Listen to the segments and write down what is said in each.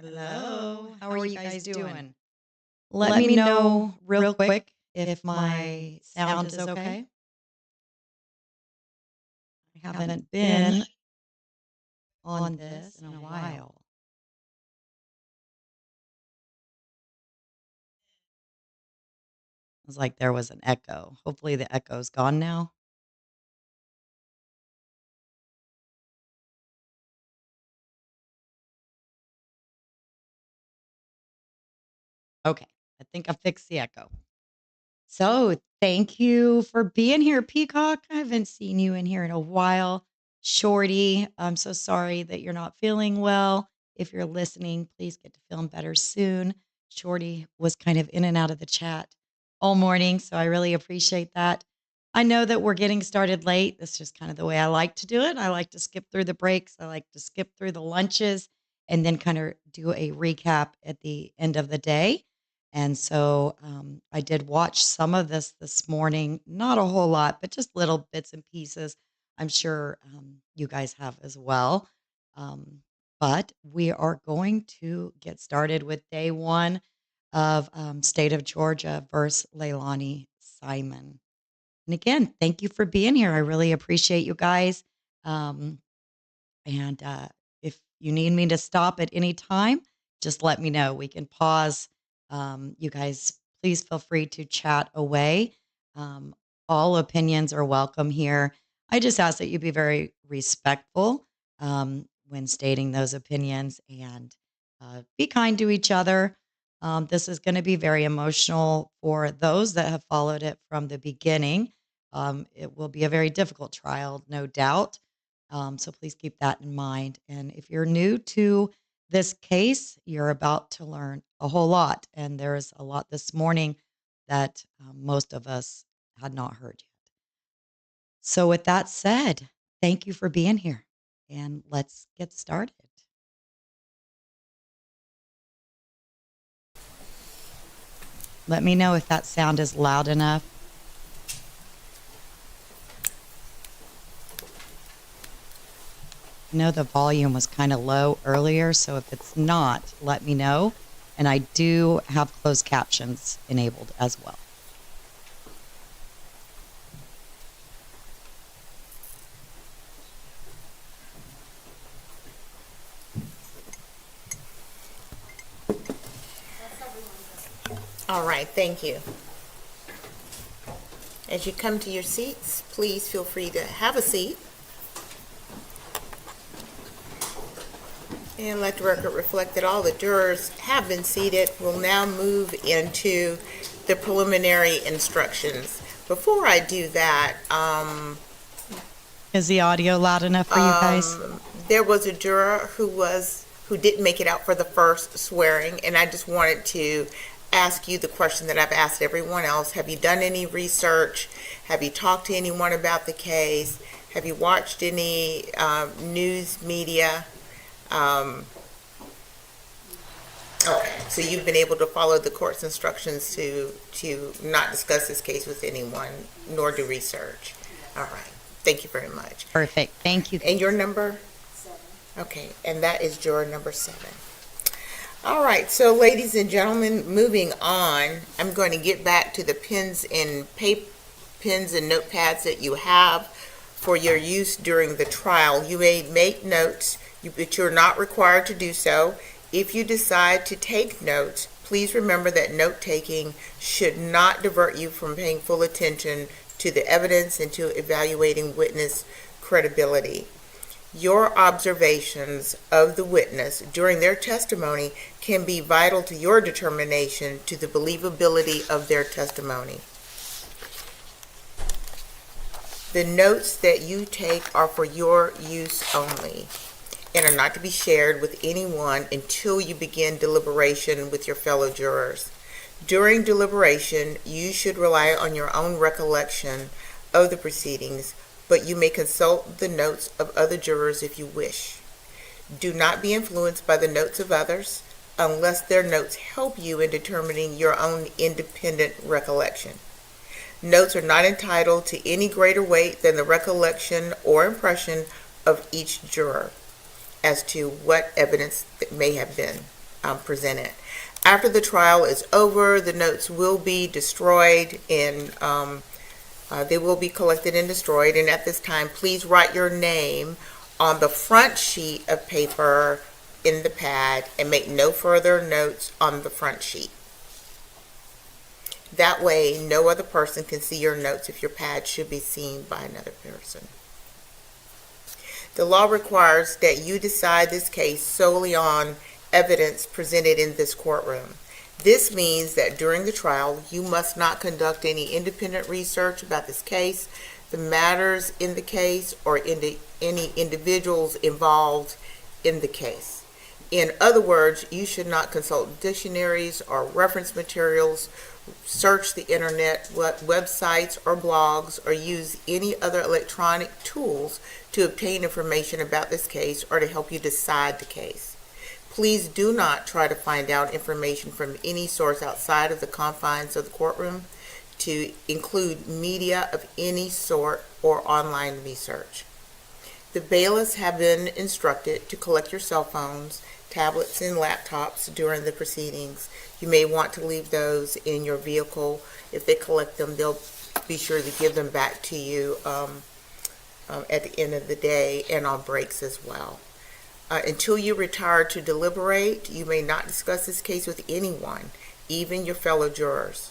Hello. How are you guys doing? Let me know real quick if my sound is okay. I haven't been on this in a while. It was like there was an echo. Hopefully the echo's gone now. Okay. I think I fixed the echo. So thank you for being here, Peacock. I haven't seen you in here in a while. Shorty, I'm so sorry that you're not feeling well. If you're listening, please get to feeling better soon. Shorty was kind of in and out of the chat all morning, so I really appreciate that. I know that we're getting started late. That's just kind of the way I like to do it. I like to skip through the breaks, I like to skip through the lunches, and then kind of do a recap at the end of the day. And so I did watch some of this morning, not a whole lot, but just little bits and pieces. I'm sure you guys have as well. Um, but we are going to get started with day one of State of Georgia versus Leilani Simon. And again, thank you for being here. I really appreciate you guys. Um, and if you need me to stop at any time, just let me know. We can pause. You guys, please feel free to chat away. Um, all opinions are welcome here. I just ask that you be very respectful when stating those opinions and be kind to each other. This is going to be very emotional for those that have followed it from the beginning. It will be a very difficult trial, no doubt. So please keep that in mind. And if you're new to this case, you're about to learn a whole lot. And there's a lot this morning that most of us had not heard yet. So, with that said, thank you for being here. And let's get started. Let me know if that sound is loud enough. I know the volume was kind of low earlier, so if it's not, let me know. And I do have closed captions enabled as well. All right, thank you. As you come to your seats, please feel free to have a seat. And let the record reflect that all the jurors have been seated. We'll now move into the preliminary instructions. Before I do that, is the audio loud enough for you guys? There was a juror who didn't make it out for the first swearing, and I just wanted to ask you the question that I've asked everyone else. Have you done any research? Have you talked to anyone about the case? Have you watched any news media? Okay, so you've been able to follow the court's instructions to not discuss this case with anyone, nor do research. All right, thank you very much. Perfect, thank you. And your number? 7. Okay, and that is juror number 7. All right, so ladies and gentlemen, moving on, I'm going to get back to the pens and notepads that you have for your use during the trial. You may make notes, but you're not required to do so. If you decide to take notes, please remember that note-taking should not divert you from paying full attention to the evidence and to evaluating witness credibility. Your observations of the witness during their testimony can be vital to your determination to the believability of their testimony. The notes that you take are for your use only and are not to be shared with anyone until you begin deliberation with your fellow jurors. During deliberation, you should rely on your own recollection of the proceedings, but you may consult the notes of other jurors if you wish. Do not be influenced by the notes of others unless their notes help you in determining your own independent recollection. Notes are not entitled to any greater weight than the recollection or impression of each juror as to what evidence may have been presented. After the trial is over, the notes will be destroyed and they will be collected and destroyed. And at this time, please write your name on the front sheet of paper in the pad and make no further notes on the front sheet. That way, no other person can see your notes if your pad should be seen by another person. The law requires that you decide this case solely on evidence presented in this courtroom. This means that during the trial, you must not conduct any independent research about this case, the matters in the case, or any individuals involved in the case. In other words, you should not consult dictionaries or reference materials, search the internet, websites or blogs, or use any other electronic tools to obtain information about this case or to help you decide the case. Please do not try to find out information from any source outside of the confines of the courtroom, to include media of any sort or online research. The bailiffs have been instructed to collect your cell phones, tablets, and laptops during the proceedings. You may want to leave those in your vehicle. If they collect them, they'll be sure to give them back to you at the end of the day and on breaks as well. Until you retire to deliberate, you may not discuss this case with anyone, even your fellow jurors.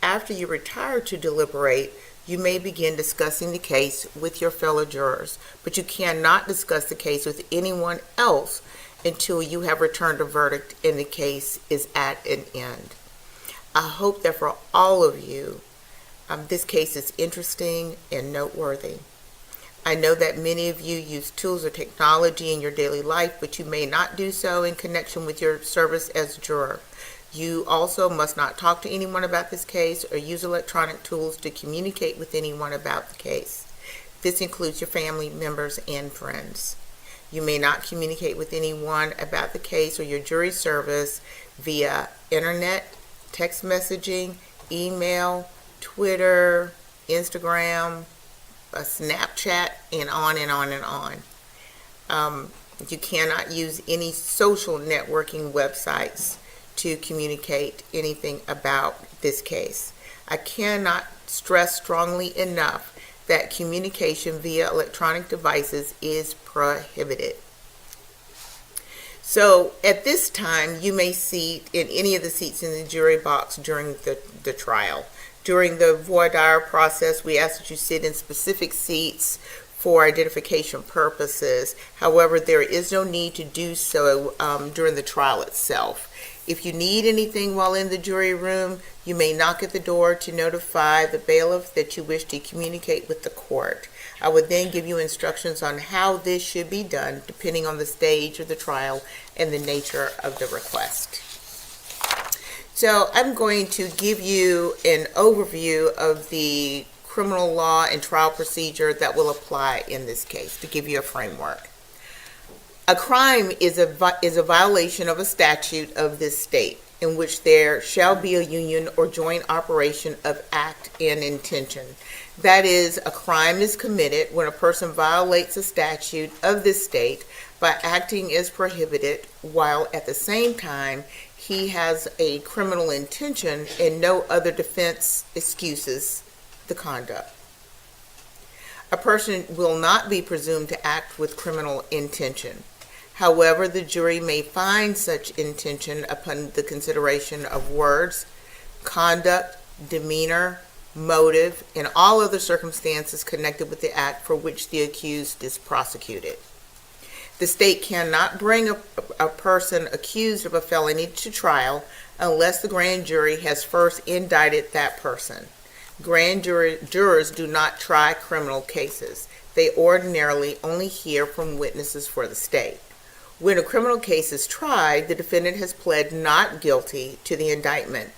After you retire to deliberate, you may begin discussing the case with your fellow jurors, but you cannot discuss the case with anyone else until you have returned a verdict and the case is at an end. I hope that for all of you, this case is interesting and noteworthy. I know that many of you use tools or technology in your daily life, but you may not do so in connection with your service as a juror. You also must not talk to anyone about this case or use electronic tools to communicate with anyone about the case. This includes your family members and friends. You may not communicate with anyone about the case or your jury service via internet, text messaging, email, Twitter, Instagram, Snapchat, and on and on and on. You cannot use any social networking websites to communicate anything about this case. I cannot stress strongly enough that communication via electronic devices is prohibited. So at this time, you may seat in any of the seats in the jury box during the trial. During the voir dire process, we ask that you sit in specific seats for identification purposes. However, there is no need to do so during the trial itself. If you need anything while in the jury room, you may knock at the door to notify the bailiff that you wish to communicate with the court. I would then give you instructions on how this should be done, depending on the stage of the trial and the nature of the request. So I'm going to give you an overview of the criminal law and trial procedure that will apply in this case, to give you a framework. A crime is a violation of a statute of this state in which there shall be a union or joint operation of act and intention. That is, a crime is committed when a person violates a statute of this state by acting as prohibited, while at the same time he has a criminal intention and no other defense excuses the conduct. A person will not be presumed to act with criminal intention. However, the jury may find such intention upon the consideration of words, conduct, demeanor, motive, and all other circumstances connected with the act for which the accused is prosecuted. The state cannot bring a person accused of a felony to trial unless the grand jury has first indicted that person. Grand jurors do not try criminal cases. They ordinarily only hear from witnesses for the state. When a criminal case is tried, the defendant has pled not guilty to the indictment.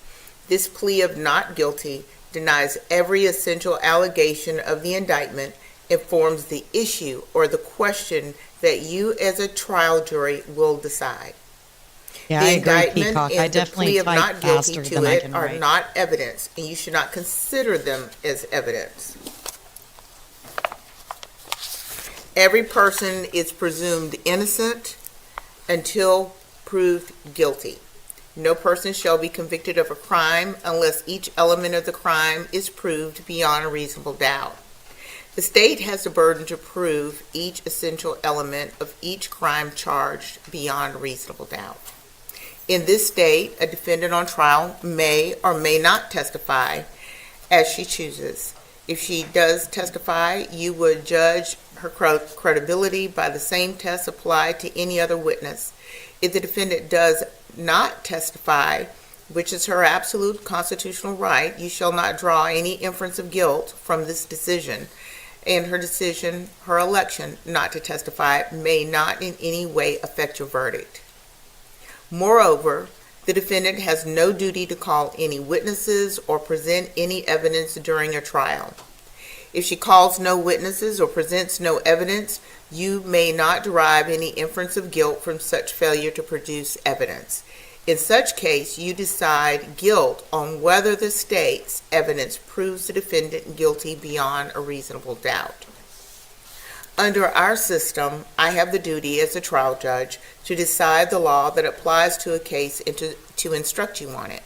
This plea of not guilty denies every essential allegation of the indictment and forms the issue or the question that you as a trial jury will decide. Yeah, The I agree, indictment Peacock. I and the definitely plea of type not guilty faster to than I it can are write. not evidence, and you should not consider them as evidence. Every person is presumed innocent until proved guilty. No person shall be convicted of a crime unless each element of the crime is proved beyond a reasonable doubt. The state has the burden to prove each essential element of each crime charged beyond reasonable doubt. In this state, a defendant on trial may or may not testify as she chooses. If she does testify, you would judge her credibility by the same test applied to any other witness. If the defendant does not testify, which is her absolute constitutional right, you shall not draw any inference of guilt from this decision, and her decision, her election not to testify, may not in any way affect your verdict. Moreover, the defendant has no duty to call any witnesses or present any evidence during a trial. If she calls no witnesses or presents no evidence, you may not derive any inference of guilt from such failure to produce evidence. In such case, you decide guilt on whether the state's evidence proves the defendant guilty beyond a reasonable doubt. Under our system, I have the duty as a trial judge to decide the law that applies to a case and to instruct you on it.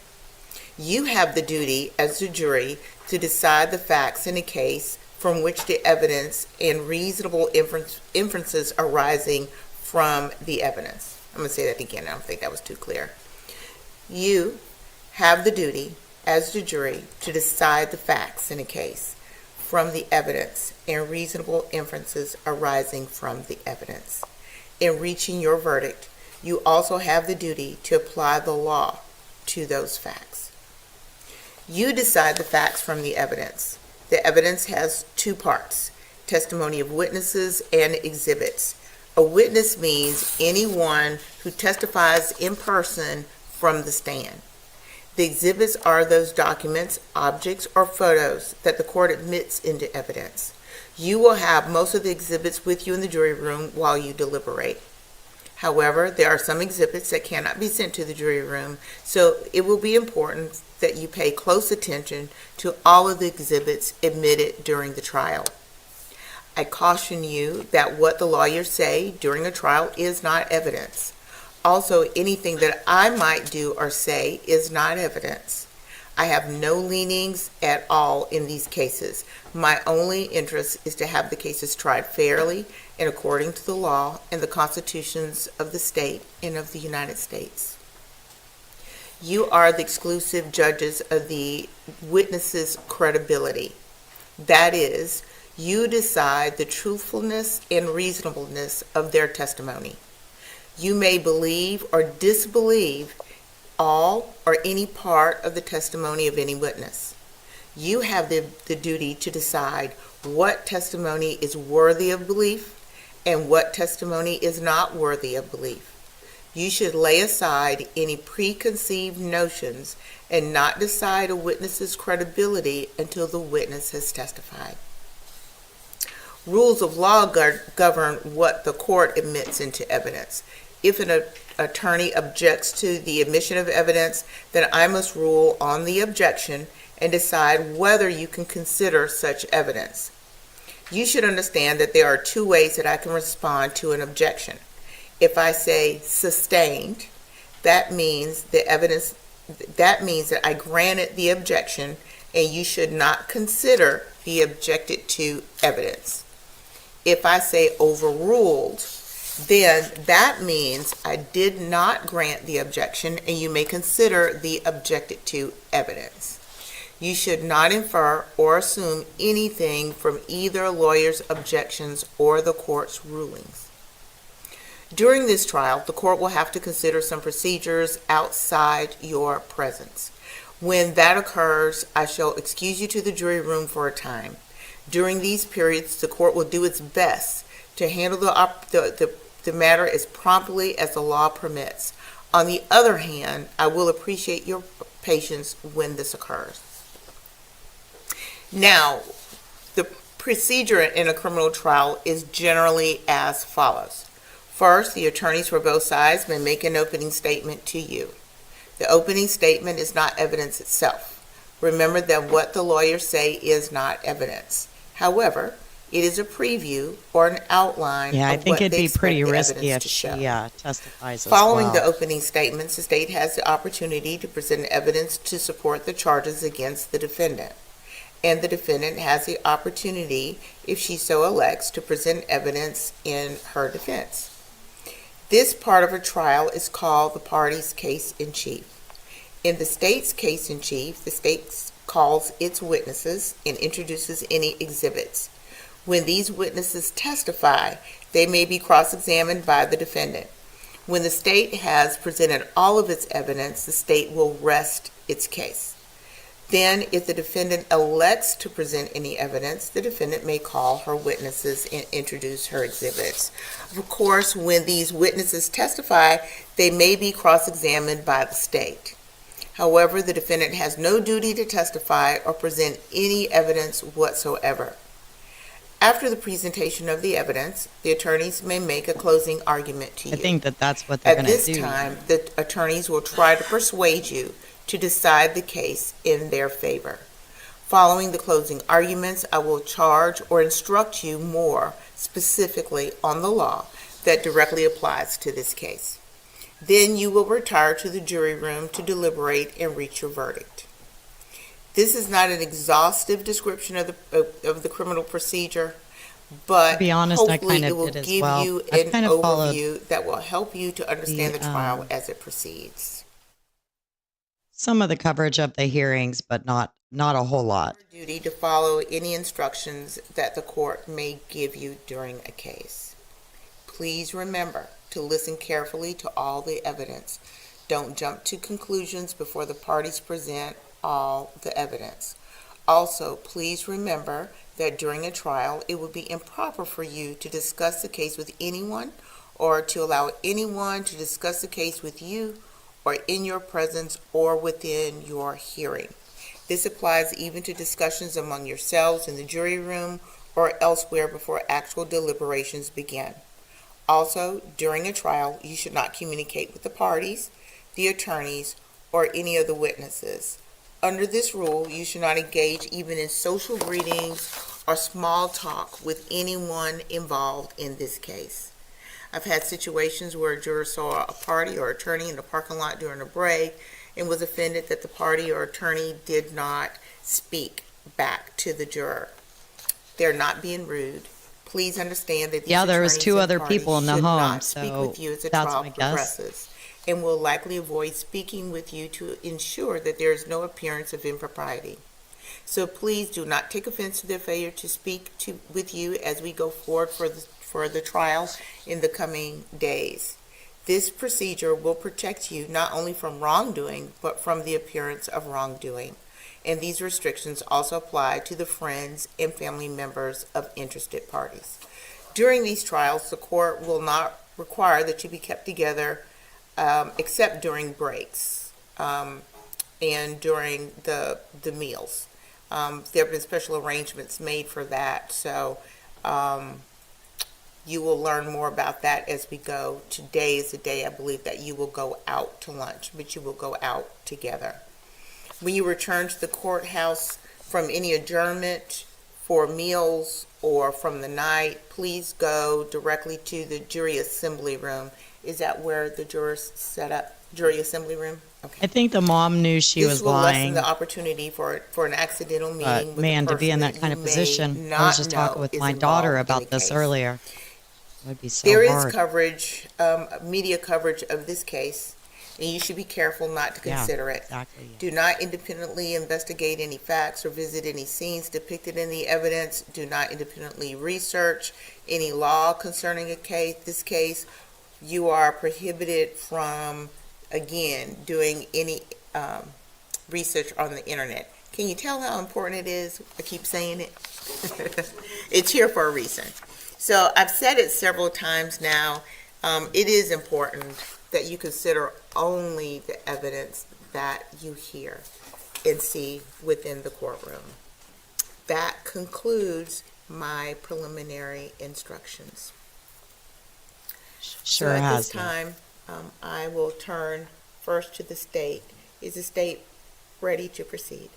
You have the duty as the jury to decide the facts in a case from which the evidence and reasonable inferences arising from the evidence. I'm going to say that again. I don't think that was too clear. You have the duty as the jury to decide the facts in a case from the evidence and reasonable inferences arising from the evidence. In reaching your verdict, you also have the duty to apply the law to those facts. You decide the facts from the evidence. The evidence has two parts: testimony of witnesses and exhibits. A witness means anyone who testifies in person from the stand. The exhibits are those documents, objects, or photos that the court admits into evidence. You will have most of the exhibits with you in the jury room while you deliberate. However, there are some exhibits that cannot be sent to the jury room, so it will be important that you pay close attention to all of the exhibits admitted during the trial. I caution you that what the lawyers say during a trial is not evidence. Also, anything that I might do or say is not evidence. I have no leanings at all in these cases. My only interest is to have the cases tried fairly and according to the law and the constitutions of the state and of the United States. You are the exclusive judges of the witnesses' credibility. That is, you decide the truthfulness and reasonableness of their testimony. You may believe or disbelieve all or any part of the testimony of any witness. You have the duty to decide what testimony is worthy of belief and what testimony is not worthy of belief. You should lay aside any preconceived notions and not decide a witness's credibility until the witness has testified. Rules of law govern what the court admits into evidence. If an attorney objects to the admission of evidence, then I must rule on the objection and decide whether you can consider such evidence. You should understand that there are two ways that I can respond to an objection. If I say sustained, that means that I granted the objection and you should not consider the objected to evidence. If I say overruled, then that means I did not grant the objection and you may consider the objected to evidence. You should not infer or assume anything from either a lawyer's objections or the court's rulings. During this trial, the court will have to consider some procedures outside your presence. When that occurs, I shall excuse you to the jury room for a time. During these periods, the court will do its best to handle the matter as promptly as the law permits. On the other hand, I will appreciate your patience when this occurs. Now, the procedure in a criminal trial is generally as follows. First, the attorneys for both sides may make an opening statement to you. The opening statement is not evidence itself. Remember that what the lawyers say is not evidence. However, It is a preview or an outline Yeah, I of think what it'd they be expect pretty the risky evidence if to she show. testifies as Following the well. opening statements, the state has the opportunity to present evidence to support the charges against the defendant. And the defendant has the opportunity, if she so elects, to present evidence in her defense. This part of a trial is called the party's case in chief. In the state's case in chief, the state calls its witnesses and introduces any exhibits. When these witnesses testify, they may be cross-examined by the defendant. When the state has presented all of its evidence, the state will rest its case. Then, if the defendant elects to present any evidence, the defendant may call her witnesses and introduce her exhibits. Of course, when these witnesses testify, they may be cross-examined by the state. However, the defendant has no duty to testify or present any evidence whatsoever. After the presentation of the evidence, the attorneys may make a closing argument to I you. think that that's what they're At going to this do. time, the attorneys will try to persuade you to decide the case in their favor. Following the closing arguments, I will charge or instruct you more specifically on the law that directly applies to this case. Then you will retire to the jury room to deliberate and reach your verdict. This is not an exhaustive description of the criminal procedure, but To be honest, I hopefully kind it of will did as give well. you I've an kind of followed overview that will help you to understand the the trial as it proceeds. some of the coverage of the hearings, but not a whole lot. Your duty to follow any instructions that the court may give you during a case. Please remember to listen carefully to all the evidence. Don't jump to conclusions before the parties present all the evidence. Also, please remember that during a trial, it would be improper for you to discuss the case with anyone or to allow anyone to discuss the case with you or in your presence or within your hearing. This applies even to discussions among yourselves in the jury room or elsewhere before actual deliberations begin. Also, during a trial, you should not communicate with the parties, the attorneys, or any of the witnesses. Under this rule, you should not engage even in social greetings or small talk with anyone involved in this case. I've had situations where a juror saw a party or attorney in the parking lot during a break and was offended that the party or attorney did not speak back to the juror. They're not being rude. Please understand that these Yeah, there was attorneys two and other parties people in the should home, not speak so with you as the that's trial my guess. progresses and will likely avoid speaking with you to ensure that there is no appearance of impropriety. So please do not take offense to their failure to speak with you as we go forward for the trial in the coming days. This procedure will protect you not only from wrongdoing, but from the appearance of wrongdoing. And these restrictions also apply to the friends and family members of interested parties. During these trials, the court will not require that you be kept together except during breaks and during the meals. There have been special arrangements made for that, so you will learn more about that as we go. Today is the day I believe that you will go out to lunch, but you will go out together. When you return to the courthouse from any adjournment for meals or from the night, please go directly to the jury assembly room. Is that where the jurors set up? Jury assembly room? Okay. I think the mom knew she This was will lessen lying, the opportunity for an accidental meeting but with a man, to be in person that kind of you may position, I was not just talking know with is my daughter involved in about the this case. earlier. It would be so There is hard. coverage, media coverage of this case, and you should be careful not to Yeah, consider it. exactly. Do not independently investigate any facts or visit any scenes depicted in the evidence. Do not independently research any law concerning this case. You are prohibited from, again, doing any research on the internet. Can you tell how important it is? I keep saying it. It's here for a reason. So I've said it several times now. It is important that you consider only the evidence that you hear and see within the courtroom. That concludes my preliminary instructions. Sure So at has. this time, I will turn first to the state. Is the state ready to proceed?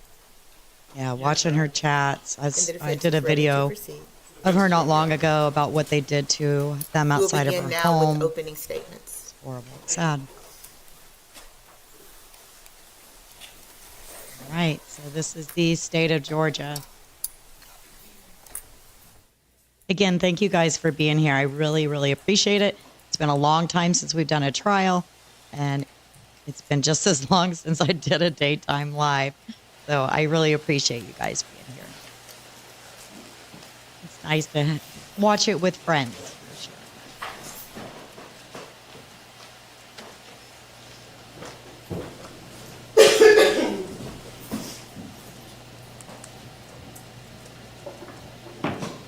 Yeah, watching her chats. And the I defense did is a ready to video proceed. of her not long ago about what they did to them We'll outside of begin her now with home. opening statements. It's horrible. It's sad. All right. So this is the state of Georgia. Again, thank you guys for being here. I really, really appreciate it. It's been a long time since we've done a trial, and it's been just as long since I did a daytime live. So I really appreciate you guys being here. It's nice to watch it with friends, for sure.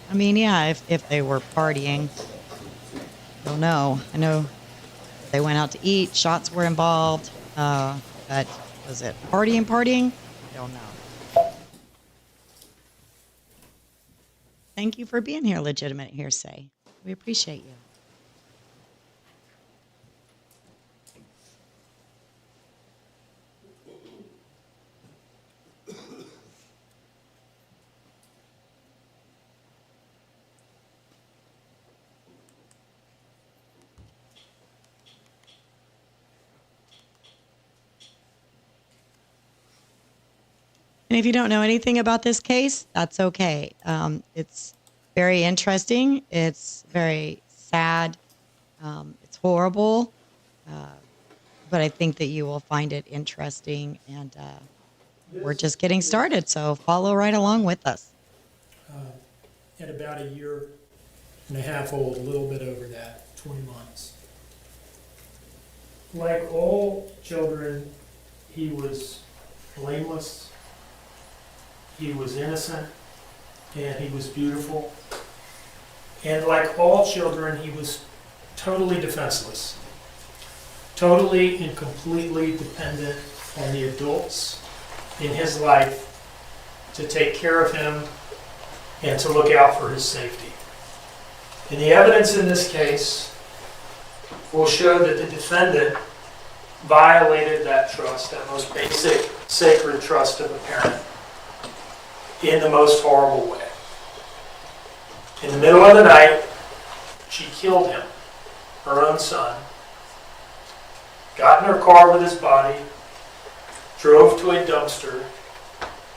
I mean, yeah, if they were partying, I don't know. I know they went out to eat, shots were involved, but was it partying? I don't know. Thank you for being here, Legitimate Hearsay. We appreciate you. And if you don't know anything about this case, that's okay. It's very interesting. It's very sad. It's horrible. But I think that you will find it interesting. And we're just getting started. So follow right along with us. At about a year and a half old, a little bit over that, 20 months. Like all children, he was blameless. He was innocent, and he was beautiful. And like all children, he was totally defenseless, totally and completely dependent on the adults in his life to take care of him and to look out for his safety. And the evidence in this case will show that the defendant violated that trust, that most basic, sacred trust of a parent, in the most horrible way. In the middle of the night, she killed him, her own son, got in her car with his body, drove to a dumpster,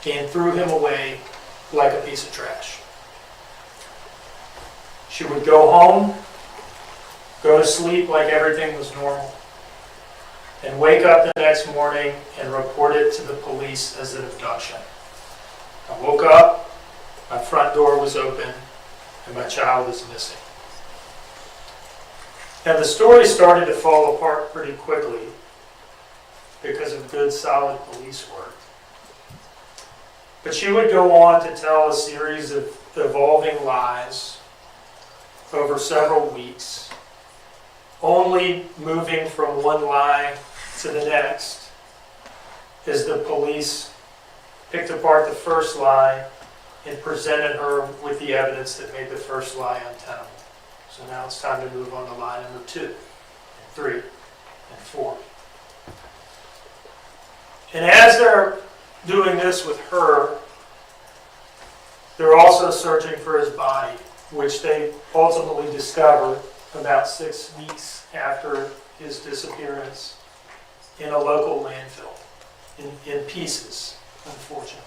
and threw him away like a piece of trash. She would go home, go to sleep like everything was normal, and wake up the next morning and report it to the police as an abduction. I woke up, my front door was open, and my child was missing. Now the story started to fall apart pretty quickly because of good, solid police work. But she would go on to tell a series of evolving lies over several weeks, only moving from one lie to the next as the police picked apart the first lie and presented her with the evidence that made the first lie untenable. So now it's time to move on to lie number 2, and 3, and 4. And as they're doing this with her, they're also searching for his body, which they ultimately discover about 6 weeks after his disappearance in a local landfill, in pieces, unfortunately.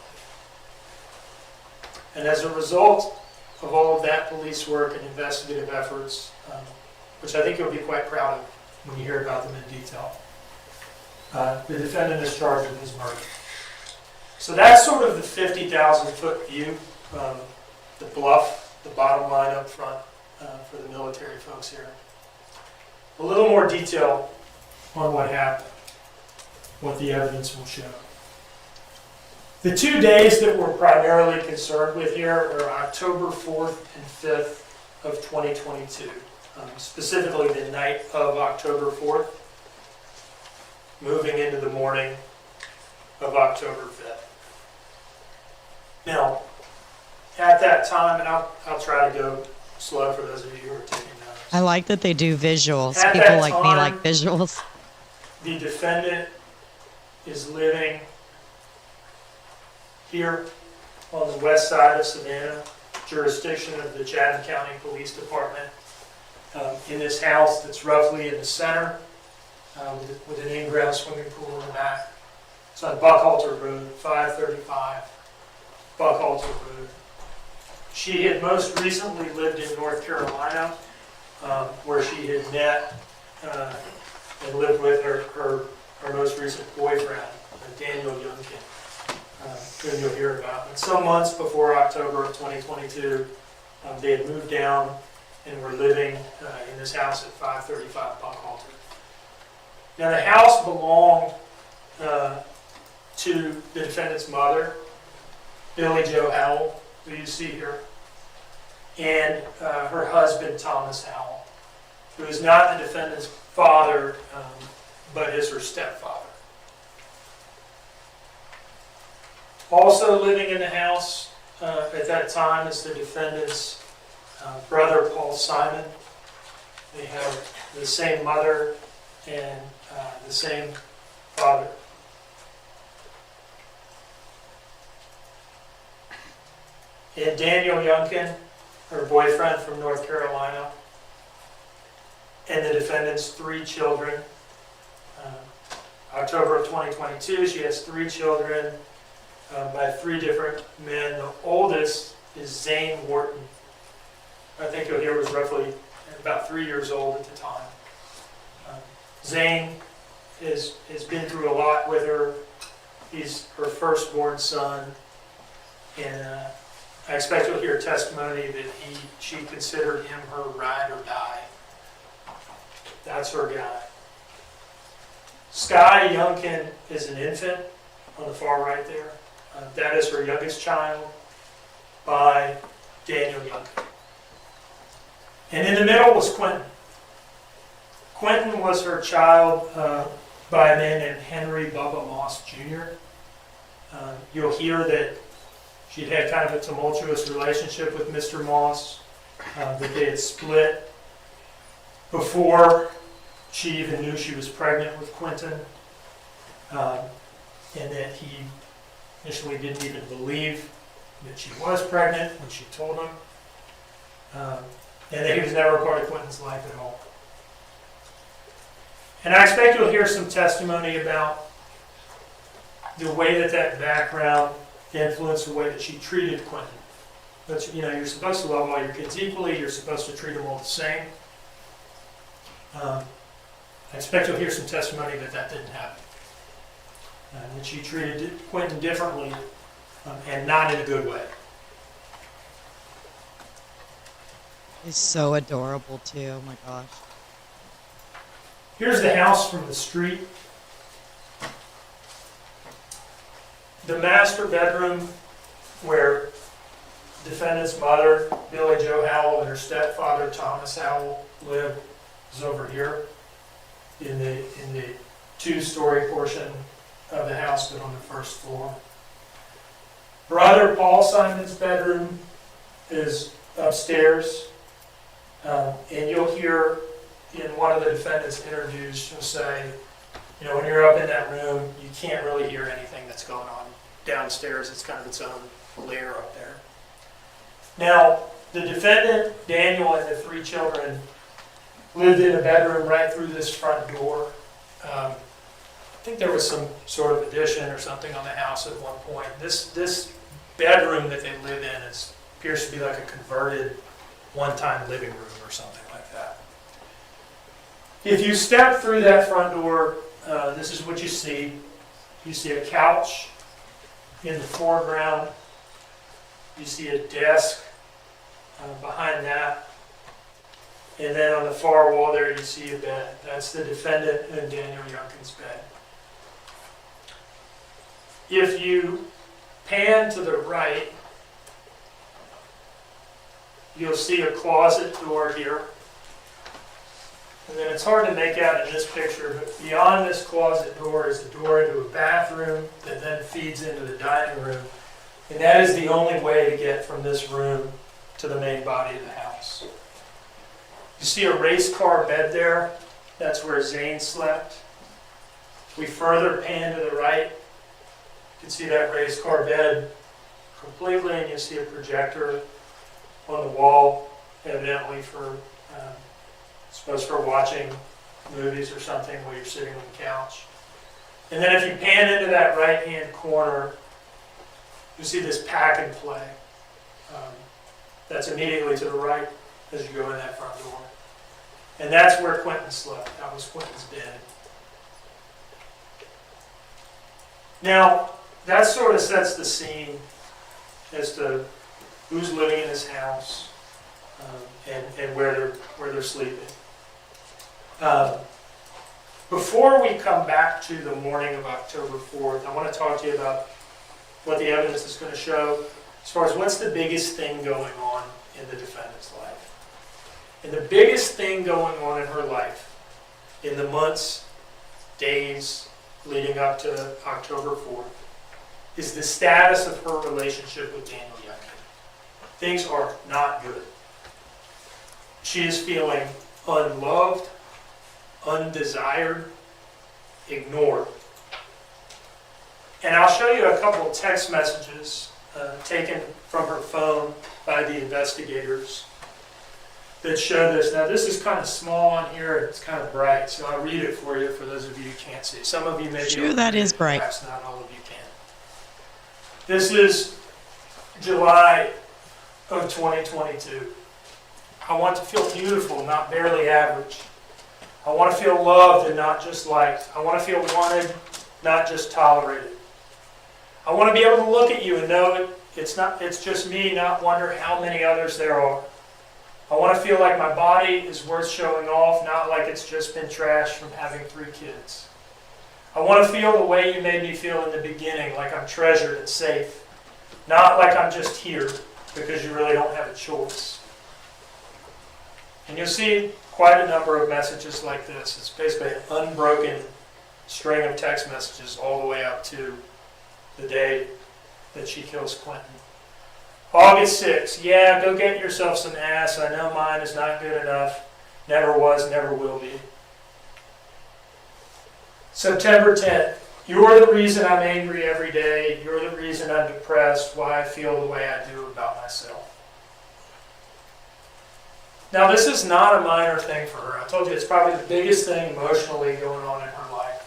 And as a result of all of that police work and investigative efforts, which I think you'll be quite proud of when you hear about them in detail, the defendant is charged with his murder. So that's sort of the 50,000-foot view, the bluff, the bottom line up front for the military folks here. A little more detail on what happened, what the evidence will show. The 2 days that we're primarily concerned with here are October 4th and 5th of 2022, specifically the night of October 4th, moving into the morning of October 5th. Now, at that time, and I'll try to go slow for those of you who are taking notes. I like that they do visuals. At People that like me time, like visuals. The defendant is living here on the west side of Savannah jurisdiction of the Chatham County Police Department. In this house that's roughly in the center, with an in-ground swimming pool in the back. It's on Buckhalter Road, 535 Buckhalter Road. She had most recently lived in North Carolina, where she had met and lived with her most recent boyfriend, Daniel Yujean, who you'll hear about. And some months before October of 2022, they had moved down and were living in this house at 535 Buckhalter. Now the house belonged to the defendant's mother, Billy Joe Howell, who you see here, and her husband, Thomas Howell, who is not the defendant's father, but is her stepfather. Also living in the house at that time is the defendant's brother, Paul Simon. They have the same mother and the same father. And Daniel Yujean, her boyfriend from North Carolina, and the defendant's 3 children. October of 2022, she has 3 children by 3 different men. The oldest is Zane Wharton. I think you'll hear was roughly about 3 years old at the time. Zane has been through a lot with her. He's her firstborn son, and I expect you'll hear testimony that she considered him her ride or die. That's her guy. Sky Yujean is an infant on the far right there. That is her youngest child by Daniel Yujean. And in the middle was Quinton. Quinton was her child by a man named Henry Bubba Moss Jr. You'll hear that she'd had kind of a tumultuous relationship with Mr. Moss, that they had split before she even knew she was pregnant with Quinton, and that he initially didn't even believe that she was pregnant when she told him, and that he was never a part of Quinton's life at all. And I expect you'll hear some testimony about the way that background influenced the way that she treated Quinton. But you're supposed to love all your kids equally. You're supposed to treat them all the same. I expect you'll hear some testimony that didn't happen. That she treated Quinton differently, and not in a good way. He's so adorable too. Oh my gosh. Here's the house from the street. The master bedroom where defendant's mother, Billy Joe Howell, and her stepfather, Thomas Howell, lived is over here in the 2-story portion of the house, but on the first floor. Brother Paul Simon's bedroom is upstairs, and you'll hear in one of the defendant's interviews, she'll say, when you're up in that room, you can't really hear anything that's going on downstairs. It's kind of its own layer up there. Now, the defendant, Daniel, and the 3 children lived in a bedroom right through this front door. I think there was some sort of addition or something on the house at one point. This bedroom that they live in appears to be like a converted one-time living room or something like that. If you step through that front door, this is what you see. You see a couch in the foreground. You see a desk behind that. And then on the far wall there, you see a bed. That's the defendant and Daniel Yujean's bed. If you pan to the right, you'll see a closet door here. And then it's hard to make out in this picture, but beyond this closet door is a door into a bathroom that then feeds into the dining room. And that is the only way to get from this room to the main body of the house. You see a race car bed there. That's where Zane slept. We further pan to the right. You can see that race car bed completely, and you see a projector on the wall, evidently for, suppose for watching movies or something while you're sitting on the couch. And then if you pan into that right-hand corner, you see this pack and play. That's immediately to the right as you go in that front door. And that's where Quinton slept. That was Quinton's bed. Now, that sort of sets the scene as to who's living in this house and where they're sleeping. Before we come back to the morning of October 4th, I want to talk to you about what the evidence is going to show as far as what's the biggest thing going on in the defendant's life. And the biggest thing going on in her life in the months, days leading up to October 4th is the status of her relationship with Daniel Yujean. Things are not good. She is feeling unloved, undesired, ignored. And I'll show you a couple of text messages taken from her phone by the investigators that show this. Now this is kind of small on here, it's kind of bright, so I'll read it for you for those of you who can't see. Some of you may be Sure, that is bright. Perhaps not all of you can. This is July of 2022. I want to feel beautiful, not barely average. I want to feel loved and not just liked. I want to feel wanted, not just tolerated. I want to be able to look at you and know it's just me, not wonder how many others there are. I want to feel like my body is worth showing off, not like it's just been trashed from having 3 kids. I want to feel the way you made me feel in the beginning, like I'm treasured and safe, not like I'm just here because you really don't have a choice. And you'll see quite a number of messages like this. It's basically an unbroken string of text messages all the way up to the day that she kills Quinton. August 6th, yeah, go get yourself some ass. I know mine is not good enough. Never was, never will be. September 10th, you're the reason I'm angry every day. You're the reason I'm depressed, why I feel the way I do about myself. Now, this is not a minor thing for her. I told you it's probably the biggest thing emotionally going on in her life.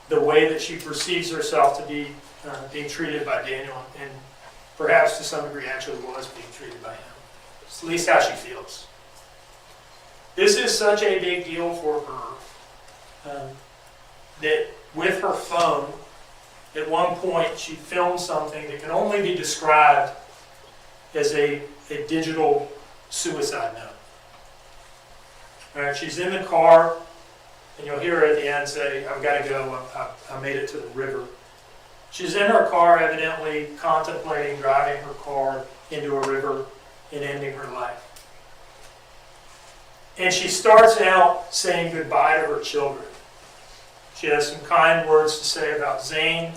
The way that she perceives herself to be being treated by Daniel, and perhaps to some degree actually was being treated by him. It's at least how she feels. This is such a big deal for her that with her phone, at one point she filmed something that can only be described as a digital suicide note. All right, she's in the car, and you'll hear her at the end say, I've got to go, I made it to the river. She's in her car, evidently contemplating driving her car into a river and ending her life. And she starts out saying goodbye to her children. She has some kind words to say about Zane.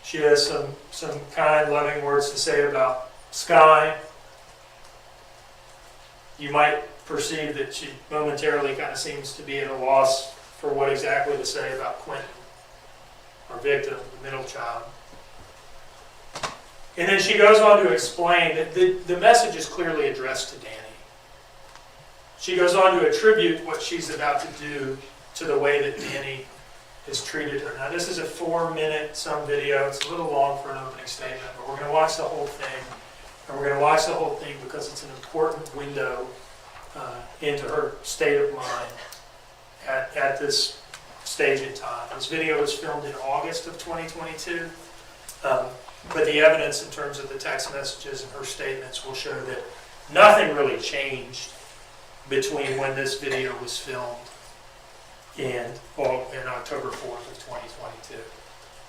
She has some kind, loving words to say about Sky. You might perceive that she momentarily kind of seems to be at a loss for what exactly to say about Quinton, our victim, the middle child. And then she goes on to explain that the message is clearly addressed to Danny. She goes on to attribute what she's about to do to the way that Danny has treated her. Now, this is a 4-minute some video. It's a little long for an opening statement, but we're going to watch the whole thing. And we're going to watch the whole thing because it's an important window into her state of mind at this stage in time. This video was filmed in August of 2022, but the evidence in terms of the text messages and her statements will show that nothing really changed between when this video was filmed and in October 4th of 2022.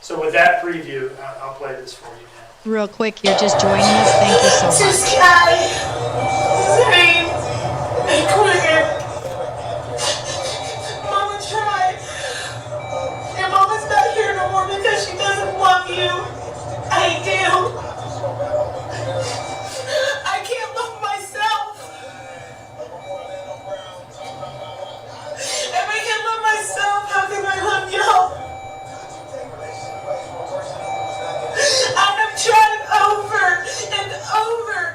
So with that preview, I'll play this for you now. Real quick, you're just joining us. Thank you so much. This is Chad, Zane, and Quinton. Mama tried. And Mama's not here no more because she doesn't love you. I do. I can't love myself. If I can't love myself, how can I love y'all? I've tried over and over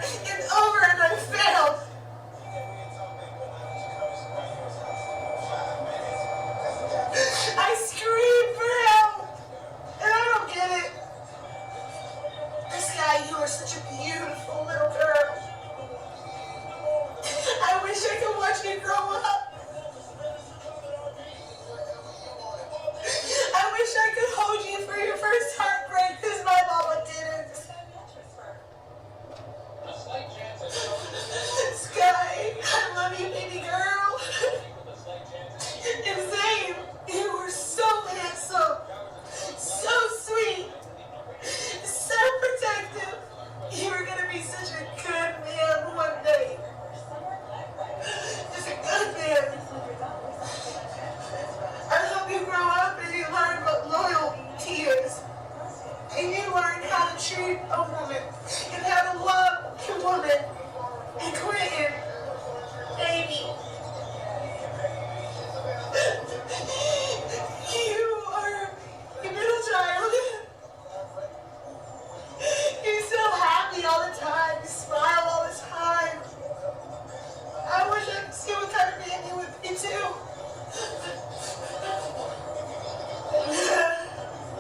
try to be with me too.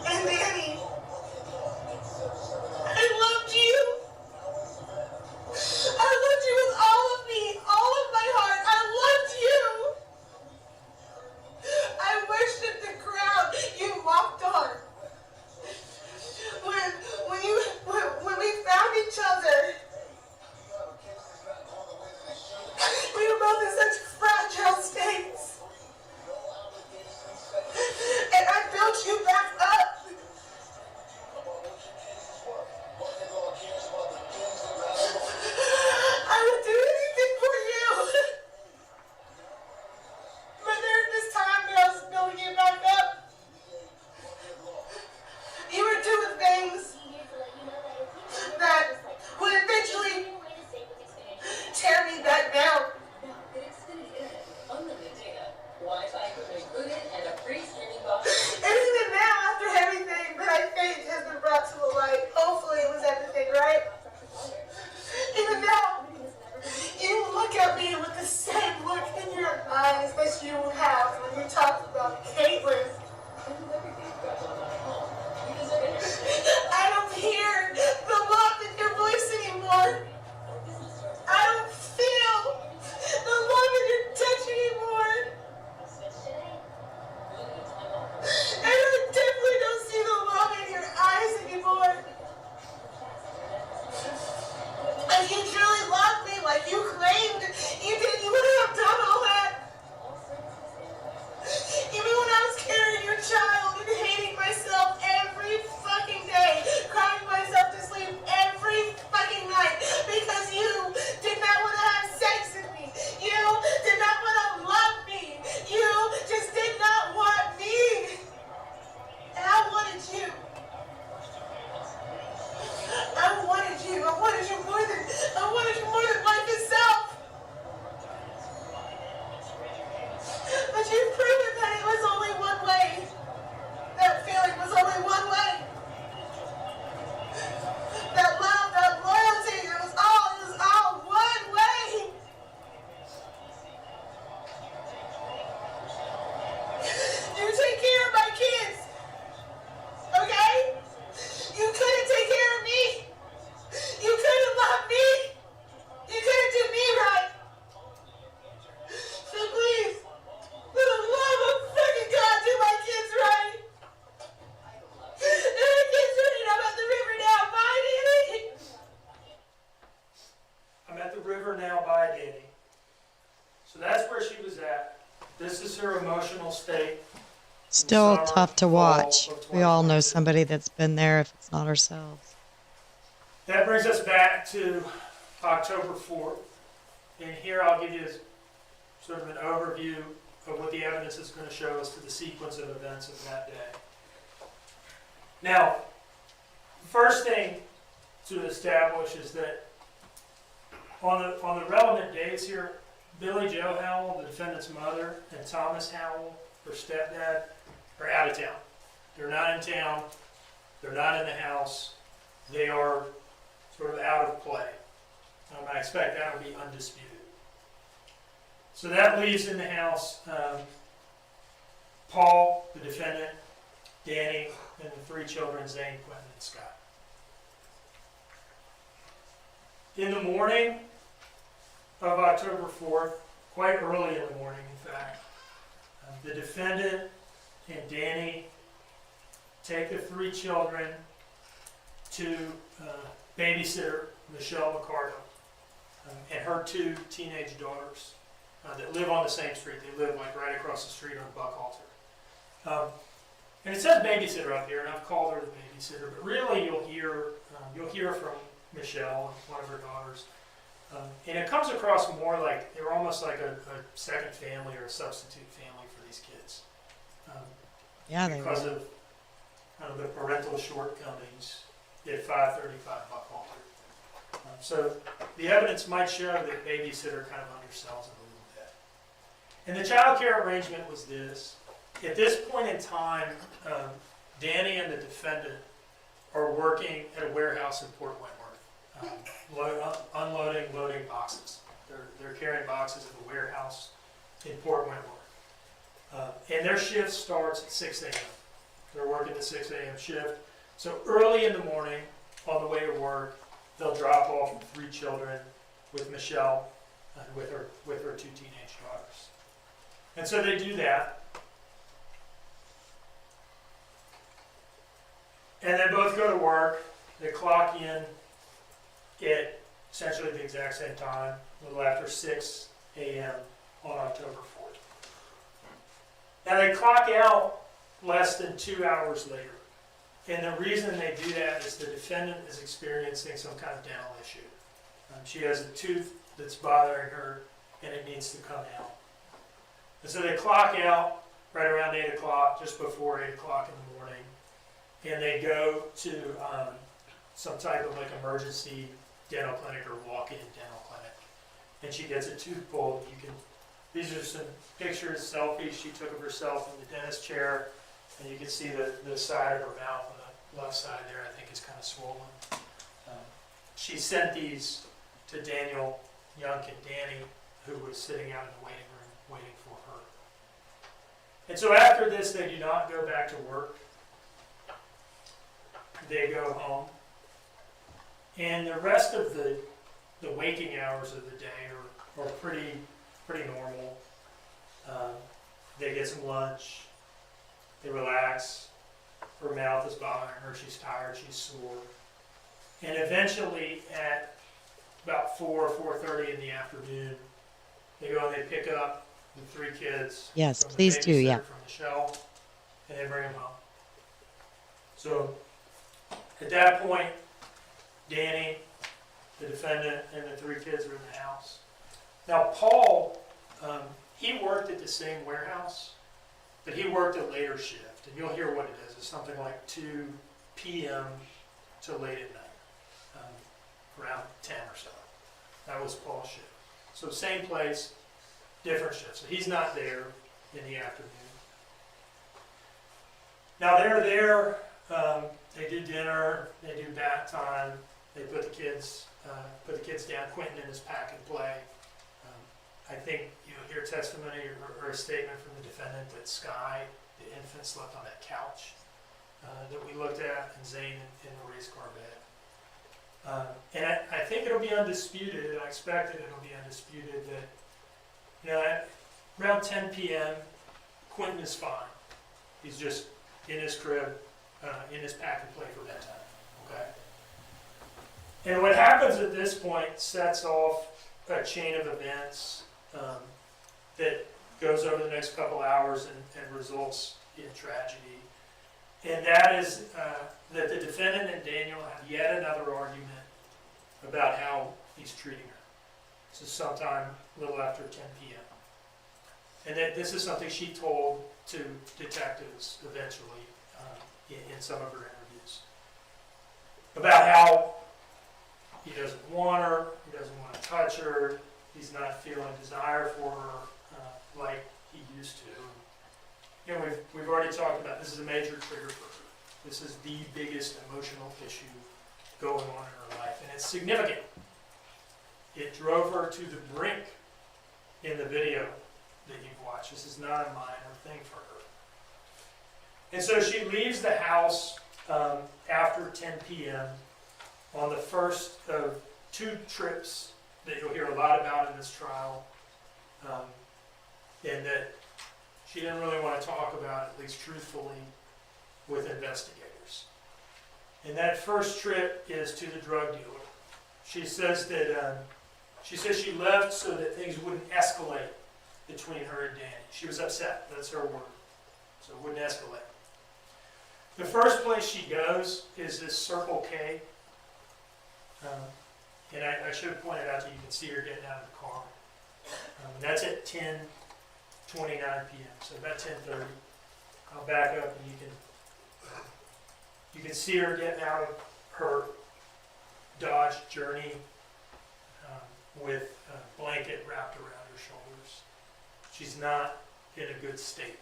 And Danny, I loved you. I loved you with all of me, all of my heart. I loved you. I worshiped the ground you walked on. When we found each other, we were both in such fragile states. And I built you back up. I would do anything for you. But during this time that I was building you back up, you were doing things that would eventually tear me back down. And even now, after everything that I think has been brought to the light, hopefully it was everything, right? Even now, you look at me with the same look in your eyes that you have when you talk about Caitlin. I don't hear the love in your voice anymore. I don't feel the love in your touch anymore. And I definitely don't see the love in your eyes anymore. If you truly loved me like you claimed you did, you wouldn't have done all that. Even when I was carrying your child and hating myself every fucking day, crying myself to sleep every fucking night because you did not want to have sex with me. You did not want to love me. You just did not want me. And I wanted you. I wanted you. I wanted you more than life itself. But you've proven that it was only one way. That feeling was only one way. That love, that loyalty, it was all one way. You take care of my kids. Okay? You couldn't take care of me. You couldn't love me. You couldn't do me right. So please, for the love of fucking God, do my kids right. And my kids running up at the river now. Bye, Danny. I'm at the river now by Danny. So that's where she was at. This is her emotional state. Still Summer, tough to fall watch. of We all know 2022. somebody that's been there if it's not ourselves. That brings us back to October 4th. And here I'll give you sort of an overview of what the evidence is going to show us to the sequence of events of that day. Now, first thing to establish is that on the relevant dates here, Billy Joe Howell, the defendant's mother, and Thomas Howell, her stepdad, are out of town. They're not in town. They're not in the house. They are sort of out of play. I expect that will be undisputed. So that leaves in the house Paul, the defendant, Danny, and the three children, Zane, Quinton, and Scott. In the morning of October 4th, quite early in the morning, in fact, the defendant and Danny take the three children to babysitter Michelle McCardo and her two teenage daughters that live on the same street. They live like right across the street on Buckhalter. And it says babysitter up here, and I've called her the babysitter, but really you'll hear from Michelle, one of her daughters. And it comes across more like they're almost like a second family or a substitute family for these kids. Yeah, they because were. of the parental shortcomings at 535 Buckhalter. So the evidence might show that babysitter kind of undersells it a little bit. And the child care arrangement was this. At this point in time, Danny and the defendant are working at a warehouse in Port Wentworth, unloading, loading boxes. They're carrying boxes at the warehouse in Port Wentworth. And their shift starts at 6 a.m. They're working the 6 a.m. shift. So early in the morning, on the way to work, they'll drop off 3 children with Michelle and with her 2 teenage daughters. And so they do that. And they both go to work. They clock in at essentially the exact same time, a little after 6 a.m. on October 4th. Now they clock out less than 2 hours later. And the reason they do that is the defendant is experiencing some kind of dental issue. She has a tooth that's bothering her and it needs to come out. And so they clock out right around 8 o'clock, just before 8 o'clock in the morning. And they go to some type of like emergency dental clinic or walk-in dental clinic. And she gets a tooth pulled. These are some pictures, selfies she took of herself in the dentist chair. And you can see the side of her mouth on the left side there, I think is kind of swollen. She sent these to Daniel, Yunk, and Danny, who was sitting out in the waiting room waiting for her. And so after this, they do not go back to work. They go home. And the rest of the waking hours of the day are pretty normal. They get some lunch. They relax. Her mouth is bothering her. She's tired. She's sore. And eventually, at about 4:30 in the afternoon, they go and they pick up the 3 kids. Yes, from the please do, yeah. babysitter From Michelle, and they bring them home. So at that point, Danny, the defendant, and the 3 kids are in the house. Now, Paul, he worked at the same warehouse, but he worked a later shift, and you'll hear what it is. It's something like 2 p.m. to late at night, around 10 or so. That was Paul's shift. So same place, different shift. So he's not there in the afternoon. Now they're there. They do dinner. They do bath time. They put the kids down. Quinton in his pack and play. I think you'll hear testimony or a statement from the defendant that Sky, the infant, slept on that couch that we looked at, and Zane in the race car bed. And I think it'll be undisputed, and I expect that it'll be undisputed that, at around 10 p.m., Quinton is fine. He's just in his crib, in his pack and play for bedtime. Okay. And what happens at this point sets off a chain of events that goes over the next couple hours and results in tragedy. And that is that the defendant and Daniel have yet another argument about how he's treating her. This is sometime a little after 10 p.m. And that this is something she told to detectives eventually in some of her interviews. About how he doesn't want her, he doesn't want to touch her, he's not feeling desire for her like he used to. We've already talked about this is a major trigger for her. This is the biggest emotional issue going on in her life, and it's significant. It drove her to the brink in the video that you've watched. This is not a minor thing for her. And so she leaves the house after 10 p.m. on the first of 2 trips that you'll hear a lot about in this trial, and that she didn't really want to talk about, at least truthfully, with investigators. And that first trip is to the drug dealer. She says that she left so that things wouldn't escalate between her and Danny. She was upset. That's her word. So it wouldn't escalate. The first place she goes is this Circle K. And I should have pointed out that you can see her getting out of the car. That's at 10:29 p.m. So about 10:30. I'll back up and you can see her getting out of her Dodge Journey with a blanket wrapped around her shoulders. She's not in a good state.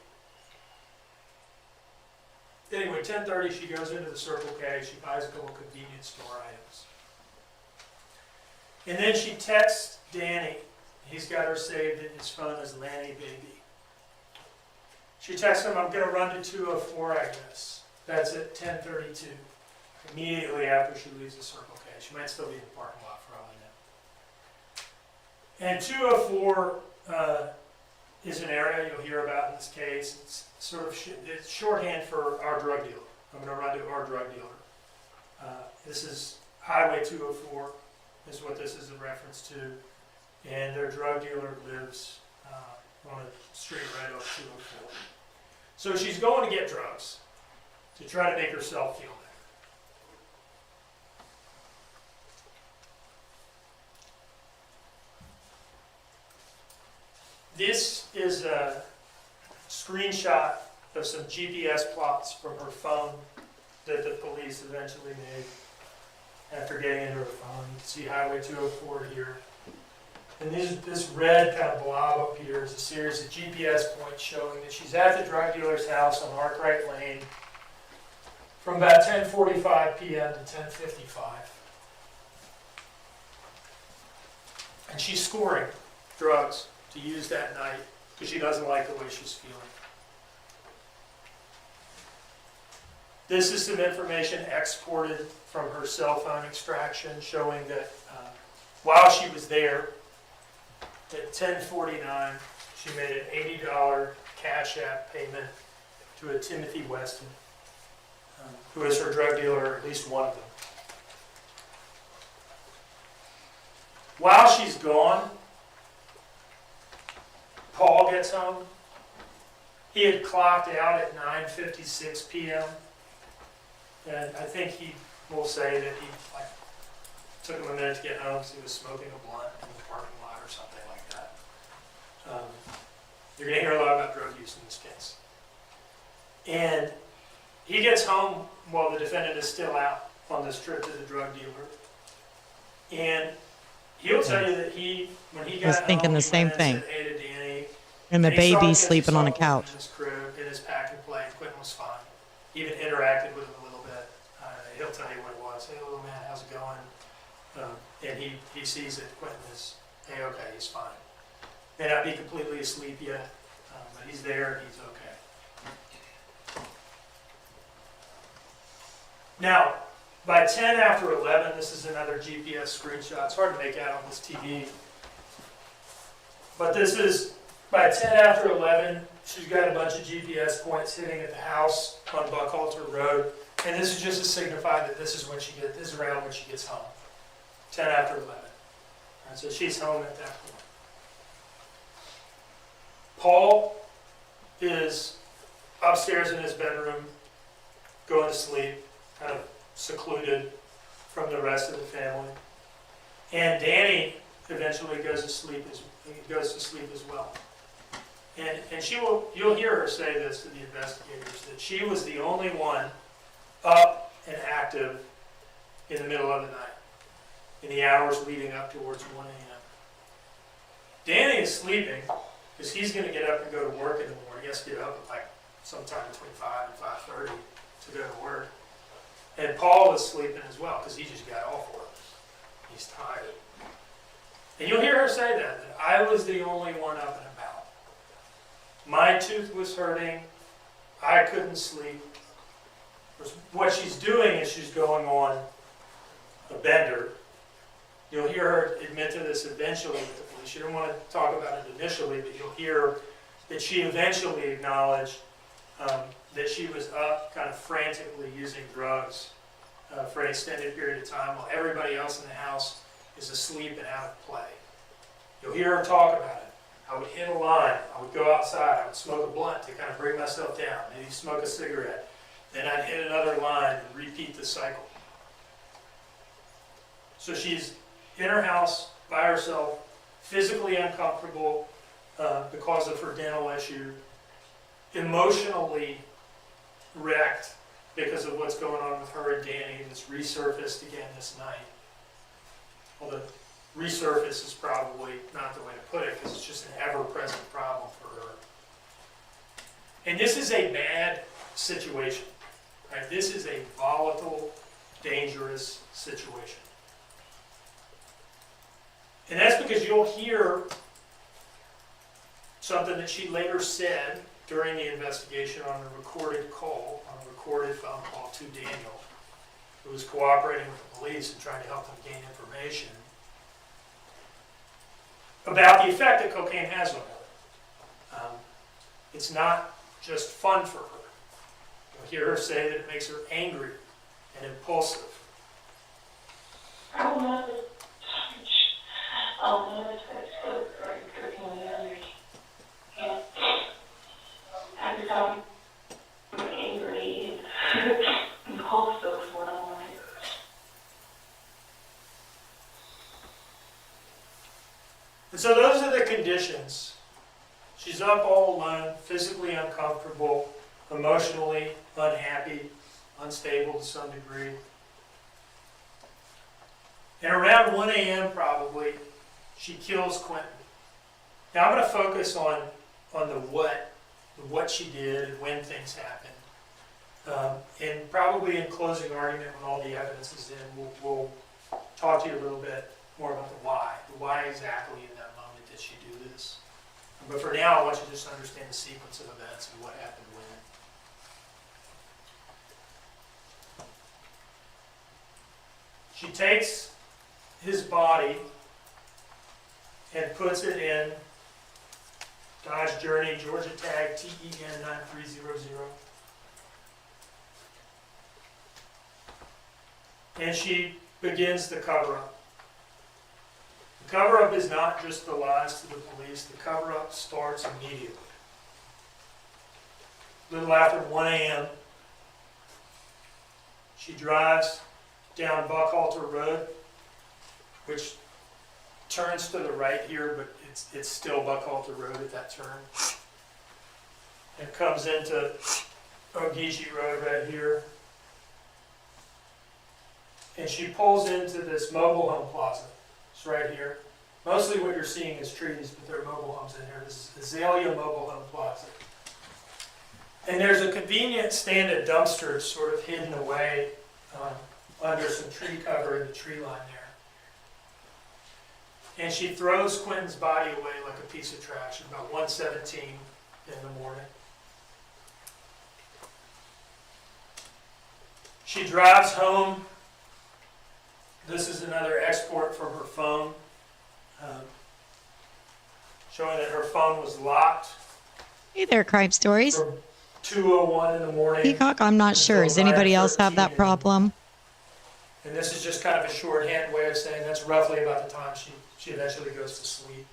Anyway, 10:30, she goes into the Circle K. She buys a couple of convenience store items. And then she texts Danny He's got her saved in his phone as Lanny Baby. She texts him, I'm going to run to 204, I guess. That's at 10:32. Immediately after she leaves the Circle K. She might still be in the parking lot for all I know. And 204 is an area you'll hear about in this case. It's sort of it's shorthand for our drug dealer. I'm going to run to our drug dealer. This is Highway 204 is what this is a reference to. And their drug dealer lives on a street right off 204. So she's going to get drugs to try to make herself feel better. This is a screenshot of some GPS plots from her phone that the police eventually made after getting into her phone. You can see Highway 204 here. And this red kind of blob up here is a series of GPS points showing that she's at the drug dealer's house on Arkwright Lane from about 10:45 p.m. to 10:55. And she's scoring drugs to use that night because she doesn't like the way she's feeling. This is some information exported from her cell phone extraction showing that while she was there, at 10:49, she made an $80 Cash App payment to a Timothy Weston, who is her drug dealer, or at least one of them. While she's gone, Paul gets home. He had clocked out at 9:56 p.m. And I think he will say that he took him a minute to get home because he was smoking a blunt in the parking lot or something like that. You're going to hear a lot about drug use in this case. And he gets home while the defendant is still out on this trip to the drug dealer. And he'll tell you that when he got home, I was thinking the same he thing. said, hey to Danny. And the And he saw baby that sleeping she on a saw him couch. in his crib, in his pack and play. Quinton was fine. Even interacted with him a little bit. He'll tell you what it was. Hey, little man, how's it going? And he sees that Quinton is A-okay, he's fine. May not be completely asleep yet, but he's there and he's okay. Now, by 10 after 11, this is another GPS screenshot. It's hard to make out on this TV. But this is, by 10 after 11, she's got a bunch of GPS points hitting at the house on Buckhalter Road. And this is just to signify that this is around when she gets home. 10 after 11. And so she's home at that point. Paul is upstairs in his bedroom, going to sleep, kind of secluded from the rest of the family. And Danny eventually goes to sleep as well. And you'll hear her say this to the investigators, that she was the only one up and active in the middle of the night, in the hours leading up towards 1 a.m. Danny is sleeping because he's going to get up and go to work in the morning. He has to get up at sometime between 5 and 5:30 to go to work. And Paul is sleeping as well because he just got off work. He's tired. And you'll hear her say that I was the only one up and about. My tooth was hurting. I couldn't sleep. What she's doing is she's going on a bender. You'll hear her admit to this eventually with the police. She didn't want to talk about it initially, but you'll hear that she eventually acknowledged that she was up kind of frantically using drugs for an extended period of time while everybody else in the house is asleep and out of play. You'll hear her talk about it. I would hit a line. I would go outside. I would smoke a blunt to kind of bring myself down. Maybe smoke a cigarette. Then I'd hit another line and repeat the cycle. So she's in her house by herself, physically uncomfortable because of her dental issue, emotionally wrecked because of what's going on with her and Danny, and it's resurfaced again this night. Although resurface is probably not the way to put it because it's just an ever-present problem for her. And this is a bad situation. Right? This is a volatile, dangerous situation. And that's because you'll hear something that she later said during the investigation on a recorded call, on a recorded phone call to Daniel, who was cooperating with the police and trying to help them gain information about the effect that cocaine has on her. It's not just fun for her. You'll hear her say that it makes her angry and impulsive. I will not touch. I'll never touch food or cooking the others. And I become angry and impulsive when I'm like. And so those are the conditions. She's up all alone, physically uncomfortable, emotionally unhappy, unstable to some degree. And around 1 a.m. probably, she kills Quinton. Now I'm going to focus on the what she did and when things happened. And probably in closing argument when all the evidence is in, we'll talk to you a little bit more about the why exactly in that moment did she do this. But for now, I want you to just understand the sequence of events and what happened when. She takes his body and puts it in Dodge Journey, Georgia tag TEN 9300. And she begins the cover-up. The cover-up is not just the lies to the police. The cover-up starts immediately. A little after 1 a.m., she drives down Buckhalter Road, which turns to the right here, but it's still Buckhalter Road at that turn. And comes into Ogeechee Road right here. And she pulls into this mobile home plaza. It's right here. Mostly what you're seeing is trees, but there are mobile homes in here. This is Azalea Mobile Home Plaza. And there's a convenient stand-up dumpster sort of hidden away under some tree cover in the tree line there. And she throws Quinton's body away like a piece of trash at about 1:17 in the morning. She drives home. This is another export from her phone, showing that her phone was locked Hey there, Crime Stories. from 2:01 in the morning. Peacock, I'm not sure. Does anybody else have that problem? And this is just kind of a shorthand way of saying that's roughly about the time she eventually goes to sleep.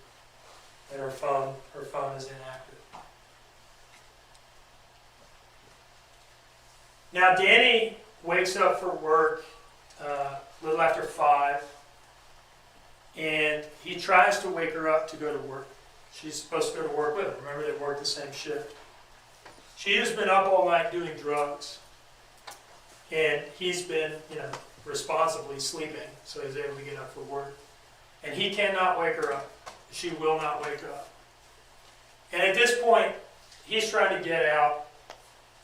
And her phone is inactive. Now Danny wakes up for work a little after 5, and he tries to wake her up to go to work. She's supposed to go to work with him. Remember, they work the same shift. She has been up all night doing drugs, and he's been, responsibly sleeping, so he's able to get up for work. And he cannot wake her up. She will not wake up. And at this point, he's trying to get out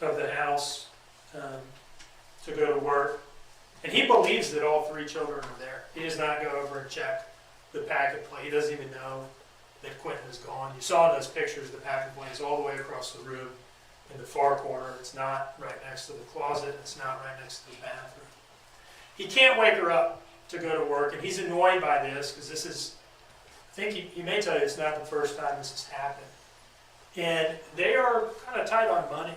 of the house to go to work. And he believes that all 3 children are there. He does not go over and check the packet plate. He doesn't even know that Quinton is gone. You saw in those pictures the packet plate is all the way across the room in the far corner. It's not right next to the closet. It's not right next to the bathroom. He can't wake her up to go to work, and he's annoyed by this because this is, I think he may tell you it's not the first time this has happened. And they are kind of tight on money.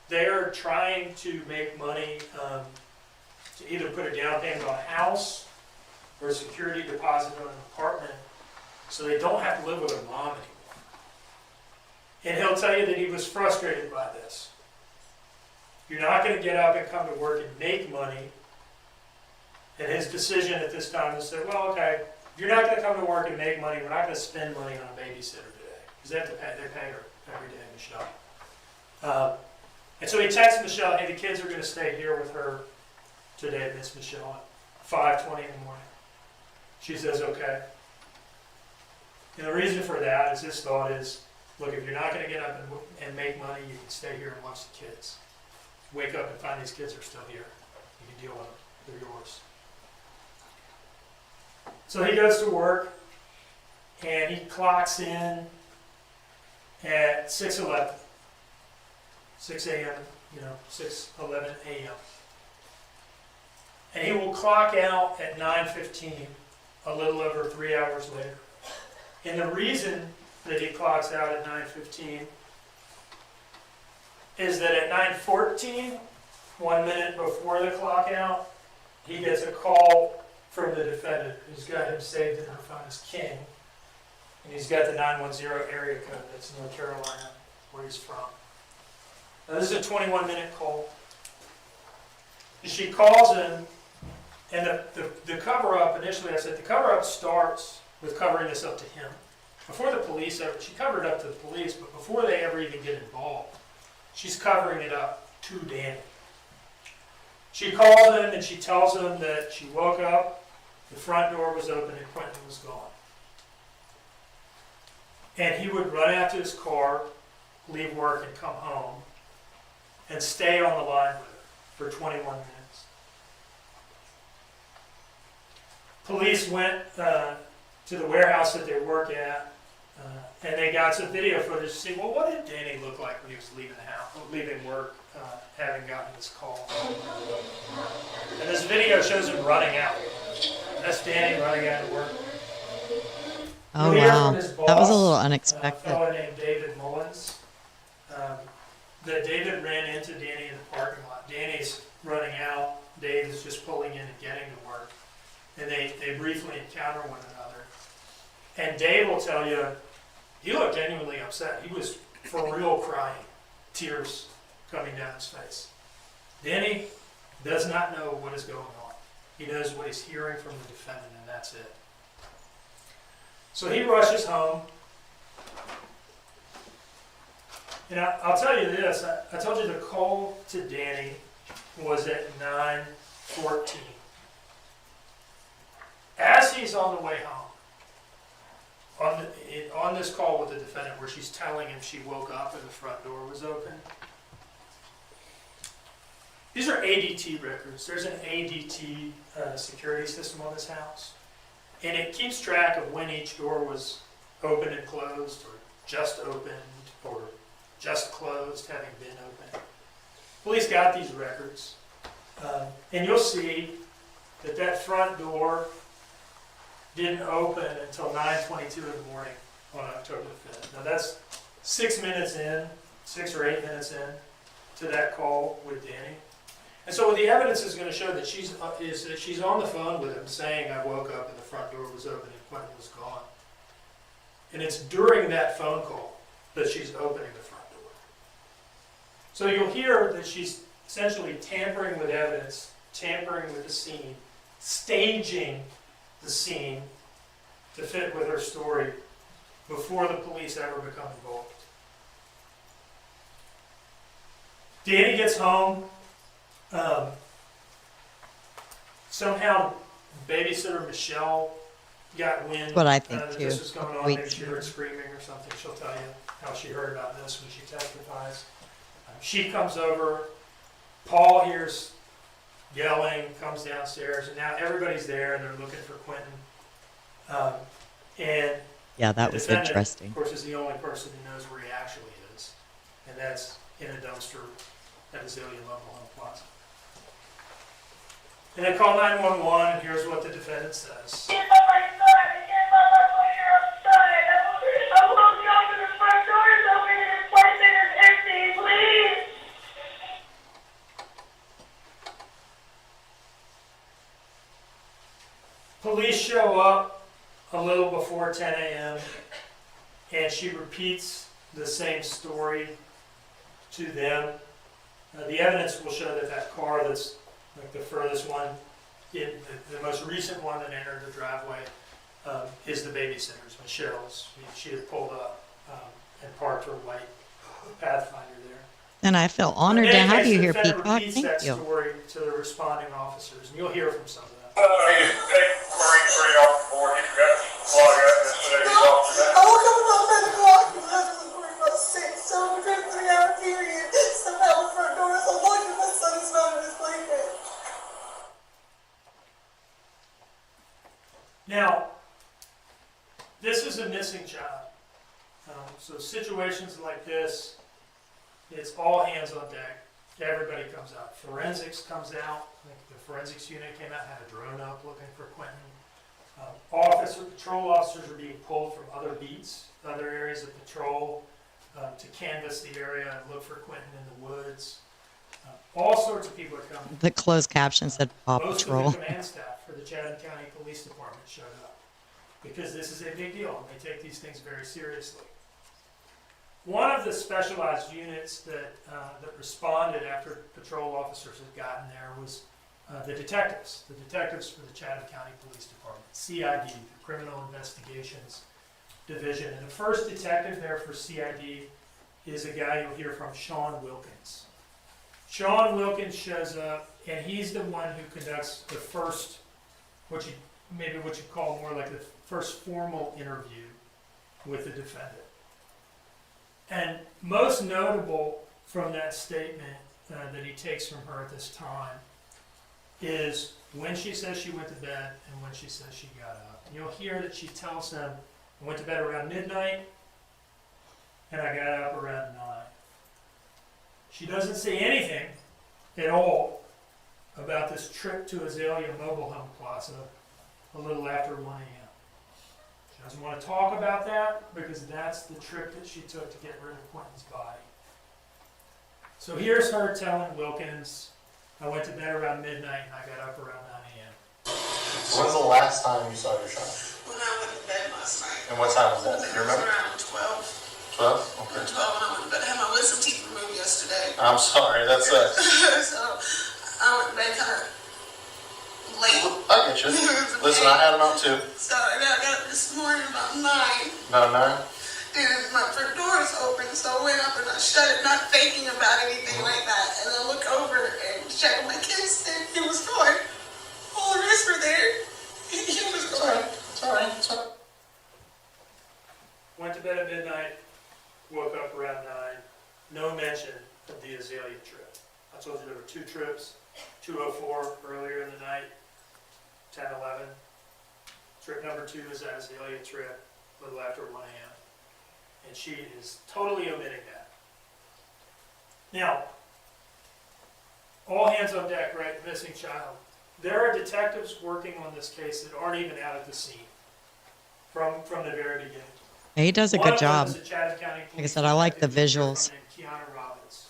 They are trying to make money to either put a down payment on a house or a security deposit on an apartment so they don't have to live with their mom anymore. And he'll tell you that he was frustrated by this. You're not going to get up and come to work and make money. And his decision at this time is to say, well, okay, if you're not going to come to work and make money, we're not going to spend money on a babysitter today. Because they have to pay, they pay her every day, Michelle. And so he texts Michelle, hey, the kids are going to stay here with her today, Miss Michelle, at 5:20 in the morning. She says, okay. And the reason for that is his thought is, look, if you're not going to get up and make money, you can stay here and watch the kids. Wake up and find these kids are still here. You can deal with them. They're yours. So he goes to work, and he clocks in at 6:11, 6 a.m., 6:11 a.m. And he will clock out at 9:15, a little over 3 hours later. And the reason that he clocks out at 9:15 is that at 9:14, 1 minute before the clock out, he gets a call from the defendant who's got him saved in her phone as King. And he's got the 910 area code. That's North Carolina, where he's from. Now, this is a 21-minute call. She calls him, and the cover-up, initially I said, the cover-up starts with covering this up to him. Before the police ever, she covered it up to the police, but before they ever even get involved, she's covering it up to Danny. She calls him and she tells him that she woke up, the front door was open, and Quinton was gone. And he would run out to his car, leave work, and come home, and stay on the line with her for 21 minutes. Police went to the warehouse that they work at, and they got some video footage to see, well, what did Danny look like when he was leaving the house, leaving work, having gotten this call. And this video shows him running out. That's Danny running out of work. Oh, We hear wow. from his boss, That was a little a unexpected. fellow named David Mullins, that David ran into Danny in the parking lot. Danny's running out. Dave is just pulling in and getting to work. And they briefly encounter one another. And Dave will tell you, he looked genuinely upset. He was for real crying, tears coming down his face. Danny does not know what is going on. He knows what he's hearing from the defendant, and that's it. So he rushes home. And I'll tell you this, I told you the call to Danny was at 9:14. As he's on the way home, on this call with the defendant where she's telling him she woke up and the front door was open, these are ADT records. There's an ADT security system on this house, and it keeps track of when each door was open and closed, or just opened, or just closed, having been open. Police got these records, and you'll see that front door didn't open until 9:22 in the morning on October the 5th. Now that's 6 or 8 minutes in to that call with Danny. And so the evidence is going to show that she's on the phone with him saying, I woke up and the front door was open and Quinton was gone. And it's during that phone call that she's opening the front door. So you'll hear that she's essentially tampering with evidence, tampering with the scene, staging the scene to fit with her story before the police ever become involved. Danny gets home. Somehow babysitter Michelle got wind What I think that too. this was going on. Wait. Maybe she heard screaming or something. She'll tell you how she heard about this when she testifies. She comes over. Paul hears yelling, comes downstairs, and now everybody's there and they're looking for Quinton. And Yeah, that the was defendant, interesting. of course, is the only person who knows where he actually is, and that's in a dumpster at Azalea Mobile Home Plaza. And they call 911, and here's what the defendant says. Get my son! Get my clear outside! I woke up and the front door is open and his PlayStation is empty, please! Police show up a little before 10 a.m., and she repeats the same story to them. The evidence will show that car that's like the furthest one, the most recent one that entered the driveway, is the babysitter's, Michelle's. She had pulled up and parked her white Pathfinder there. And I feel honored In to any have case, you the here, defendant Peacock. repeats Thank that you. story to the responding officers, and you'll hear from some of them. He take Marine 3 off the board. He forgot to log out and said he's off I today. woke up about 10 o'clock and my husband was worried about 6, so within a 3-hour period, somehow the front door is unlocked and my son is not in his blanket. Now, this is a missing child. So situations like this, it's all hands on deck. Everybody comes out. Forensics comes out. I think the forensics unit came out and had a drone up looking for Quinton. Patrol officers are being pulled from other beats, other areas of patrol, to canvass the area and look for Quinton in the woods. All sorts of people are coming. The closed caption said Paw Most Patrol. of the command staff for the Chatham County Police Department showed up because this is a big deal and they take these things very seriously. One of the specialized units that responded after patrol officers had gotten there was the detectives for the Chatham County Police Department, CID, the Criminal Investigations Division. And the first detective there for CID is a guy you'll hear from, Shawn Wilkins. Shawn Wilkins shows up, and he's the one who conducts the first, what you call more like the first formal interview with the defendant. And most notable from that statement that he takes from her at this time is when she says she went to bed and when she says she got up. And you'll hear that she tells him, I went to bed around midnight and I got up around 9. She doesn't say anything at all about this trip to Azalea Mobile Home Plaza a little after 1 a.m. She doesn't want to talk about that because that's the trip that she took to get rid of Quinton's body. So here's her telling Wilkins, I went to bed around midnight and I got up around 9 a.m. When's the last time you saw your child? When I went to bed last night. And what time was that? Do you It was remember? around 12. 12? Okay. 12 when I went to bed. I had my wisdom teeth removed yesterday. I'm sorry, that's it. So I went to bed kind of late. I get you. Listen, I had them out too. So and then I got up this morning about 9. About 9? And my front door is open, so I went up and I shut it, not thinking about anything like that. And I look over and check on my kids, and he was gone. All the rest were there. He was It's gone. alright. It's alright. It's alright. Went to bed at midnight, woke up around 9. No mention of the Azalea trip. I told you there were 2 trips, 2:04 earlier in the night, 10:11. Trip number 2 is that Azalea trip, a little after 1 a.m. And she is totally omitting that. Now, all hands on deck, right? Missing child. There are detectives working on this case that aren't even out at the scene from the very beginning. Yeah, he does a One good of them job. is a Chatham County Like I police said, I like the detective visuals. named Keiana Robbins.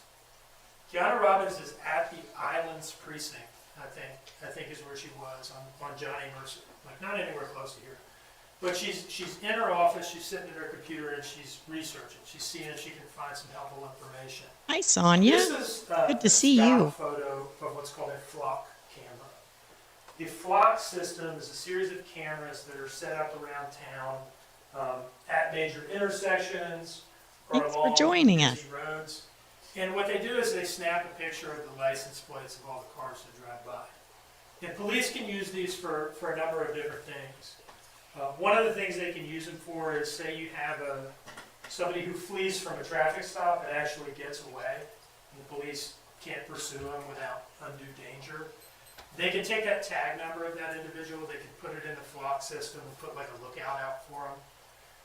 Keiana Robbins is at the Islands precinct, I think is where she was on Johnny Mercer. Like not anywhere close to here. But she's in her office, she's sitting at her computer and she's researching. She's seeing if she can find some helpful information. Hi, Sonia. This is Good to a see stock you. photo of what's called a flock camera. The flock system is a series of cameras that are set up around town at major intersections or Thanks for along joining busy us. roads. And what they do is they snap a picture of the license plates of all the cars that drive by. And police can use these for a number of different things. One of the things they can use them for is, say you have somebody who flees from a traffic stop and actually gets away, and the police can't pursue them without undue danger. They can take that tag number of that individual, they can put it in the flock system and put like a lookout out for them.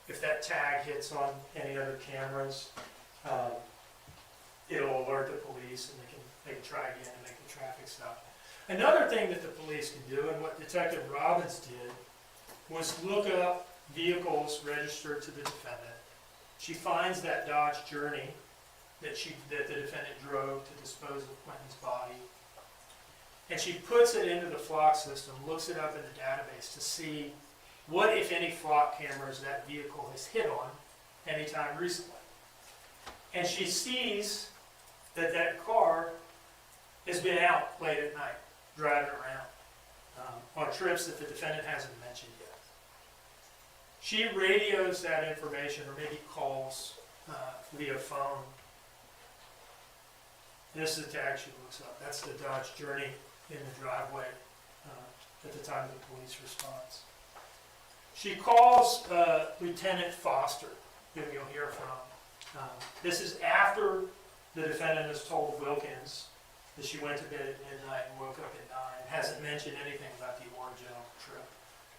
If that tag hits on any other cameras, it'll alert the police and they can try again and make the traffic stop. Another thing that the police can do, and what Detective Robbins did, was look up vehicles registered to the defendant. She finds that Dodge Journey that the defendant drove to dispose of Quinton's body, and she puts it into the flock system, looks it up in the database to see what, if any, flock cameras that vehicle has hit on anytime recently. And she sees that that car has been out late at night, driving around on trips that the defendant hasn't mentioned yet. She radios that information or maybe calls via phone. This is the tag she looks up. That's the Dodge Journey in the driveway at the time of the police response. She calls Lieutenant Foster, who you'll hear from. This is after the defendant has told Wilkins that she went to bed at midnight and woke up at 9, and hasn't mentioned anything about the original trip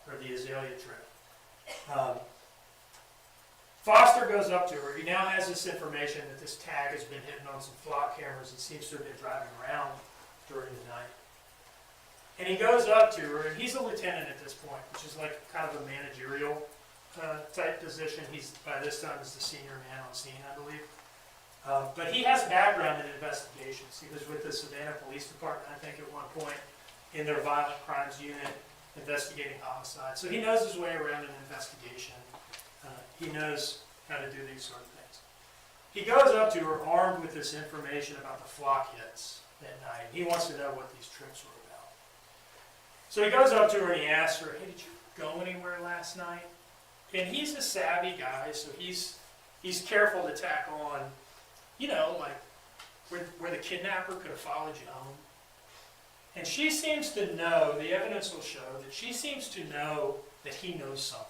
or the Azalea trip. Foster goes up to her. He now has this information that this tag has been hidden on some flock cameras and seems to have been driving around during the night. And he goes up to her, and he's a lieutenant at this point, which is like kind of a managerial type position. He's, by this time, is the senior man on scene, I believe. But he has background in investigations. He was with the Savannah Police Department, I think, at one point, in their violent crimes unit, investigating homicide. So he knows his way around an investigation. He knows how to do these sort of things. He goes up to her armed with this information about the flock hits that night. He wants to know what these trips were about. So he goes up to her and he asks her, hey, did you go anywhere last night? And he's a savvy guy, so he's careful to tack on, you know, like where the kidnapper could have followed you home. And she seems to know, the evidence will show that she seems to know that he knows something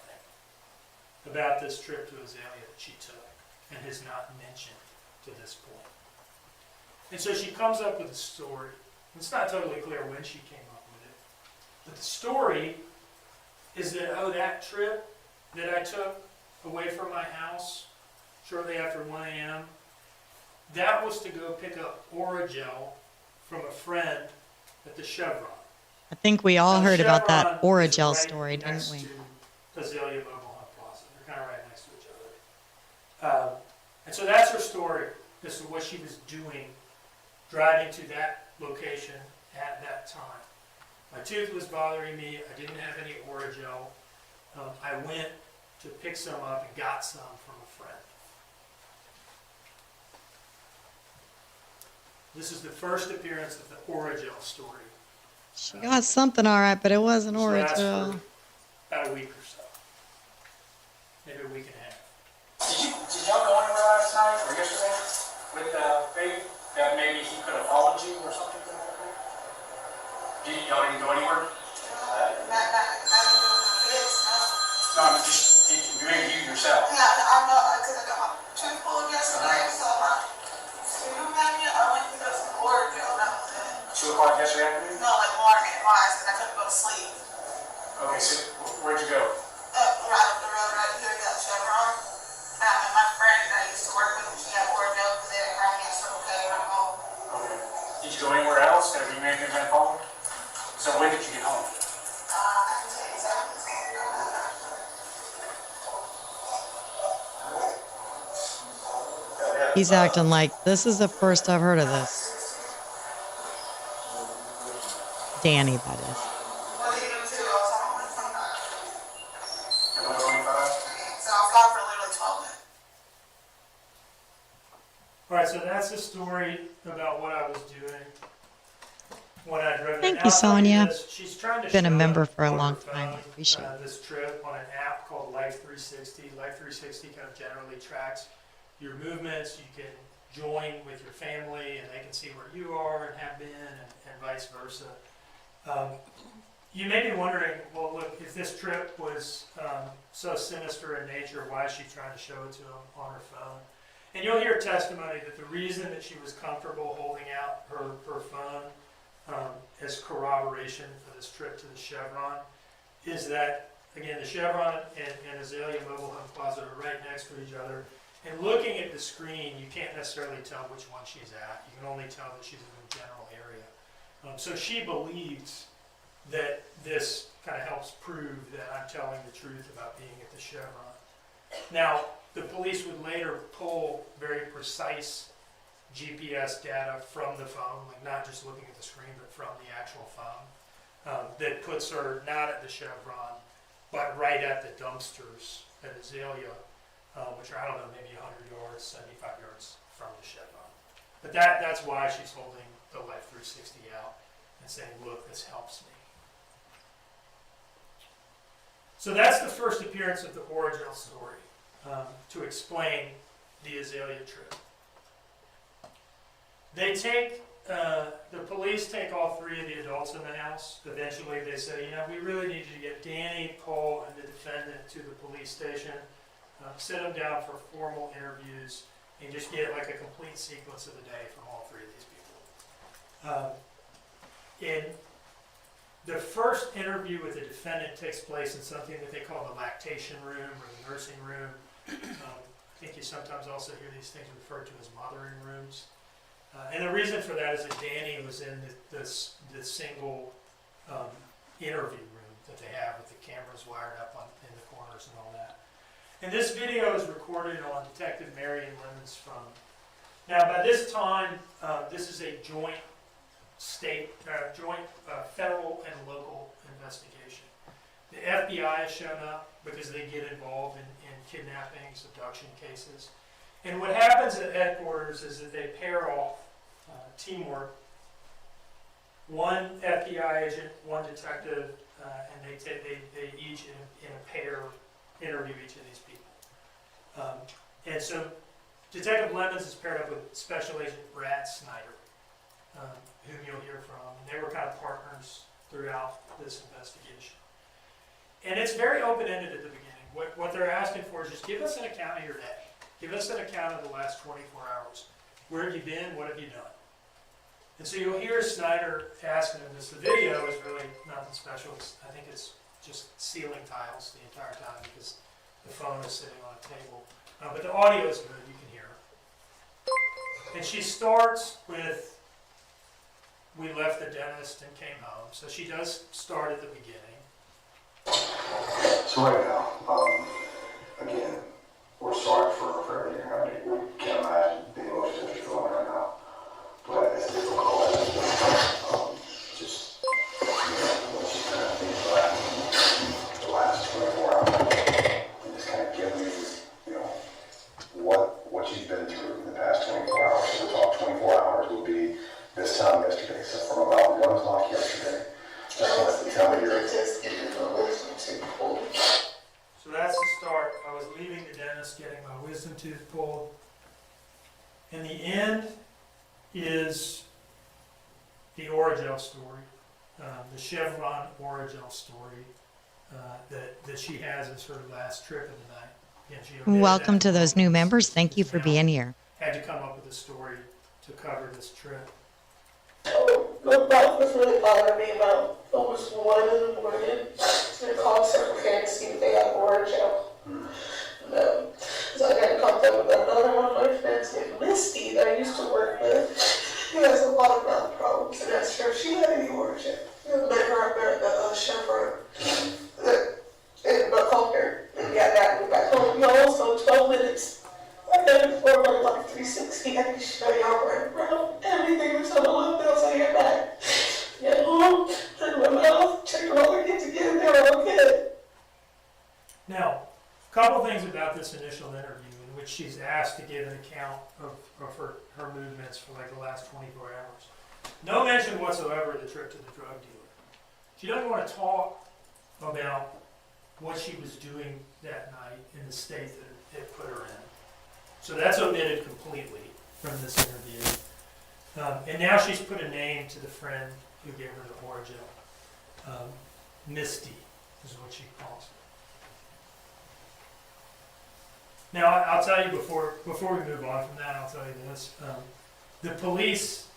about this trip to Azalea that she took and has not mentioned to this point. And so she comes up with a story. It's not totally clear when she came up with it. But the story is that, oh, that trip that I took away from my house shortly after 1 a.m., that was to go pick up Oragel from a friend at the Chevron. I think we all Now, heard about that Chevron is Oragel right story, didn't next we? to Azalea Mobile Home Plaza. They're kind of right next to each other. And so that's her story as to what she was doing, driving to that location at that time. My tooth was bothering me. I didn't have any Oragel. I went to pick some up and got some from a friend. This is the first appearance of the Oragel story. She got something all right, but it wasn't So that's Oragel. for about a week or so. Maybe a week and a half. Did y'all go anywhere last night or yesterday with Baby? That maybe he could have followed you or something? Y'all didn't go anywhere? No, I'm just maybe you yourself. Yeah, I know, because I got my tooth pulled yesterday, so my tooth menu, I went to go to some Oreo, that was it. 2 o'clock yesterday afternoon? No, like morning at mine, because I couldn't go to sleep. Okay, so where'd you go? Right up the road, right here, got Chevron. And I met my friend that I used to work with, she had Oreo, because they didn't have me, so okay, I'm home. Okay. Did you go anywhere else? Have you made anything back home? So when did you get home? I can tell you exactly what's going on. He's acting like this is the first I've heard of this. Danny, that is. What are you going to do? I was on 129. 125? So I was gone for literally 12 minutes. All right, so that's the story about what I was doing when I drove. Thank Now, you, I'll tell Sonia. this, she's trying to Been a show member for a on her long time. phone, I appreciate it. this trip on an app called Life 360. Life 360 kind of generally tracks your movements. You can join with your family, and they can see where you are and have been, and vice versa. You may be wondering, well, look, if this trip was so sinister in nature, why is she trying to show it to him on her phone? And you'll hear testimony that the reason that she was comfortable holding out her phone as corroboration for this trip to the Chevron is that, again, the Chevron and Azalea Mobile Home Plaza are right next to each other. And looking at the screen, you can't necessarily tell which one she's at. You can only tell that she's in the general area. So she believes that this kind of helps prove that I'm telling the truth about being at the Chevron. Now, the police would later pull very precise GPS data from the phone, like not just looking at the screen, but from the actual phone, that puts her not at the Chevron, but right at the dumpsters at Azalea, which are, I don't know, maybe 100 yards, 75 yards from the Chevron. But that's why she's holding the Life 360 out and saying, look, this helps me. So that's the first appearance of the Oragel story, to explain the Azalea trip. They take, the police take all 3 of the adults in the house. Eventually they say, you know, we really need you to get Danny, Cole, and the defendant to the police station, sit them down for formal interviews, and just get like a complete sequence of the day from all 3 of these people. And the first interview with the defendant takes place in something that they call the lactation room or the nursing room. I think you sometimes also hear these things referred to as mothering rooms. And the reason for that is that Danny was in the single interview room that they have with the cameras wired up in the corners and all that. And this video is recorded on Detective Marion Lemon's phone. Now, by this time, this is a joint federal and local investigation. The FBI has shown up because they get involved in kidnappings, abduction cases. And what happens at headquarters is that they pair off teamwork. One FBI agent, one detective, and they each in a pair interview each of these people. And so Detective Lemons is paired up with Special Agent Brad Snyder, whom you'll hear from. And they were kind of partners throughout this investigation. And it's very open-ended at the beginning. What they're asking for is just give us an account of your day. Give us an account of the last 24 hours. Where have you been? What have you done? And so you'll hear Snyder asking him this. The video is really nothing special. I think it's just ceiling tiles the entire time because the phone is sitting on a table. But the audio is good. You can hear her. And she starts with, we left the dentist and came home. So she does start at the beginning. So right now, again, we're sorry for everything. I mean, we can't imagine the emotions that you're feeling right now. But it's difficult. Just, you know, when she's kind of thinking about the last 24 hours, and just kind of give me, you know, what she's been through in the past 24 hours. So we're talking 24 hours would be this time yesterday. So from about 1 o'clock yesterday, just wanted to tell me your... So that's the start. I was leaving the dentist, getting my wisdom tooth pulled. And the end is the Oragel story, the Chevron Oragel story that she has as her last trip of the night. Again, she omitted Welcome that to those new members. Thank you for now being here. Had to come up with a story to cover this trip. What was really bothering me about almost 1 in the morning, so I called Circle K to see if they had Oragel. No. So I got in contact with another one of my friends named Misty that I used to work with. He has a lot of mouth problems, and asked her if she had any Oragel. I met her up there at the Chevron. And I called her, and got that, and we back home. Also, 12 minutes. I got it for my like 360. I can show y'all right around everything that's on the left outside your back. Get home, turn my mouth, check all the kids again, they were okay. Now, a couple things about this initial interview in which she's asked to give an account of her movements for like the last 24 hours. No mention whatsoever of the trip to the drug dealer. She doesn't want to talk about what she was doing that night in the state that it put her in. So that's omitted completely from this interview. And now she's put a name to the friend who gave her the Oragel. Misty is what she calls her. Now, I'll tell you before we move on from that, I'll tell you this. The police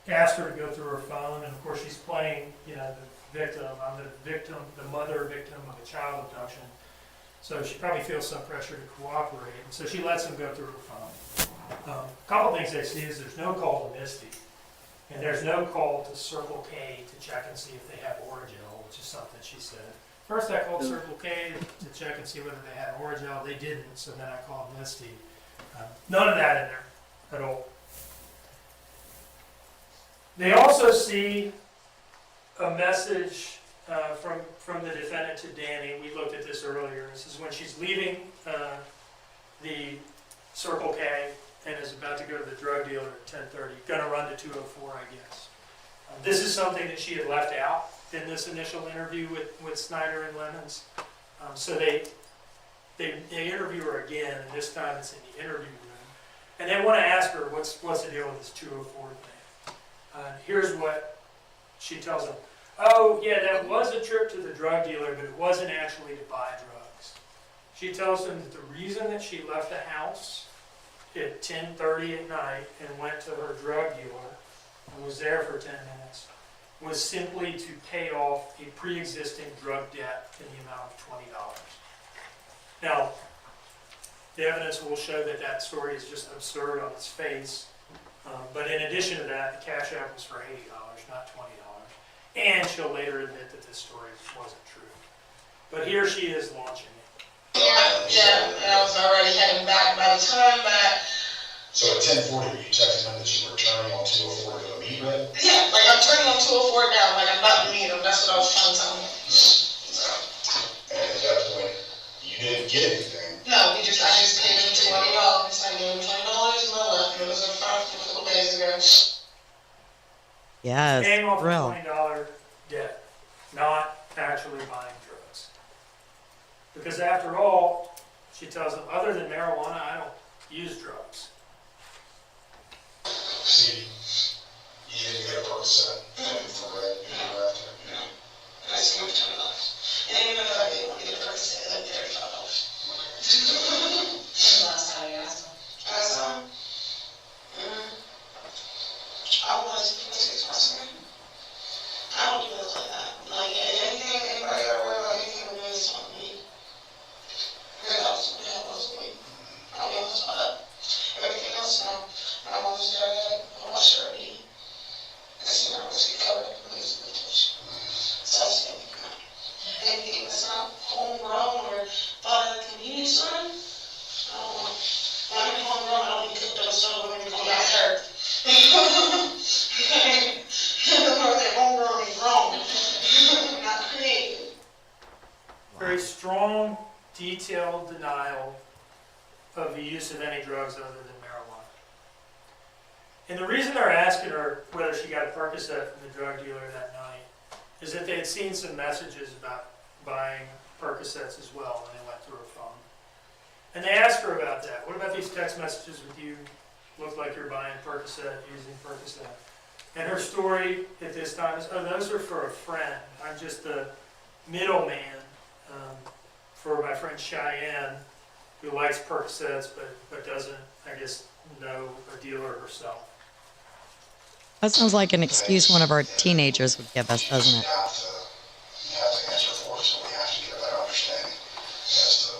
asked her to go through her phone, and of course she's playing, the victim. I'm the victim, the mother victim of a child abduction. So she probably feels some pressure to cooperate. And so she lets them go through her phone. A couple things I see is there's no call to Misty. And there's no call to Circle K to check and see if they have Oragel, which is something she said. First I called Circle K to check and see whether they had Oragel. They didn't, so then I called Misty. None of that in there at all. They also see a message from the defendant to Danny. We looked at this earlier. This is when she's leaving the Circle K and is about to go to the drug dealer at 10:30. Going to run to 204, I guess. This is something that she had left out in this initial interview with Snyder and Lemons. So they interview her again, and this time it's in the interview room. And they want to ask her, what's the deal with this 204 thing? Here's what she tells them. Oh, yeah, that was a trip to the drug dealer, but it wasn't actually to buy drugs. She tells them that the reason that she left the house at 10:30 at night and went to her drug dealer and was there for 10 minutes was simply to pay off a pre-existing drug debt in the amount of $20. Now, The evidence will show that that story is just absurd on its face. But in addition to that, the cash app was for $80, not $20. And she'll later admit that this story wasn't true. But here she is launching it. Yeah, and I was already heading back by the time that. So at 10:40, you texted him that you were turning on 204 to go to meet with? Yeah, like I'm turning on 204 now, like I'm about to meet him. That's what I was trying to tell him. And at that point, you didn't get anything. No, I just paid him $20. I gave him $20 and I left. It was a couple days ago. Yes, Paying off a real. $20 debt, not actually buying drugs. Because after all, she tells him, other than marijuana, I don't use drugs. See, you didn't get a Persse for red after. No, I just gave him $20. And even if I did want to get a Persse, I like $35. Last time you asked him. I was 56%. I don't even look like that. Like, anything, anybody gotta worry about anything with me is on me. Because I was weak. I'll be honest about that. Everything else, no. My mom's there, I watched her eat. Because, I was covered up with this touch. So I said, anything that's not homegrown or thought of the convenience store, I don't want. When I'm homegrown, I don't need cooked up stuff when I'm not hurt. Homegrown is wrong. Not creative. Very strong, detailed denial of the use of any drugs other than marijuana. And the reason they're asking her whether she got a Percocet from the drug dealer that night is that they had seen some messages about buying Percocets as well when they went through her phone. And they asked her about that. What about these text messages with you? Look like you're buying Percocet, using Percocet. And her story at this time is, oh, those are for a friend. I'm just the middleman for my friend Cheyenne, who likes Percocets but doesn't, I guess, know a dealer herself. That sounds like an excuse one of our teenagers would give us, doesn't it? You have to answer for us, so we have to get a better understanding as to,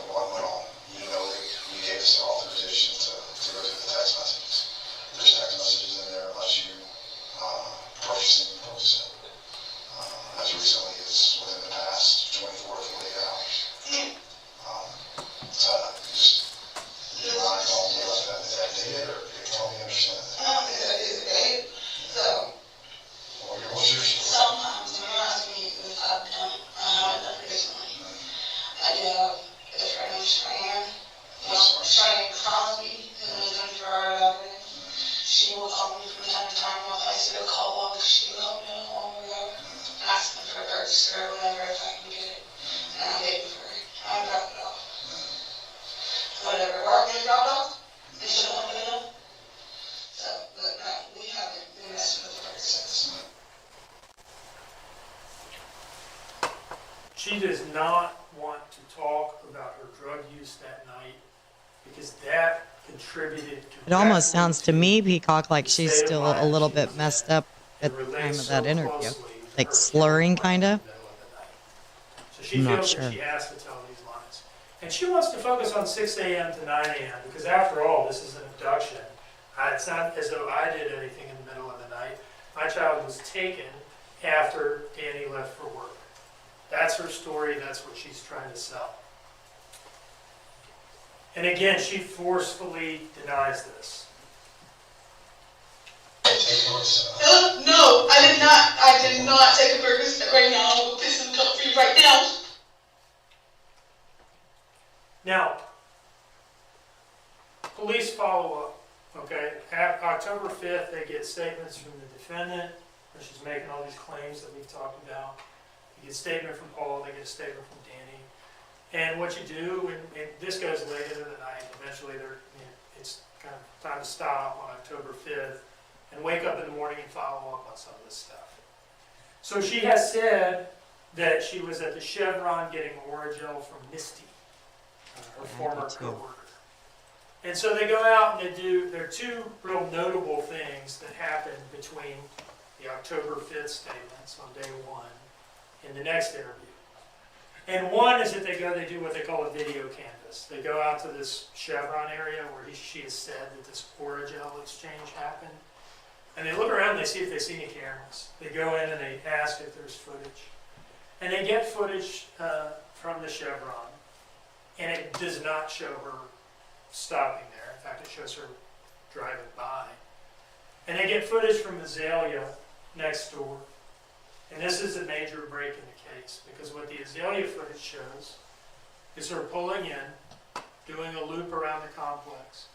what went on. You know that you gave us authorization to go through the text messages. There's text messages in there unless you purchasing Percocet as recently as within the past 24 to 48 hours. So just, you mind all me about that? Is that dated or tell me understand that? I don't think that is a date. So, What's your story? sometimes when you ask me if I've done it, I haven't done it recently. I do have a friend named Cheyenne. Cheyenne Crosby, who lives in Florida. She will call me from time to time. I used to get a call log. She would call me not long ago, asking for a purchase or whatever if I can get it. And I gave it for her. I dropped it off. Whatever work they dropped off, they should have let me know. So, but no, we haven't been messing with the Percocets. She does not want to talk about her drug use that night because that contributed to. It almost sounds to me, Peacock, like she's still a little bit messed up at the time of that interview. Like slurring, kind of. So she I'm not feels sure. that she has to tell these lines. And she wants to focus on 6 a.m. to 9 a.m. because after all, this is an abduction. It's not as though I did anything in the middle of the night. My child was taken after Danny left for work. That's her story. That's what she's trying to sell. And again, she forcefully denies this. No, I did not. I did not take a Percocet right now. I will piss and coffee right now. Now, police follow up, okay? October 5th, they get statements from the defendant, where she's making all these claims that we've talked about. They get a statement from Paul, they get a statement from Danny. And what you do, and this goes late into the night, eventually it's kind of time to stop on October 5th and wake up in the morning and follow up on some of this stuff. So she has said that she was at the Chevron getting Oragel from Misty, her former co-worker. And so they go out and there are two real notable things that happened between the October 5th statements on day one and the next interview. And one is that they do what they call a video canvas. They go out to this Chevron area where she has said that this oragel exchange happened. And they look around and they see if they see any cameras. They go in and they ask if there's footage. And they get footage from the Chevron. And it does not show her stopping there. In fact, it shows her driving by. And they get footage from Azalea next door. And this is a major break in the case, because what the Azalea footage shows is her pulling in, doing a loop around the complex,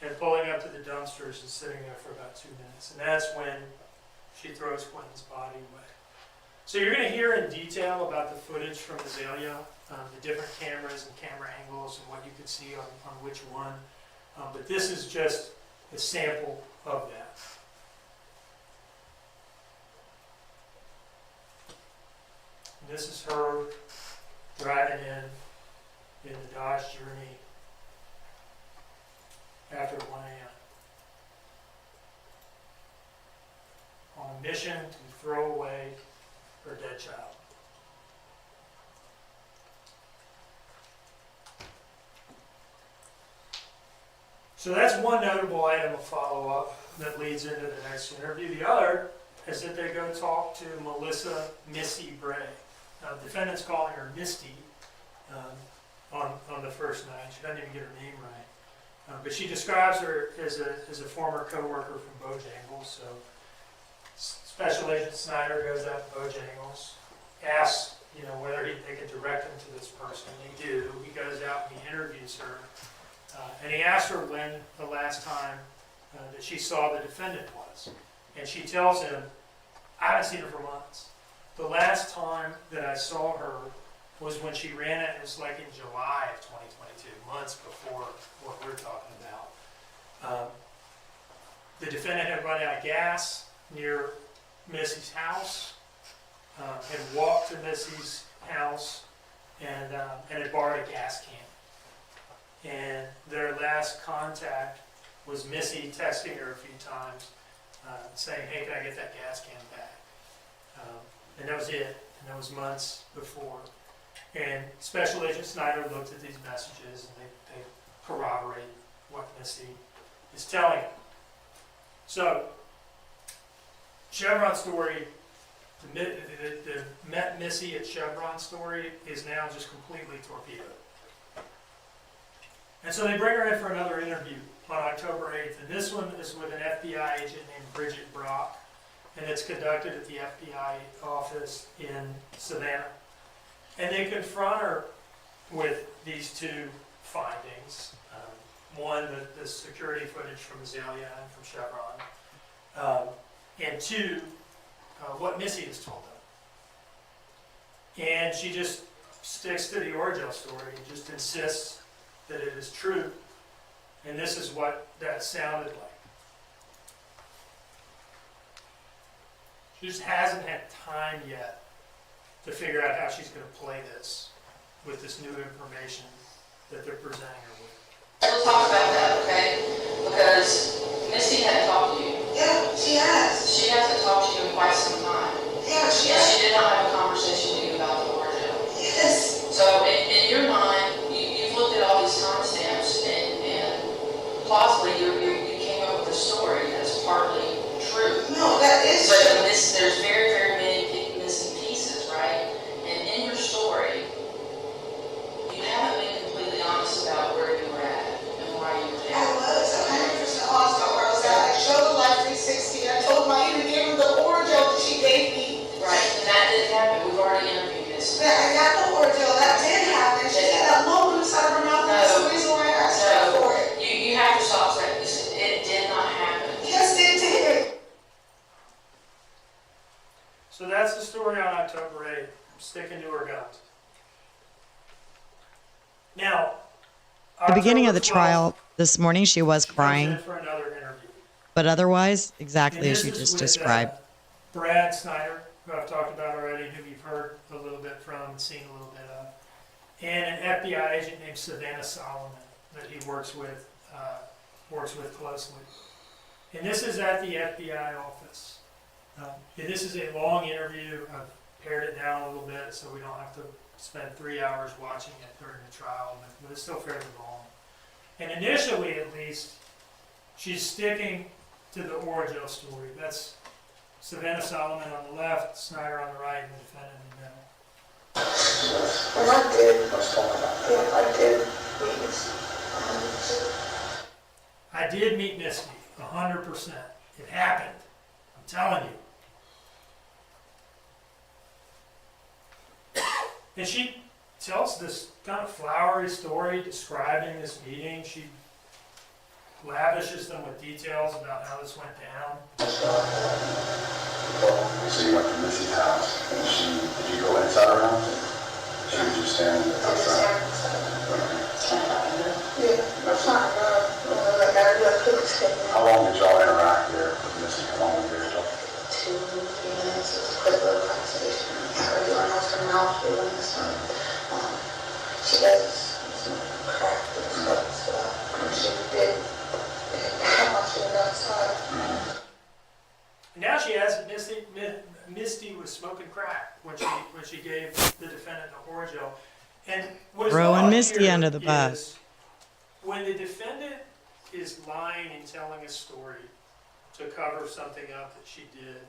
and pulling up to the dumpsters and sitting there for about 2 minutes. And that's when she throws Quinton's body away. So you're going to hear in detail about the footage from Azalea, the different cameras and camera angles and what you could see on which one. But this is just a sample of that. This is her driving in the Dodge Journey after 1 a.m. on a mission to throw away her dead child. So that's one notable item of follow-up that leads into the next interview. The other is that they go talk to Melissa Missy Bray. The defendant's calling her Misty on the first night. She doesn't even get her name right. But she describes her as a former co-worker from Bojangles. So Special Agent Snyder goes out to Bojangles, asks whether they could direct him to this person. They do. He goes out and he interviews her. And he asks her when the last time that she saw the defendant was. And she tells him, I haven't seen her for months. The last time that I saw her was when she ran it was like in July of 2022, months before what we're talking about. The defendant had run out of gas near Missy's house, had walked to Missy's house, and had borrowed a gas can. And their last contact was Missy texting her a few times, saying, hey, can I get that gas can back? And that was it. And that was months before. And Special Agent Snyder looked at these messages and they corroborate what Missy is telling him. So, Chevron story, the met Missy at Chevron story is now just completely torpedoed. And so they bring her in for another interview on October 8th. And this one is with an FBI agent named Bridget Brock. And it's conducted at the FBI office in Savannah. And they confront her with these two findings. One, the security footage from Azalea and from Chevron. And two, what Missy has told them. And she just sticks to the origin story and just insists that it is true. And this is what that sounded like. She just hasn't had time yet to figure out how she's going to play this with this new information that they're presenting her with. We'll talk about that, okay? Because Misty hadn't talked to you. Yeah, she has. She hasn't talked to you in quite some time. Yeah, she And has. she did not have a conversation with you about the ordeal. Yes. So in your mind, you've looked at all these timestamps and plausibly you came up with a story that's partly true. No, that is But true. there's very, very many missing pieces, right? And in your story, you haven't been completely honest about where you were at and why you were I there. was 100% honest about where I was at. I showed the Life 360. I told him I even gave him the ordeal that she gave me. Right, and that didn't happen. We've already interviewed this. That I got the ordeal. That did happen. She had that load inside of her mouth. And that's the reason why I asked her for it. You have to stop saying this. It did not happen. Yes, it did. So that's the story on October 8th, sticking to her guns. Now, At the beginning of the October 12th, trial this morning, she was she comes crying, in for another interview. but otherwise, exactly And as this you is just with, described. Brad Snyder, who I've talked about already, who you've heard a little bit from and seen a little bit of, and an FBI agent named Savannah Solomon that he works with closely. And this is at the FBI office. And this is a long interview. I've pared it down a little bit so we don't have to spent 3 hours watching it during the trial, but it's still fairly long. And initially, at least, she's sticking to the origin story. That's Savannah Solomon on the left, Snyder on the right, and the defendant in the middle. And I did. Let's talk about that. Yeah, I did. I did meet Misty, 100%. It happened. I'm telling you. And she tells this kind of flowery story describing this meeting. She lavishes them with details about how this went down. So you went to Missy's house, and did you go inside her house? She was just standing outside? Yeah, that's not like I do a quick statement. How long did y'all interact there with Missy? How long were you there? 2, 3 minutes, it was a quick little conversation. I really almost her mouth doing this one. She does some crack and stuff. She did how much she was outside. And now she has Misty was smoking crack when she gave the defendant the Orgeot. And what's Throwing odd Misty here under the bus. is when the defendant is lying and telling a story to cover something up that she did.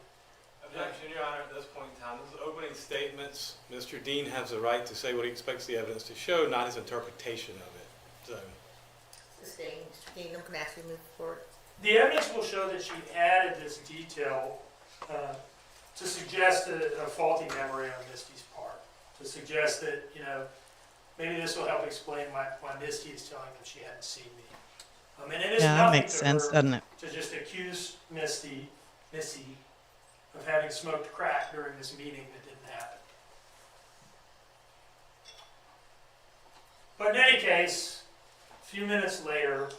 Objection, Your Honor, at this point in time, those opening statements, Mr. Dean has the right to say what he expects the evidence to show, not his interpretation of it. So, Sustained. Mr. Kingdom, can I ask you to move forward? The evidence will show that she added this detail to suggest a faulty memory on Misty's part, to suggest that, maybe this will help explain why Misty is telling them she hadn't seen me. And it is Yeah, that nothing makes to sense, her doesn't it? to just accuse Missy of having smoked crack during this meeting that didn't happen. But in any case, a few minutes later,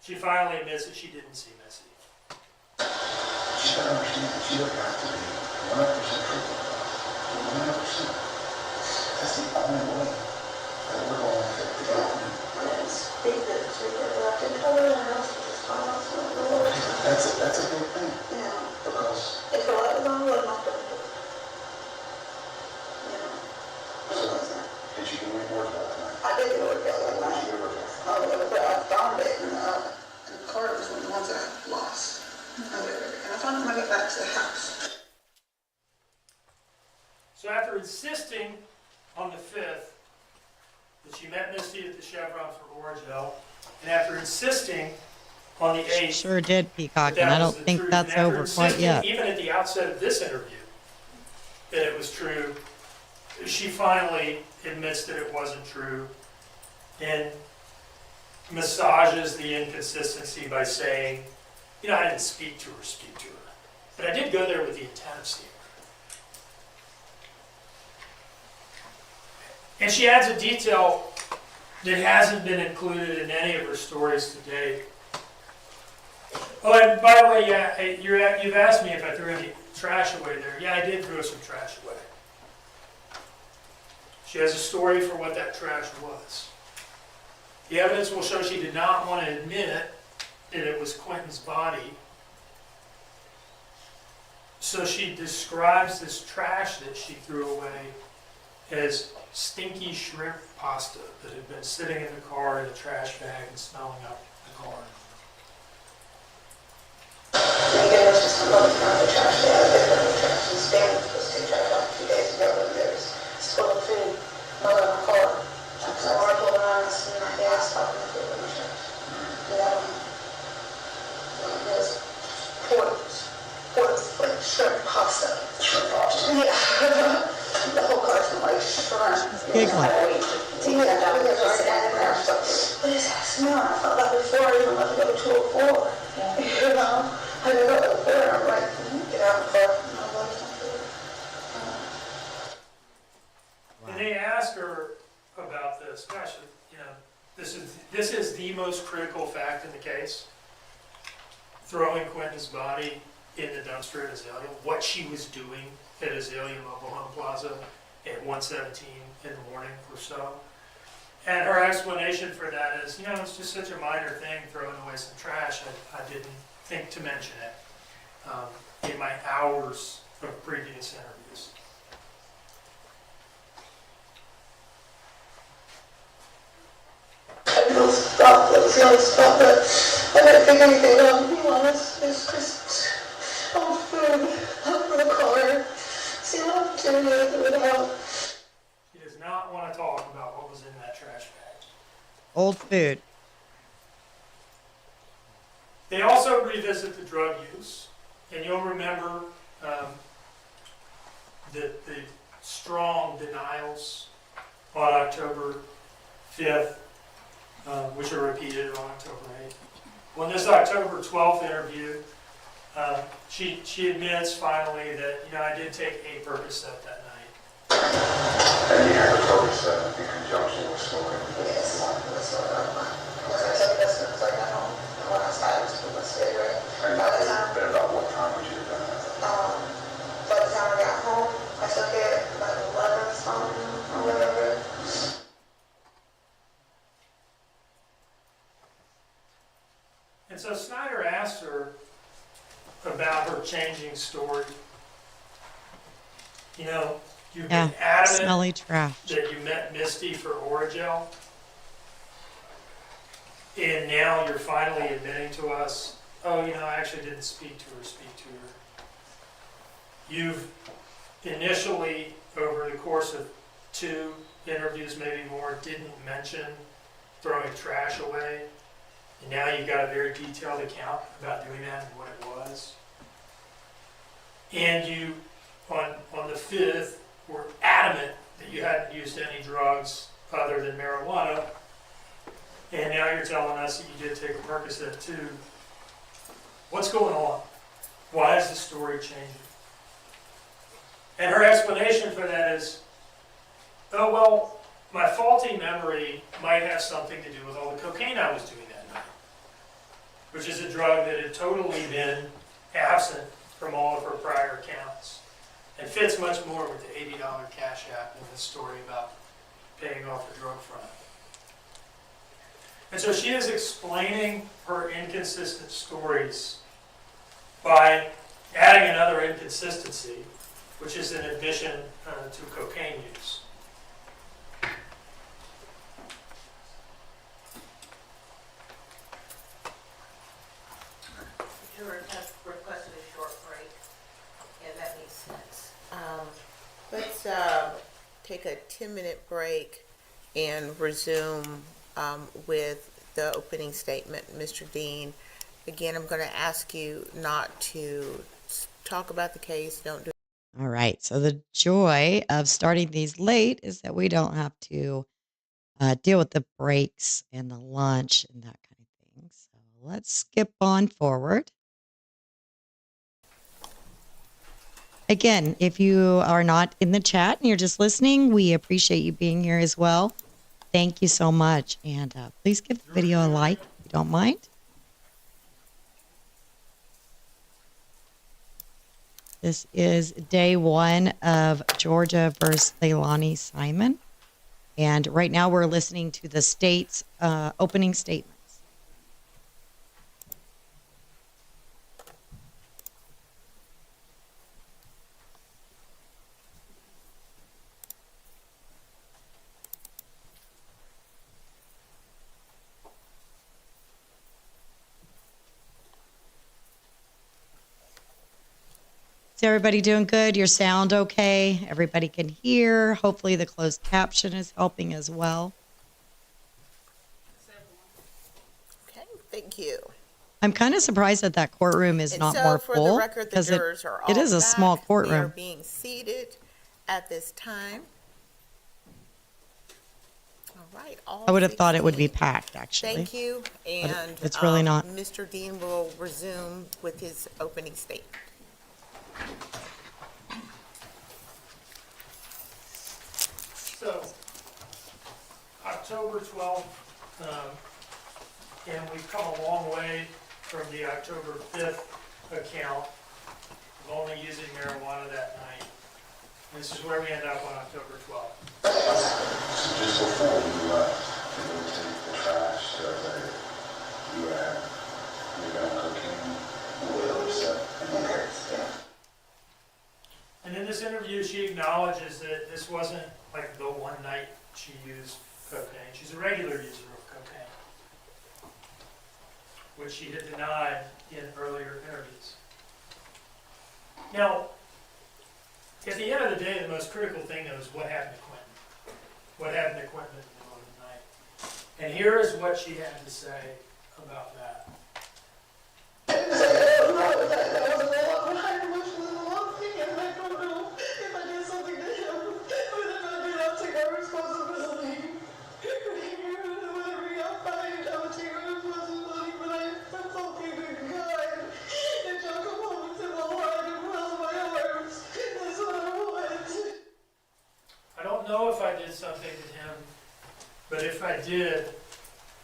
she finally admits that she didn't see Missy. She gotta understand that she doesn't have to be 100% truthful. 100%. That's the only way that we're going to get the outcome. I didn't speak that to her, but I did tell her and else to respond to her. That's a big thing. Yeah. Because If the light was on, I would not do it. did you do any work about tonight? I did do it the other What night. did you do work about? But I found it, and the car was one of the ones I lost. And I found it when I got back to the house. So after insisting on the 5th that she met Misty at the Chevron for Orgeot, and after insisting on the 8th, Sure did, Peacock, that and I was don't the think truth, that's and after over quite insisting, yet. even at the outset of this interview, that it was true, she finally admits that it wasn't true, and massages the inconsistency by saying, I didn't speak to her, but I did go there with the intent of seeing her. And she adds a detail that hasn't been included in any of her stories to date. Oh, and by the way, yeah, you've asked me if I threw any trash away there. Yeah, I did throw some trash away. She has a story for what that trash was. The evidence will show she did not want to admit that it was Quinton's body. So she describes this trash that she threw away as stinky shrimp pasta that had been sitting in the car in a trash bag and smelling up the car. Again, it's just another kind of trash day. I did the trash and stand for the trash out 2 days ago, and there's still a food all in my car. So I pulled around and seen my gas stopping the food in the trash. There's ports like shrimp pasta. Shrimp pasta. Yeah. The whole car smelled like shrimp. Giggling. Yeah, that was already in there. So, what is that smell? I felt that before I even left to go to a floor. I didn't go to the floor, and I'm like, get out of the car. And I was like, And they ask her about this. Gosh, this is the most critical fact in the case. Throwing Quinton's body in the dumpster at Azalea. What she was doing at Azalea Mobile Home Plaza at 1:17 in the morning or so. And her explanation for that is, it's just such a minor thing, throwing away some trash. I didn't think to mention it in my hours of previous interviews. was the only spot that I didn't think anything of, to be honest. It's just old food up in the car. See an opportunity to throw it out. She does not want to talk about what was in that trash bag. Old food. They also revisit the drug use, and you'll remember the strong denials on October 5th, which are repeated on October 8th. Well, in this October 12th interview, she admits finally that, I did take a Percocet that night. And you had a Percocet in conjunction with smoking? Yes. When I took it as soon as I got home, and when I started to put my cigarette, And by the time, about what time would you have done that? by the time I got home, I took it like 11 something or whatever. And so Snyder asked her about her changing story. You've been adamant Smelly trash. that you met Misty for Oragel, and now you're finally admitting to us, I actually didn't speak to her. You've initially, over the course of 2 interviews, maybe more, didn't mention throwing trash away, and now you've got a very detailed account about doing that and what it was. And you, on the 5th, were adamant that you hadn't used any drugs other than marijuana, and now you're telling us that you did take a Percocet too. What's going on? Why is the story changing? And her explanation for that is, oh, well, my faulty memory might have something to do with all the cocaine I was doing that night, which is a drug that had totally been absent from all of her prior accounts, and fits much more with the $80 cash app than the story about paying off the drug front. And so she is explaining her inconsistent stories by adding another inconsistency, which is an admission to cocaine use. You requested a short break, and that makes sense. Let's take a 10-minute break and resume with the opening statement. Mr. Dean, again, I'm going to ask you not to talk about the case. Don't do. All right. So the joy of starting these late is that we don't have to deal with the breaks and the lunch and that kind of thing. So let's skip on forward. Again, if you are not in the chat and you're just listening, we appreciate you being here as well. Thank you so much. And please give the video a like if you don't mind. This is day 1 of Georgia versus Leilani Simon. And right now we're listening to the state's opening statements. Is everybody doing good? Your sound okay? Everybody can hear. Hopefully the closed caption is helping as well. Okay, thank you. I'm kind of surprised that that courtroom is And not so more for full the record, the because jurors are all it is a back. small They are courtroom. being seated at this time. All right. I would have thought it would be 16. packed, actually. Thank you. And it's really not. Mr. Dean will resume with his opening statement. So, October 12th, and we've come a long way from the October 5th account of only using marijuana that night. This is where we end up on October 12th. So just before you left to go take the trash the other day, you had cocaine, And in this interview, she acknowledges that this wasn't like the one night she used cocaine. She's a regular user of cocaine. which she had denied in earlier interviews. Now, at the end of the day, the most critical thing though is what happened to Quinton. What happened to Quinton in the middle of the night. And here is what she had to say about that. I don't know if I did something to him, but if I did,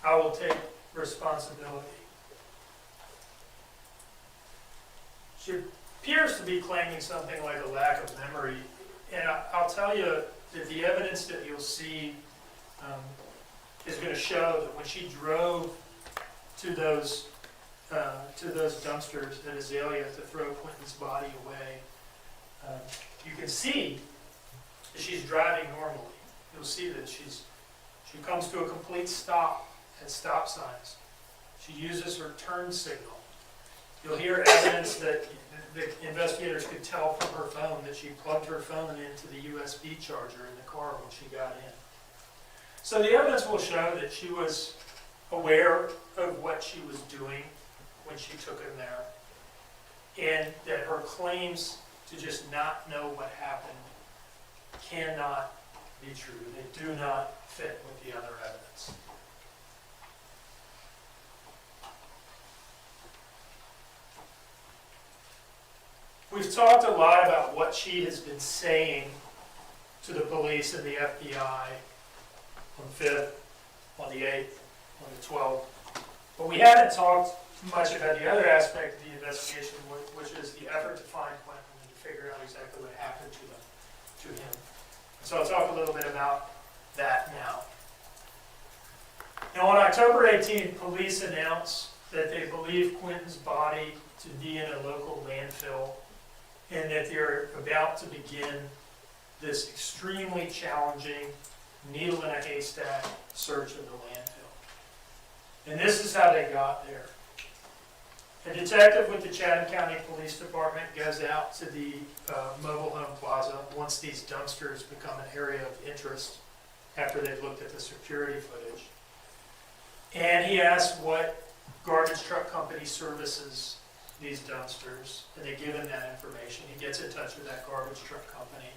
I will take responsibility. She appears to be claiming something like a lack of memory, and I'll tell you that the evidence that you'll see is going to show that when she drove to those dumpsters at Azalea to throw Quinton's body away, you can see that she's driving normally. You'll see that she comes to a complete stop at stop signs. She uses her turn signal. You'll hear evidence that the investigators could tell from her phone that she plugged her phone into the USB charger in the car when she got in. So the evidence will show that she was aware of what she was doing when she took him there, and that her claims to just not know what happened cannot be true. They do not fit with the other evidence. We've talked a lot about what she has been saying to the police and the FBI on the 5th, on the 8th, on the 12th. But we haven't talked much about the other aspect of the investigation, which is the effort to find Quinton and to figure out exactly what happened to him. So I'll talk a little bit about that now. Now on October 18th, police announced that they believe Quinton's body to be in a local landfill and that they're about to begin this extremely challenging needle in a haystack search of the landfill. And this is how they got there. A detective with the Chatham County Police Department goes out to the mobile home plaza once these dumpsters become an area of interest after they've looked at the security footage. And he asks what garbage truck company services these dumpsters, and they give him that information. He gets in touch with that garbage truck company,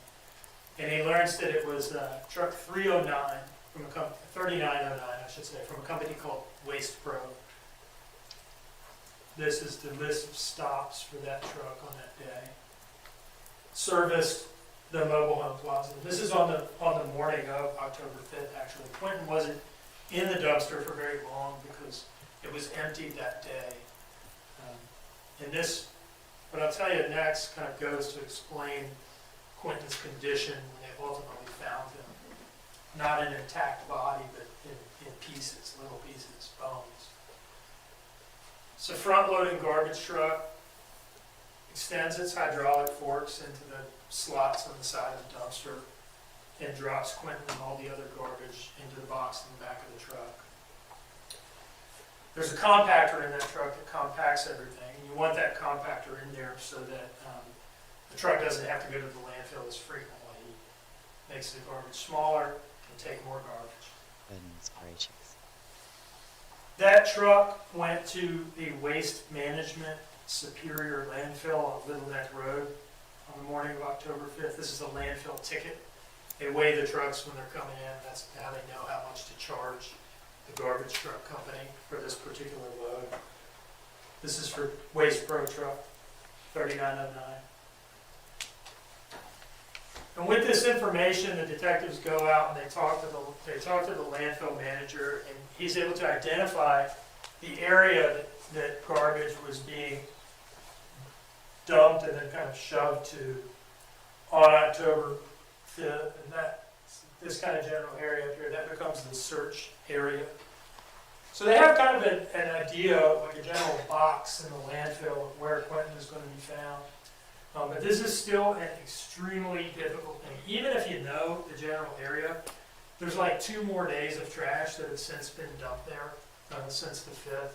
and he learns that it was truck 309 from a company, 3909, I should say, from a company called Waste Pro. This is the list of stops for that truck on that day. Serviced the mobile home plaza. This is on the morning of October 5th, actually. Quinton wasn't in the dumpster for very long because it was emptied that day. And this, what I'll tell you next, kind of goes to explain Quinton's condition when they ultimately found him. Not an intact body, but in pieces, little pieces, bones. It's a front-loading garbage truck, extends its hydraulic forks into the slots on the side of the dumpster, and drops Quinton and all the other garbage into the box in the back of the truck. There's a compactor in that truck that compacts everything. You want that compactor in there so that the truck doesn't have to go to the landfill as frequently. Makes the garbage smaller and take more garbage. Goodness gracious. That truck went to the Waste Management Superior Landfill on Little Neck Road on the morning of October 5th. This is a landfill ticket. They weigh the trucks when they're coming in. That's how they know how much to charge the garbage truck company for this particular load. This is for Waste Pro truck 3909. And with this information, the detectives go out and they talk to the landfill manager, and he's able to identify the area that garbage was being dumped and then kind of shoved to on October 5th. And this kind of general area up here, that becomes the search area. So they have kind of an idea, like a general box in the landfill of where Quinton is going to be found. But this is still an extremely difficult thing. Even if you know the general area, there's like 2 more days of trash that have since been dumped there since the 5th.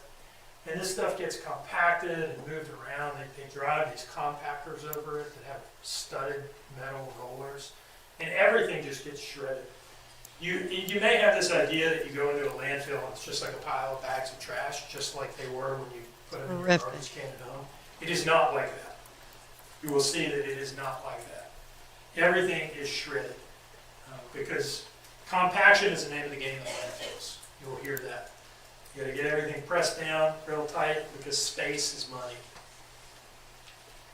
And this stuff gets compacted and moved around. They drive these compactors over it that have studded metal rollers, and everything just gets shredded. You may have this idea that you go into a landfill and it's just like a pile of bags of trash, just like they were when you put them in your Horrific. garbage can at home. It is not like that. You will see that it is not like that. Everything is shredded because compaction is the name of the game in landfills. You will hear that. You got to get everything pressed down real tight because space is money.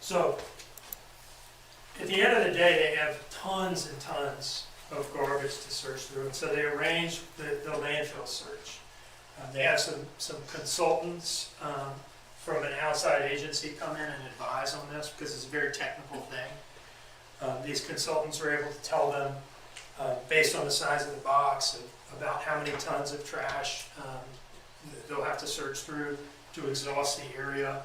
So, at the end of the day, they have tons and tons of garbage to search through, and so they arrange the landfill search. They have some consultants from an outside agency come in and advise on this because it's a very technical thing. These consultants are able to tell them, based on the size of the box, about how many tons of trash they'll have to search through to exhaust the area,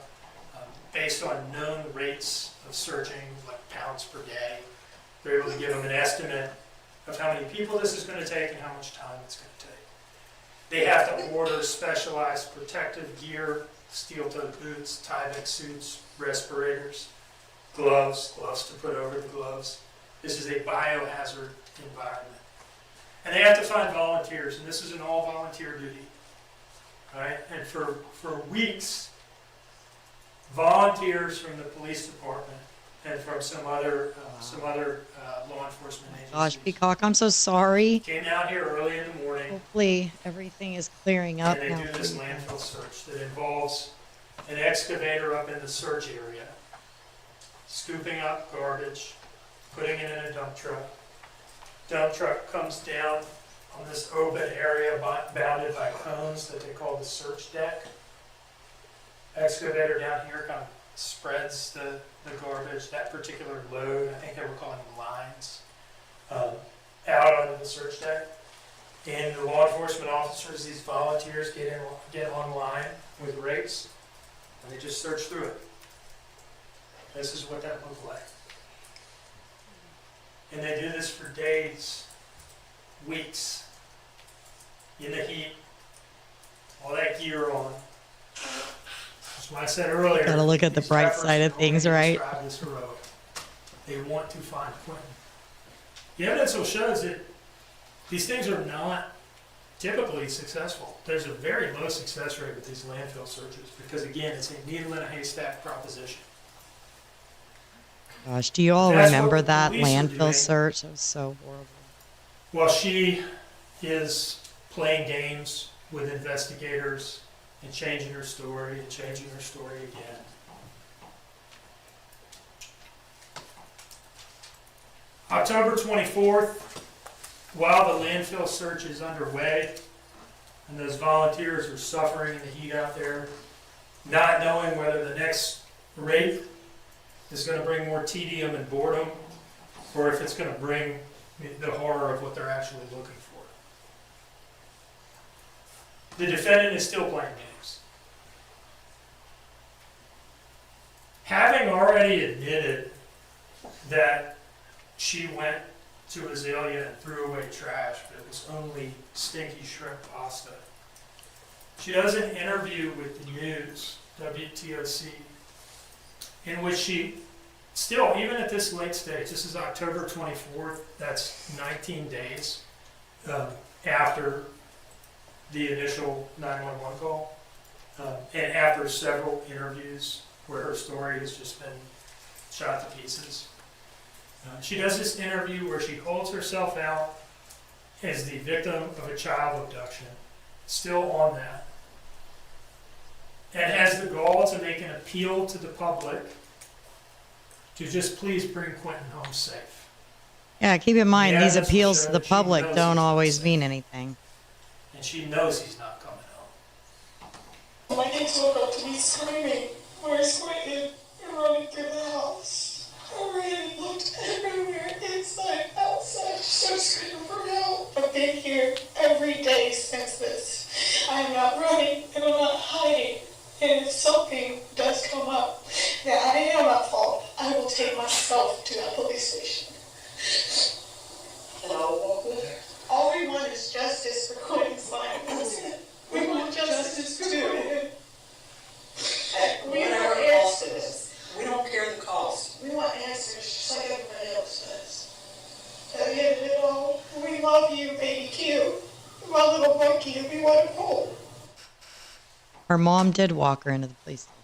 based on known rates of searching, like pounds per day. They're able to give them an estimate of how many people this is going to take and how much time it's going to take. They have to order specialized protective gear, steel-toed boots, Tyvek suits, respirators, gloves to put over the gloves. This is a biohazard environment. And they have to find volunteers, and this is an all-volunteer duty. Right? And for weeks, volunteers from the police department and from some other law enforcement agencies Gosh, Peacock, I'm so sorry. came out here early in the morning. Hopefully everything is clearing up And now. they do this landfill search that involves an excavator up in the search area, scooping up garbage, putting it in a dump truck. Dump truck comes down on this open area bounded by cones that they call the search deck. Excavator down here kind of spreads the garbage, that particular load, I think they were calling them lines, out onto the search deck. And the law enforcement officers, these volunteers, get online with rakes, and they just search through it. This is what that looked like. And they do this for days, weeks, in the heat, all that gear on. That's why I said earlier. Gotta look at the these bright efforts side of can only things, be right? described as heroic. They want to find Quinton. The evidence will show that these things are not typically successful. There's a very low success rate with these landfill searches because, again, it's a needle in a haystack proposition. Gosh, do you all That's remember what that police are landfill doing. search? That was so horrible. While she is playing games with investigators and changing her story and changing her story again. October 24th, while the landfill search is underway, and those volunteers are suffering in the heat out there, not knowing whether the next raid is going to bring more tedium and boredom, or if it's going to bring the horror of what they're actually looking for. The defendant is still playing games. Having already admitted that she went to Azalea and threw away trash, but it was only stinky shrimp pasta, she does an interview with the news, WTOC, in which she still, even at this late stage, this is October 24th, that's 19 days after the initial 911 call, and after several interviews where her story has just been shot to pieces. She does this interview where she holds herself out as the victim of a child abduction, still on that, and has the gall to make an appeal to the public to just please bring Quinton home safe. Yeah, keep in mind, The these evidence appeals will to show the that she public knows don't he's always safe. mean anything. And she knows he's not coming home. My kids woke up to me screaming, "Where's Quinton?" and running through the house. I ran and looked everywhere, inside, outside, so screaming for help. I've been here every day since this. I am not running and I'm not hiding. And if something does come up that I am at fault, I will take myself to that police station. And I'll walk with her. All we want is justice for Quinton's life. That's it. We want justice to him. Her mom did walk her into the police station.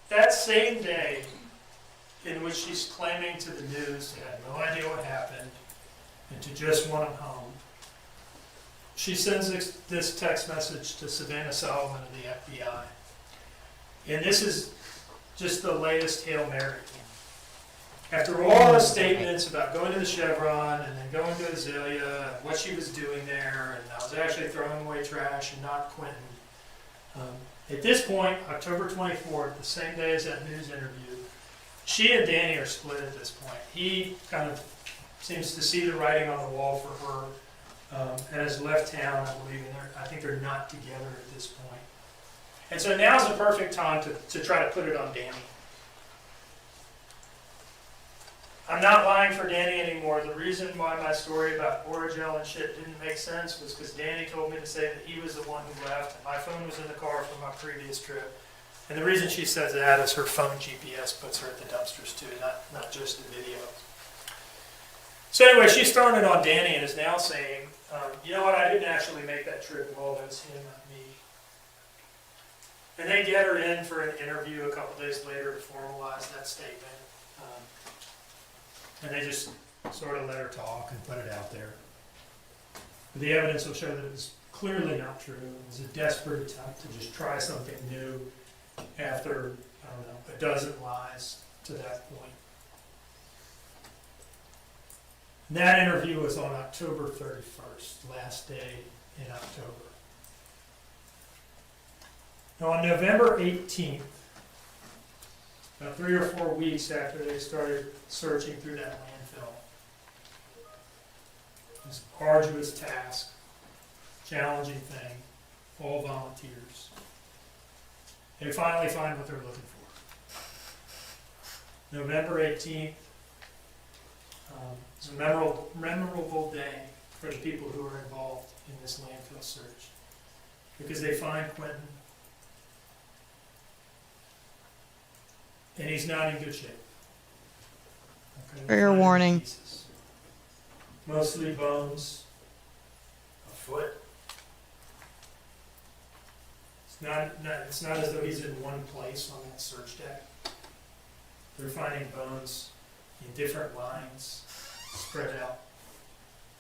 That same day in which she's claiming to the news she had no idea what happened and to just want him home, she sends this text message to Savannah Solomon of the FBI. And this is just the latest Hail Mary. After all the statements about going to the Chevron and then going to Azalea and what she was doing there, and I was actually throwing away trash and not Quinton. At this point, October 24th, the same day as that news interview, she and Danny are split at this point. He kind of seems to see the writing on the wall for her and has left town, I believe, and I think they're not together at this point. And so now's the perfect time to try to put it on Danny. I'm not lying for Danny anymore. The reason why my story about Oragel and shit didn't make sense was because Danny told me to say that he was the one who left, and my phone was in the car from my previous trip. And the reason she says that is her phone GPS puts her at the dumpsters too, not just the video. So anyway, she's throwing it on Danny and is now saying, you know what, I didn't actually make that trip at all, that's him, not me. And they get her in for an interview a couple days later to formalize that statement. And they just sort of let her talk and put it out there. But the evidence will show that it was clearly not true. It was a desperate attempt to just try something new after, I don't know, a dozen lies to that point. And that interview was on October 31st, last day in October. Now on November 18th, about 3 or 4 weeks after they started searching through that landfill, this arduous task, challenging thing, all volunteers, they finally find what they're looking for. November 18th is a memorable day for the people who are involved in this landfill search, because they find Quinton, and he's not in good shape. Okay, Fair warning. pieces. Mostly bones, a foot. It's not as though he's in one place on that search deck. They're finding bones in different lines, spread out.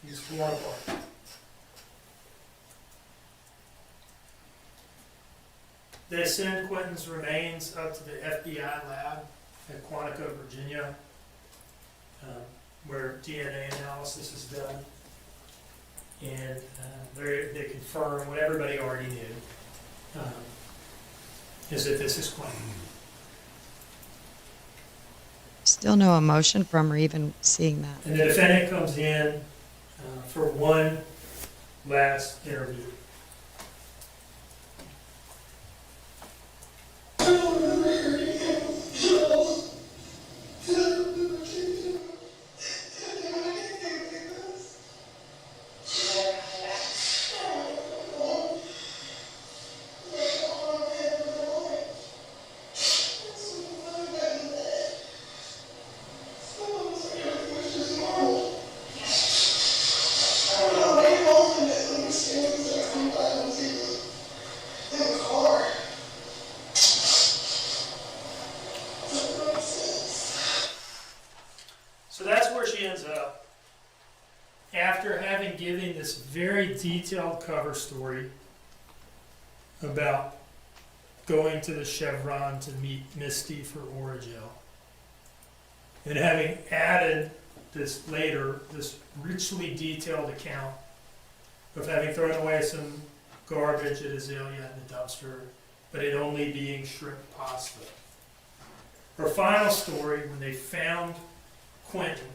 He's torn apart. They send Quinton's remains up to the FBI lab at Quantico, Virginia, where DNA analysis is done. And they confirm what everybody already knew, is that this is Quinton. Still no emotion from her even seeing that. And the defendant comes in for one last interview. So that's where she ends up. After having given this very detailed cover story about going to the Chevron to meet Misty for Oragel, and having added this later, this richly detailed account of having thrown away some garbage at Azalea in the dumpster, but it only being shrimp pasta. Her final story, when they found Quinton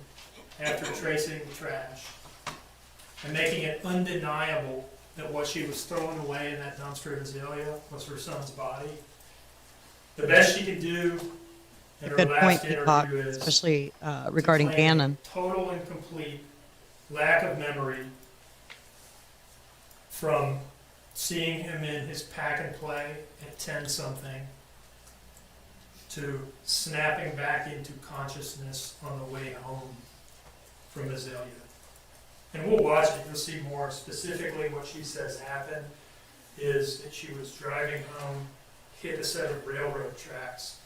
after tracing the trash and making it undeniable that what she was throwing away in that dumpster at Azalea was her son's body, the best she could do in her Good point, last Peacock, interview is especially regarding to claim Gannon. total and complete lack of memory from seeing him in his pack and play at 10-something to snapping back into consciousness on the way home from Azalea. And we'll watch it, you'll see more specifically what she says happened. is that she was driving home, hit a set of railroad tracks,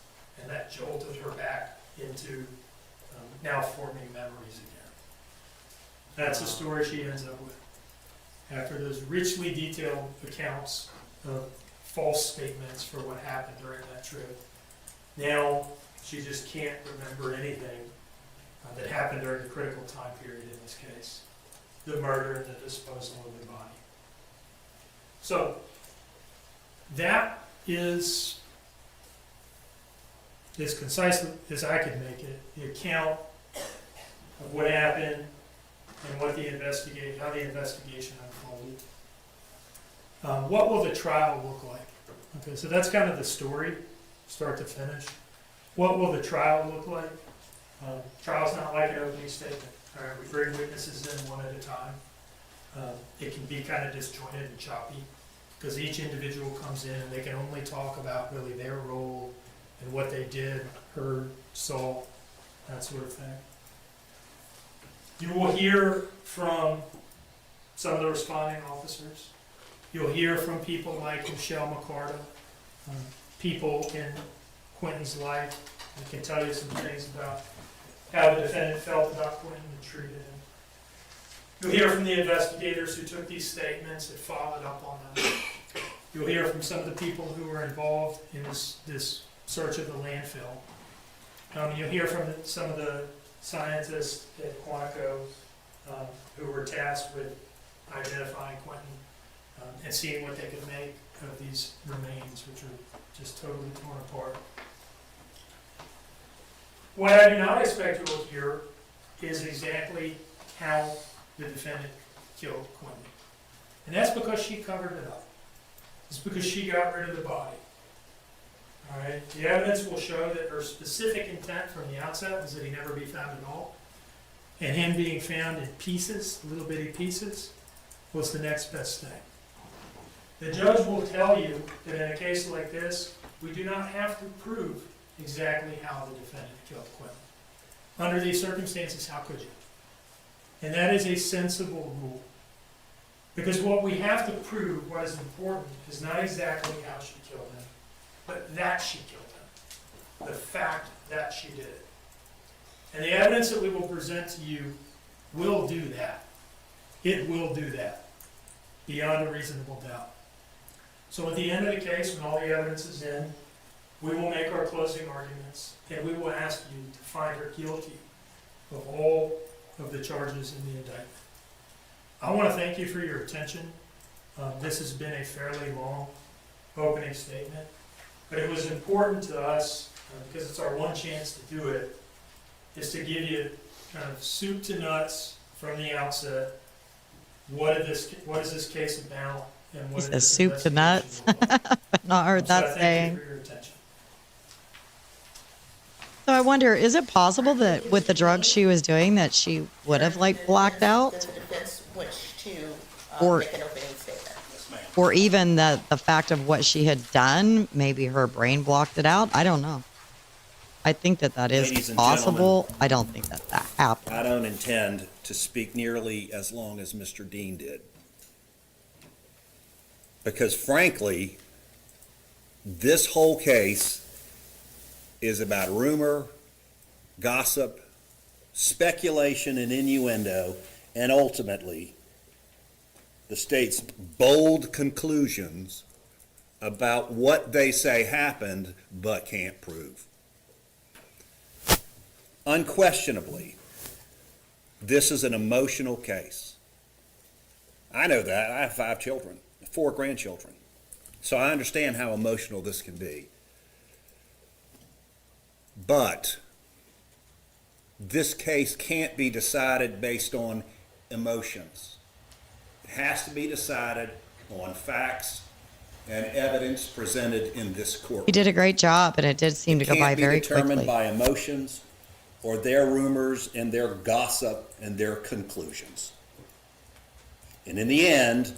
and that jolted her back into now forming memories again. That's the story she ends up with. After those richly detailed accounts of false statements for what happened during that trip, now she just can't remember anything that happened during the critical time period in this case, the murder and the disposal of the body. So that is, as concise as I could make it, the account of what happened and what how the investigation unfolded. What will the trial look like? Okay, so that's kind of the story, start to finish. What will the trial look like? Trial's not like an opening statement. All right, we bring witnesses in one at a time. It can be kind of disjointed and choppy because each individual comes in and they can only talk about really their role and what they did, heard, saw, that sort of thing. You will hear from some of the responding officers. You'll hear from people like Michelle McCarta, people in Quinton's life. I can tell you some things about how the defendant felt about Quinton and treated him. You'll hear from the investigators who took these statements and followed up on them. You'll hear from some of the people who were involved in this search of the landfill. You'll hear from some of the scientists at Quantico who were tasked with identifying Quinton and seeing what they could make of these remains, which are just totally torn apart. What I do not expect you will hear is exactly how the defendant killed Quinton. And that's because she covered it up. It's because she got rid of the body. All right. The evidence will show that her specific intent from the outset was that he never be found at all. And him being found in pieces, little bitty pieces, was the next best thing. The judge will tell you that in a case like this, we do not have to prove exactly how the defendant killed Quinton. Under these circumstances, how could you? And that is a sensible rule. Because what we have to prove, what is important, is not exactly how she killed him, but that she killed him. The fact that she did it. And the evidence that we will present to you will do that. It will do that, beyond a reasonable doubt. So at the end of the case, when all the evidence is in, we will make our closing arguments, and we will ask you to find her guilty of all of the charges in the indictment. I want to thank you for your attention. This has been a fairly long opening statement, but it was important to us, because it's our one chance to do it, is to give you kind of soup to nuts from the outset. What is this case about? And what He is says soup to nuts. Not heard that Thank saying. you for your attention. So I wonder, is it possible that with the drugs she was doing that she would have like blacked out? Does the defense wish to Or- make an opening statement? Or even the fact of what she had done, maybe her brain blocked it out? I don't know. I think that Ladies is and possible. I don't think that happened. I don't intend to speak nearly as long as Mr. Dean did. Because frankly, this whole case is about rumor, gossip, speculation, and innuendo, and ultimately, the state's bold conclusions about what they say happened but can't prove. Unquestionably, this is an emotional case. I know that. I have 5 children, 4 grandchildren. So I understand how emotional this can be. But this case can't be decided based on emotions. It has to be decided on facts and evidence presented in this court. He did a great job, and it did seem to go by very It can't be determined quickly. by emotions or their rumors and their gossip and their conclusions. And in the end,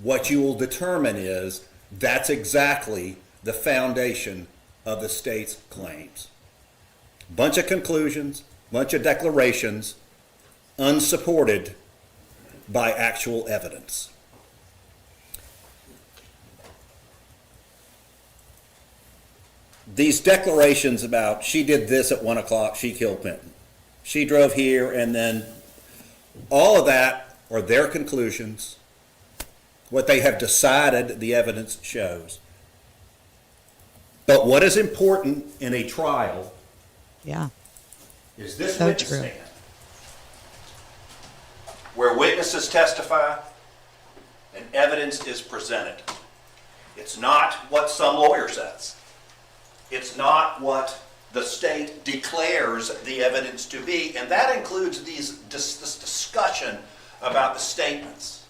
what you will determine is that's exactly the foundation of the state's claims. Bunch of conclusions, bunch of declarations, unsupported by actual evidence. these declarations about she did this at 1 o'clock, she killed Quinton. She drove here, and then all of that are their conclusions, what they have decided the evidence shows. But what is important in a trial Yeah. is this So witness true. stand, where witnesses testify and evidence is presented. It's not what some lawyer says. It's not what the state declares the evidence to be, and that includes this discussion about the statements.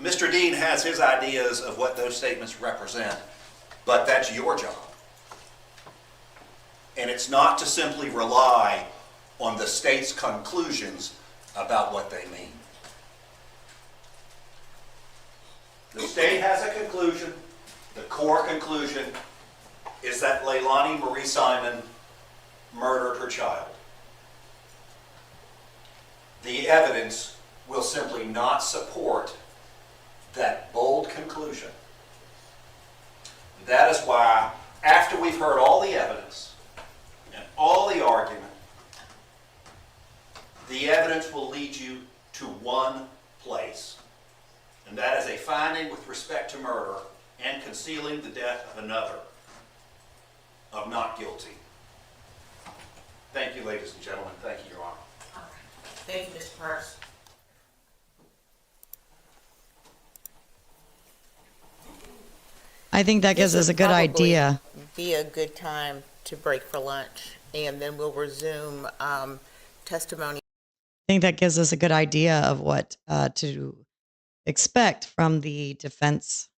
Mr. Dean has his ideas of what those statements represent, but that's your job. And it's not to simply rely on the state's conclusions about what they mean. The state has a conclusion. The core conclusion is that Leilani Marie Simon murdered her child. The evidence will simply not support that bold conclusion. That is why, after we've heard all the evidence and all the argument, the evidence will lead you to one place, and that is a finding with respect to murder and concealing the death of another of not guilty. Thank you, ladies and gentlemen. Thank you, Your Honor. Thank you, Mr. Persse. I think that gives us a good idea. Be a good time to break for lunch, and then we'll resume testimony. I think that gives us a good idea of what to expect from the defense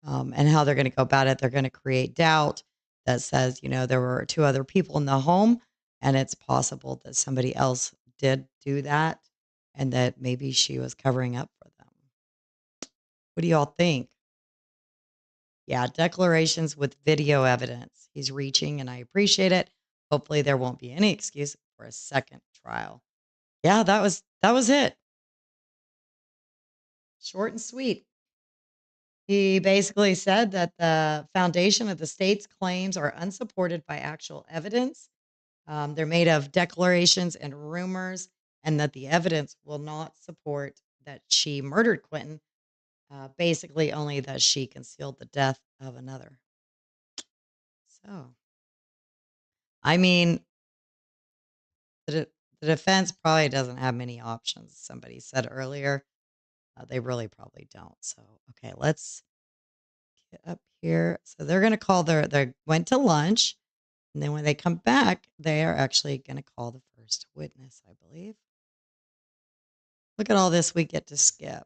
and how they're going to go about it. They're going to create doubt that says, there were 2 other people in the home, and it's possible that somebody else did do that, and that maybe she was covering up for them. What do y'all think? Yeah, declarations with video evidence. He's reaching, and I appreciate it. Hopefully there won't be any excuse for a second trial. Yeah, that was it. Short and sweet. He basically said that the foundation of the state's claims are unsupported by actual evidence. They're made of declarations and rumors, and that the evidence will not support that she murdered Quinton. Basically, only that she concealed the death of another. So, I mean, the defense probably doesn't have many options. Somebody said earlier, they really probably don't. So, okay, let's get up here. So they're going to call they went to lunch, and then when they come back, they are actually going to call the first witness, I believe. Look at all this we get to skip.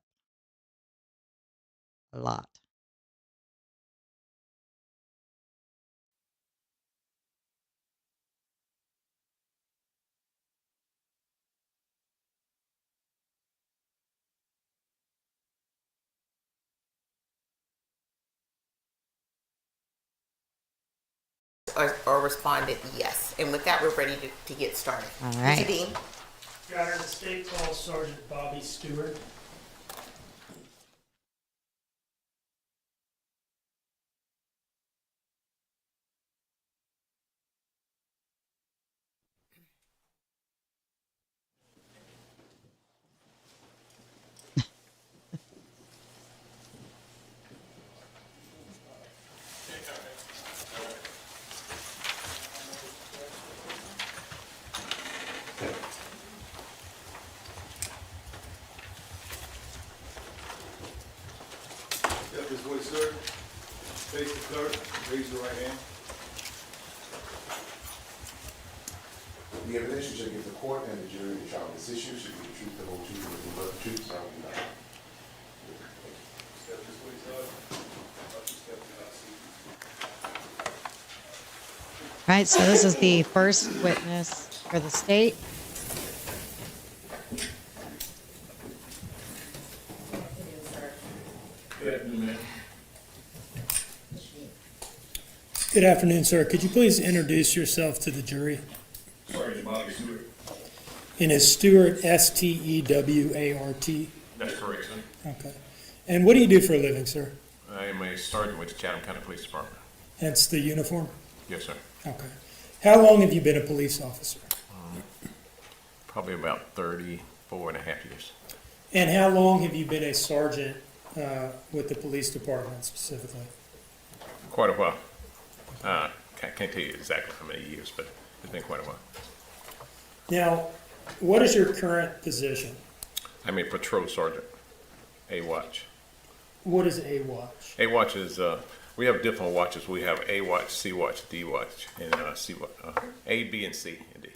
A lot. Or responded yes. And with that, we're ready to get started. All right. Mr. Dean? Your Honor, the state calls Sergeant Bobby Stewart. Step this way, sir. Face the clerk. Raise your right hand. The evidence you shall give the court and the jury the trial of this issue should be the truth, the whole truth, and nothing but the truth, so help you God. Step this way, sir. Step to that seat. All right, so this is the first witness for the state. Good afternoon, ma'am. Good afternoon, sir. Could you please introduce yourself to the jury? Sergeant Bobby Stewart. And is Stewart Stewart? That's correct, sir. Okay. And what do you do for a living, sir? I am a sergeant with the Chatham County Police Department. That's the uniform? Yes, sir. Okay. How long have you been a police officer? Probably about 34 and a half years. And how long have you been a sergeant with the police department specifically? Quite a while. Can't tell you exactly how many years, but it's been quite a while. Now, what is your current position? I'm a patrol sergeant, A watch. What is a watch? A watch is, we have different watches. We have A watch, C watch, D watch, and C watch. A, B, and C, and D.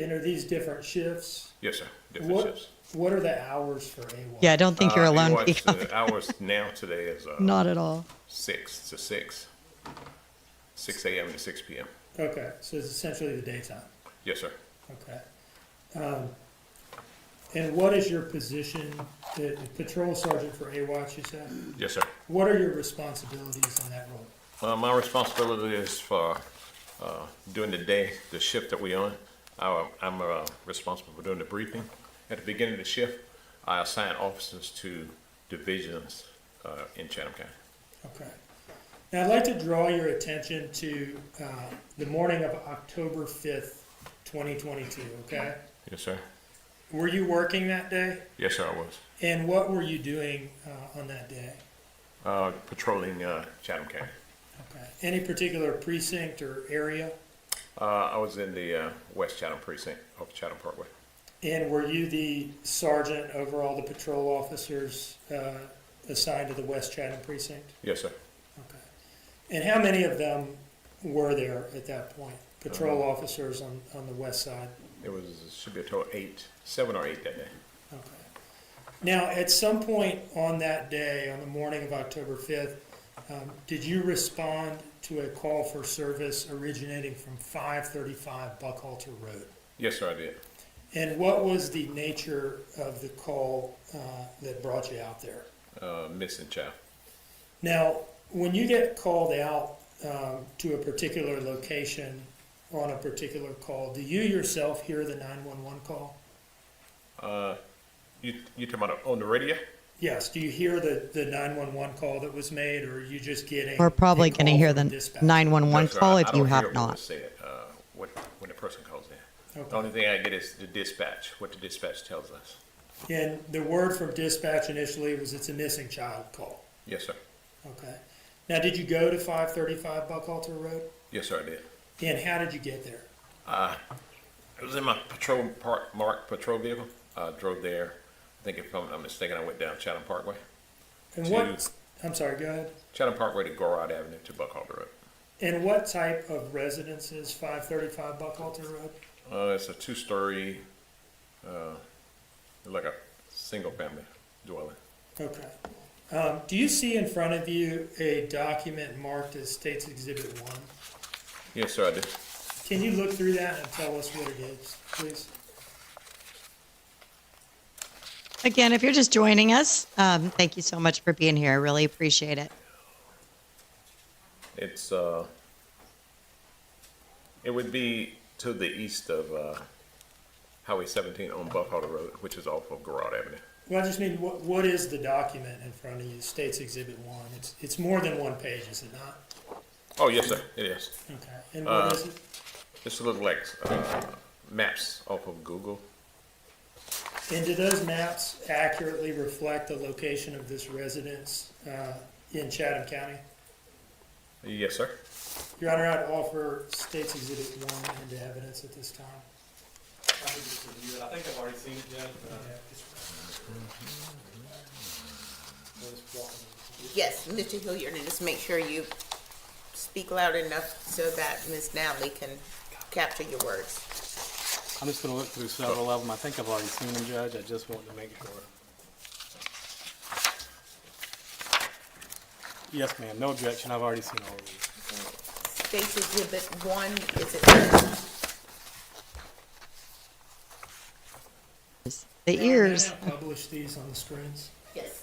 And are these different shifts? Yes, sir. Different shifts. What are the hours for a watch? Yeah, I don't think you're alone. A watch, hours now today is Not at all. 6 to 6. 6 a.m. to 6 p.m. Okay, so it's essentially the daytime. Yes, sir. Okay. And what is your position, patrol sergeant for AWATCH, you said? Yes, sir. What are your responsibilities in that role? My responsibility is for during the day, the shift that we're on. I'm responsible for doing the briefing. At the beginning of the shift, I assign officers to divisions in Chatham County. Okay. Now, I'd like to draw your attention to the morning of October 5th, 2022, okay? Yes, sir. Were you working that day? Yes, sir, I was. And what were you doing on that day? Patrolling Chatham County. Okay. Any particular precinct or area? I was in the West Chatham precinct of Chatham Parkway. And were you the sergeant over all the patrol officers assigned to the West Chatham precinct? Yes, sir. Okay. And how many of them were there at that point? Patrol officers on the west side? It should be a total 7 or 8 that day. Okay. Now, at some point on that day, on the morning of October 5th, did you respond to a call for service originating from 535 Buckhalter Road? Yes, sir, I did. And what was the nature of the call that brought you out there? Missing child. Now, when you get called out to a particular location on a particular call, do you yourself hear the 911 call? You talking about on the radio? Yes. Do you hear the 911 call that was made, or are you just getting? We're probably going to hear the dispatch? 911 call if you have I not. don't hear when the person calls in. Okay. The only thing I get is the dispatch, what the dispatch tells us. And the word from dispatch initially was it's a missing child call. Yes, sir. Okay. Now, did you go to 535 Buckhalter Road? Yes, sir, I did. And how did you get there? It was in my marked patrol vehicle. I drove there. I think if I'm not mistaken, I went down Chatham Parkway. And I'm sorry, go ahead. Chatham Parkway to Gorod Avenue to Buckhalter Road. And what type of residence is 535 Buckhalter Road? It's a 2-story, like a single family dwelling. Okay. Do you see in front of you a document marked as State's Exhibit 1? Yes, sir, I do. Can you look through that and tell us what it is, please? Again, if you're just joining us, thank you so much for being here. I really appreciate it. It's it would be to the east of Highway 17 on Buckhalter Road, which is off of Gorod Avenue. Well, I just mean, what is the document in front of you, State's Exhibit 1? It's more than one page, is it not? Oh, yes, sir, it is. Okay. And what is it? This looks like maps off of Google. And do those maps accurately reflect the location of this residence in Chatham County? Yes, sir. Your Honor, I'd offer State's Exhibit 1 into evidence at this time. I think I've already seen it, Judge. Yes, Mr. Hilliard, and just make sure you speak loud enough so that Ms. Natalie can capture your words. I'm just going to look through several of them. I think I've already seen them, Judge. I just want to make sure. Yes, ma'am. No objection. I've already seen all of these. State's Exhibit 1, is it? The ears. May I publish these on the screens? Yes.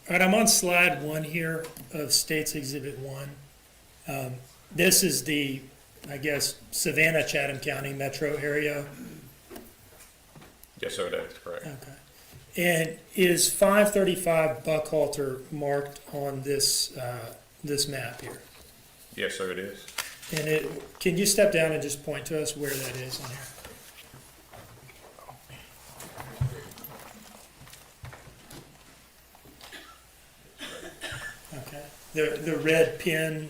All right, I'm on slide 1 here of State's Exhibit 1. this is the, I guess, Savannah, Chatham County metro area. Yes, sir, that is correct. Okay. And is 535 Buckhalter marked on this, this map here? Yes, sir, it is. And can you step down and just point to us where that is on here? Okay. The red pin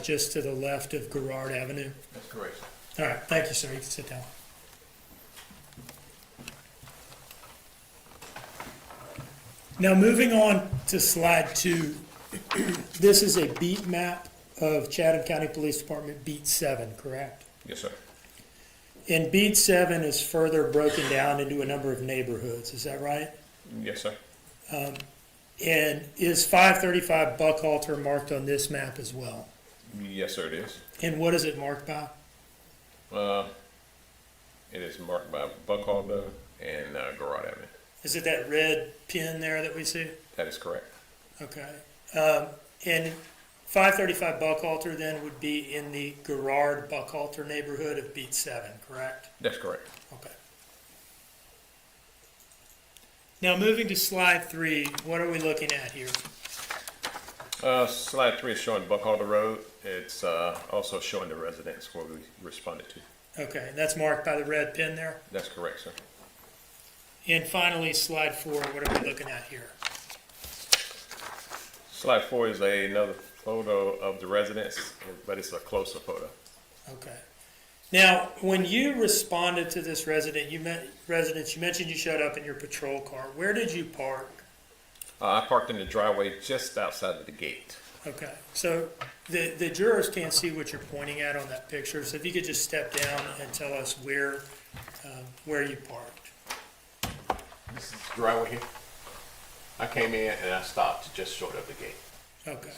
just to the left of Garrard Avenue? That's correct. All right, thank you, sir. You can sit down. Now, moving on to slide 2, this is a beat map of Chatham County Police Department Beat 7, correct? Yes, sir. And Beat 7 is further broken down into a number of neighborhoods, is that right? Yes, sir. And is 535 Buckhalter marked on this map as well? Yes, sir, it is. And what is it marked by? It is marked by Buckhalter and Garrard Avenue. Is it that red pin there that we see? That is correct. Okay. And 535 Buckhalter then would be in the Garrard Buckhalter neighborhood of Beat 7, correct? That's correct. Okay. Now, moving to slide 3, what are we looking at here? Slide 3 is showing Buckhalter Road. It's also showing the residence where we responded to. Okay, that's marked by the red pin there. That's correct, sir. And finally, slide 4, what are we looking at here? Slide 4 is another photo of the residence, but it's a closer photo. Okay. Now, when you responded to this resident, you mentioned you showed up in your patrol car. Where did you park? I parked in the driveway just outside of the gate. Okay, so the jurors can't see what you're pointing at on that picture, so if you could just step down and tell us where you parked. This is the driveway here. I came in and I stopped just short of the gate. Okay.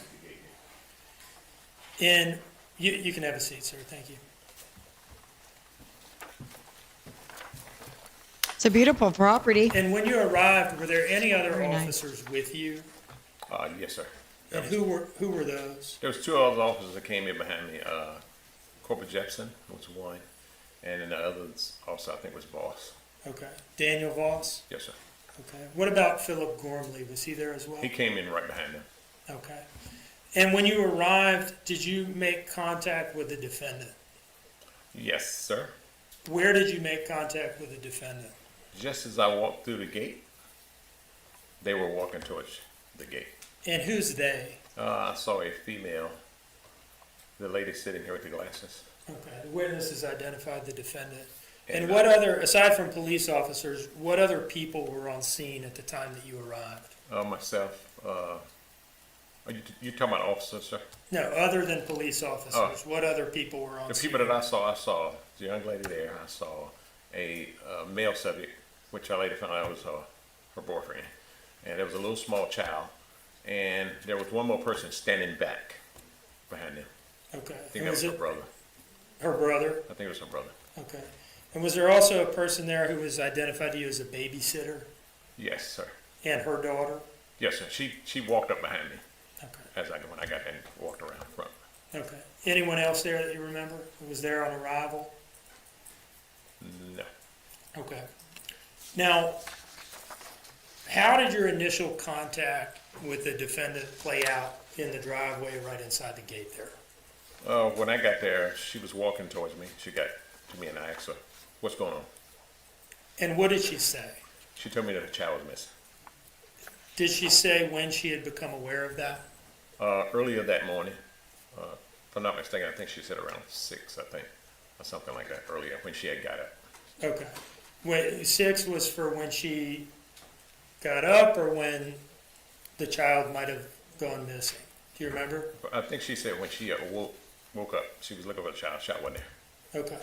And you can have a seat, sir, thank you. It's a beautiful property. And when you arrived, were there any other Very nice. officers with you? Yes, sir. And who were those? There was 2 other officers that came in behind me. Corporal Jepsen was one, and then the other officer I think was Boss. Okay. Daniel Voss? Yes, sir. Okay. What about Philip Gormley? Was he there as well? He came in right behind them. Okay. And when you arrived, did you make contact with the defendant? Yes, sir. Where did you make contact with the defendant? Just as I walked through the gate, they were walking towards the gate. And who's they? I saw a female, the lady sitting here with the glasses. Okay. The witnesses identified the defendant. And And, what other, aside from police officers, what other people were on scene at the time that you arrived? Myself, are you talking about officers, sir? No, other than police officers, what other people were on The scene? people that I saw the young lady there. I saw a male subject, which I later found out was her boyfriend. And there was a little small child. And there was one more person standing back behind them. Okay. I think that was her brother. Her brother? I think it was her brother. Okay. And was there also a person there who was identified to you as a babysitter Yes, sir. and her daughter? Yes, sir. She walked up behind me Okay. when I got there and walked around in front. Okay. Anyone else there that you remember who was there on arrival? No. Okay. Now, how did your initial contact with the defendant play out in the driveway right inside the gate there? When I got there, she was walking towards me. She got to me and I asked her, "What's going on?" And what did she say? She told me that the child was missing. Did she say when she had become aware of that? Earlier that morning, if I'm not mistaken, I think she said around 6, I think, or something like that, earlier when she had got up. Okay. When 6 was for when she got up or when the child might have gone missing? Do you remember? I think she said when she woke up, she was looking for the child. Child wasn't there. Okay.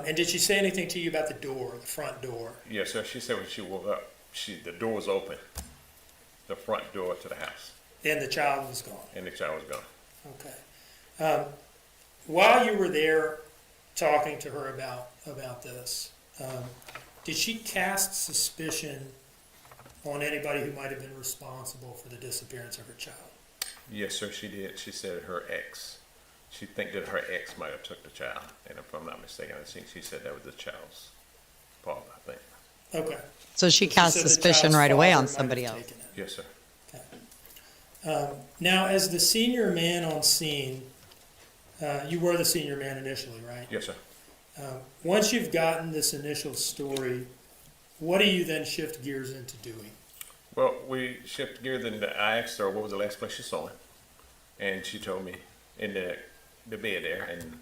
And did she say anything to you about the door, the front door? Yes, sir. She said when she woke up, the door was open, the front door to the house, And the child was gone? and the child was gone. Okay. While you were there talking to her about this, did she cast suspicion on anybody who might have been responsible for the disappearance of her child? Yes, sir, she did. She said her ex she think that her ex might have took the child, and if I'm not mistaken, I think she said that was the child's father, I think. Okay. So she So cast said the suspicion child's right away father on might have somebody else. taken it. Yes, sir. Now, as the senior man on scene, you were the senior man initially, right? Yes, sir. Once you've gotten this initial story, what do you then shift gears into doing? Well, we shifted gears, and I asked her what was the last place she saw him, and she told me in the bed there, and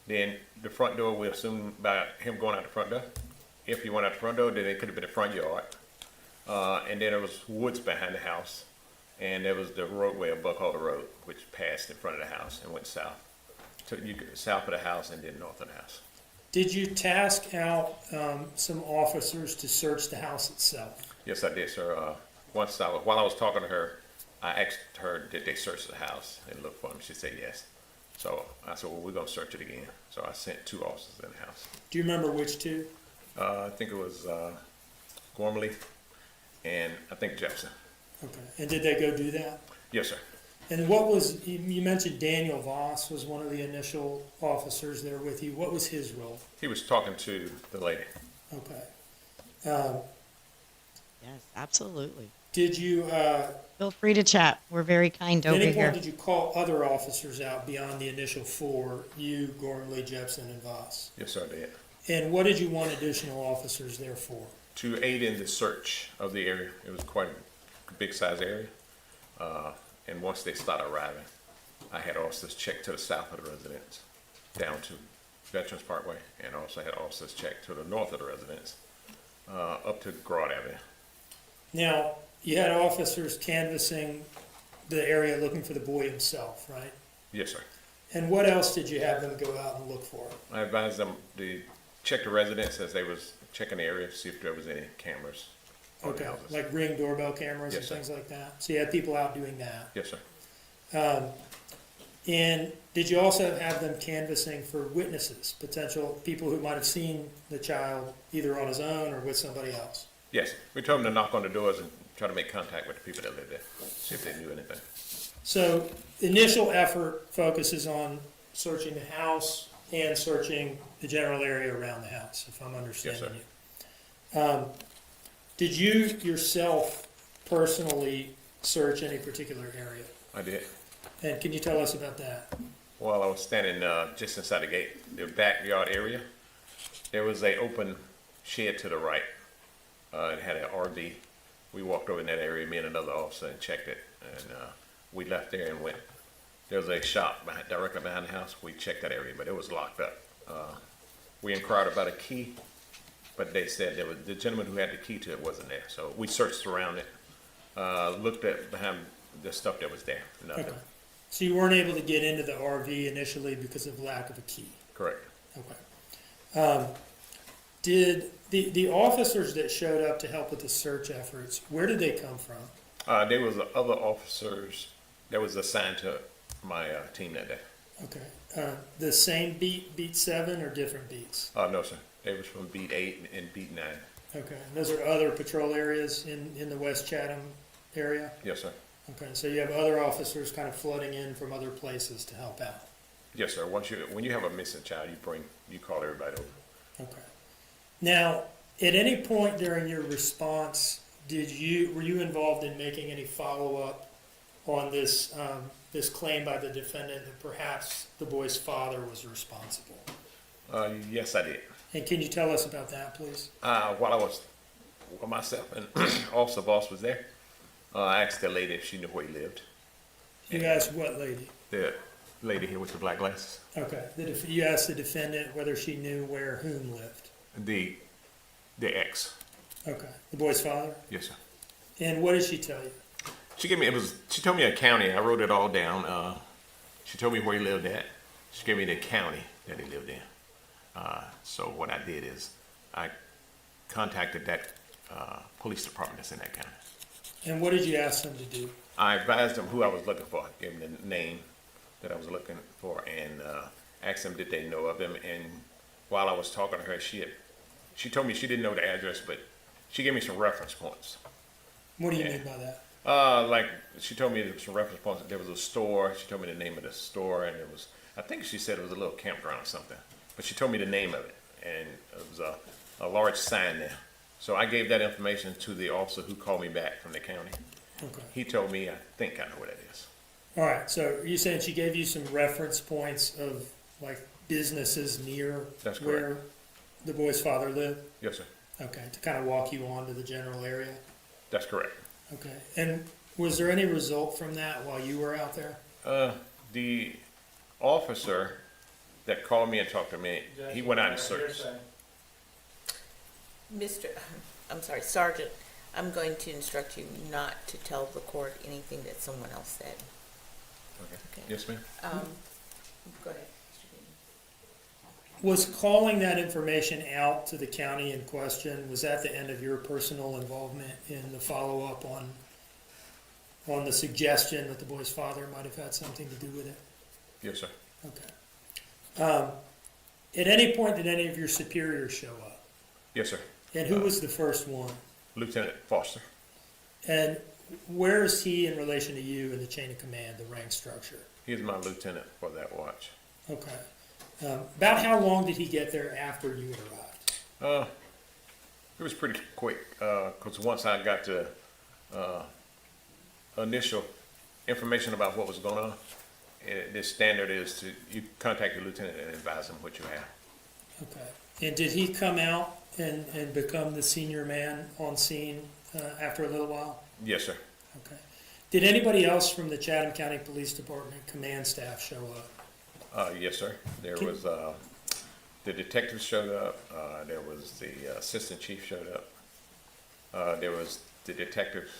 then the front door, we assumed by him going out the front door. If he went out the front door, then it could have been the front yard. And then there was woods behind the house, and there was the roadway of Buckholder Road, which passed in front of the house and went south. Took you south of the house and then north of the house. Did you task out some officers to search the house itself? Yes, I did, sir. While I was talking to her, I asked her, did they search the house and look for him? She said yes. So I said, well, we're going to search it again. So I sent 2 officers in the house. Do you remember which 2? I think it was Gormley and I think Jepsen. Okay. And did they go do that? Yes, sir. And what was, you mentioned Daniel Voss was one of the initial officers there with you. What was his role? He was talking to the lady. Okay. Yes, absolutely. Did you, Feel free to chat. We're very kind at over any here. point, did you call other officers out beyond the initial 4, you, Gormley, Jepsen, and Voss? Yes, sir, I did. And what did you want additional officers there for? To aid in the search of the area. It was quite a big size area. And once they started arriving, I had officers check to the south of the residence, down to Veterans Parkway, and also had officers check to the north of the residence, up to Broad Avenue. Now, you had officers canvassing the area looking for the boy himself, right? Yes, sir. And what else did you have them go out and look for? I advised them to check the residence as they was checking the area, see if there was any cameras on the Okay, houses. like Ring doorbell cameras and Yes, sir. things like that? So you had people out doing that? Yes, sir. And did you also have them canvassing for witnesses, potential people who might have seen the child either on his own or with somebody else? Yes, we told them to knock on the doors and try to make contact with the people that lived there, see if they knew anything. So initial effort focuses on searching the house and searching the general area around the house, if I'm understanding you. Did you yourself personally search any particular area? I did. And can you tell us about that? While I was standing just inside the gate, the backyard area, there was a open shed to the right. It had an RV. We walked over in that area, me and another officer, and checked it. And we left there and went. There was a shop directly behind the house. We checked that area, but it was locked up. We inquired about a key, but they said there was, the gentleman who had the key to it wasn't there. So we searched around it, looked at behind the stuff that was there. Nothing. Okay. So you weren't able to get into the RV initially because of lack of a key? Correct. Okay. Did the officers that showed up to help with the search efforts, where did they come from? There was other officers that was assigned to my team that day. Okay. The same beat 7 or different beats? No, sir. They was from beat 8 and beat 9. Okay. And those are other patrol areas in the West Chatham area? Yes, sir. Okay. So you have other officers kind of flooding in from other places to help out? Yes, sir. When you have a missing child, you call everybody over. Okay. Now, at any point during your response, were you involved in making any follow-up on this claim by the defendant that perhaps the boy's father was responsible? Yes, I did. And can you tell us about that, please? While I was myself and Officer Voss was there, I asked the lady if she knew where he lived. You asked what lady? The lady here with the black glasses. Okay. You asked the defendant whether she knew where whom lived? The ex. Okay. The boy's father? Yes, sir. And what did she tell you? She told me a county. I wrote it all down. She told me where he lived at. She gave me the county that he lived in. So what I did is I contacted that police department that's in that county. And what did you ask them to do? I advised them who I was looking for, gave them the name that I was looking for, and asked them did they know of him. And while I was talking to her, she told me she didn't know the address, but she gave me some reference points. What do you mean by that? Like she told me there was some reference points. There was a store. She told me the name of the store, and I think she said it was a little campground or something, but she told me the name of it, and it was a large sign there. So I gave that information to the officer who called me back from the county. Okay. He told me, I think I know what it is. All right, so you saying she gave you some reference points of like businesses near That's where correct. the boy's father lived? Yes, sir. Okay, to kind of walk you on to the general area? That's correct. Okay, and was there any result from that while you were out there? The officer that called me and talked to me, he went out and searched. I'm sorry, Sergeant, I'm going to instruct you not to tell the court anything that someone else said. Okay. Yes, ma'am. Go ahead. Was calling that information out to the county in question, was that the end of your personal involvement in the follow-up on the suggestion that the boy's father might have had something to do with it? Yes, sir. Okay. At any point, did any of your superiors show up? Yes, sir. And who was the first one? Lieutenant Foster. And where is he in relation to you in the chain of command, the rank structure? He's my lieutenant for that watch. Okay. About how long did he get there after you had arrived? It was pretty quick, because once I got the initial information about what was going on, the standard is to you contact the lieutenant and advise him what you have. Okay. And did he come out and become the senior man on scene after a little while? Yes, sir. Okay. Did anybody else from the Chatham County Police Department command staff show up? Yes, sir. There was the detectives showed up. There was the assistant chief showed up. There was the detectives,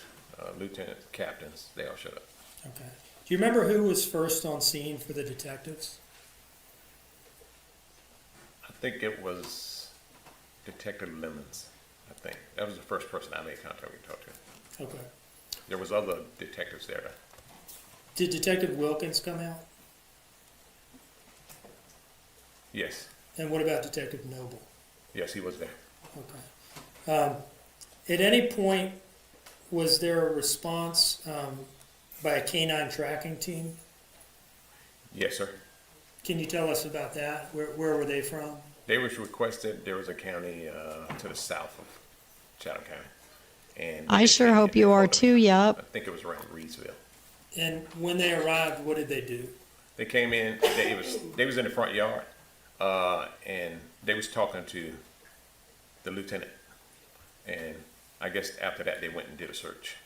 lieutenant, captains. They all showed up. Okay. Do you remember who was first on scene for the detectives? I think it was Detective Lemons. I think that was the first person I made contact with and talked to. Okay. There was other detectives there. Did Detective Wilkins come out? Yes. And what about Detective Noble? Yes, he was there. Okay. At any point, was there a response by a canine tracking team? Yes, sir. Can you tell us about that? Where were they from? They was requested. There was a county to the south of Chatham County, and I sure hope you are too. Yep. I think it was around Reedsville. And when they arrived, what did they do? They came in. They was in the front yard, and they was talking to the lieutenant, and I guess after that they went and did a search.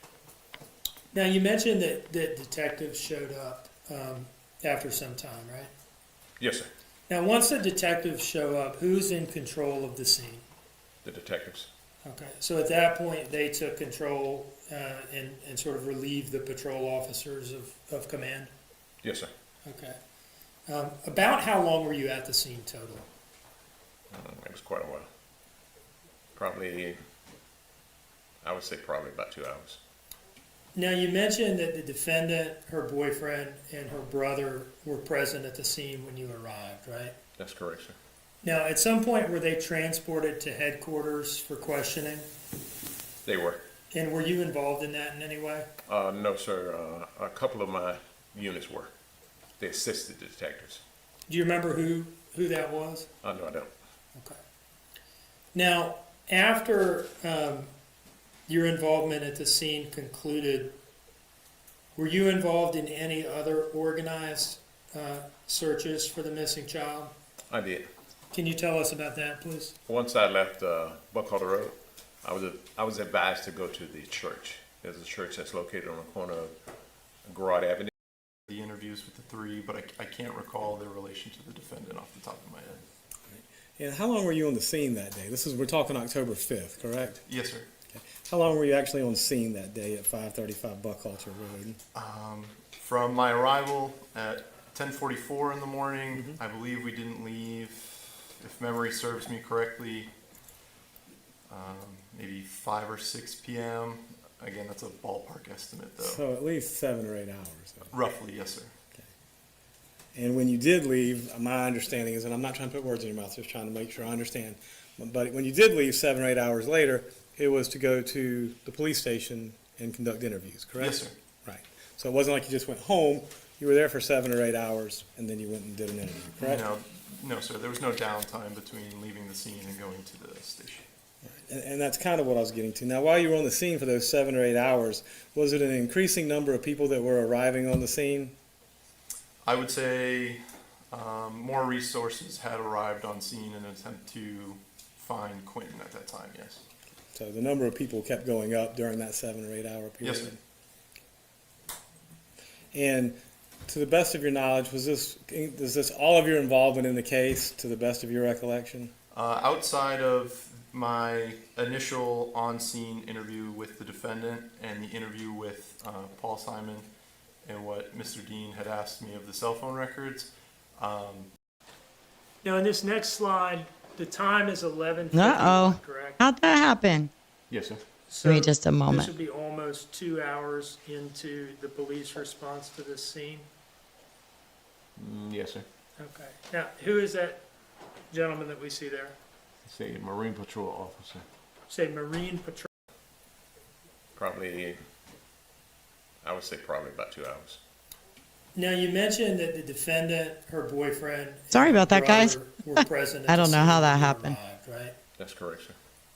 Now you mentioned that detectives showed up after some time, right? Yes, sir. Now, once the detectives show up, who's in control of the scene? The detectives. Okay, so at that point, they took control and sort of relieved the patrol officers of command? Yes, sir. Okay. About how long were you at the scene total? It was quite a while. Probably, I would say probably about 2 hours. Now, you mentioned that the defendant, her boyfriend, and her brother were present at the scene when you arrived, right? That's correct, sir. Now, at some point, were they transported to headquarters for questioning? They were. And were you involved in that in any way? No, sir. A couple of my units were. They assisted the detectives. Do you remember who that was? No, I don't. Okay. Now, after your involvement at the scene concluded, were you involved in any other organized searches for the missing child? I did. Can you tell us about that, please? Once I left Buckhalter Road, I was advised to go to the church. There's a church that's located on the corner of Garrard Avenue. The interviews with the three, but I can't recall their relation to the defendant off the top of my head. And how long were you on the scene that day? We're talking October 5th, correct? Yes, sir. Okay. How long were you actually on scene that day at 535 Buckhalter Road? From my arrival at 10:44 in the morning, I believe we didn't leave, if memory serves me correctly, maybe 5 or 6 p.m. Again, that's a ballpark estimate, though. So at least 7 or 8 hours. Though. Roughly, yes, sir. Okay. And when you did leave, my understanding is, and I'm not trying to put words in your mouth, just trying to make sure I understand, but when you did leave 7 or 8 hours later, it was to go to the police station and conduct interviews, correct? Yes, sir. Right. So it wasn't like you just went home. You were there for 7 or 8 hours, and then you went and did an interview, correct? No, sir, there was no downtime between leaving the scene and going to the station. And that's kind of what I was getting to. Now, while you were on the scene for those 7 or 8 hours, was it an increasing number of people that were arriving on the scene? I would say more resources had arrived on scene in an attempt to find Quinton at that time, yes. So the number of people kept going up during that 7 or 8 hour period? Yes, sir. And to the best of your knowledge, was this all of your involvement in the case, to the best of your recollection? Outside of my initial on-scene interview with the defendant and the interview with Paul Simon and what Mr. Dean had asked me of the cell phone records. Now, in this next slide, the time is 11:51, Uh-oh. correct? How'd that happen? Yes, sir. Give me just a moment. This would be almost 2 hours into the police response to this scene. Yes, sir. Okay. Now, who is that gentleman that we see there? Say Marine Patrol officer. Say Marine Patrol. Probably, I would say probably about 2 hours. Now, you mentioned that the defendant, her boyfriend, Sorry and about her that, guys. brother were present at I the don't know scene how that when you happened. arrived, right? That's correct, sir.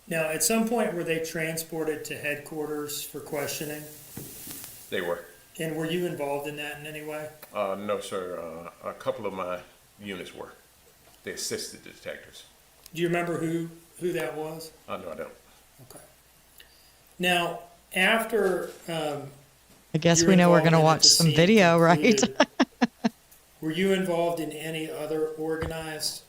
Now, at some point, were they transported to headquarters for questioning? They were. And were you involved in that in any way? No, sir. A couple of my units were. They assisted the detectives. Do you remember who that was? No, I don't. Okay. Now, after I guess your we know we're going to involvement at watch the some scene video, right? concluded, were you involved in any other organized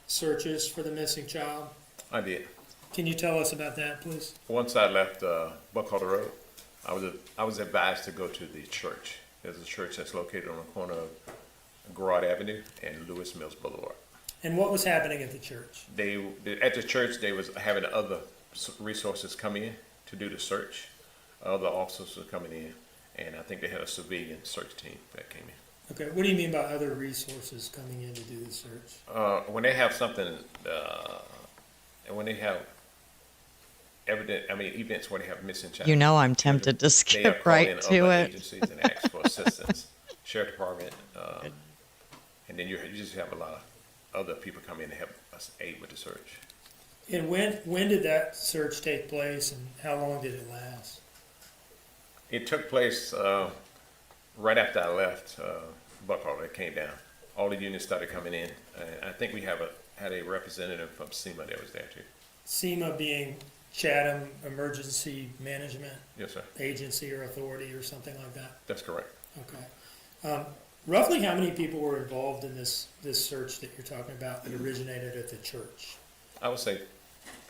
searches for the missing child? I did. Can you tell us about that, please? Once I left Buckhalter Road, I was advised to go to the church. There's a church that's located on the corner of Garrard Avenue and Lewis Mills Boulevard. And what was happening at the church? At the church, they was having other resources come in to do the search. Other officers were coming in, and I think they had a civilian search team that came in. Okay, what do you mean by other resources coming in to do the search? When they have something, and when they have events where they have missing child. You know I'm tempted to skip right to other it. agencies and ask for assistance. Sheriff Department, and then you just have a lot of other people come in and help us aid with the search. And when did that search take place, and how long did it last? It took place right after I left Buckhalter. It came down. All the units started coming in. I think we had a representative from SEMA that was there too. SEMA being Chatham Emergency Management Yes, sir. Agency or Authority or something like that? That's correct. Okay. Roughly how many people were involved in this search that you're talking about that originated at the church? I would say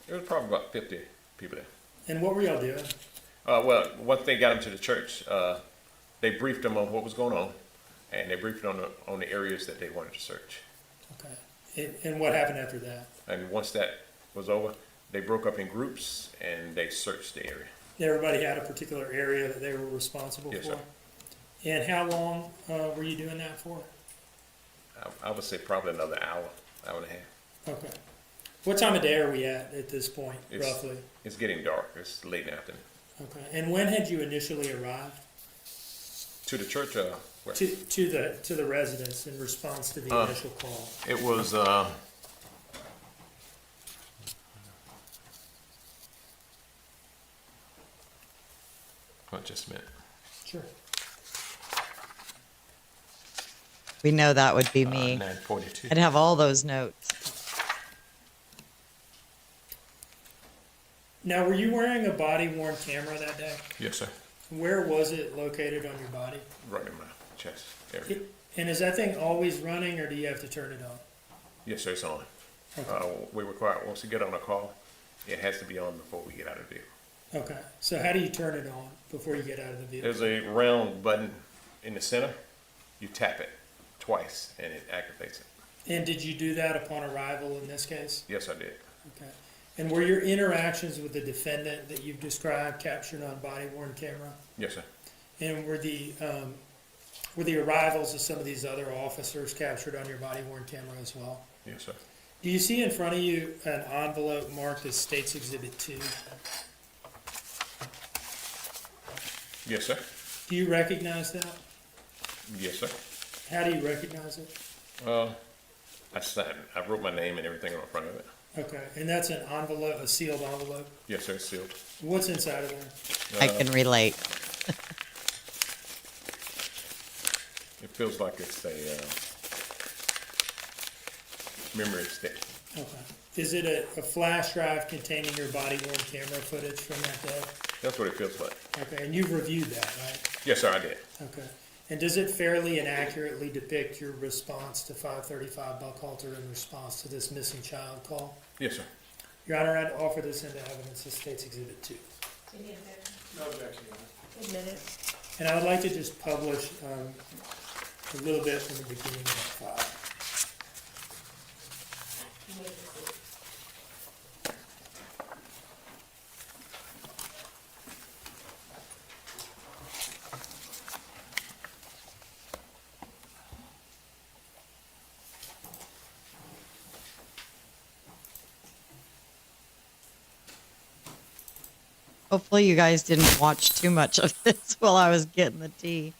there was probably about 50 people there. And what were y'all doing? Well, once they got them to the church, they briefed them on what was going on, and they briefed on the areas that they wanted to search. Okay. And what happened after that? And once that was over, they broke up in groups and they searched the area. Everybody had a particular area that they were responsible Yes, for? sir. And how long were you doing that for? I would say probably another hour and a half. Okay. What time of day are we at this point, roughly? It's getting dark. It's late in the afternoon. Okay. And when had you initially arrived? To the church, where? To the residence in response to the initial call. It was just a minute. Sure. We know that would be me. 9:42. I'd have all those notes. Now, were you wearing a body-worn camera that day? Yes, sir. Where was it located on your body? Right in my chest area. And is that thing always running, or do you have to turn it on? Yes, sir, it's on. Okay. We require, once we get on a call, it has to be on before we get out of the vehicle. Okay. So how do you turn it on before you get out of the vehicle? There's a round button in the center. You tap it twice and it activates it. And did you do that upon arrival in this case? Yes, I did. Okay. And were your interactions with the defendant that you've described captured on body-worn camera? Yes, sir. And were the arrivals of some of these other officers captured on your body-worn camera as well? Yes, sir. Do you see in front of you an envelope marked as States Exhibit 2? Yes, sir. Do you recognize that? Yes, sir. How do you recognize it? I signed, I wrote my name and everything on the front of it. Okay, and that's an envelope, a sealed envelope? Yes, sir, it's sealed. What's inside of there? I can relate. It feels like it's a memory stick. Okay. Is it a flash drive containing your body-worn camera footage from that day? That's what it feels like. Okay, and you've reviewed that, right? Yes, sir, I did. Okay. And does it fairly and accurately depict your response to 535 Buckhalter in response to this missing child call? Yes, sir. Your Honor, I'd offer this into evidence as State's Exhibit 2. No objection, Your Honor. Admit it. And I would like to just publish a little bit from the beginning of the file. Hopefully you guys didn't watch too much of this while I was getting the tea.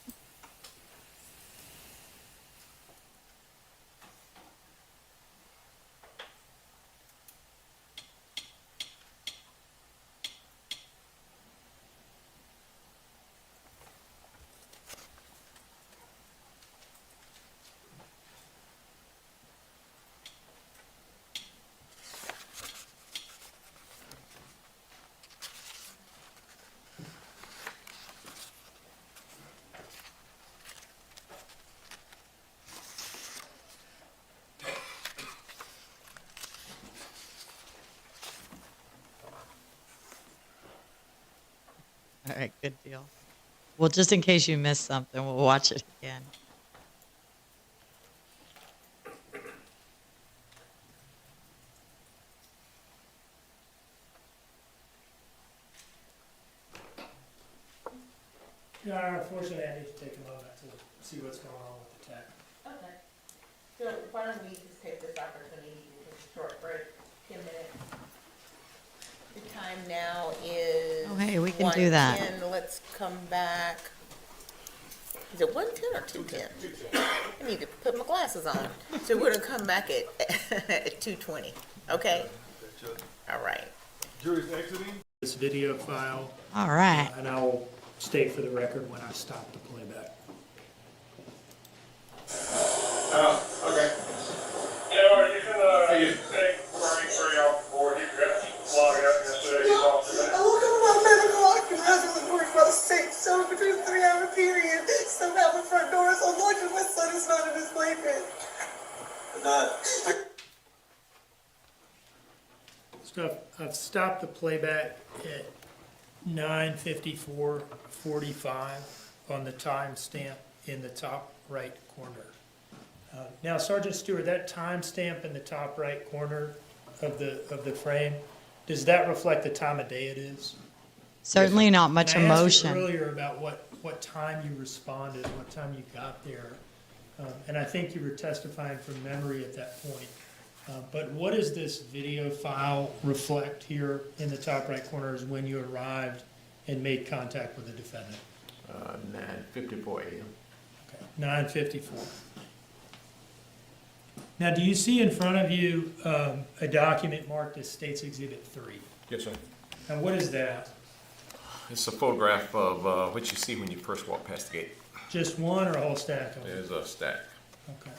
All right, good deal. Well, just in case you missed something, we'll watch it again. Your Honor, unfortunately, I need to take a moment to see what's going on with the tech. Okay. So why don't we just take this opportunity to take a short break, 10 minutes? The time now is. Oh, hey, we can do that. 1:10. Let's come back. Is it 1:10 or 2:10? I need to put my glasses on. So we're gonna come back at 2:20, okay? All right. Jury's exiting. This video file. All right. And I will state for the record when I stop the playback. Okay. Yeah, you can, take Marty 3 off the board. He got logged out yesterday. He's off today. I woke up about 11 o'clock and I was worried about 6. So between a 3-hour period, somehow the front door is unlocked and my son is not in his playpen. So I've stopped the playback at 9:54:45 on the timestamp in the top right corner. Now, Sergeant Stewart, that timestamp in the top right corner of the frame, does that reflect the time of day it is? Certainly not much And I asked you emotion. earlier about what time you responded, what time you got there, and I think you were testifying from memory at that point. But what does this video file reflect here in the top right corner is when you arrived and made contact with the defendant? 9:54 a.m. Okay, 9:54. Now, do you see in front of you a document marked as State's Exhibit 3? Yes, sir. And what is that? It's a photograph of what you see when you first walk past the gate. Just one or a whole stack of them? There's a stack. Okay.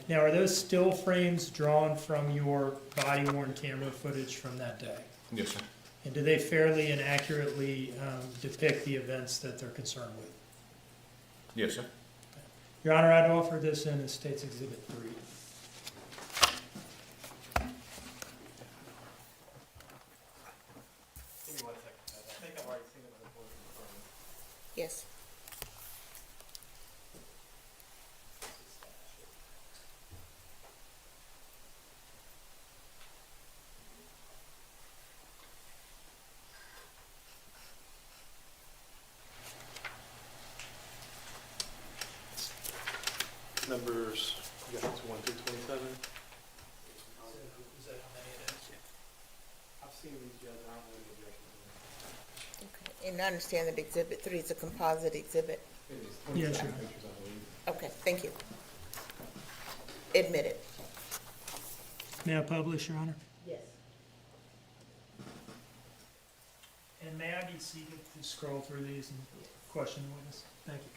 Now, are those still frames drawn from your body-worn camera footage from that day? Yes, sir. And do they fairly and accurately depict the events that they're concerned with? Yes, sir. Your Honor, I'd offer this in as State's Exhibit 3. Yes. Numbers, I guess it's 1 through 27. I've seen these guys, I don't really object to them. Okay. And I understand that Exhibit 3 is a composite exhibit. It is Yes, 27 sir. pictures, I believe. Thank you. Admitted. May I publish, Your Honor? Yes. And may I be seated to scroll through these and question the witness? Thank you.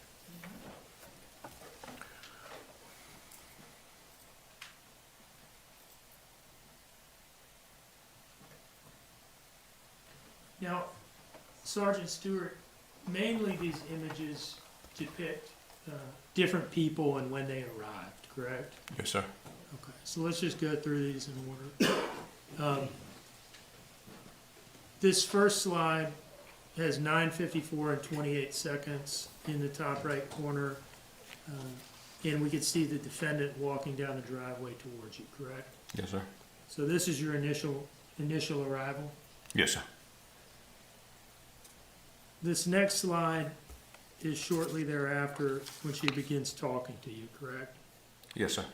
Now, Sergeant Stewart, mainly these images depict different people and when they arrived, correct? Yes, sir. Okay, so let's just go through these in order. This first slide has 9:54 and 28 seconds in the top right corner. And we could see the defendant walking down the driveway towards you, correct? Yes, sir. So this is your initial arrival. Yes, sir. This next slide is shortly thereafter when she begins talking to you, correct? Yes, sir.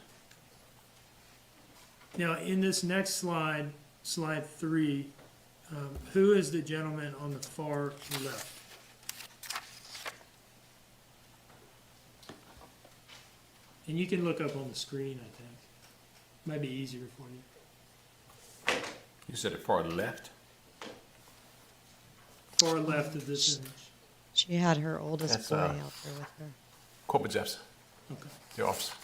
Now, in this next slide, slide 3, who is the gentleman on the far left? And you can look up on the screen, I think. Might be easier for you. You said it far left? Far left of this image. She had her oldest That's, boy out there with her. Corporal Jepsen, Okay. the officer.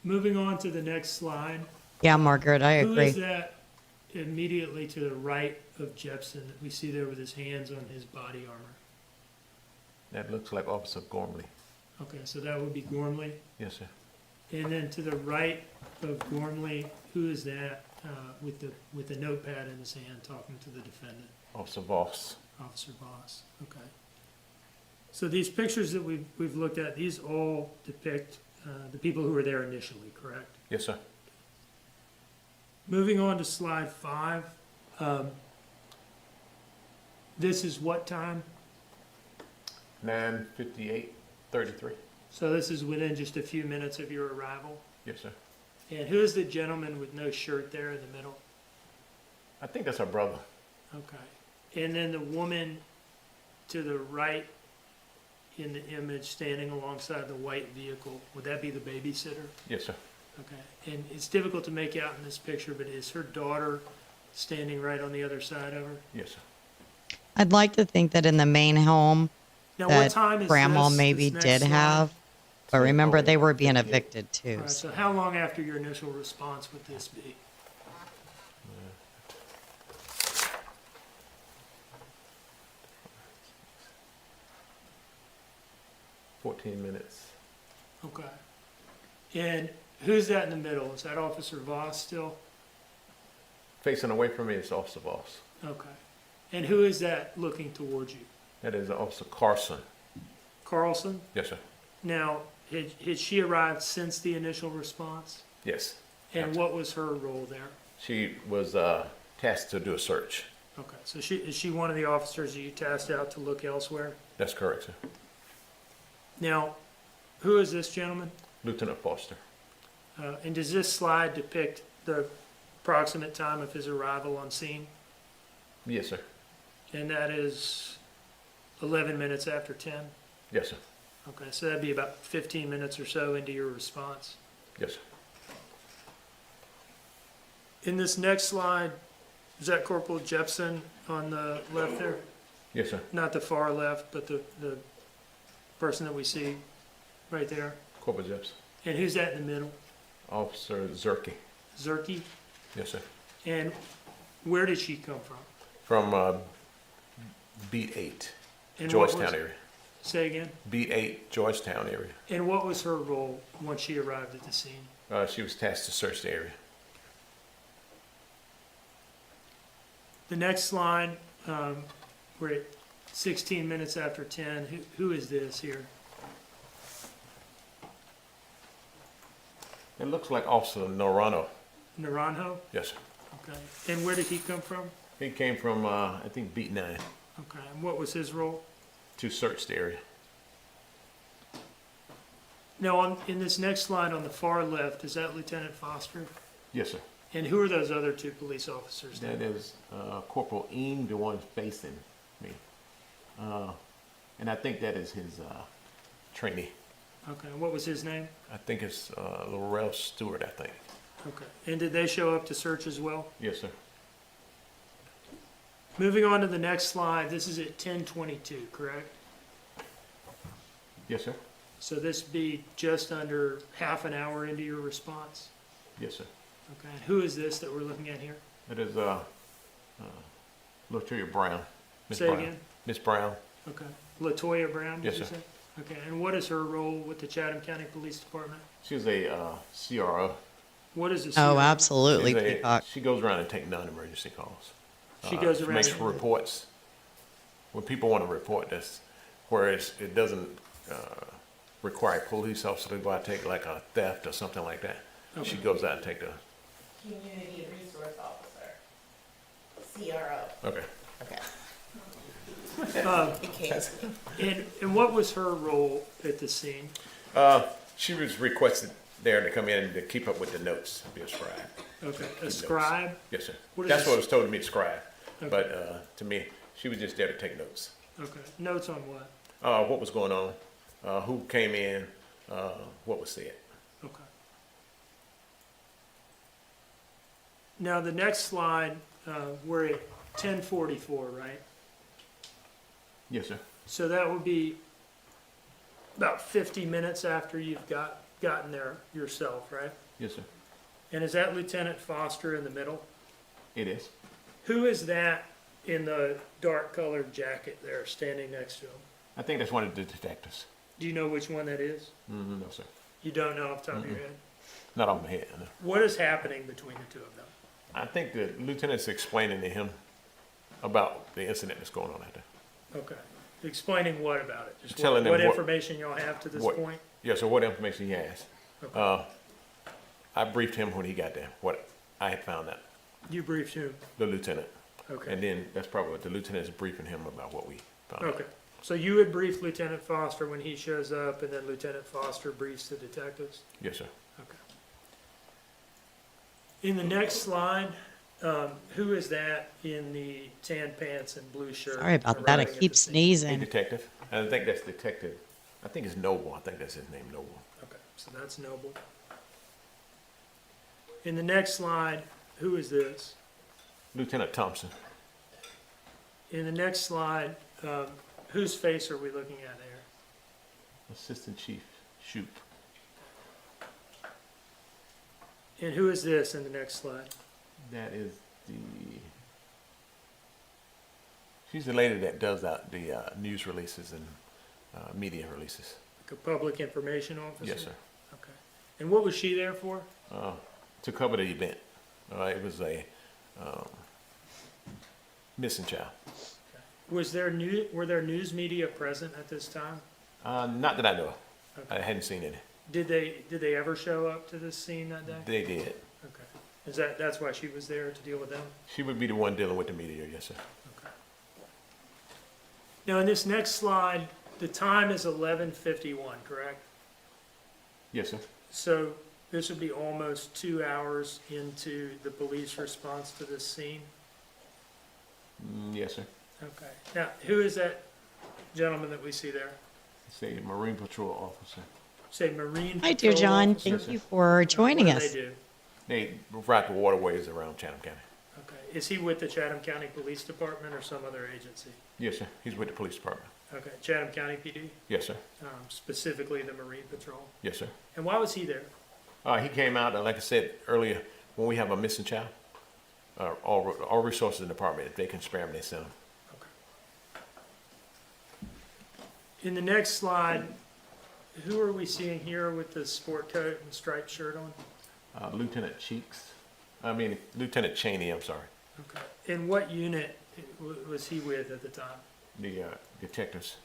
Moving on to the next slide. Yeah, Margaret, I Who agree. is that immediately to the right of Jepsen that we see there with his hands on his body armor? That looks like Officer Gormley. Okay, so that would be Gormley. Yes, sir. And then to the right of Gormley, who is that with the notepad in his hand talking to the defendant? Officer Voss. Officer Voss. Okay. So these pictures that we've looked at, these all depict the people who were there initially, correct? Yes, sir. Moving on to slide 5. This is what time? 9:58:33. So this is within just a few minutes of your arrival. Yes, sir. And who is the gentleman with no shirt there in the middle? I think that's our brother. Okay. And then the woman to the right in the image standing alongside the white vehicle, would that be the babysitter? Yes, sir. Okay. And it's difficult to make out in this picture, but is her daughter standing right on the other side of her? Yes, sir. I'd like to think that in the main home Now, what that time is grandma this maybe next did slide? have, but remember they were being evicted All too. right, so how long after your initial response would this be? 14 minutes. Okay. And who's that in the middle? Is that Officer Voss still? Facing away from me is Officer Voss. Okay. And who is that looking towards you? That is Officer Carson. Carlson? Yes, sir. Now, had she arrived since the initial response? Yes. And what was her role there? She was tasked to do a search. Okay, so is she one of the officers that you tasked out to look elsewhere? That's correct, sir. Now, who is this gentleman? Lieutenant Foster. And does this slide depict the approximate time of his arrival on scene? Yes, sir. And that is 11 minutes after 10? Yes, sir. Okay, so that'd be about 15 minutes or so into your response. Yes, sir. In this next slide, is that Corporal Jepsen on the left there? Yes, sir. Not the far left, but the person that we see right there. Corporal Jepsen. And who's that in the middle? Officer Zerke. Zerke? Yes, sir. And where did she come from? From Beat 8, And Georgetown area. Say again? Beat 8, Georgetown area. And what was her role once she arrived at the scene? She was tasked to search the area. The next slide, we're at 16 minutes after 10. Who is this here? It looks like Officer Naranjo. Naranjo? Yes, sir. Okay. And where did he come from? He came from, I think, Beat 9 Okay. And what was his role? to search the area. Now, in this next slide on the far left, is that Lieutenant Foster? Yes, sir. And who are those other two police officers? That is Corporal Eam, the one facing me. And I think that is his trainee. Okay, and what was his name? I think it's Laurel Stewart, I think. Okay, and did they show up to search as well? Yes, sir. Moving on to the next slide, this is at 10:22, correct? Yes, sir. So this would be just under half an hour into your response? Yes, sir. Okay, and who is this that we're looking at here? It is Latoya Brown. Miss Say Brown. again? Miss Brown. Okay, Latoya Brown, did Yes, you sir. say? Okay, and what is her role with the Chatham County Police Department? She's a CRO. What is a Oh, CRO? absolutely, She's a- Peacock. She goes around and takes non-emergency calls. She goes around Makes and- reports. When people want to report this, whereas it doesn't require a police officer to go out and take like a theft or something like that. Okay. She goes out and take the, Community Resource Officer, CRO. okay. Okay. Um, It can't. And what was her role at the scene? She was requested there to come in to keep up with the notes, be a scribe. Okay, Keep a notes. scribe? Yes, sir. What is That's a what was told to me, scribe. Okay. But to me, she was just there to take notes. Okay, notes on what? What was going on, who came in, what was said. Okay. Now, the next slide, we're at 10:44, right? Yes, sir. So that would be about 50 minutes after you've gotten there yourself, right? Yes, sir. And is that Lieutenant Foster in the middle? It is. Who is that in the dark colored jacket there standing next to him? I think that's one of the detectives. Do you know which one that is? No, sir. You don't know off the top of your head? Not on my head, no. What is happening between the two of them? I think the lieutenant's explaining to him about the incident that's going on out there. Okay. Explaining what about it? Just Telling what them what- information y'all have to this What- point? Yeah, so what information he has. Okay. I briefed him when he got there, what I had found out, You briefed who? the lieutenant. Okay. And then that's probably what the lieutenant's briefing him about what we found out. Okay. So you would brief Lieutenant Foster when he shows up, and then Lieutenant Foster briefs the detectives? Yes, sir. Okay. In the next slide, who is that in the tan pants and blue shirt? Sorry about that. I arriving at keep the scene? A sneezing. detective. And I think that's detective, I think it's Noble. I think that's his name, Noble. Okay, so that's Noble. In the next slide, who is this? Lieutenant Thompson. In the next slide, whose face are we looking at there? Assistant Chief Shoop. And who is this in the next slide? That is she's the lady that does the news releases and media releases. Like a public information officer? Yes, sir. Okay. And what was she there for? To cover the event. It was a missing child. Were there news media present at this time? Not that I know of. Okay. I hadn't seen any. Did they ever show up to this scene that day? They did. Okay. That's why she was there to deal with them? She would be the one dealing with the media, yes, sir. Okay. Now, in this next slide, the time is 11:51, correct? Yes, sir. So this would be almost 2 hours into the police response to this scene? Yes, sir. Okay. Now, who is that gentleman that we see there? It's a Marine Patrol officer. Say Marine Hi, dear Patrol John. officer? Thank you for joining What do us. they do? They route the waterways around Chatham County. Okay. Is he with the Chatham County Police Department or some other agency? Yes, sir. He's with the police department. Okay. Chatham County PD? Yes, sir. Specifically the Marine Patrol? Yes, sir. And why was he there? He came out, like I said earlier, when we have a missing child, all resources in the department, if they can spare them, they send them. In the next slide, who are we seeing here with the sport coat and striped shirt on? Lieutenant Cheney, I'm sorry. Okay. And what unit was he with at the time? The detectives.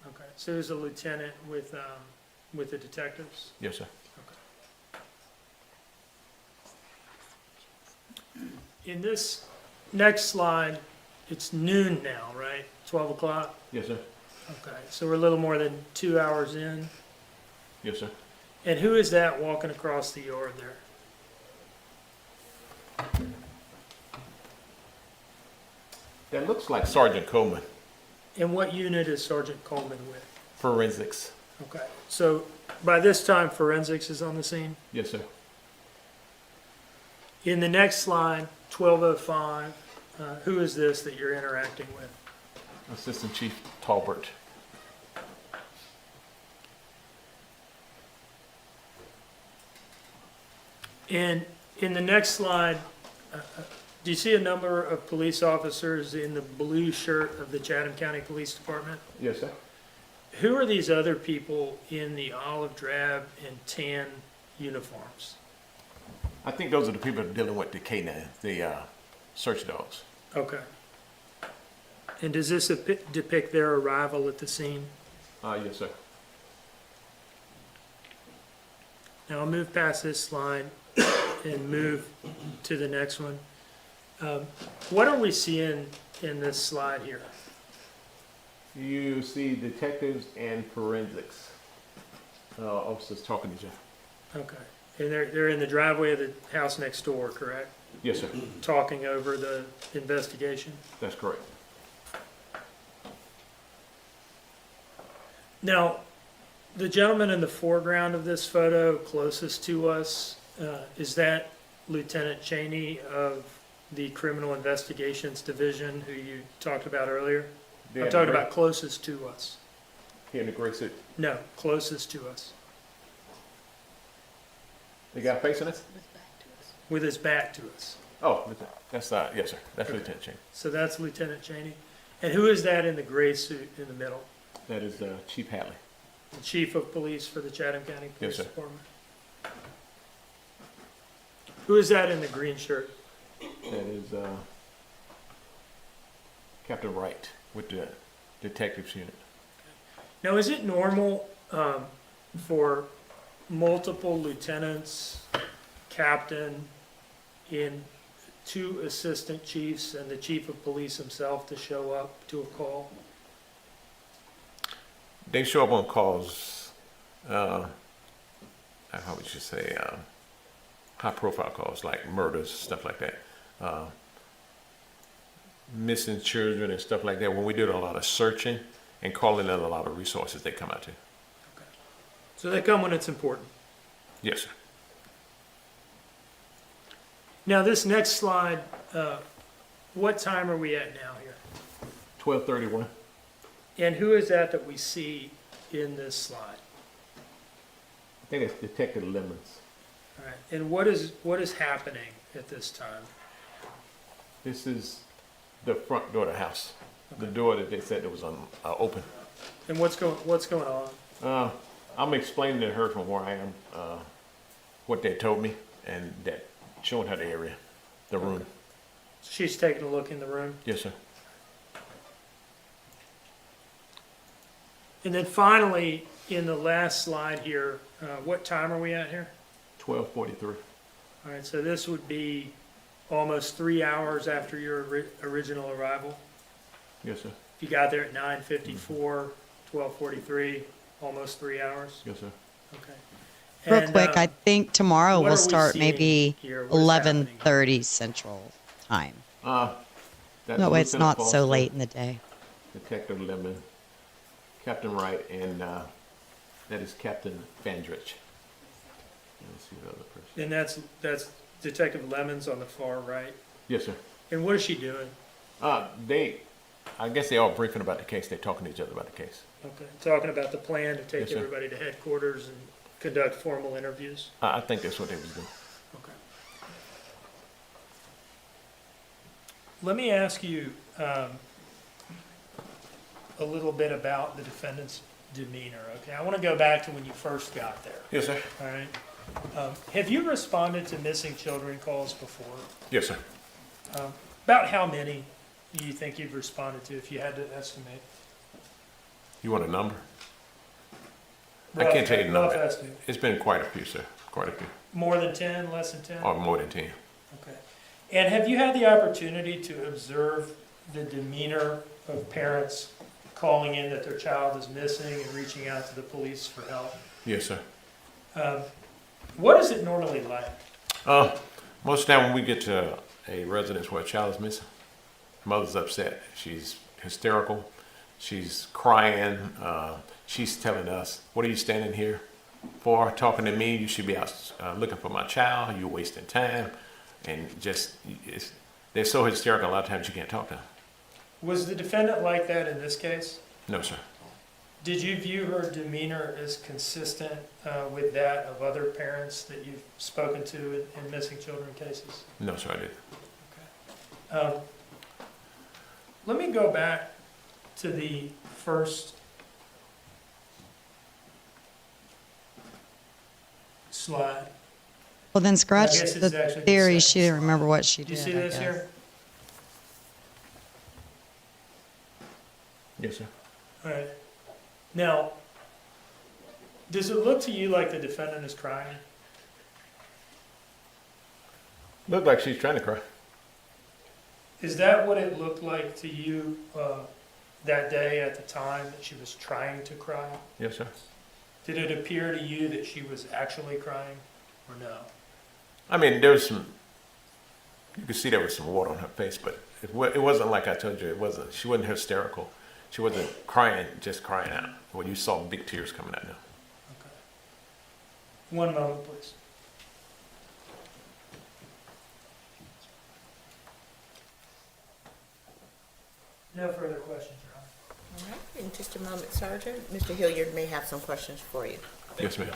Okay. So he was a lieutenant with the detectives? Yes, sir. In this next slide, it's noon now, right? 12 o'clock? Yes, sir. Okay. So we're a little more than 2 hours in. Yes, sir. And who is that walking across the yard there? That looks like Sergeant Coleman. And what unit is Sergeant Coleman with? Forensics. Okay, so by this time forensics is on the scene? Yes, sir. In the next slide, 1205, who is this that you're interacting with? Assistant Chief Talbert. And in the next slide, do you see a number of police officers in the blue shirt of the Chatham County Police Department? Yes, sir. Who are these other people in the olive drab and tan uniforms? I think those are the people dealing with the Keiana, the search dogs. Okay. And does this depict their arrival at the scene? Yes, sir. Now I'll move past this slide and move to the next one. What are we seeing in this slide here? You see detectives and forensics officers talking to each other. Okay. And they're in the driveway of the house next door, correct? Yes, sir. Talking over the investigation? That's correct. Now, the gentleman in the foreground of this photo closest to us, is that Lieutenant Cheney of the Criminal Investigations Division who you talked about earlier? I'm talking about closest to us. Here in the gray suit. No, closest to us. The guy facing us? With his back to us. Oh, that's yes, sir. That's okay. Lieutenant Cheney. So that's Lieutenant Cheney. And who is that in the gray suit in the middle? That is Chief Hadley. The Chief of Police for the Chatham County Police Department. Who is that in the green shirt? That is Captain Wright with the detectives unit. Now, is it normal for multiple lieutenants, captain, in two assistant chiefs and the chief of police himself to show up to a call? They show up on calls, how would you say, high profile calls like murders, stuff like that. Missing children and stuff like that. When we did a lot of searching and calling in a lot of resources, they come out to. Okay. So they come when it's important? Yes, sir. Now this next slide, what time are we at now here? 12:31. And who is that we see in this slide? I think it's Detective Lemons. All right. And what is happening at this time? This is the front door of the house. Okay. The door that they said that was open. And what's going on? I'm explaining to her from where I am what they told me and that showing her the area, the room. She's taking a look in the room? Yes, sir. And then finally, in the last slide here, what time are we at here? 12:43. All right, so this would be almost 3 hours after your original arrival? Yes, sir. You got there at 9:54, 12:43, almost 3 hours? Yes, sir. Okay. Real And, quick, I think tomorrow what we'll are we start seeing maybe here? What is happening? 11:30 Central Time. That's No, it's Lieutenant not Foster, so late in the day. Detective Lemon, Captain Wright, and that is Captain Vandrich. Let's see the other person. And that's Detective Lemons on the far right? Yes, sir. And what is she doing? I guess they all briefing about the case. They're talking to each other about the case. Okay, talking about the plan to take Yes, sir. everybody to headquarters and conduct formal interviews? I think that's what they was doing. Okay. Let me ask you a little bit about the defendant's demeanor, okay? I want to go back to when you first got there. Yes, sir. All right. Have you responded to missing children calls before? Yes, sir. About how many do you think you've responded to, if you had to estimate? You want a number? Rough, I can't tell you the rough number. estimate. It's been quite a few, sir. Quite a few. More than 10, less than 10? Or more than 10. Okay. And have you had the opportunity to observe the demeanor of parents calling in that their child is missing and reaching out to the police for help? Yes, sir. What is it normally like? Most of the time when we get to a residence where a child is missing, mother's upset. She's hysterical. She's crying. She's telling us, "What are you standing here for? Talking to me? You should be out looking for my child. You're wasting time." And they're so hysterical. A lot of times you can't talk to them. Was the defendant like that in this case? No, sir. Did you view her demeanor as consistent with that of other parents that you've spoken to in missing children cases? No, sir, I didn't. Let me go back to the first slide. Well, then scratch I guess the it's actually the theory. second She didn't slide. remember what she Do you did. see I this guess. here? Yes, sir. All right. Now, does it look to you like the defendant is crying? Looked like she's trying to cry. Is that what it looked like to you that day at the time that she was trying to cry? Yes, sir. Did it appear to you that she was actually crying or no? I mean, there was some. You could see there was some water on her face, but it wasn't like I told you. It wasn't. She wasn't hysterical. She wasn't crying, just crying out. Well, you saw big tears coming out now. Okay. One moment, please. No further questions, Your Honor. All right, in just a moment, Sergeant. Mr. Hilliard may have some questions for you. Yes, ma'am.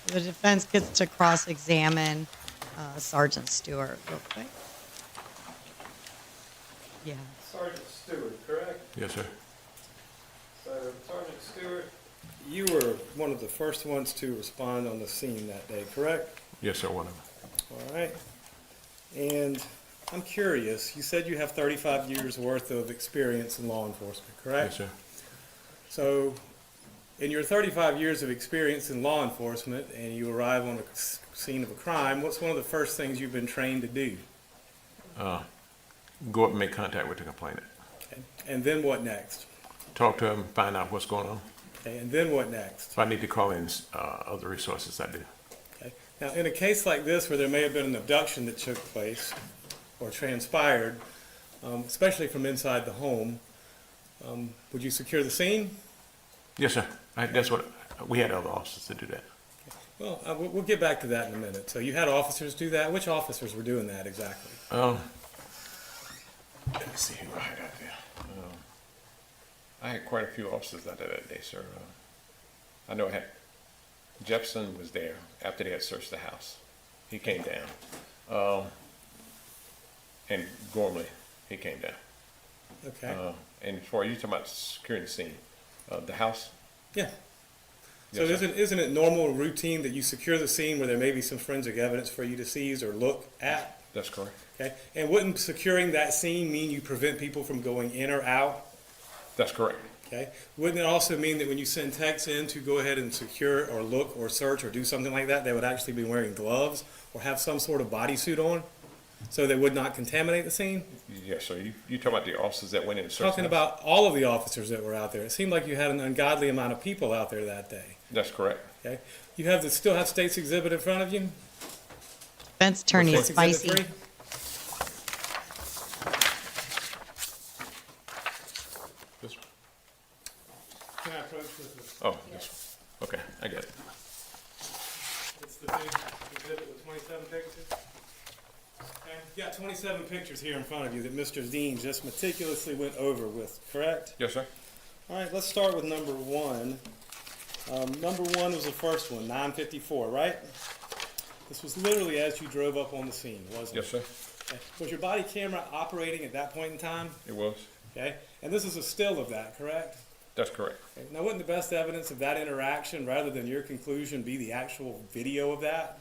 The defense gets to cross-examine Sergeant Stewart real quick. Yeah. Sergeant Stewart, correct? Yes, sir. So, Sergeant Stewart, You were one of the first ones to respond on the scene that day, correct? Yes, sir. One of them. All right. And I'm curious, you said you have 35 years worth of experience in law enforcement, correct? Yes, sir. So, in your 35 years of experience in law enforcement and you arrive on a scene of a crime, what's one of the first things you've been trained to do? Go up and make contact with the complainant. Okay. And then what next? Talk to him, find out what's going on. Okay. And then what next? If I need to call in other resources, I do. Okay. Now, in a case like this where there may have been an abduction that took place or transpired, especially from inside the home, would you secure the scene? Yes, sir. That's what we had other officers to do that. Well, we'll get back to that in a minute. So you had officers do that. Which officers were doing that exactly? Let me see who I had out there. I had quite a few officers out there that day, sir. I know I had Jepsen was there after they had searched the house. He came down. And Gormley, he came down. Okay. And for you talking about securing the scene, the house? Yeah. So Yes, sir. isn't it normal routine that you secure the scene where there may be some forensic evidence for you to seize or look at? That's correct. Okay. And wouldn't securing that scene mean you prevent people from going in or out? That's correct. Okay. Wouldn't it also mean that when you send techs in to go ahead and secure or look or search or do something like that, they would actually be wearing gloves or have some sort of bodysuit on so they would not contaminate the scene? Yes, sir. You talking about the officers that went in and searched Talking the house? about all of the officers that were out there. It seemed like you had an ungodly amount of people out there that day. That's correct. Okay. You still have State's Exhibit in front of you? Defense attorney is State's Exhibit spicy. 3? This one? Can I approach with this? Oh, this one. Okay, I get it. It's the big exhibit with 27 pictures. Okay. You got 27 pictures here in front of you that Mr. Dean just meticulously went over with, correct? Yes, sir. All right, let's start with number one. Number one was the first one, 954, right? This was literally as you drove up on the scene, wasn't it? Yes, sir. Okay. Was your body camera operating at that point in time? It was. Okay. And this is a still of that, correct? That's correct. Okay. Now, wouldn't the best evidence of that interaction, rather than your conclusion, be the actual video of that?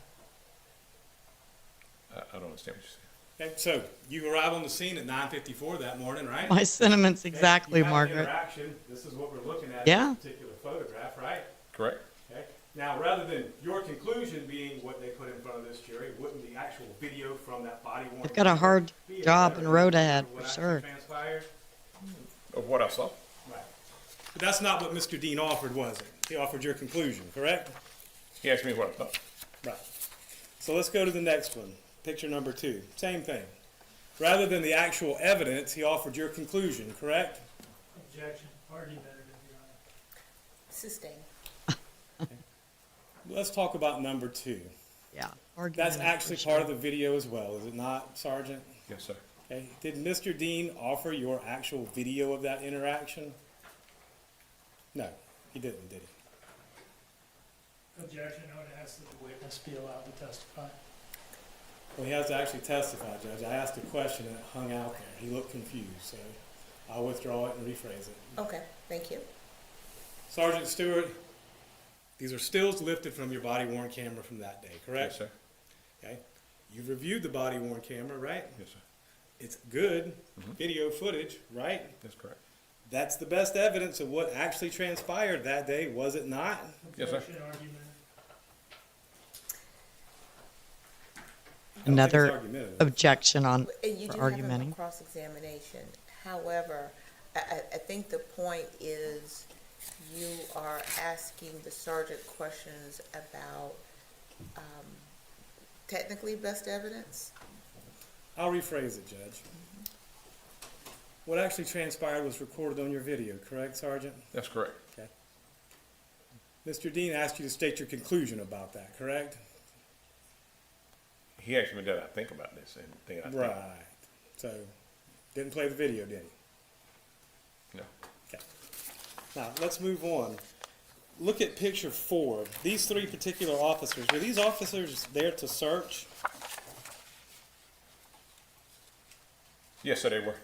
I don't understand what you're saying. Okay, so you arrive on the scene at 9:54 that morning, right? My sentiments Okay, exactly, you have an Margaret. interaction. This is what we're looking at Yeah. in this particular photograph, right? Correct. Okay. Now, rather than your conclusion being what they put in front of this jury, wouldn't the actual video from that body worn? They've got a hard be job and road ahead what for actually sure. transpired? Of what I saw? Right. But that's not what Mr. Dean offered, was it? He offered your conclusion, correct? He asked me what I thought. Right. So let's go to the next one. picture number 2. Same thing. Rather than the actual evidence, he offered your conclusion, correct? Objection, argumentative, Your Honor. Sustain. Let's talk about number 2. Yeah. That's actually part of the video as well, is it not, Sergeant? Yes, sir. Okay. Did Mr. Dean offer your actual video of that interaction? No, he didn't, did he? Objection, I would ask that the witness be allowed to testify. Well, he has to actually testify, Judge. I asked a question and it hung out there. He looked confused, so I'll withdraw it and rephrase it. Okay, thank you. Sergeant Stewart, these are stills lifted from your body-worn camera from that day, correct? Yes, sir. Okay. You've reviewed the body-worn camera, right? Yes, sir. It's good video footage, right? That's correct. That's the best evidence of what actually transpired that day, was it not? Yes, sir. Objection, argumentative. Another objection on And you for do have a argumenting. cross-examination. However, I think the point is you are asking the sergeant questions about technically best evidence. I'll rephrase it, Judge. What actually transpired was recorded on your video, correct, Sergeant? That's correct. Okay. Mr. Dean asked you to state your conclusion about that, correct? He asked me that I think about this and think I think. Right. So, didn't play the video, did he? No. Okay. Now, let's move on. Look at picture 4. These 3 particular officers, were these officers there to search? Yes, sir, they were.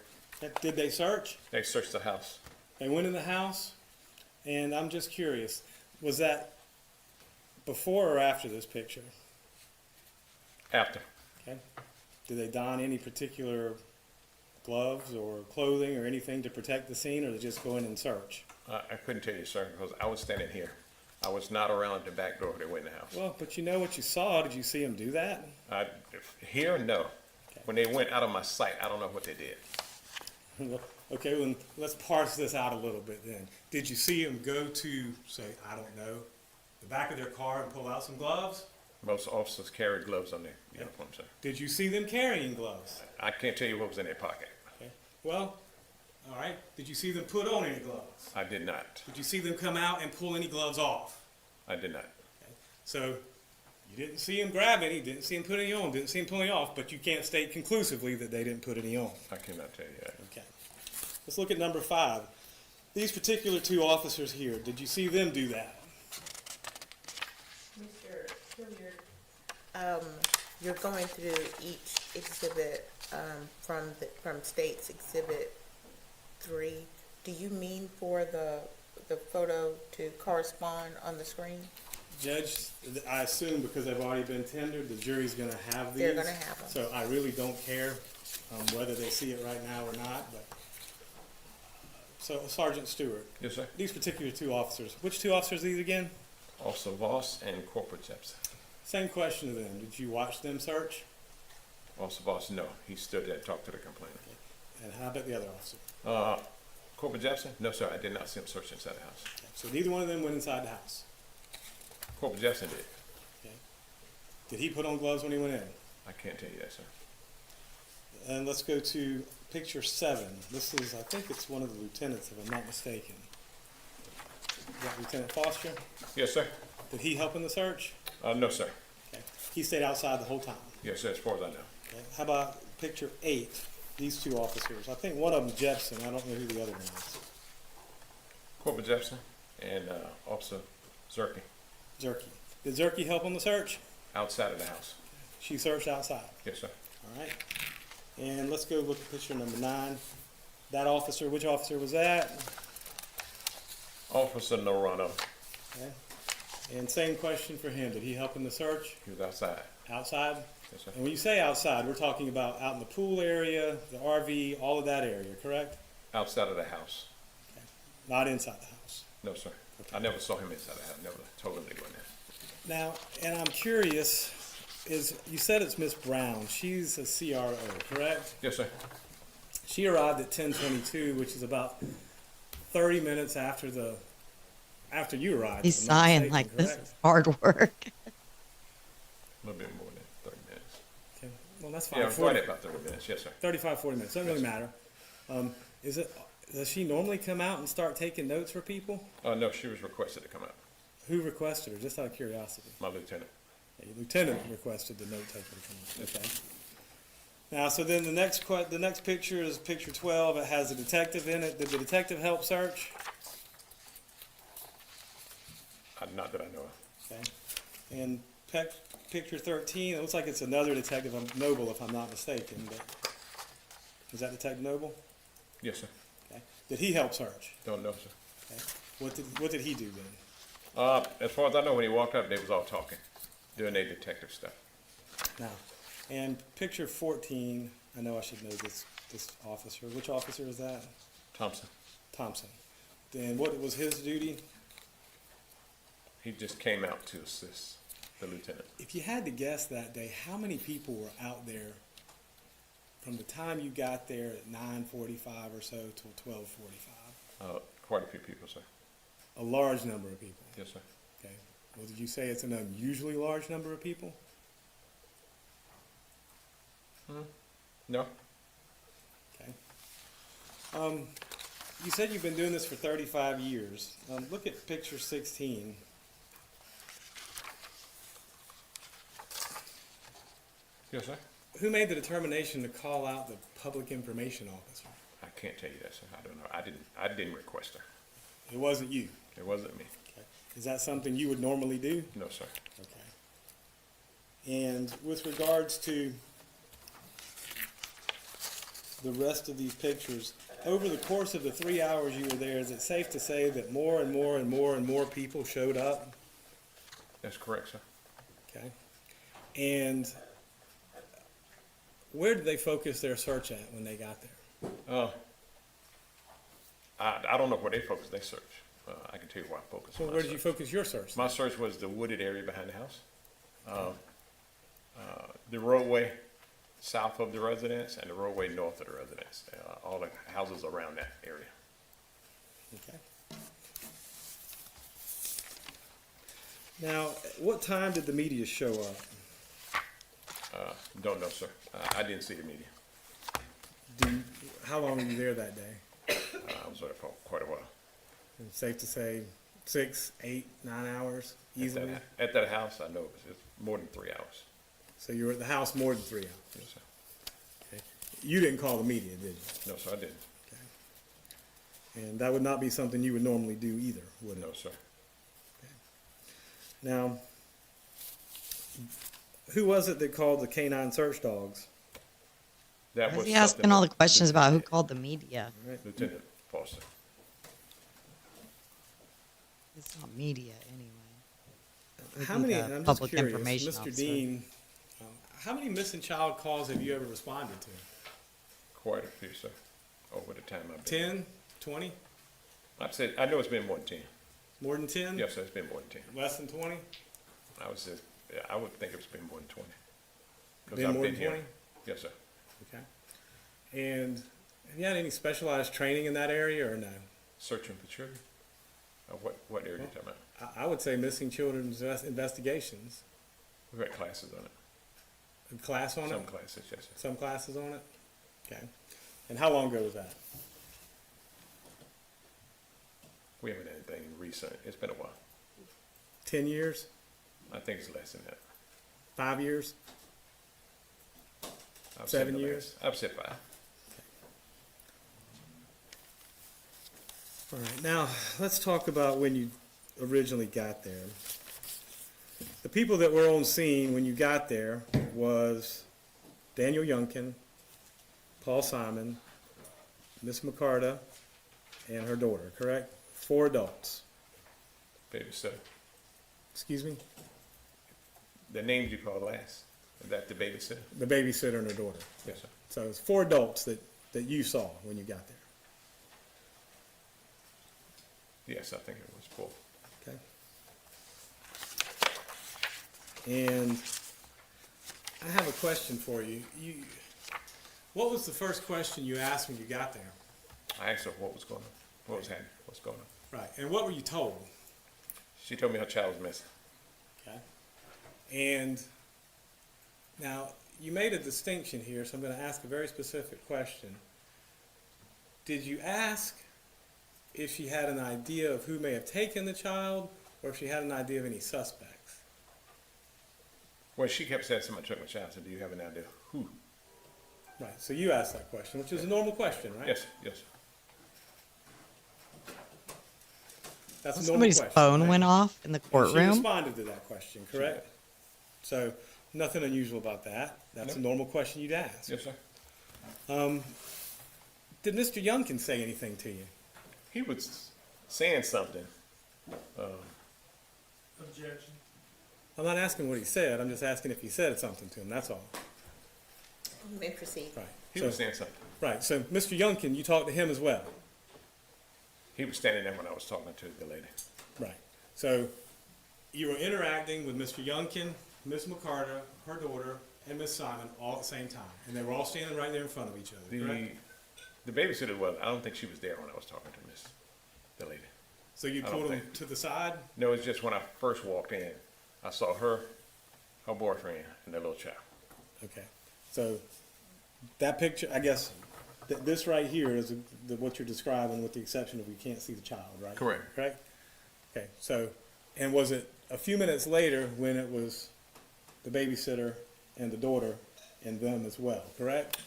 Did they search? They searched the house. They went in the house, and I'm just curious, was that before or after this picture? After. Okay. Did they don any particular gloves or clothing or anything to protect the scene, or did they just go in and search? I couldn't tell you, sir, because I was standing here. I was not around at the back door when they went in the house. Well, but you know what you saw. Did you see them do that? Here, no. When they went out of my sight, I don't know what they did. Okay, well, let's parse this out a little bit then. Did you see them go to, say, I don't know, the back of their car and pull out some gloves? Most officers carried gloves on their uniform, sir. Did you see them carrying gloves? I can't tell you what was in their pocket. Okay. Well, all right. Did you see them put on any gloves? I did not. Did you see them come out and pull any gloves off? I did not. Okay. So you didn't see them grab any, didn't see them put any on, didn't see them pull any off, but you can't state conclusively that they didn't put any on. I cannot tell you that. Okay. Let's look at number 5. These particular 2 officers here, did you see them do that? Mr. Hilliard, you're going through each exhibit from State's Exhibit 3. Do you mean for the photo to correspond on the screen? Judge, I assume because they've already been tendered, the jury's going to have these. They're going to have them. So I really don't care whether they see it right now or not. But so, Sergeant Stewart. Yes, sir. These particular 2 officers, which 2 officers are these again? Officer Voss and Corporal Jepsen. Same question to them. Did you watch them search? Officer Voss, no. He stood there and talked to the complainant. And how about the other officer? Corporal Jepsen? No, sir. I did not see him search inside the house. Okay. So neither one of them went inside the house. Corporal Jepsen did. Okay. Did he put on gloves when he went in? I can't tell you that, sir. And let's go to picture 7. This is, I think it's one of the lieutenants, if I'm not mistaken. Is that Lieutenant Foster? Yes, sir. Did he help in the search? No, sir. Okay. He stayed outside the whole time. Yes, sir, as far as I know. Okay. How about picture 8? These 2 officers. I think one of them Jepsen. I don't know who the other one is. Corporal Jepsen and Officer Zerke. Zerke. Did Zerke help on the search? Outside of the house. She searched outside. Yes, sir. All right. And let's go look at picture number 9. That officer, which officer was that? Officer Norano. Okay. And same question for him. Did he help in the search? He was outside. Outside? Yes, sir. And when you say outside, we're talking about out in the pool area, the RV, all of that area, correct? Outside of the house. Okay. Not inside the house. No, sir. Okay. I never saw him inside the house. Never told him to go in there. Now, and I'm curious, you said it's Miss Brown. She's a CRO, correct? Yes, sir. She arrived at 10:22, which is about 30 minutes after you arrived. He's sighing like this is hard work. A little bit more than 30 minutes. Okay. Well, that's fine. Yeah, 40 right about 30 minutes, yes, sir. 35, 40 minutes, doesn't really matter. Does she normally come out and start taking notes for people? No, she was requested to come out. Who requested her, just out of curiosity? My lieutenant. Yeah, your lieutenant requested the note taker to come out, okay. Now, so then the next picture is picture 12, it has a detective in it. Did the detective help search? Not that I know of. Okay. And picture 13, it looks like it's another detective, Noble, if I'm not mistaken. But is that Detective Noble? Yes, sir. Okay. Did he help search? Don't know, sir. Okay. What did he do then? As far as I know, when he walked up, they was all talking, doing their detective stuff. Now, and picture 14, I know I should know this officer. Which officer is that? Thompson. Thompson. Then what was his duty? He just came out to assist the lieutenant. If you had to guess that day, how many people were out there from the time you got there at 9:45 or so till 12:45? Quite a few people, sir. A large number of people. Yes, sir. Okay. Well, did you say it's an unusually large number of people? No. Okay. You said you've been doing this for 35 years. Look at picture 16. Yes, sir. Who made the determination to call out the public information officer? I can't tell you that, sir. I don't know. I didn't request her. It wasn't you. It wasn't me. Okay. Is that something you would normally do? No, sir. Okay. And with regards to the rest of these pictures, over the course of the 3 hours you were there, is it safe to say that more and more and more and more people showed up? That's correct, sir. Okay. And where did they focus their search at when they got there? I don't know where they focused their search. I can tell you where I focused. So where did you focus your search? My search was the wooded area behind the house, the roadway south of the residence, and the roadway north of the residence. All the houses around that area. Okay. Now, what time did the media show up? Don't know, sir. I didn't see the media. How long were you there that day? I was there for quite a while. It's safe to say 6, 8, 9 hours easily? At that house, I know it's more than 3 hours. So you were at the house more than 3 hours? Yes, sir. Okay. You didn't call the media, did you? No, sir, I didn't. Okay. And that would not be something you would normally do either, would it? No, sir. Okay. Now, who was it that called the canine search dogs? That Why was is he asking all the questions about who called the media? Lieutenant Persse. It's not media anyway. How many, I'm just public curious, information Mr. officer. Dean, how many missing child calls have you ever responded to? Quite a few, sir, over the time I've been. 10, 20? I know it's been more than 10. More than 10? Yes, sir, it's been more than 10. Less than 20? I would think it's been more than 20. 'Cause Been I've more been than here. 20? Yes, sir. Okay. And have you had any specialized training in that area or no? Searching for children? What area are you talking about? I would say missing children's investigations. We've got classes on it. A class on it? Some classes, yes, sir. Some classes on it? Okay. And how long ago was that? We haven't had anything recent. It's been a while. 10 years? I think it's less than that. 5 years? I've 7 said years? I've said 5. All right, now let's talk about when you originally got there. The people that were on scene when you got there was Daniel Youngkin, Paul Simon, Miss McCarta, and her daughter, correct? 4 adults. Babysitter. Excuse me? The names you called last, is that the babysitter? The babysitter and her daughter. Yes, sir. So it's 4 adults that you saw when you got there. Yes, I think it was 4. Okay. And I have a question for you. What was the first question you asked when you got there? I asked her what was going on, what was happening, what's going on. Right. And what were you told? She told me her child was missing. Okay. And now you made a distinction here, so I'm going to ask a very specific question. Did you ask if she had an idea of who may have taken the child, or if she had an idea of any suspects? Well, she kept saying someone took my child. I said, do you have an idea who? Right, so you asked that question, which is a normal question, right? Yes, yes. That's a normal Somebody's question. phone right? went off in the And she courtroom. responded to that question, correct? So, nothing unusual about that. That's a normal question you'd ask. Yes, sir. Did Mr. Yunkins say anything to you? He was saying something. Objection. I'm not asking what he said, I'm just asking if he said something to him, that's all. You may proceed. Right. He was saying something. Right, so Mr. Yunkin, you talked to him as well? He was standing there when I was talking to the lady. Right. So you were interacting with Mr. Yunkin, Ms. McCarter, her daughter, and Ms. Simon all at the same time, and they were all standing right there in front of each other, correct? The babysitter was, I don't think she was there when I was talking to the lady. So you I don't pulled them think. to the side? No, it's just when I first walked in, I saw her boyfriend, and their little child. Okay. So that picture, I guess, this right here is what you're describing, with the exception of you can't see the child, right? Correct. Correct? Okay, so, and was it a few minutes later when it was the babysitter and the daughter and them as well, correct?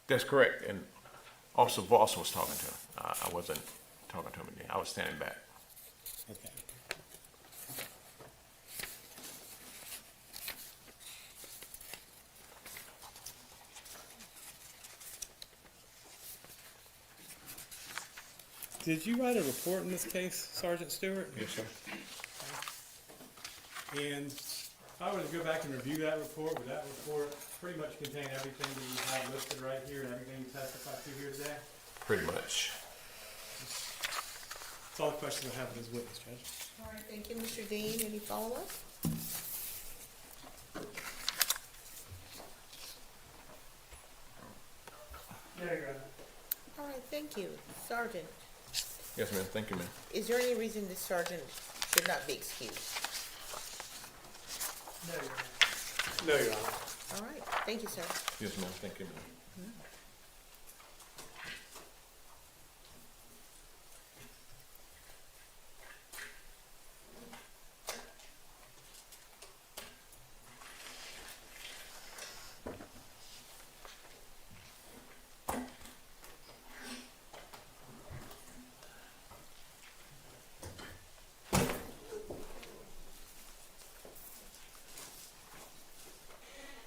That's correct, and Officer Voss was talking to him. I wasn't talking to him again. I was standing back. Okay. Did you write a report in this case, Sergeant Stewart? Yes, sir. And if I were to go back and review that report, would that report pretty much contain everything that you have listed right here and everything you testified to here today? Pretty much. That's all the questions I have for this witness, Judge. All right, thank you, Mr. Dean. Any follow-up? There you go. All right, thank you. Sergeant, Yes, ma'am. Thank you, ma'am. is there any reason the sergeant should not be excused? There you go. No, Your Honor. All right, thank you, sir. Yes, ma'am. Thank you, ma'am.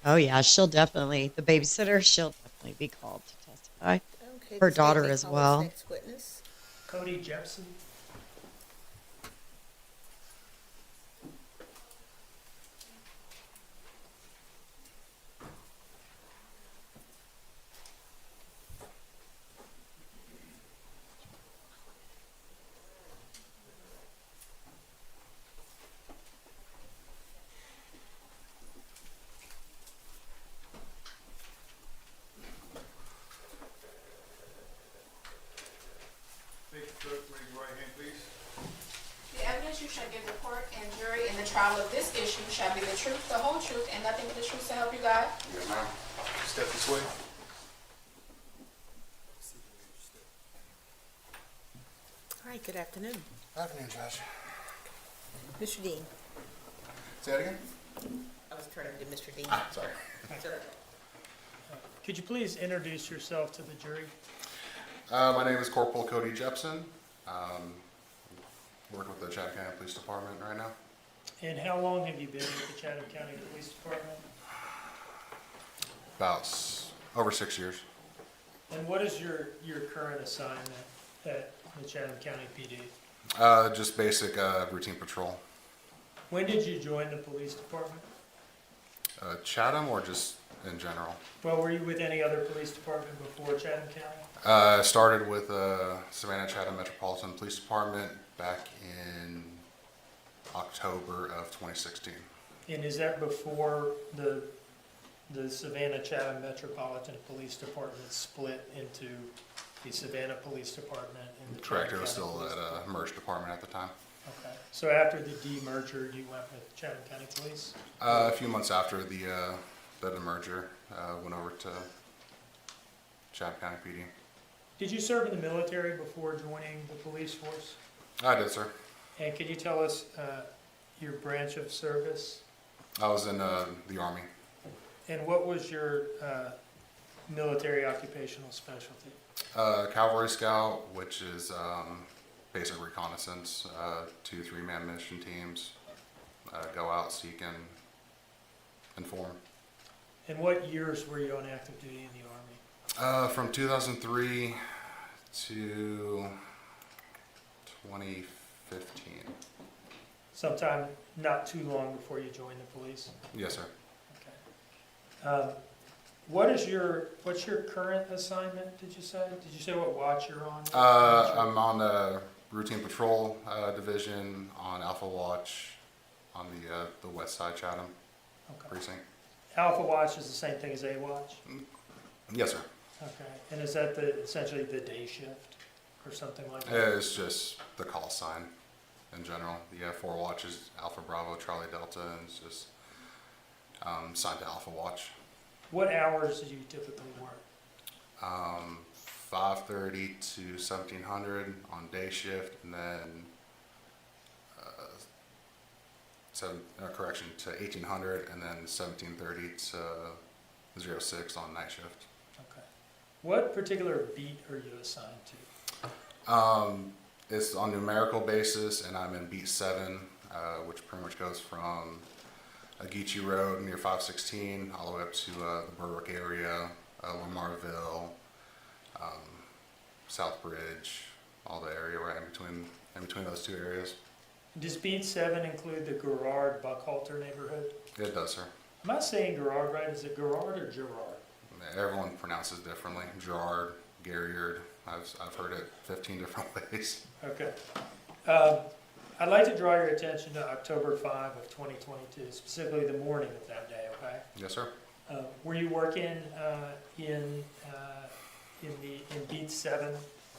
Oh yeah, the babysitter, she'll definitely be called to testify. Okay, Her the daughter state may as call us well. Next witness. Cody Jepsen. Thank you, clerk. Raise your right hand, please. The evidence you shall give the court and jury in the trial of this issue shall be the truth, the whole truth, and nothing but the truth to help you God. Yes, ma'am. Step this way. All right, good afternoon. Afternoon, Judge. Mr. Dean. Say that again? I was turning to Mr. Dean. Sorry. Sir. Could you please introduce yourself to the jury? My name is Corporal Cody Jepsen. Work with the Chatham County Police Department right now. And how long have you been with the Chatham County Police Department? About over 6 years. And what is your current assignment at the Chatham County PD? Just basic routine patrol. When did you join the police department? Chatham or just in general? Well, were you with any other police department before Chatham County? Started with Savannah Chatham Metropolitan Police Department back in October of 2016. And is that before the Savannah Chatham Metropolitan Police Department split into the Savannah Police Department and the Correct, Chatham it was County still Police at a merged department at the time. Okay. So after the demerger, you went with Chatham County Police? A few months after the merger, went over to Chatham County PD. Did you serve in the military before joining the police force? I did, sir. And could you tell us your branch of service? I was in the Army. And what was your military occupational specialty? Cavalry Scout, which is basic reconnaissance, 2 3-man mission teams, go out, seek, and inform. And what years were you on active duty in the Army? From 2003 to 2015. Sometime not too long before you joined the police? Yes, sir. Okay. What's your current assignment, did you say? Did you say what watch you're on? I'm on the routine patrol division on Alpha Watch on the west side Chatham precinct. Alpha Watch is the same thing as A Watch? Yes, sir. Okay. And is that essentially the day shift or something like that? It's just the call sign in general. You have 4 watches, Alpha Bravo, Charlie Delta, and it's just signed to Alpha Watch. What hours do you typically work? 5:30 to 1700 on day shift, and then to 1800, and then 1730 to 06 on night shift. Okay. What particular beat are you assigned to? It's on numerical basis, and I'm in beat 7, which pretty much goes from Ageechee Road near 516 all the way up to the Berwick area, Lamarville, South Bridge, all the area right in between those 2 areas. Does beat 7 include the Gerard Buckhalter neighborhood? It does, sir. Am I saying Gerard right? Is it Gerard or Gerard? Everyone pronounces differently. Gerard, Garriard. I've heard it 15 different ways. Okay. I'd like to draw your attention to October 5 of 2022, specifically the morning of that day, okay? Yes, sir. Were you working in beat 7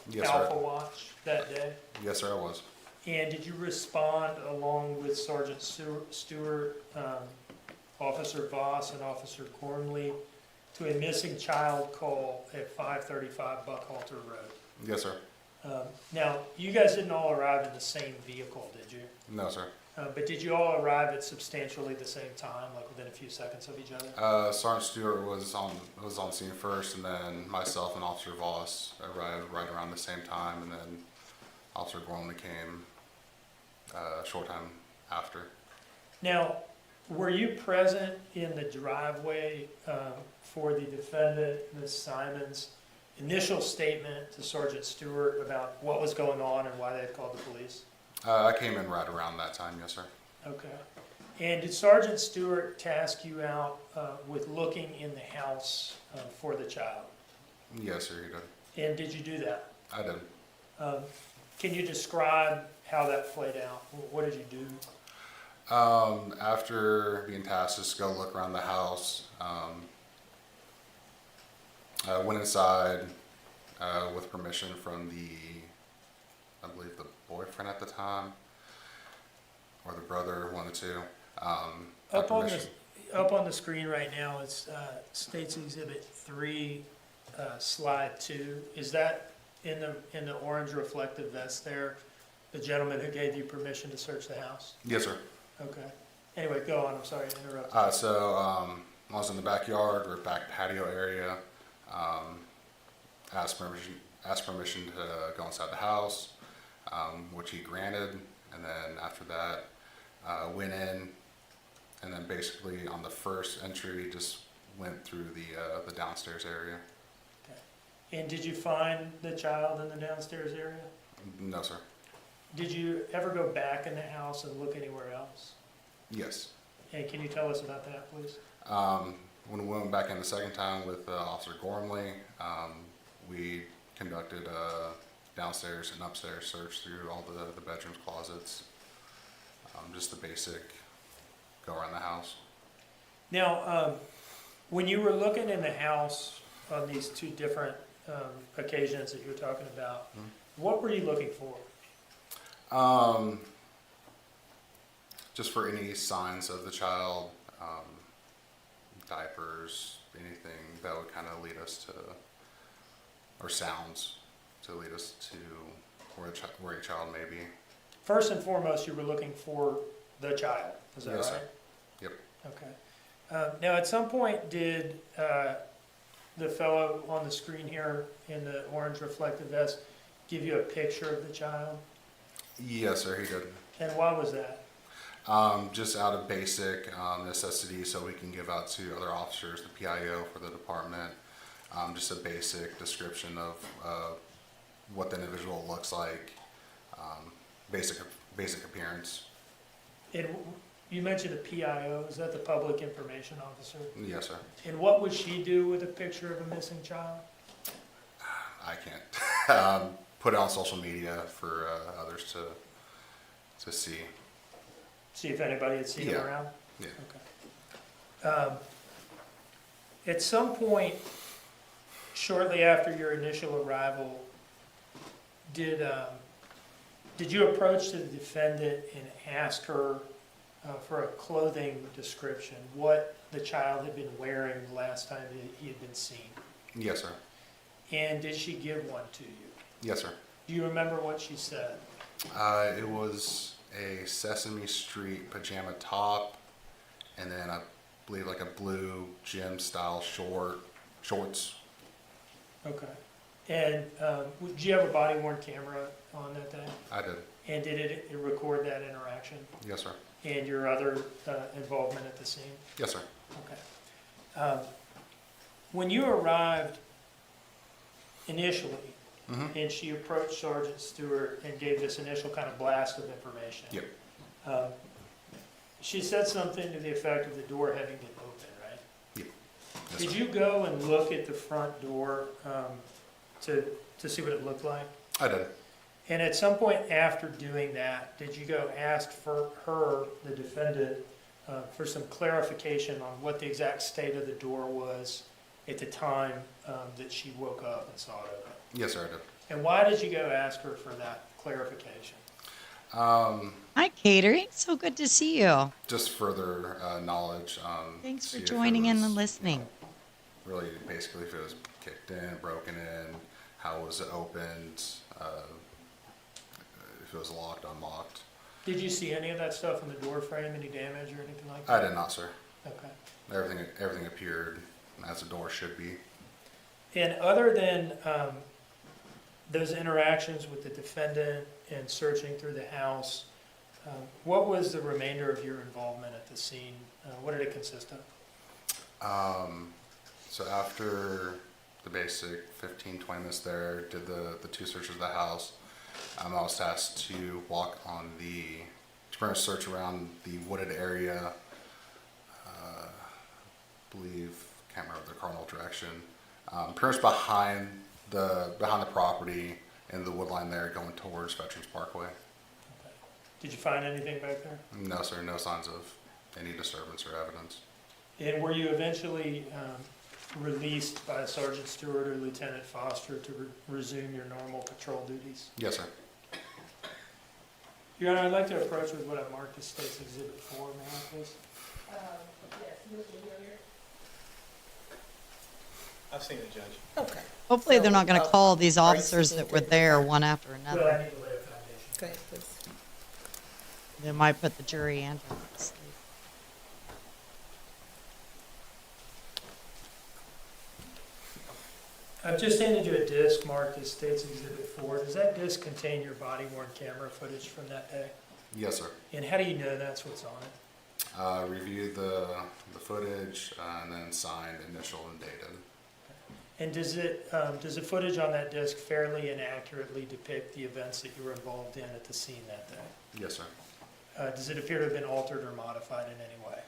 Yes, Alpha sir. Watch that day? Yes, sir, I was. And did you respond along with Sergeant Stewart, Officer Voss, and Officer Gormley to a missing child call at 535 Buckhalter Road? Yes, sir. Now, you guys didn't all arrive in the same vehicle, did you? No, sir. But did you all arrive at substantially the same time, like within a few seconds of each other? Sergeant Stewart was on scene first, and then myself and Officer Voss arrived right around the same time, and then Officer Gormley came a short time after. Now, were you present in the driveway for the defendant, Ms. Simon's initial statement to Sergeant Stewart about what was going on and why they had called the police? I came in right around that time, yes, sir. Okay. And did Sergeant Stewart task you out with looking in the house for the child? Yes, sir, he did. And did you do that? I did. Can you describe how that played out? What did you do? After being tasked to go look around the house, I went inside with permission from I believe the boyfriend at the time, or the brother, one of the two. Up on the screen right now, it states Exhibit 3, Slide 2. Is that in the orange reflective vest there, the gentleman who gave you permission to search the house? Yes, sir. Okay. Anyway, go on. I'm sorry to interrupt. I was in the backyard or back patio area. Asked permission to go inside the house, which he granted, and then after that, went in, and then basically on the first entry, just went through the downstairs area. Okay. And did you find the child in the downstairs area? No, sir. Did you ever go back in the house and look anywhere else? Yes. And can you tell us about that, please? When we went back in the second time with Officer Gormley, we conducted a downstairs and upstairs search through all the bedrooms, closets, just the basic go around the house. Now, when you were looking in the house on these 2 different occasions that you were talking about, what were you looking for? Just for any signs of the child, diapers, anything that would kind of lead us to, or sounds to lead us to where a child may be. First and foremost, you were looking for the child, is that Yes, right? sir. Yep. Okay. Now, at some point, did the fellow on the screen here in the orange reflective vest give you a picture of the child? Yes, sir, he did. And why was that? Just out of basic necessity, so we can give out to other officers, the PIO for the department, just a basic description of what the individual looks like, basic appearance. And you mentioned the PIO, is that the Public Information Officer? Yes, sir. And what would she do with a picture of a missing child? I can't. Put it on social media for others to see. See if anybody had seen him around? Yeah. Okay. At some point, shortly after your initial arrival, did you approach the defendant and ask her for a clothing description, what the child had been wearing the last time that he had been seen? Yes, sir. And did she give one to you? Yes, sir. Do you remember what she said? It was a Sesame Street pajama top, and then I believe like a blue gym style shorts. Okay. And did you have a body worn camera on that day? I did. And did it record that interaction? Yes, sir. And your other involvement at the scene? Yes, sir. Okay. When you arrived initially, and she approached Sergeant Stewart and gave this initial kind of blast of information. Yep. She said something to the effect of the door having been open, right? Yep. Yes, Did sir. you go and look at the front door to see what it looked like? I did. And at some point after doing that, did you go ask for her, the defendant, for some clarification on what the exact state of the door was at the time that she woke up and saw it open? Yes, sir, I did. And why did you go ask her for that clarification? Hi, Catering. So good to see you. Just further knowledge. Thanks for see if it joining in was, and listening. Really, basically, if it was kicked in, broken in, how was it opened, if it was locked, unlocked. Did you see any of that stuff in the door frame, any damage or anything like that? I did not, sir. Okay. Everything appeared as a door should be. And other than those interactions with the defendant and searching through the house, what was the remainder of your involvement at the scene? What did it consist of? So after the basic 15-20 minutes there, did the two searches of the house, I was tasked to walk on to pretty much search around the wooded area. Believe, can't remember the cardinal direction. Pretty much behind the property and the wood line there, going towards Veterans Parkway. Okay. Did you find anything back there? No, sir. No signs of any disturbance or evidence. And were you eventually released by Sergeant Stewart or Lieutenant Foster to resume your normal patrol duties? Yes, sir. Your Honor, I'd like to approach with what I marked as State's Exhibit 4, may I please? I've seen it, Judge. Okay. Hopefully, they're not going to So, call these are you officers speaking that were to the there defendant? one after Well, I another. need to lay a foundation. Go ahead, please. They might put the jury and her to sleep. I've just handed you a disc marked as State's Exhibit 4. Does that disc contain your body-worn camera footage from that day? Yes, sir. And how do you know that's what's on it? Reviewed the footage and then signed, initial, and dated. And does the footage on that disc fairly and accurately depict the events that you were involved in at the scene that day? Yes, sir. Does it appear to have been altered or modified in any way?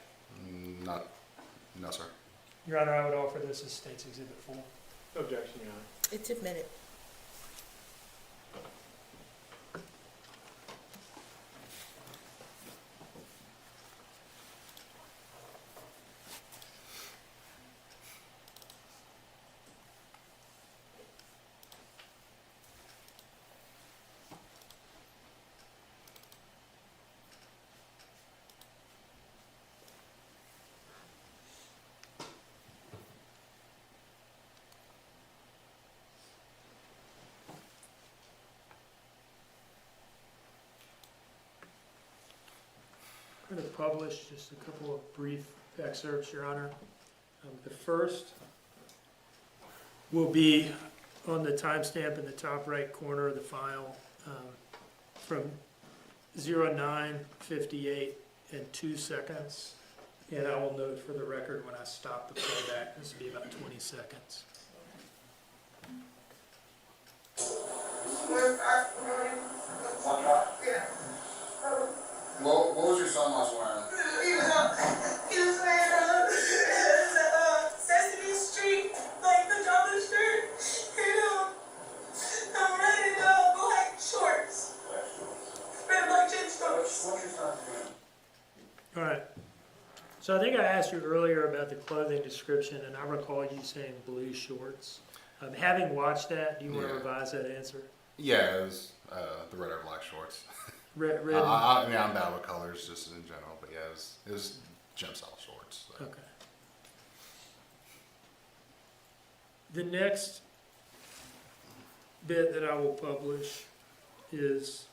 No, sir. Your Honor, I would offer this as State's Exhibit 4. No objection, Your Honor. It's admitted. I'm going to publish just a couple of brief excerpts, Your Honor. The first will be on the timestamp in the top right corner of the file from 09:58 and 2 seconds. And I will note for the record when I stop the playback, this will be about 20 seconds. What was your son last wearing? He was wearing Sesame Street, like the toddler shirt, and red and black shorts. Red and black jean shorts. All right. So I think I asked you earlier about the clothing description, and I recall you saying blue shorts. Having watched that, do you want to revise that answer? Yeah, it was the red or black shorts. Red. I mean, I'm bad with colors just in general, but yeah, it was gym style shorts. So. Okay. The next bit that I will publish is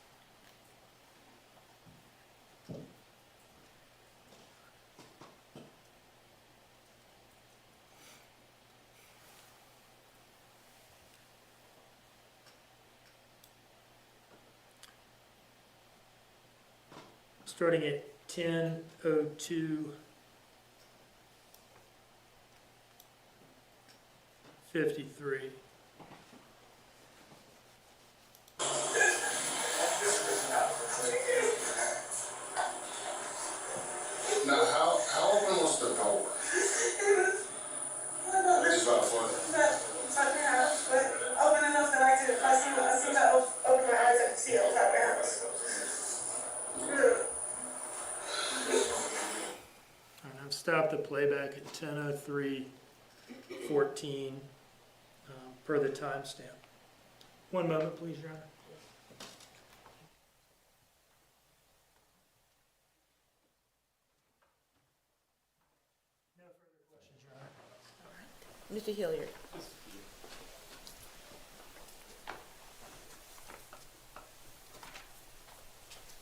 starting at 10:02:53. Now, how open was the door? Just about a foot. Fucking house, but open enough that I see that open my eyes, I can see outside my house. I've stopped the playback at 10:03:14 per the timestamp. One moment, please, Your Honor. No further questions, Your Honor. Mr. Hilliard.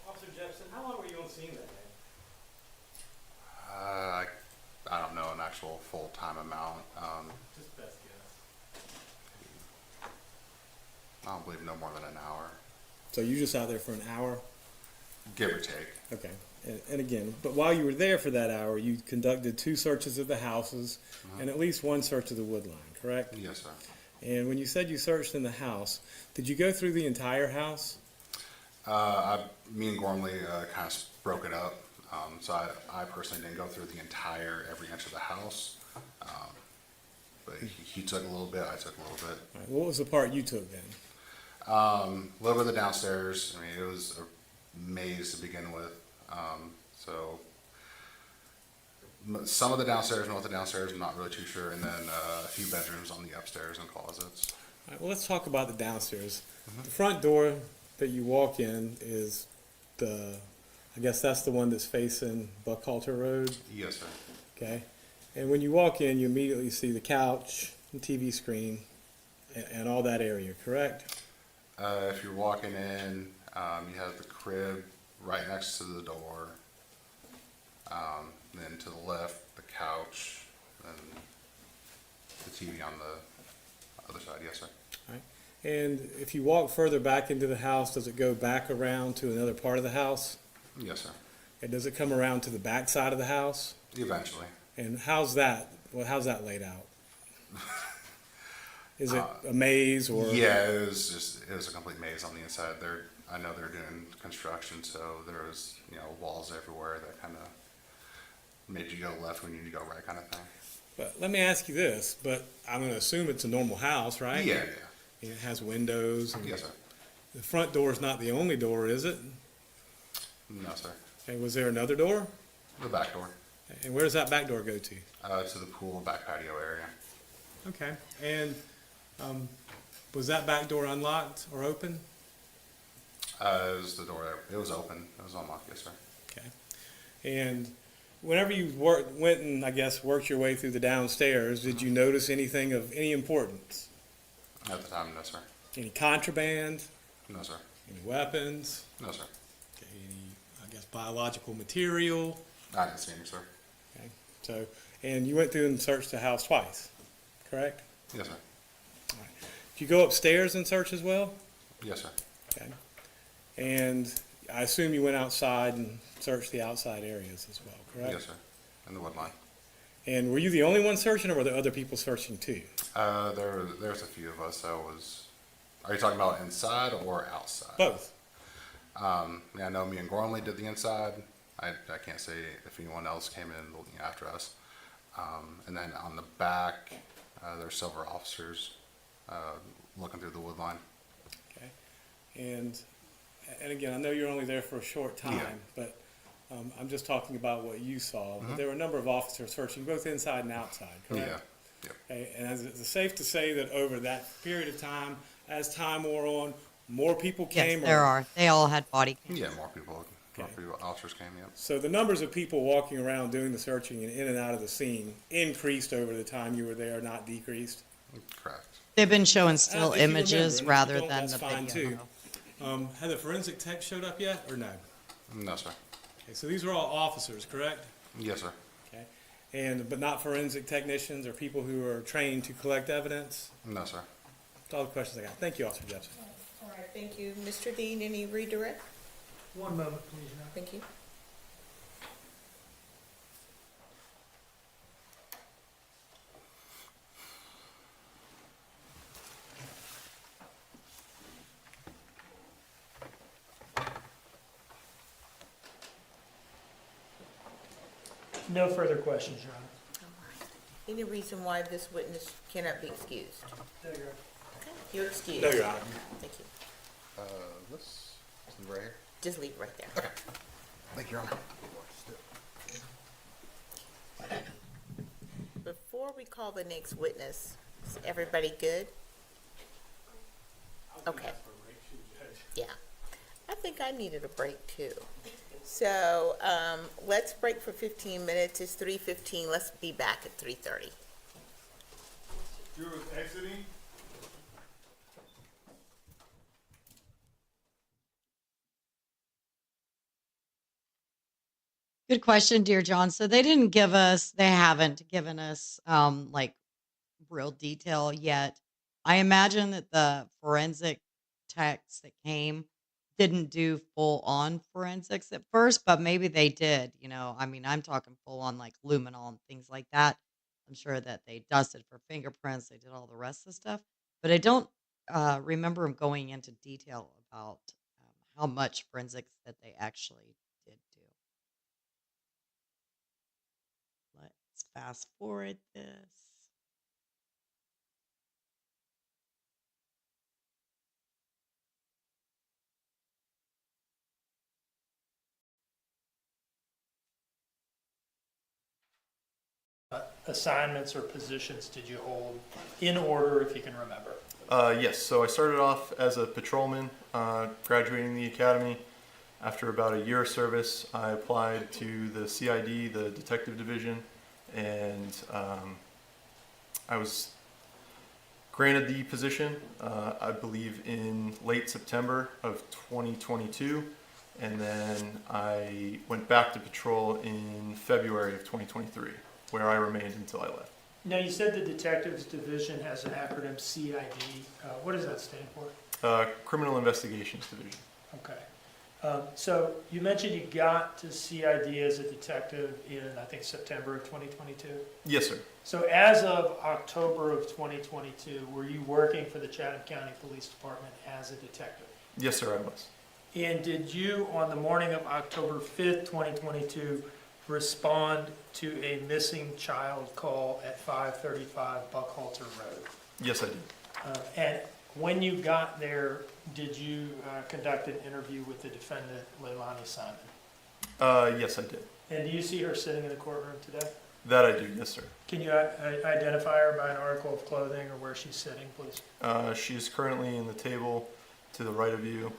Officer Jepsen, how long were you on scene that day? I don't know an actual full-time amount. Just best guess. I don't believe no more than an hour. So you just out there for an hour? Give or take. Okay. And again, but while you were there for that hour, you conducted 2 searches of the houses and at least 1 search of the wood line, correct? Yes, sir. And when you said you searched in the house, did you go through the entire house? Me and Gormley kind of broke it up. So I personally didn't go through the entire every inch of the house. But he took a little bit, I took a little bit. All right, what was the part you took then? A little bit of the downstairs. I mean, it was a maze to begin with. So some of the downstairs, most of the downstairs, I'm not really too sure. And then a few bedrooms on the upstairs and closets. All right, well, let's talk about the downstairs. The front door that you walk in is I guess that's the one that's facing Buckhalter Road? Yes, sir. Okay. And when you walk in, you immediately see the couch, the TV screen, and all that area, correct? If you're walking in, you have the crib right next to the door. Then to the left, the couch, and the TV on the other side. Yes, sir. All right. And if you walk further back into the house, does it go back around to another part of the house? Yes, sir. And does it come around to the back side of the house? Eventually. And how's that laid out? Is it a maze or? Yeah, it was a complete maze on the inside. I know they're doing construction, so there was walls everywhere that kind of made you go left when you need to go right, kind of thing. But let me ask you this. But I'm going to assume it's a normal house, right? Yeah. It has windows. And yes, sir. The front door is not the only door, is it? No, sir. And was there another door? The back door. And where does that back door go to? To the pool back patio area. Okay. And was that back door unlocked or open? It was the door. It was open. It was unlocked. Yes, sir. Okay. And whenever you went and I guess worked your way through the downstairs, did you notice anything of any importance? At the time, no, sir. Any contraband? No, sir. Any weapons? No, sir. Okay. Any, I guess, biological material? I didn't see any, sir. Okay. So, and you went through and searched the house twice, correct? Yes, sir. All right. Did you go upstairs and search as well? Yes, sir. Okay. And I assume you went outside and searched the outside areas as well, correct? Yes, sir. In the wood line. And were you the only one searching, or were there other people searching too? There's a few of us. Are you talking about inside or outside? Both. Yeah, I know me and Gormley did the inside. I can't say if anyone else came in looking after us. And then on the back, there's several officers looking through the wood line. Okay. And again, I know you're only there for a short time, but I'm just talking about what you saw. Mm-hmm. There were a number of officers searching both inside and outside, correct? Yeah. Okay. And is it safe to say that over that period of time, as time wore on, more people came? Yes, there are. They all had body cams. Yeah, more people officers came, yeah. So the numbers of people walking around doing the searching and in and out of the scene increased over the time you were there, not decreased? Correct. They've been showing still If you images remember, rather and if you than don't, the that's fine video. too. Have the forensic tech showed up yet, or no? No, sir. Okay, so these are all officers, correct? Yes, sir. Okay, but not forensic technicians or people who are trained to collect evidence? No, sir. That's all the questions I got. Thank you, Officer Jepsen. All right, thank you. Mr. Dean, any redirect? One moment, please, Your Honor. Thank you. No further questions, Your Honor. Any reason why this witness cannot be excused? There you go. Okay, you're excused. No, Your Honor. Thank you. This is right here. Just leave it right there. Okay. Thank you, Your Honor. Before we call the next witness, is everybody good? Okay. Yeah. I think I needed a break too. So, let's break for 15 minutes. It's 3:15. Let's be back at 3:30. You're exiting? Good question, dear John. So they haven't given us like real detail yet. I imagine that the forensic techs that came didn't do full on forensics at first, but maybe they did. I mean, I'm talking full on like luminol and things like that. I'm sure that they dusted for fingerprints, they did all the rest of the stuff, but I don't remember them going into detail about how much forensics that they actually did do. Let's fast forward this. Assignments or positions did you hold in order, if you can remember? Yes, so I started off as a patrolman, graduating the academy. After about a year of service, I applied to the CID, the detective division, and I was granted the position, I believe in late September of 2022, and then I went back to patrol in February of 2023, where I remained until I left. Now, you said the detectives division has an acronym CID. What does that stand for? Criminal Investigations Division. Okay. So you mentioned you got to CID as a detective in, I think, September of 2022? Yes, sir. So as of October of 2022, were you working for the Chatham County Police Department as a detective? Yes, sir, I was. And did you, on the morning of October 5th, 2022, respond to a missing child call at 535 Buckhalter Road? Yes, I did. And when you got there, did you conduct an interview with the defendant, Leilani Simon? Yes, I did. And do you see her sitting in the courtroom today? That I do, yes, sir. Can you identify her by an article of clothing or where she's sitting, please? She is currently in the table to the right of you,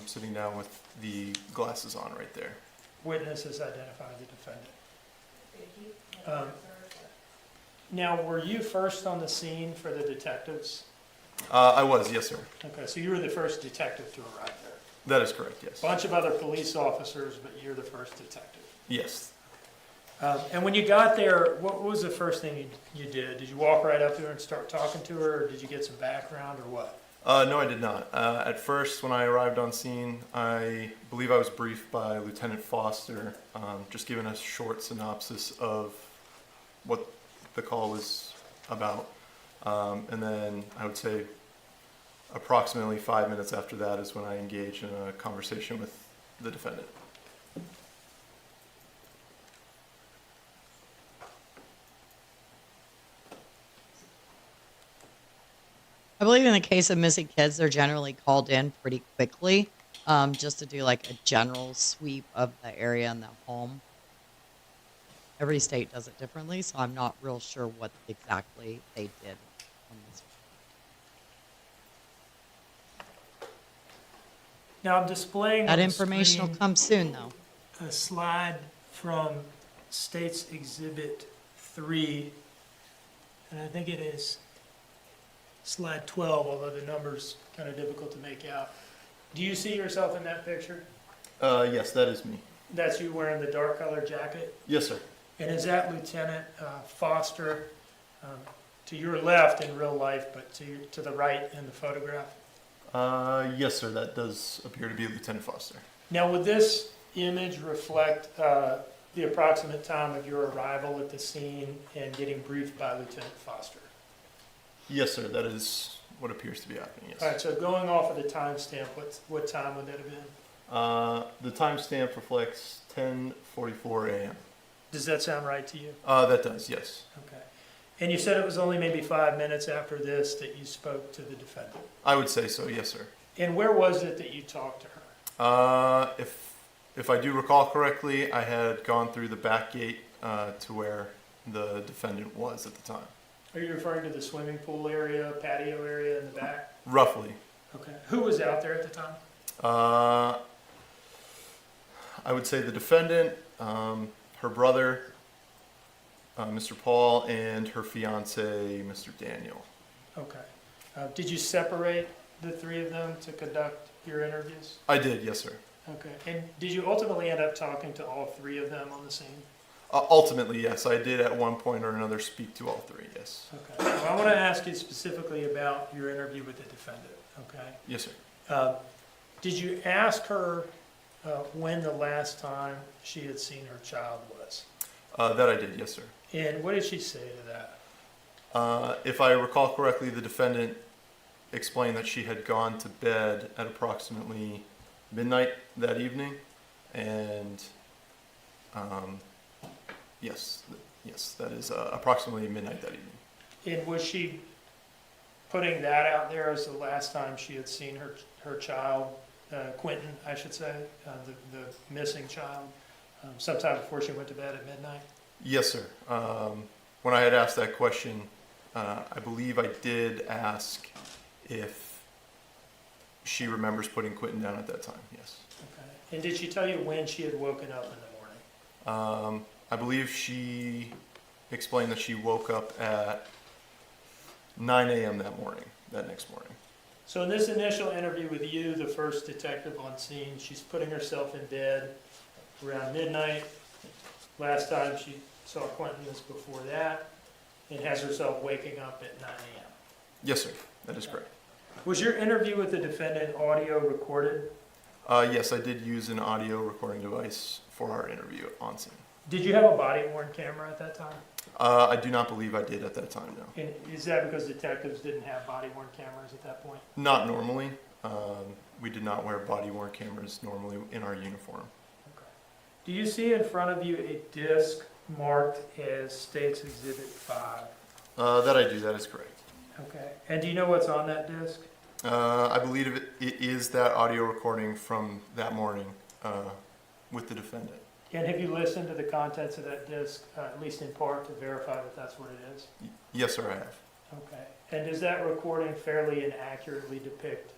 sitting down with the glasses on right there. Witness has identified the defendant. Now, were you first on the scene for the detectives? I was, yes, sir. Okay, so you were the first detective to arrive That is correct, yes. Bunch of other police officers, but you're the first detective. Yes. And when you got there, what was the first thing you did? Did you walk right up to her and start talking to her, or did you get some background, or what? No, I did not. At first, when I arrived on scene, I believe I was briefed by Lieutenant Foster, just giving a short synopsis of what the call was about. And then I would say approximately 5 minutes after that is when I engaged in a conversation with the defendant. I believe in the case of missing kids, they're generally called in pretty quickly, just to do like a general sweep of the area and the home. Every state does it differently, so I'm not real sure what exactly they did on this. Now I'm displaying That on the information will screen come soon, though. a slide from State's Exhibit 3, and I think it is slide 12, although the number's kind of difficult to make out. Do you see yourself in that picture? Yes, that is me. That's you wearing the dark colored jacket? Yes, sir. And is that Lieutenant Foster to your left in real life, but to the right in the photograph? Yes, sir. That does appear to be Lieutenant Foster. Now, would this image reflect the approximate time of your arrival at the scene and getting briefed by Lieutenant Foster? Yes, sir. That is what appears to be happening, yes. All right, so going off of the timestamp, what time would that have been? The timestamp reflects 10:44 a.m. Does that sound right to you? That does, yes. Okay. And you said it was only maybe 5 minutes after this that you spoke to the defendant? I would say so, yes, sir. And where was it that you talked to her? If I do recall correctly, I had gone through the back gate to where the defendant was at the time. Are you referring to the swimming pool area, patio area in the back? Roughly. Okay. Who was out there at the time? I would say the defendant, her brother, Mr. Paul, and her fiance, Mr. Daniel. Okay. Did you separate the three of them to conduct your interviews? I did, yes, sir. Okay. And did you ultimately end up talking to all three of them on the scene? Ultimately, yes. I did at one point or another speak to all three, yes. Okay. Well, I want to ask you specifically about your interview with the defendant, okay? Yes, sir. Did you ask her when the last time she had seen her child was? That I did, yes, sir. And what did she say to that? If I recall correctly, the defendant explained that she had gone to bed at approximately midnight that evening, and yes, that is approximately midnight that evening. And was she putting that out there as the last time she had seen her child, Quinton, I should say, the missing child, sometime before she went to bed at midnight? Yes, sir. When I had asked that question, I believe I did ask if she remembers putting Quinton down at that time, yes. Okay. And did she tell you when she had woken up in the morning? I believe she explained that she woke up at 9 a.m. that next morning. So in this initial interview with you, the first detective on scene, she's putting herself in bed around midnight. Last time she saw Quinton was before that, and has herself waking up at 9 a.m. Yes, sir. That is correct. Was your interview with the defendant audio recorded? Yes, I did use an audio recording device for our interview on scene. Did you have a body-worn camera at that time? I do not believe I did at that time, no. And is that because detectives didn't have body-worn cameras at that point? Not normally. We did not wear body-worn cameras normally in our uniform. Okay. Do you see in front of you a disc marked as State's Exhibit 5? That I do, that is correct. Okay. And do you know what's on that disc? I believe it is that audio recording from that morning with the defendant. And have you listened to the contents of that disc, at least in part, to verify that that's what it is? Yes, sir, I have. Okay. And does that recording fairly and accurately depict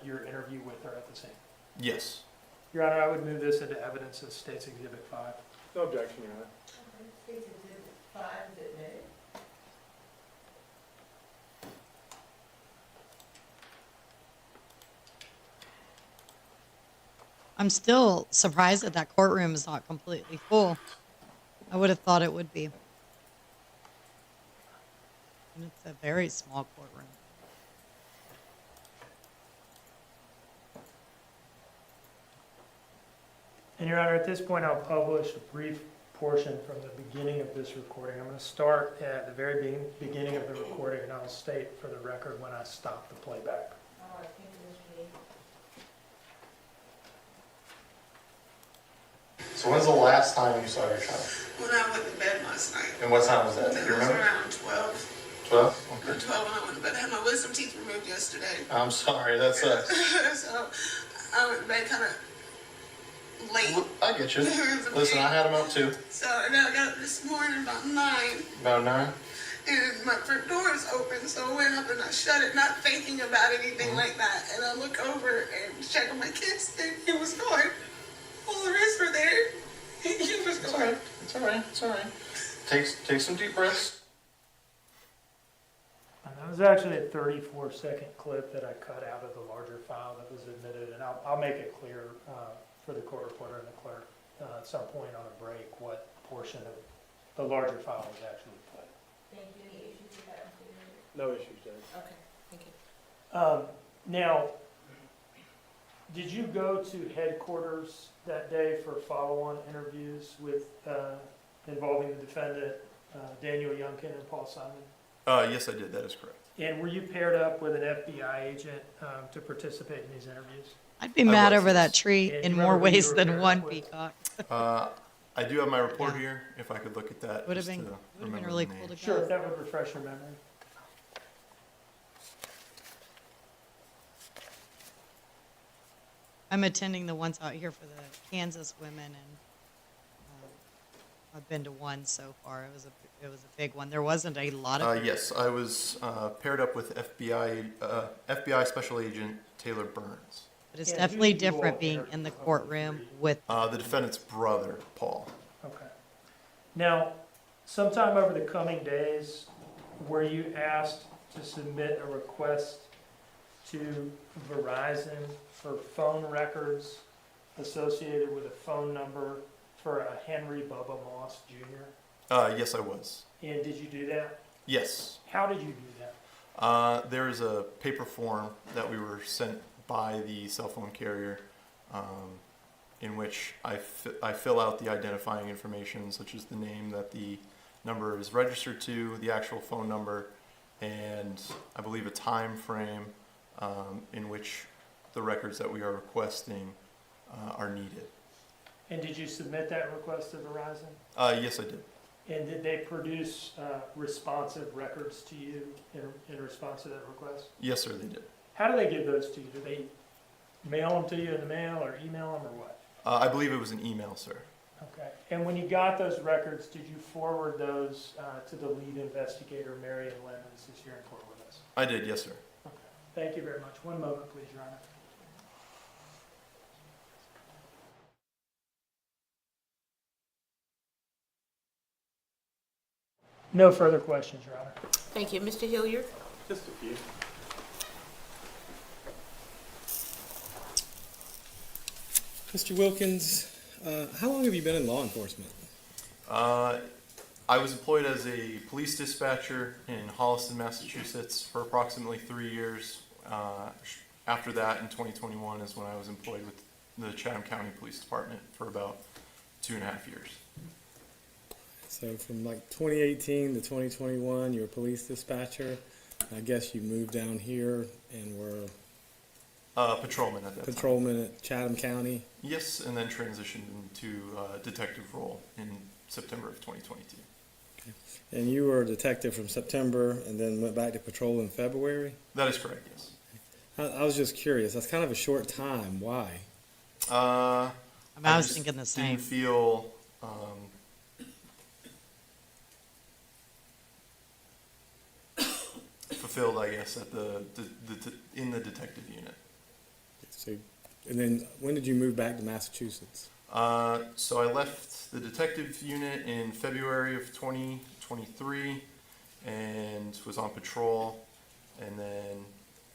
your interview with her at the scene? Yes. Your Honor, I would move this into evidence as State's Exhibit 5. No objection, Your Honor. State's Exhibit 5 is admitted. I'm still surprised that that courtroom is not completely full. I would have thought it would be. And it's a very small courtroom. And Your Honor, at this point, I'll publish a brief portion from the beginning of this recording. I'm going to start at the very beginning of the recording, and I'll state for the record when I stop the playback. So when's the last time you saw your child? When I went to bed last night. And what time was that? Do It you was remember? around 12. 12? Around 12 when I went to bed. I had my wisdom teeth removed yesterday. I'm sorry, that sucks. So I went to bed kind of late. I get you. Listen, I had them up too. So and then I got up this morning about 9. About 9? And my front door is open, so I went up and I shut it, not thinking about anything like that. And I look over and check on my kids, and he was gone. All the rest were there. He was It's gone. alright. It's alright. It's alright. Take some deep breaths. And that was actually a 34-second clip that I cut out of the larger file that was admitted, and I'll make it clear for the court reporter and the clerk at some point on a break what portion of the larger file was actually played. Thank you. Any issues with that? No issues, Judge. Okay, thank you. Now, did you go to headquarters that day for follow-on interviews with involving the defendant, Daniel Youngkin and Paul Simon? Yes, I did. That is correct. And were you paired up with an FBI agent to participate in these interviews? I'd be mad was, over yes. that tree And in you more remember who you ways were than paired one, up with? Peacock. I do have my report Yeah. here, if I could look at that. Would have just been, to would have been remember really the cool to names. go. Sure, if that would refresh your memory. I'm attending the ones out here for the Kansas women, and I've been to one so far. It was a big one. There wasn't a lot of. Yes, I was paired up with FBI Special Agent Taylor Burns. But it's Yeah, definitely who did you all different being interview in the of the courtroom three? with. The defendant's brother, Paul. Okay. Now, sometime over the coming days, were you asked to submit a request to Verizon for phone records associated with a phone number for a Henry Bubba Moss Jr.? Yes, I was. And did you do that? Yes. How did you do that? There is a paper form that we were sent by the cell phone carrier in which I fill out the identifying information, such as the name that the number is registered to, the actual phone number, and I believe a time frame in which the records that we are requesting are needed. And did you submit that request to Verizon? Yes, I did. And did they produce responsive records to you in response to that request? Yes, sir, they did. How do they give those to you? Do they mail them to you in the mail or email them or what? I believe it was an email, sir. Okay. And when you got those records, did you forward those to the lead investigator, Marion Lemons, who's here in court with us? I did, yes, sir. Okay. Thank you very much. One moment, please, Your Honor. No further questions, Your Honor. Thank you. Mr. Hilliard? Just a few. Mr. Wilkins, how long have you been in law enforcement? I was employed as a police dispatcher in Holliston, Massachusetts for approximately 3 years. After that, in 2021, is when I was employed with the Chatham County Police Department for about 2.5 years. So from like 2018 to 2021, you were a police dispatcher. I guess you moved down here and were Patrolman at that time. patrolman at Chatham County. Yes, and then transitioned into detective role in September of 2022. And you were a detective from September and then went back to patrol in February? That is correct, yes. I was just curious. That's kind of a short time. Why? I was just thinking the same. Didn't feel fulfilled, I guess, at in the detective unit. So, and then when did you move back to Massachusetts? So I left the detective unit in February of 2023 and was on patrol. And then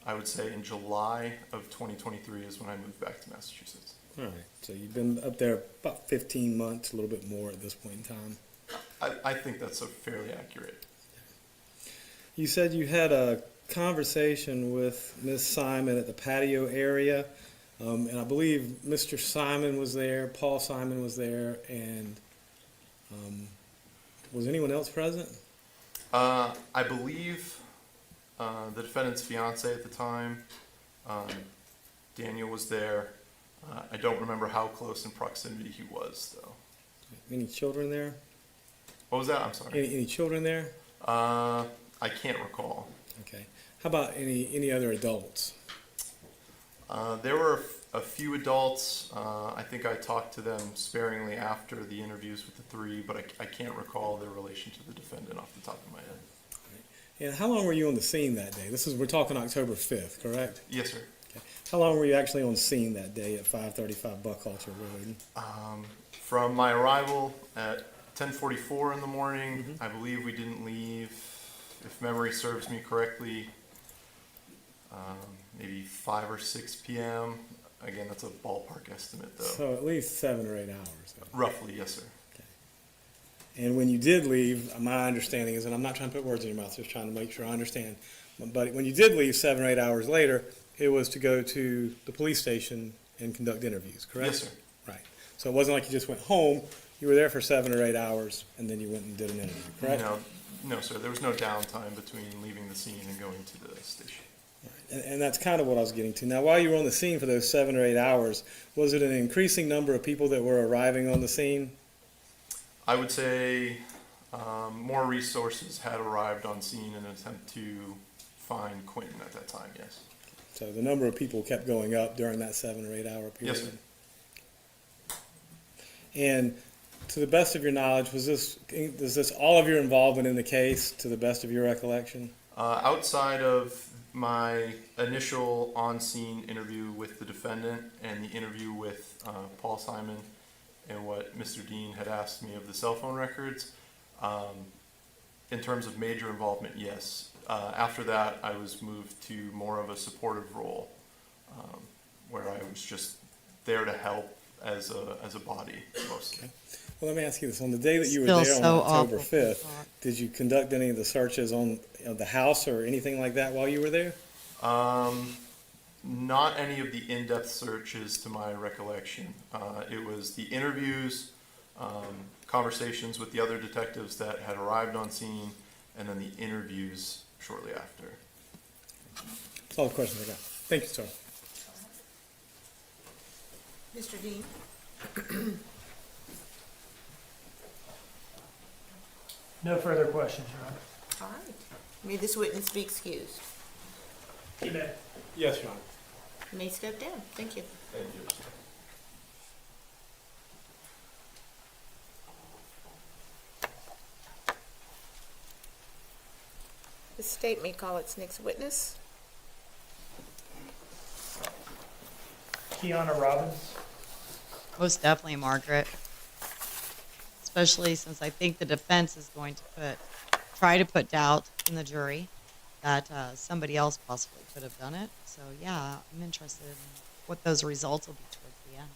I would say in July of 2023 is when I moved back to Massachusetts. All right, so you've been up there about 15 months, a little bit more at this point in time. I think that's a fairly accurate. You said you had a conversation with Ms. Simon at the patio area, and I believe Mr. Simon was there, Paul Simon was there, and was anyone else present? I believe the defendant's fiance at the time, Daniel, was there. I don't remember how close in proximity he was, though. Any children there? What was that? I'm sorry. Any children there? I can't recall. Okay. How about any other adults? There were a few adults. I think I talked to them sparingly after the interviews with the three, but I can't recall their relation to the defendant off the top of my head. And how long were you on the scene that day? We're talking October 5th, correct? Yes, sir. Okay. How long were you actually on scene that day at 535 Buckhalter Road? From my arrival at 10:44 in the morning, I believe we didn't leave, if memory serves me correctly, maybe 5 or 6 p.m. Again, that's a ballpark estimate, though. So at least 7 or 8 hours. Though. Roughly, yes, sir. And when you did leave, my understanding is, and I'm not trying to put words in your mouth, just trying to make sure I understand, but when you did leave 7 or 8 hours later, it was to go to the police station and conduct interviews, correct? Yes, sir. Right. So it wasn't like you just went home, you were there for 7 or 8 hours, and then you went and did an interview, correct? No, sir. There was no downtime between leaving the scene and going to the station. And that's kind of what I was getting to. Now, while you were on the scene for those 7 or 8 hours, was it an increasing number of people that were arriving on the scene? I would say more resources had arrived on scene in an attempt to find Quinton at that time, yes. So the number of people kept going up during that 7 or 8 hour period? Yes, sir. And to the best of your knowledge, was this all of your involvement in the case, to the best of your recollection? Outside of my initial on-scene interview with the defendant and the interview with Paul Simon and what Mr. Dean had asked me of the cell phone records, in terms of major involvement, yes. After that, I was moved to more of a supportive role, where I was just there to help as a body, mostly. Okay. Well, let me ask you this. On the day that you were Still there on so October awful. 5th, did you conduct any of the searches on the house or anything like that while you were there? Not any of the in-depth searches to my recollection. It was the interviews, conversations with the other detectives that had arrived on scene, and then the interviews shortly after. That's all the questions I got. Thank you, sir. Mr. Dean? No further questions, Your Honor. All right. May this witness be excused. You may. Yes, Your Honor. You may step down. Thank you. Thank you. The state may call its next witness. Keiana Robbins. Most definitely, Margaret. Especially since I think the defense is going to try to put doubt in the jury that somebody else possibly could have done it. So yeah, I'm interested in what those results will be towards the end.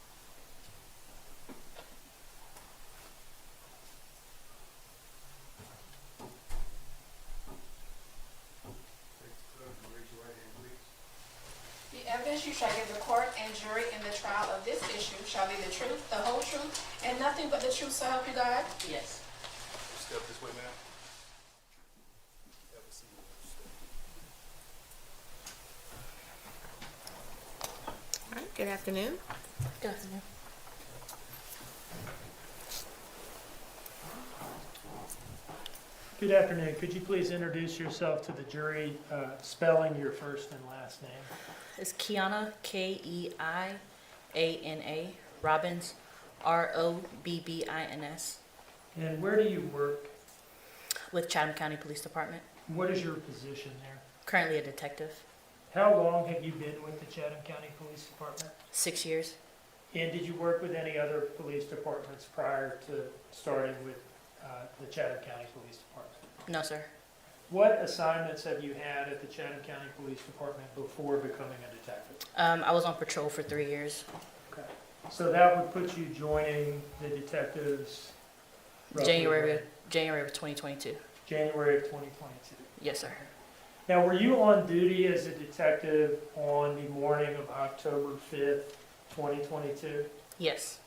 The evidence you shall give the court and jury in the trial of this issue shall be the truth, the whole truth, and nothing but the truth, so help you God? Yes. Step this way, ma'am. All right. Good afternoon. Good afternoon. Good afternoon. Could you please introduce yourself to the jury, spelling your first and last name? It's Keiana, Keiana, Robbins, Robbins. And where do you work? With Chatham County Police Department. What is your position there? Currently a detective. How long have you been with the Chatham County Police Department? 6 years. And did you work with any other police departments prior to starting with the Chatham County Police Department? No, sir. What assignments have you had at the Chatham County Police Department before becoming a detective? I was on patrol for 3 years. Okay. So that would put you joining the detectives roughly January when? January of 2022. January of 2022. Yes, sir. Now, were you on duty as a detective on the morning of October 5th, 2022? Yes.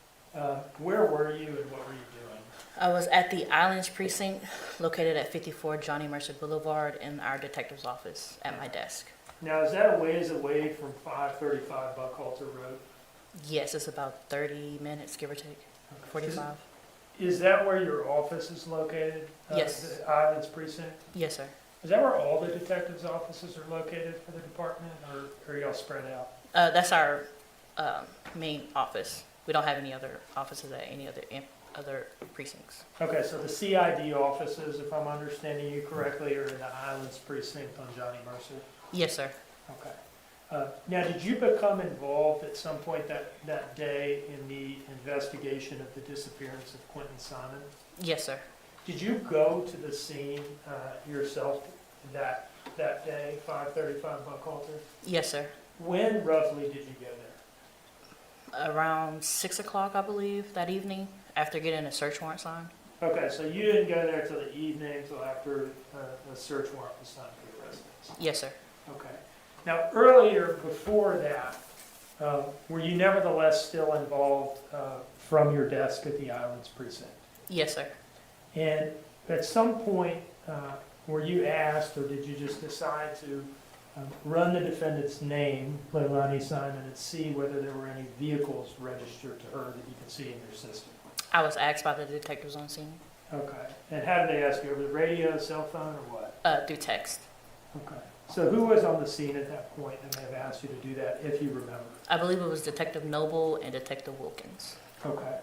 Where were you and what were you doing? I was at the Islands Precinct, located at 54 Johnny Mercer Boulevard, in our detective's office at my desk. Now, is that a ways away from 535 Buckhalter Road? Yes, it's about 30 minutes, give or take, 45. Is that where your office is located? Yes. The Islands Precinct? Yes, sir. Is that where all the detectives' offices are located for the department, or are y'all spread out? That's our main office. We don't have any other offices at any other precincts. Okay, so the CID offices, if I'm understanding you correctly, are in the Islands Precinct on Johnny Mercer? Yes, sir. Okay. Now, did you become involved at some point that day in the investigation of the disappearance of Quinton Simon? Yes, sir. Did you go to the scene yourself that day, 535 Buckhalter? Yes, sir. When roughly did you go there? Around 6 o'clock, I believe, that evening, after getting a search warrant signed. Okay, so you didn't go there till the evening, till after a search warrant was signed for your residence? Yes, sir. Okay. Now, earlier, before that, were you nevertheless still involved from your desk at the Islands Precinct? Yes, sir. And at some point, were you asked, or did you just decide to run the defendant's name, Leilani Simon, and see whether there were any vehicles registered to her that you could see in your system? I was asked by the detectives on scene. Okay. And how did they ask you? Over the radio, cell phone, or what? Through text. Okay. So who was on the scene at that point that may have asked you to do that, if you remember? I believe it was Detective Noble and Detective Wilkins. Okay.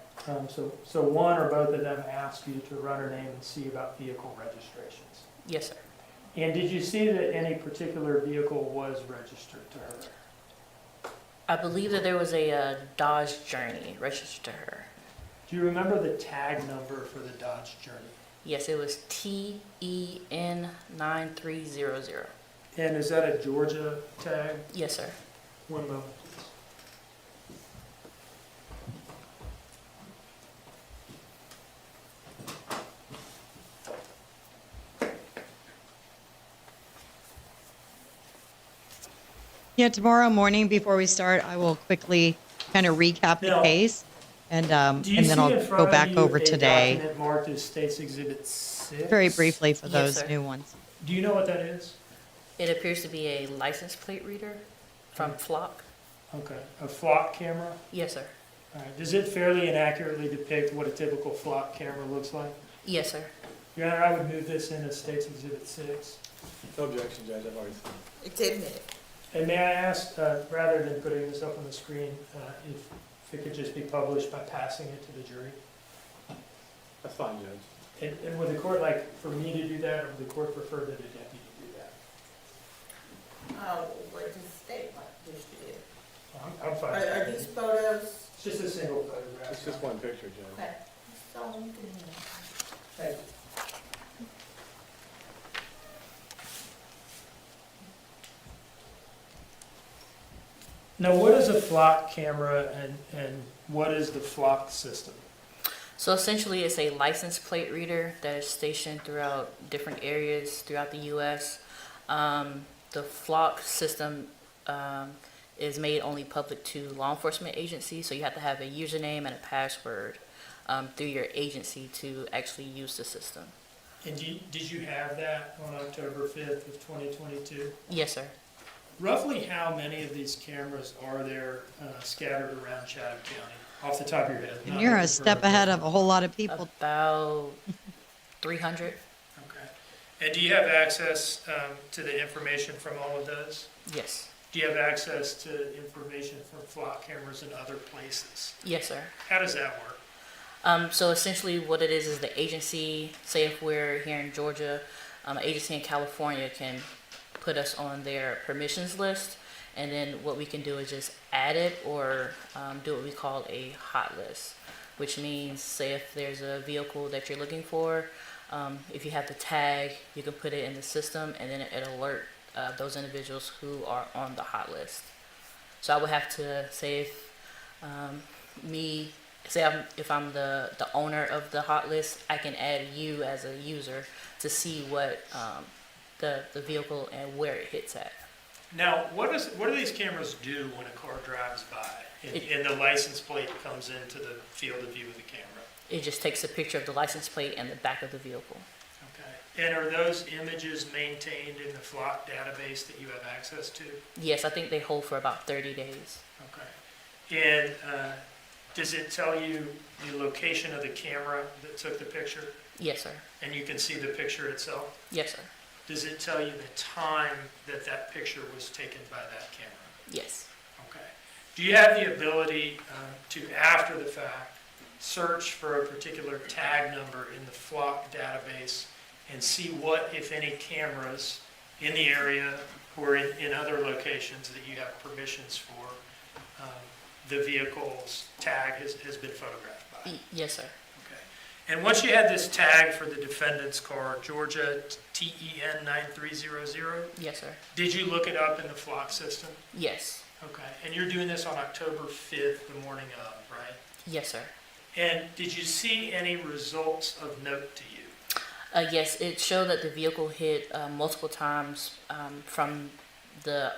So one or both of them asked you to run her name and see about vehicle registrations? Yes, sir. And did you see that any particular vehicle was registered to her? I believe that there was a Dodge Journey registered to her. Do you remember the tag number for the Dodge Journey? Yes, it was TEN9300. And is that a Georgia tag? Yes, sir. One moment, please. Yeah, tomorrow morning before we start, I will quickly kind of recap the case, and then I'll go back over today. Document marked as State's Exhibit 6? Very briefly for Yes, those sir. new ones. Do you know what that is? It appears to be a license plate reader from Flock. Okay, a flock camera? Yes, sir. All right. Does it fairly and accurately depict what a typical flock camera looks like? Yes, sir. Your Honor, I would move this in as State's Exhibit 6. No objection, Judge, I've already seen it. It's admitted. And may I ask, rather than putting this up on the screen, if it could just be published by passing it to the jury? That's fine, Judge. And would the court like for me to do that, or would the court prefer that a deputy do that? What does the state want this to do? I'm fine. Are these photos? It's just a single photograph. It's just one picture, Judge. Okay. So you can, Thank you. Now, what is a flock camera and what is the flock system? So essentially, it's a license plate reader that is stationed throughout different areas throughout the U.S. The Flock system is made only public to law enforcement agencies, so you have to have a username and a password through your agency to actually use the system. And did you have that on October 5th of 2022? Yes, sir. Roughly how many of these cameras are there scattered around Chatham County, off the top of your head? And you're a step ahead of a whole lot of people. About 300. Okay. And do you have access to the information from all of those? Yes. Do you have access to information from flock cameras in other places? Yes, sir. How does that work? So essentially what it is the agency, say if we're here in Georgia, an agency in California can put us on their permissions list, and then what we can do is just add it or do what we call a hot list, which means say if there's a vehicle that you're looking for, if you have the tag, you can put it in the system and then it'll alert those individuals who are on the hot list. So I would have to say if me, if I'm the owner of the hot list, I can add you as a user to see what the vehicle and where it hits at. Now, what do these cameras do when a car drives by and the license plate comes into the field of view of the camera? It just takes a picture of the license plate and the back of the vehicle. Okay. And are those images maintained in the flock database that you have access to? Yes, I think they hold for about 30 days. Okay. And does it tell you the location of the camera that took the picture? Yes, sir. And you can see the picture itself? Yes, sir. Does it tell you the time that picture was taken by that camera? Yes. Okay. Do you have the ability to, after the fact, search for a particular tag number in the flock database and see what, if any, cameras in the area or in other locations that you have permissions for the vehicle's tag has been photographed by? Yes, sir. Okay. And once you had this tag for the defendant's car, Georgia TEN 9300? Yes, sir. Did you look it up in the flock system? Yes. Okay. And you're doing this on October 5th, the morning of, right? Yes, sir. And did you see any results of note to you? Yes, it showed that the vehicle hit multiple times from the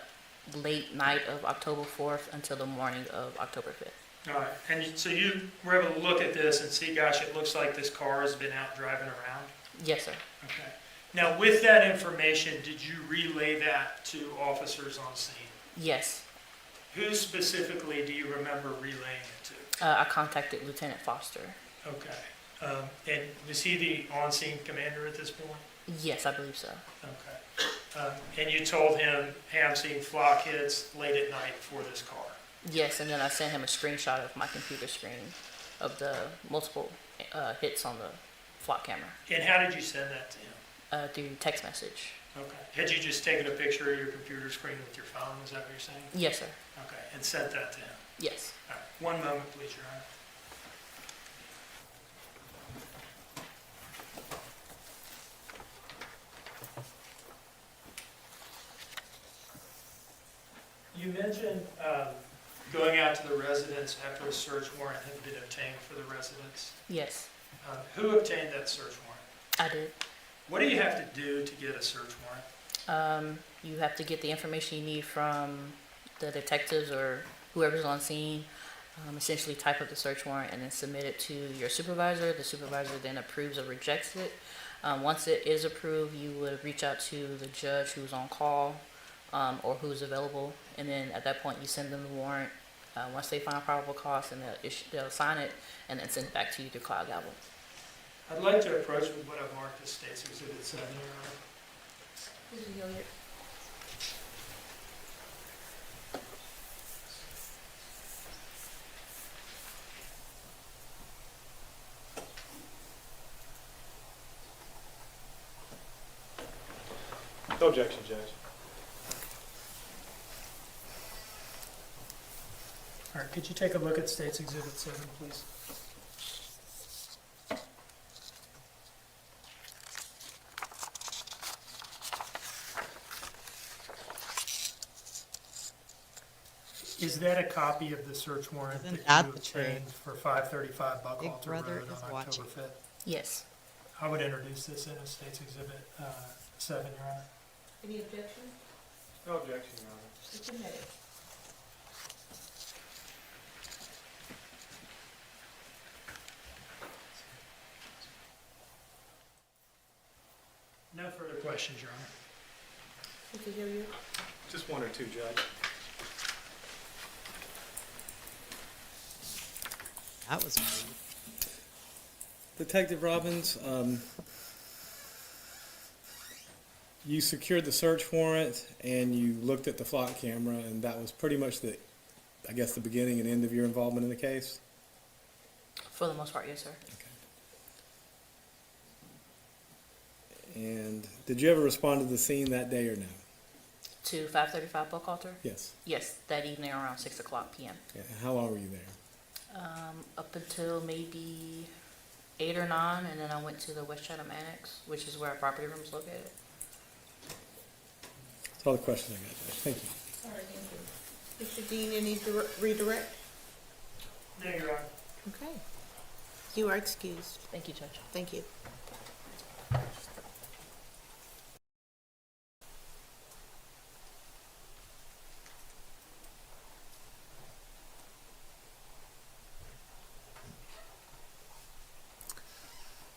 late night of October 4th until the morning of October 5th. All right. And so you were able to look at this and see, gosh, it looks like this car has been out driving around? Yes, sir. Okay. Now, with that information, did you relay that to officers on scene? Yes. Who specifically do you remember relaying it to? I contacted Lieutenant Foster. Okay. And was he the on-scene commander at this point? Yes, I believe so. Okay. And you told him, hey, I'm seeing flock hits late at night for this car? Yes, and then I sent him a screenshot of my computer screen of the multiple hits on the flock camera. And how did you send that to him? Through text message. Okay. Had you just taken a picture of your computer screen with your phone? Is that what you're saying? Yes, sir. Okay. And sent that to him? Yes. All right. One moment, please, Your Honor. You mentioned going out to the residence after a search warrant had been obtained for the residence. Yes. Who obtained that search warrant? I did. What do you have to do to get a search warrant? You have to get the information you need from the detectives or whoever's on scene, essentially type up the search warrant and then submit it to your supervisor. The supervisor then approves or rejects it. Once it is approved, you would reach out to the judge who's on call or who's available, and then at that point you send them the warrant. Once they find probable cause, and they'll sign it and then send it back to you through Cloud Gavel. I'd like to approach with what I've marked as State's Exhibit 7, Your Honor. This is Hilliard. No objection, Judge. All right, could you take a look at State's Exhibit 7, please? Is that a copy of the search warrant Isn't that that you the truth? obtained for 535 Big Buckhalter brother Road is on October watching. 5th? Yes. I would introduce this in as State's Exhibit 7, Your Honor. Any objections? No objection, Your Honor. It's submitted. No further questions, Your Honor. Mr. Hilliard? Just one or two, Judge. That was weird. Detective Robbins, you secured the search warrant and you looked at the flock camera, and that was pretty much the beginning and end of your involvement in the case? For the most part, yes, sir. And did you ever respond to the scene that day or no? To 535 Buckhalter? Yes. Yes, that evening around 6 o'clock p.m. Yeah. How long were you there? Up until maybe 8 or 9, and then I went to the West Chatham Annex, which is where our property room is located. That's all the questions I got. Thank you. All right, thank you. Mr. Dean, any redirect? No, Your Honor. Okay. You are excused. Thank you, Judge. Thank you.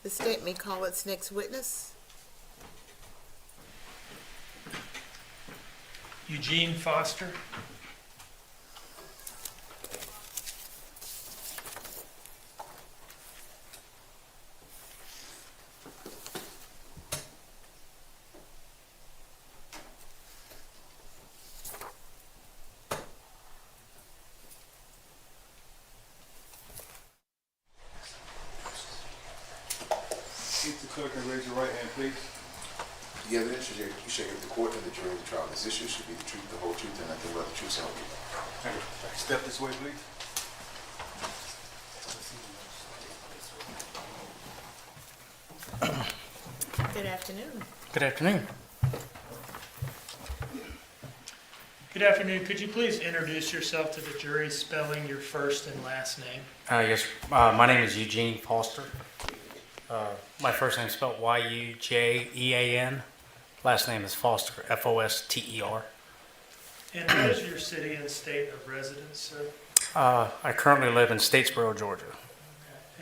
The state may call its next witness. Yujean Foster. If the clerk can raise your right hand, please. The evidence you shall give the court and the jury of the trial this issue should be the truth, the whole truth, and nothing but the truth, so help you God. Thank you. Step this way, please. Good afternoon. Good afternoon. Good afternoon. Could you please introduce yourself to the jury, spelling your first and last name? Yes, my name is Yujean Foster. My first name is spelled Yujean. Last name is Foster, Foster. And what is your city and state of residence, sir? I currently live in Statesboro, Georgia.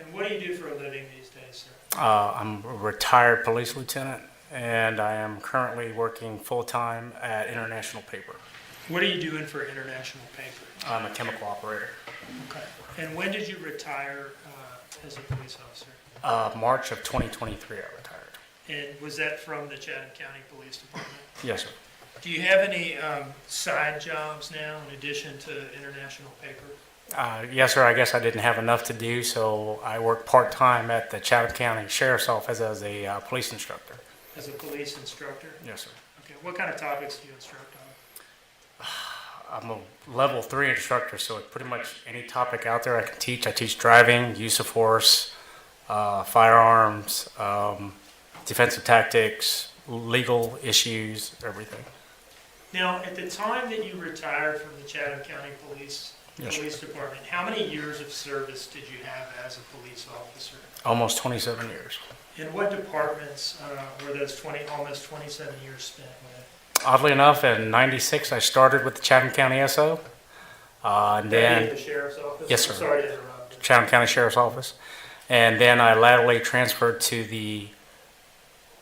And what do you do for a living these days, sir? I'm a retired police lieutenant, and I am currently working full-time at International Paper. What are you doing for International Paper? I'm a chemical operator. Okay. And when did you retire as a police officer? March of 2023, I retired. And was that from the Chatham County Police Department? Yes, sir. Do you have any side jobs now in addition to International Paper? Yes, sir. I guess I didn't have enough to do, so I work part-time at the Chatham County Sheriff's Office as a police instructor. As a police instructor? Yes, sir. Okay. What kind of topics do you instruct on? I'm a level 3 instructor, so pretty much any topic out there I can teach. I teach driving, use of force, firearms, defensive tactics, legal issues, everything. Now, at the time that you retired from the Chatham County Police Department, how many years of service did you have as a police officer? Almost 27 years. In what departments were those almost 27 years spent with? Oddly enough, in '96, I started with the Chatham County SO. And then, the Sheriff's Office? yes, sir. I'm sorry to interrupt. Chatham County Sheriff's Office. And then I laterally transferred to the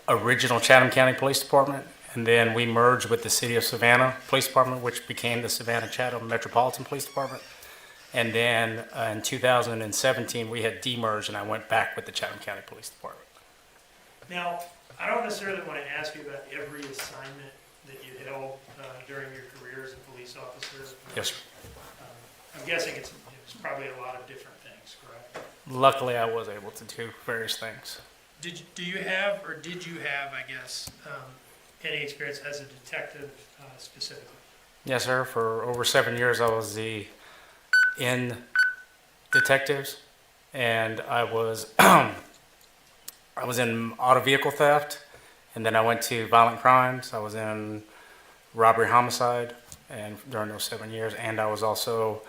original Chatham County Police Department. And then we merged with the City of Savannah Police Department, which became the Savannah-Chatham Metropolitan Police Department. And then in 2017, we had demerged, and I went back with the Chatham County Police Department. Now, I don't necessarily want to ask you about every assignment that you held during your career as a police officer. Yes, sir. I'm guessing it's probably a lot of different things, correct? Luckily, I was able to do various things. Did you have, I guess, any experience as a detective specifically? Yes, sir. For over 7 years, I was in detectives, and I was I was in auto vehicle theft, and then I went to violent crimes. I was in robbery, homicide, and during those 7 years, and I was also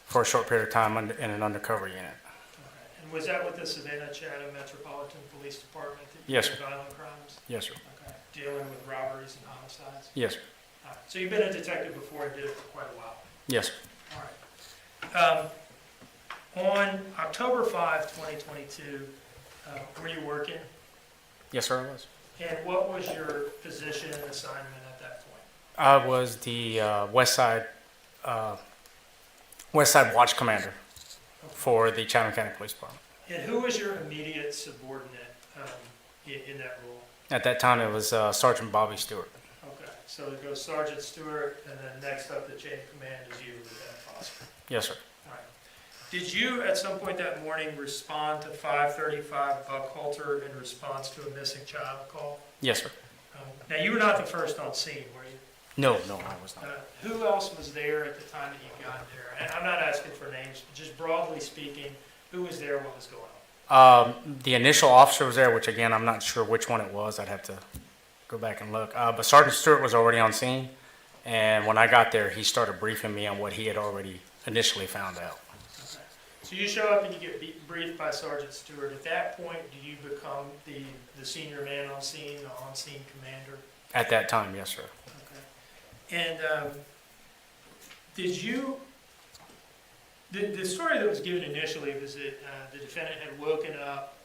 for a short period of time in an undercover unit. Okay. And was that with the Savannah-Chatham Metropolitan Police Department that you Yes, did sir. violent crimes? Yes, sir. Okay. Dealing with robberies and homicides? Yes, sir. All right. So you've been a detective before and did it for quite a while? Yes, sir. All right. On October 5, 2022, were you working? Yes, sir, I was. And what was your position and assignment at that point? I was the West Side Watch Commander for the Chatham County Police Department. And who was your immediate subordinate in that role? At that time, it was Sergeant Bobby Stewart. Okay, so it goes Sergeant Stewart, and then next up the chain of command is you, Lieutenant Foster. Yes, sir. All right. Did you, at some point that morning, respond to 535 Buckhalter in response to a missing child call? Yes, sir. Now, you were not the first on scene, were you? No, I was not. Who else was there at the time that you got there? And I'm not asking for names, but just broadly speaking, who was there, what was going on? The initial officer was there, which again, I'm not sure which one it was. I'd have to go back and look. But Sergeant Stewart was already on scene, and when I got there, he started briefing me on what he had already initially found out. Okay. So you show up and you get briefed by Sergeant Stewart. At that point, do you become the senior man on scene, the on-scene commander? At that time, yes, sir. And did you, the story that was given initially was that the defendant had woken up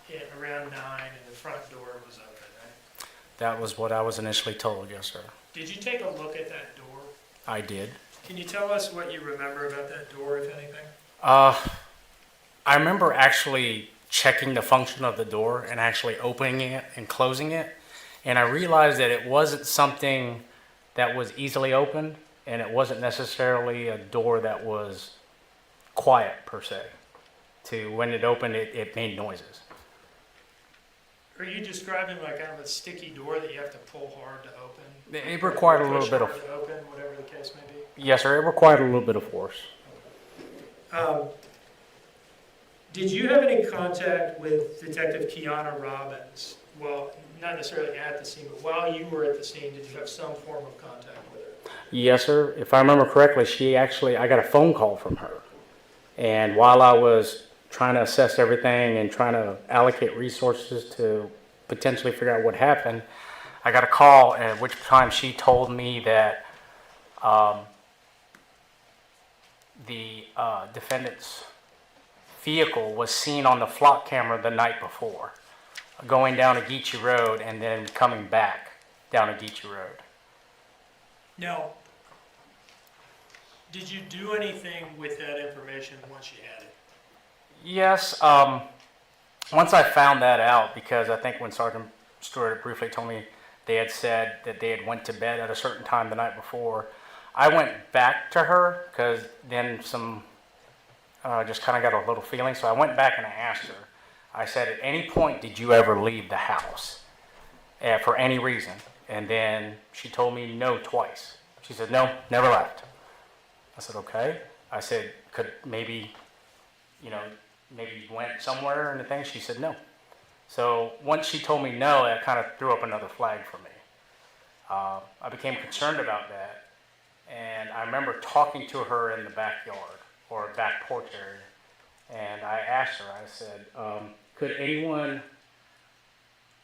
at around 9 and the front door was open, right? That was what I was initially told, yes, sir. Did you take a look at that door? I did. Can you tell us what you remember about that door, if anything? I remember actually checking the function of the door and actually opening it and closing it. And I realized that it wasn't something that was easily opened, and it wasn't necessarily a door that was quiet per se. When it opened, it made noises. Are you describing like kind of a sticky door that you have to pull hard to open? It required a little Push bit of... hard to open, whatever the case may be? Yes, sir. It required a little bit of force. Did you have any contact with Detective Keiana Robbins? Well, not necessarily at the scene, but while you were at the scene, did you have some form of contact with her? Yes, sir. If I remember correctly, I got a phone call from her. And while I was trying to assess everything and trying to allocate resources to potentially figure out what happened, I got a call, at which time she told me that the defendant's vehicle was seen on the flock camera the night before, going down Ageechee Road and then coming back down Ageechee Road. Now, did you do anything with that information once you had it? Yes, once I found that out, because I think when Sergeant Stewart briefly told me they had said that they had went to bed at a certain time the night before, I went back to her, because then just kind of got a little feeling, so I went back and I asked her. I said, at any point did you ever leave the house for any reason? And then she told me no twice. She said, no, never left. I said, okay. I said, could maybe you went somewhere or anything? She said no. So once she told me no, that kind of threw up another flag for me. I became concerned about that, and I remember talking to her in the backyard or back porch area, and I asked her, I said, could anyone,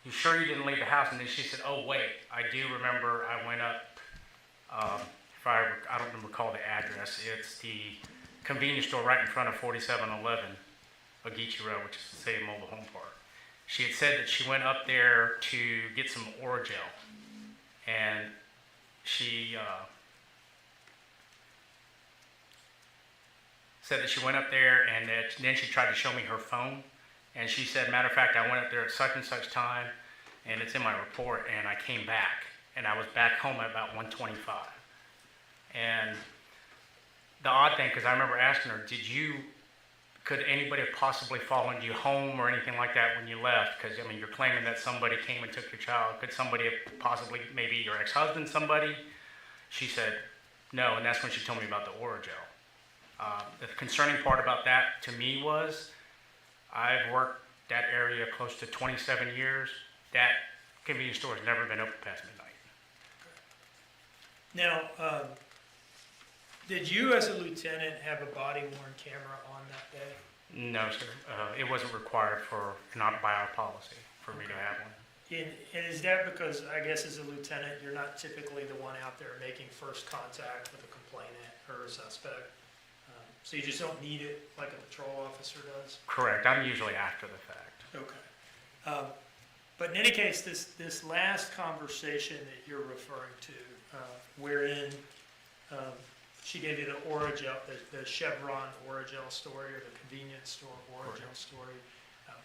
you sure you didn't leave the house? And then she said, oh wait, I do remember I went up, I don't recall the address, it's the convenience store right in front of 4711 Ageechee Road, which is the State Mobile Home Park. She had said that she went up there to get some Orajel, and she said that she went up there, and then she tried to show me her phone, and she said, matter of fact, I went up there at such and such time, and it's in my report, and I came back, and I was back home at about 1:25. And the odd thing, because I remember asking her, could anybody have possibly followed you home or anything like that when you left? Because, I mean, you're claiming that somebody came and took your child. Could somebody have possibly, maybe your ex-husband, somebody? She said, no, and that's when she told me about the Orajel. The concerning part about that to me was, I've worked that area close to 27 years. That convenience store has never been open past midnight. Now, did you as a lieutenant have a body-worn camera on that day? No, sir. It wasn't required by our policy for me to have one. And is that because, I guess as a lieutenant, you're not typically the one out there making first contact with a complainant or a suspect? So you just don't need it like a patrol officer does? Correct. I'm usually after the fact. Okay. But in any case, this last conversation that you're referring to, wherein she gave you the Orajel, the Chevron Orajel story, or the convenience store Orajel story,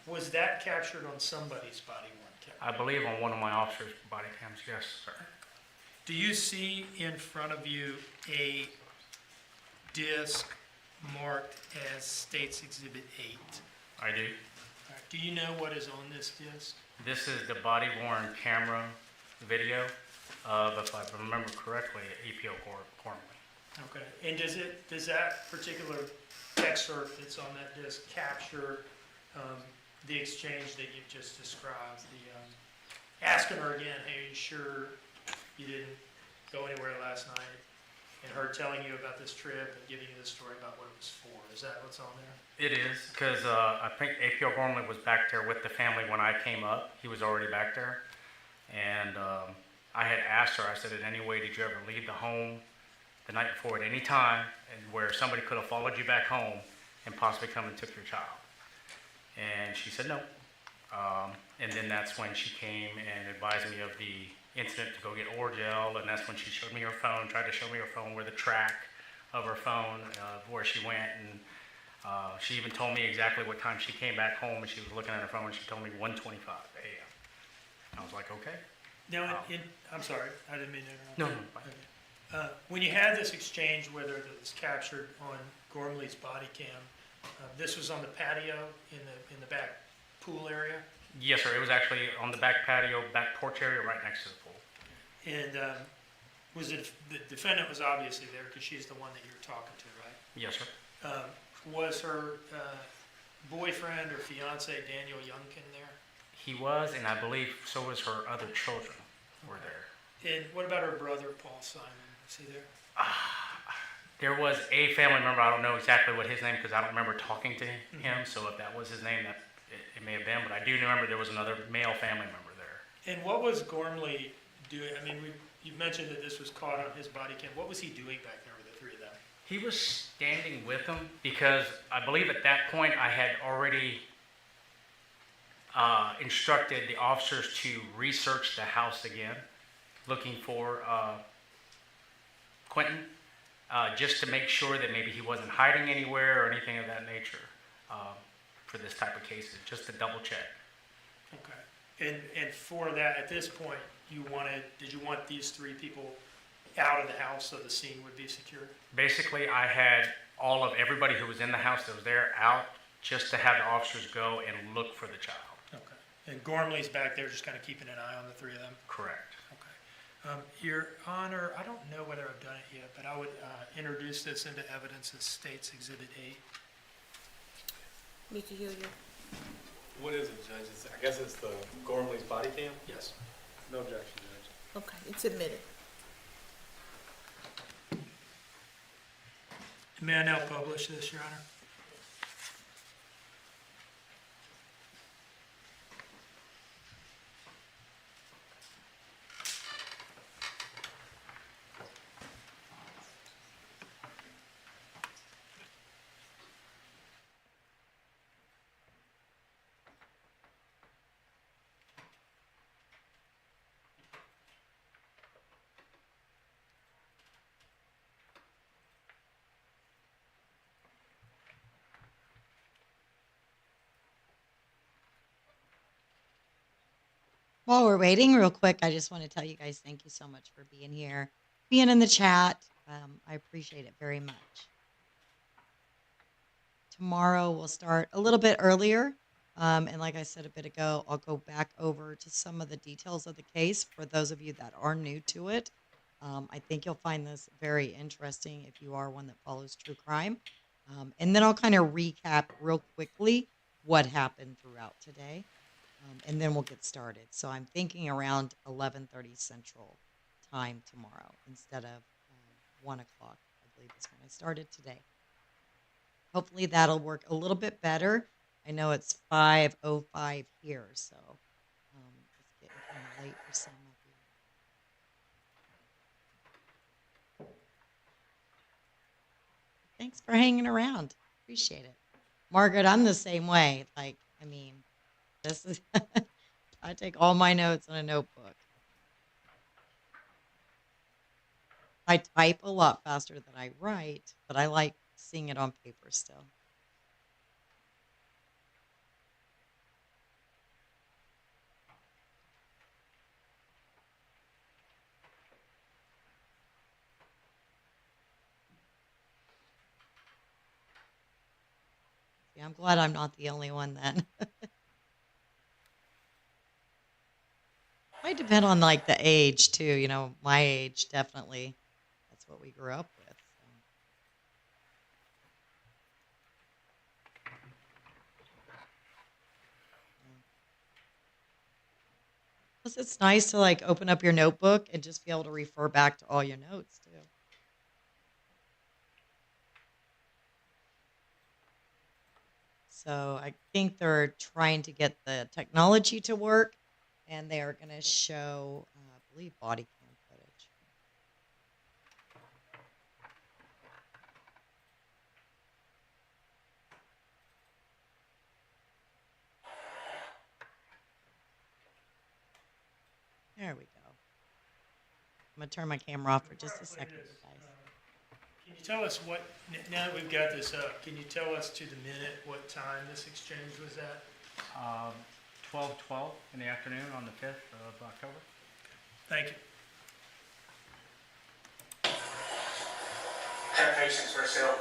was that captured on somebody's body-worn camera? I believe on one of my officers' body cams, yes, sir. Do you see in front of you a disc marked as States Exhibit 8? I do. Do you know what is on this disc? This is the body-worn camera video of, if I remember correctly, APO Corporal. Okay. And does that particular excerpt that's on that disc capture the exchange that you've just described? The asking her again, hey, are you sure you didn't go anywhere last night? and her telling you about this trip and giving you the story about what it was for. Is that what's on there? It is, because I think APO Gormley was back there with the family when I came up. He was already back there. And I had asked her, I said, in any way did you ever leave the home the night before at any time and where somebody could have followed you back home and possibly come and took your child? And she said no. And then that's when she came and advised me of the incident to go get Orgel, and that's when she showed me her phone, tried to show me her phone, where the track of her phone, where she went, and she even told me exactly what time she came back home, and she was looking at her phone, and she told me 1:25 a.m. I was like, okay. Now, I'm sorry, I didn't mean to No, interrupt. no, fine. Okay. When you had this exchange, whether it was captured on Gormley's body cam, this was on the patio in the back pool area? Yes, sir. It was actually on the back patio, back porch area, right next to the pool. And was it the defendant was obviously there because she's the one that you were talking to, right? Yes, sir. Was her boyfriend or fiance Daniel Youngkin there? He was, and I believe so was her other children were there. And what about her brother, Paul Simon? Was he there? There was a family member. I don't know exactly what his name because I don't remember talking to him. So if that was his name, that it may have been. But I do remember there was another male family member there. And what was Gormley doing? I mean, you mentioned that this was caught on his body cam. What was he doing back there with the three of them? He was standing with them because I believe at that point I had already instructed the officers to research the house again, looking for Quinton, just to make sure that maybe he wasn't hiding anywhere or anything of that nature for this type of cases, just to double check. Okay. And for that, at this point, did you want these three people out of the house so the scene would be secure? Basically, I had everybody who was in the house that was there out just to have the officers go and look for the child. Okay. And Gormley's back there just kind of keeping an eye on the three of them? Correct. Okay. Your Honor, I don't know whether I've done it yet, but I would introduce this into evidence as State's Exhibit 8. Mr. Yujean. What is it, Judge? I guess it's the Gormley's body cam? Yes. No objection, Judge. Okay, it's admitted. May I now publish this, Your Honor? While we're waiting, real quick, I just want to tell you guys thank you so much for being here, being in the chat. I appreciate it very much. Tomorrow we'll start a little bit earlier. And like I said a bit ago, I'll go back over to some of the details of the case for those of you that are new to it. I think you'll find this very interesting if you are one that follows true crime. And then I'll kind of recap real quickly what happened throughout today. And then we'll get started. So I'm thinking around 11:30 Central Time tomorrow instead of 1 o'clock, I believe is when I started today. Hopefully that'll work a little bit better. I know it's 5:05 here, so it's getting kind of late for some of you. Thanks for hanging around. Appreciate it. Margaret, I'm the same way. This is I take all my notes in a notebook. I type a lot faster than I write, but I like seeing it on paper still. Yeah, I'm glad I'm not the only one then. Might depend on the age too, my age definitely. That's what we grew up with. Plus it's nice to open up your notebook and just be able to refer back to all your notes too. So I think they're trying to get the technology to work, and they are going to show, I believe, body cam footage. There we go. I'm going to turn my camera off for just a second, you guys. Can you tell us what, now that we've got this up, can you tell us to the minute what time this exchange was at? 12:12 in the afternoon on the 5th of October. Thank you. Had patients for sale.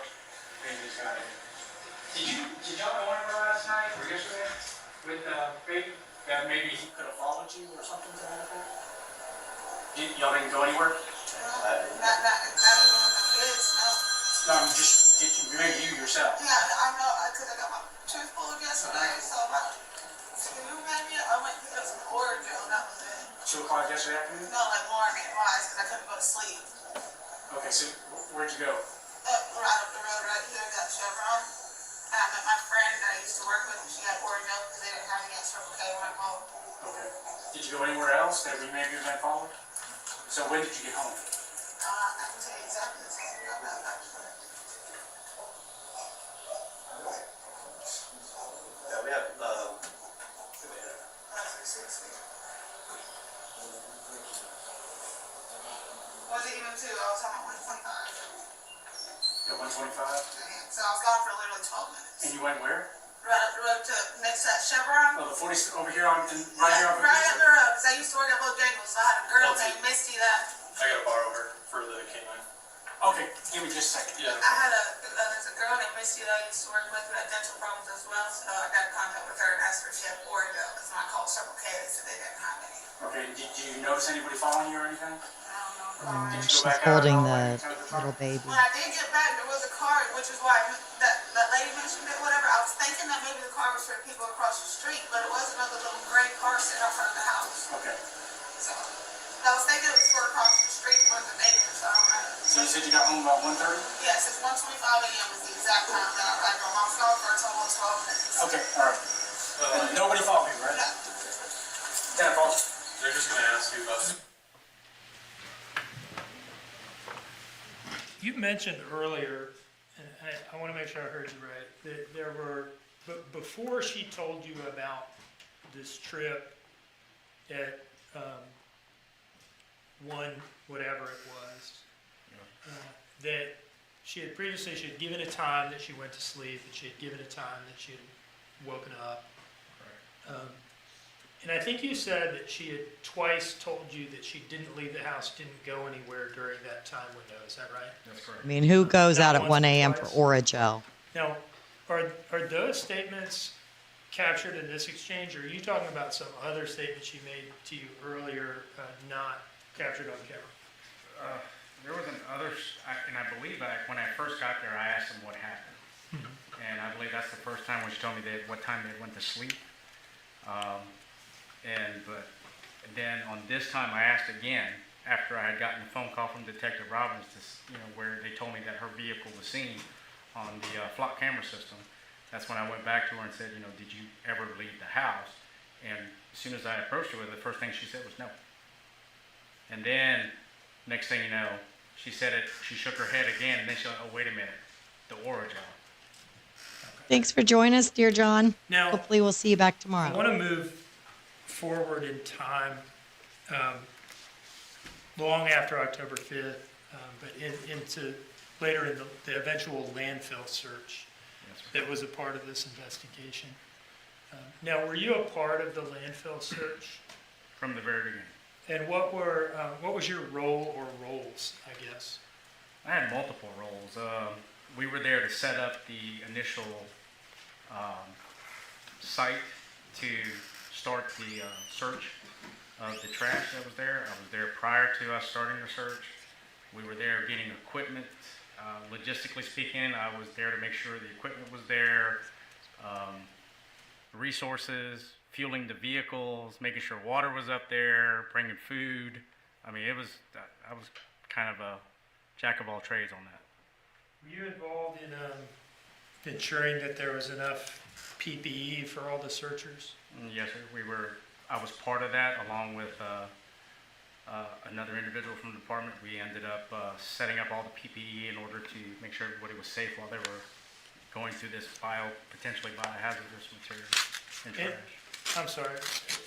Did y'all go anywhere last night or yesterday with baby that maybe he could have followed you or something to that effect? Y'all didn't go anywhere? Not even with the kids, no. No, I'm just maybe you yourself. Yeah, I know, because I got my tooth pulled yesterday, so you met me, I went to get some Oregon, that was it. 2 o'clock yesterday afternoon? No, like morning wise, because I couldn't go to sleep. Okay, so where'd you go? Right up the road right here, got Chevron. And I met my friend that I used to work with, and she had Oregon because they didn't have any at Circle K when I called. Okay. Did you go anywhere else that we maybe have been followed? So when did you get home? I can tell you exactly the time you got back, actually. Yeah, we have, 360. Was it even 2? I was talking about 125. At 125? So I was gone for literally 12 minutes. And you went where? Right up the road to next to that Chevron. Oh, the 40 over here on, right here on Right up the road, because I used to work at Bojangles, so I had a girl named Misty that. I gotta borrow her for the canine. Okay, give me just a second. Yeah. I had there's a girl named Misty that I used to work with who had dental problems as well, so I got in contact with her and asked her if she had Oreo, because when I called Circle K, they said they didn't have any. Okay, did you notice anybody following you or anything? Did you She's go back out holding at all? the little baby. When I did get back, there was a car, which is why that lady mentioned it, whatever. I was thinking that maybe the car was for people across the street, but it was another little gray car sitting out front of the house. Okay. So I was thinking it was for across the street from the neighbors, so I don't know. So you said you got home about 1:30? Yes, it's 1:25 a.m. was the exact time that I got home. I was gone for almost 12 minutes. Okay, all right. Nobody followed me, right? No. Yeah, Paul. They're just gonna ask you about. You mentioned earlier, and I want to make sure I heard you right, that there were, but before she told you about this trip at one, whatever it was, that she had previously, she had given a time that she went to sleep, and she had given a time that she had woken up. And I think you said that she had twice told you that she didn't leave the house, didn't go anywhere during that time window. Is that right? That's correct. I mean, who goes Not out at once 1 or a.m. for twice? Orajel? Now, are those statements captured in this exchange, or are you talking about some other statement she made to you earlier, not captured on camera? There was and I believe when I first got there, I asked them what happened. And I believe that's the first time when she told me what time they went to sleep. But then on this time, I asked again after I had gotten a phone call from Detective Robbins, where they told me that her vehicle was seen on the flock camera system. That's when I went back to her and said, did you ever leave the house? And as soon as I approached her with it, the first thing she said was no. And then next thing you know, she said it. She shook her head again, and then she went, "Oh, wait a minute, the origin." Thanks for joining us, dear John. Now, hopefully we'll see you back tomorrow. I want to move forward in time, long after October 5th, but into later in the eventual landfill search that was a part of this investigation. Now, were you a part of the landfill search? From the very beginning. And what was your role or roles, I guess? I had multiple roles. We were there to set up the initial site to start the search of the trash that was there. I was there prior to us starting the search. We were there getting equipment. Logistically speaking, I was there to make sure the equipment was there, resources, fueling the vehicles, making sure water was up there, bringing food. I mean, I was kind of a jack of all trades on that. Were you involved in ensuring that there was enough PPE for all the searchers? Yes, sir. I was part of that along with another individual from the department. We ended up setting up all the PPE in order to make sure everybody was safe while they were going through this potentially biohazardous material and trash. I'm sorry,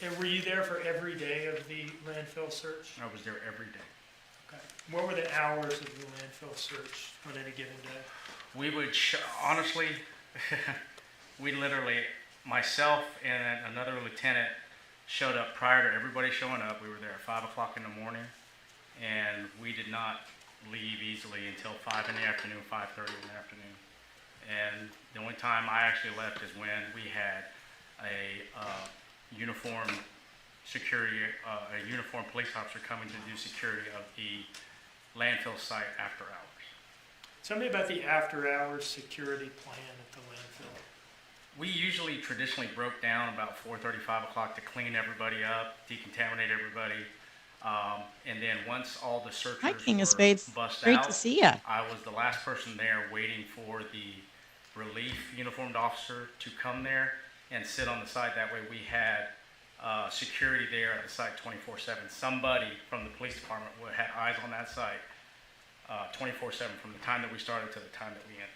and were you there for every day of the landfill search? I was there every day. Okay. What were the hours of the landfill search on any given day? We would, honestly, we literally, myself and another lieutenant showed up prior to everybody showing up. We were there at 5 o'clock in the morning, and we did not leave easily until 5 in the afternoon, 5:30 in the afternoon. And the only time I actually left is when we had a uniformed security, a uniformed police officer coming to do security of the landfill site after hours. Tell me about the after-hours security plan at the landfill. We usually traditionally broke down about 4:30, 5 o'clock to clean everybody up, decontaminate everybody. And then once all the searchers Hi, King of were Spades. bust Great out, to see ya. I was the last person there waiting for the relief uniformed officer to come there and sit on the site. That way we had security there at the site 24/7. Somebody from the police department had eyes on that site 24/7 from the time that we started to the time that we ended.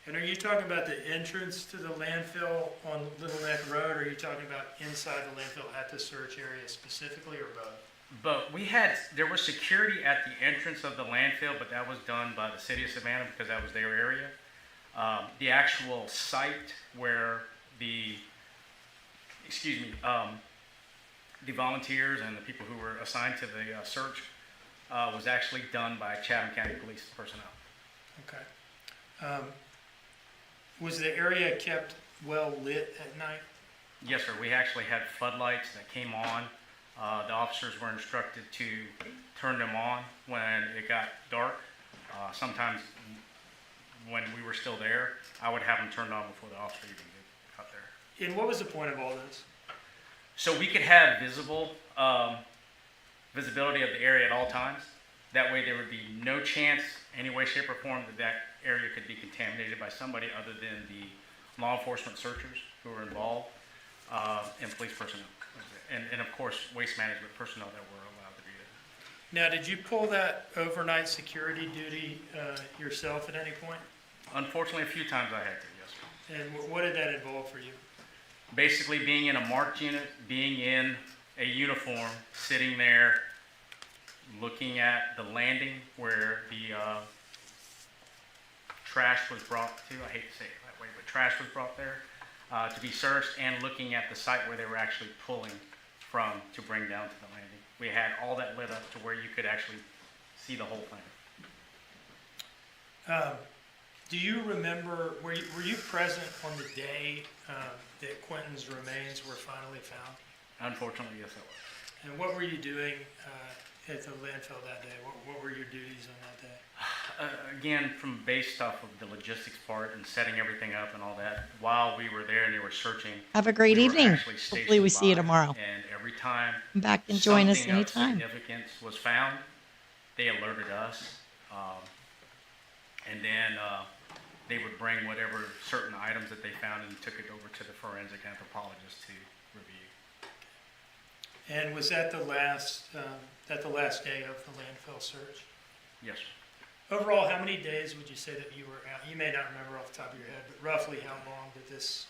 And are you talking about the entrance to the landfill on Little Neck Road, or are you talking about inside the landfill at the search area specifically, or both? But there was security at the entrance of the landfill, but that was done by the city of Savannah because that was their area. The actual site where the volunteers and the people who were assigned to the search was actually done by Chatham County Police personnel. Okay. Was the area kept well lit at night? Yes, sir. We actually had floodlights that came on. The officers were instructed to turn them on when it got dark. Sometimes when we were still there, I would have them turned on before the officer even got there. And what was the point of all this? So we could have visibility of the area at all times. That way there would be no chance, any way, shape, or form, that area could be contaminated by somebody other than the law enforcement searchers who were involved and police personnel. And of course, waste management personnel that were allowed to be there. Now, did you pull that overnight security duty yourself at any point? Unfortunately, a few times I had to, yes, sir. And what did that involve for you? Basically being in a marked unit, being in a uniform, sitting there, looking at the landing where the trash was brought to, I hate to say it that way, but trash was brought there to be searched, and looking at the site where they were actually pulling from to bring down to the landing. We had all that lit up to where you could actually see the whole thing. Do you remember, were you present on the day that Quinton's remains were finally found? Unfortunately, yes, I was. And what were you doing at the landfill that day? What were your duties on that day? Again, based off of the logistics part and setting everything up and all that, while we were there and they were searching. Have a great evening. Hopefully we see you tomorrow. And every time Come back and join us something of anytime. significance was found, they alerted us. And then they would bring whatever certain items that they found and took it over to the forensic anthropologist to review. And was that the last day of the landfill search? Yes, sir. Overall, how many days would you say that you were out? You may not remember off the top of your head, but roughly how long did this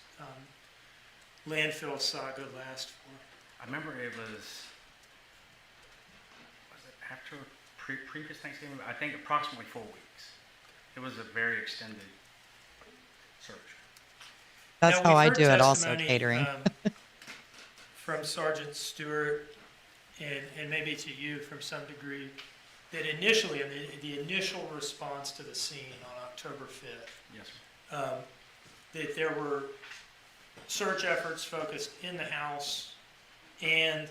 landfill saga last for? I remember it was it after previous Thanksgiving? I think approximately 4 weeks. It was a very extended search. That's Now, how I we've do heard it also, testimony, catering. From Sergeant Stewart and maybe to you from some degree, that initially, the initial response to the scene on October 5th, yes, sir. that there were search efforts focused in the house and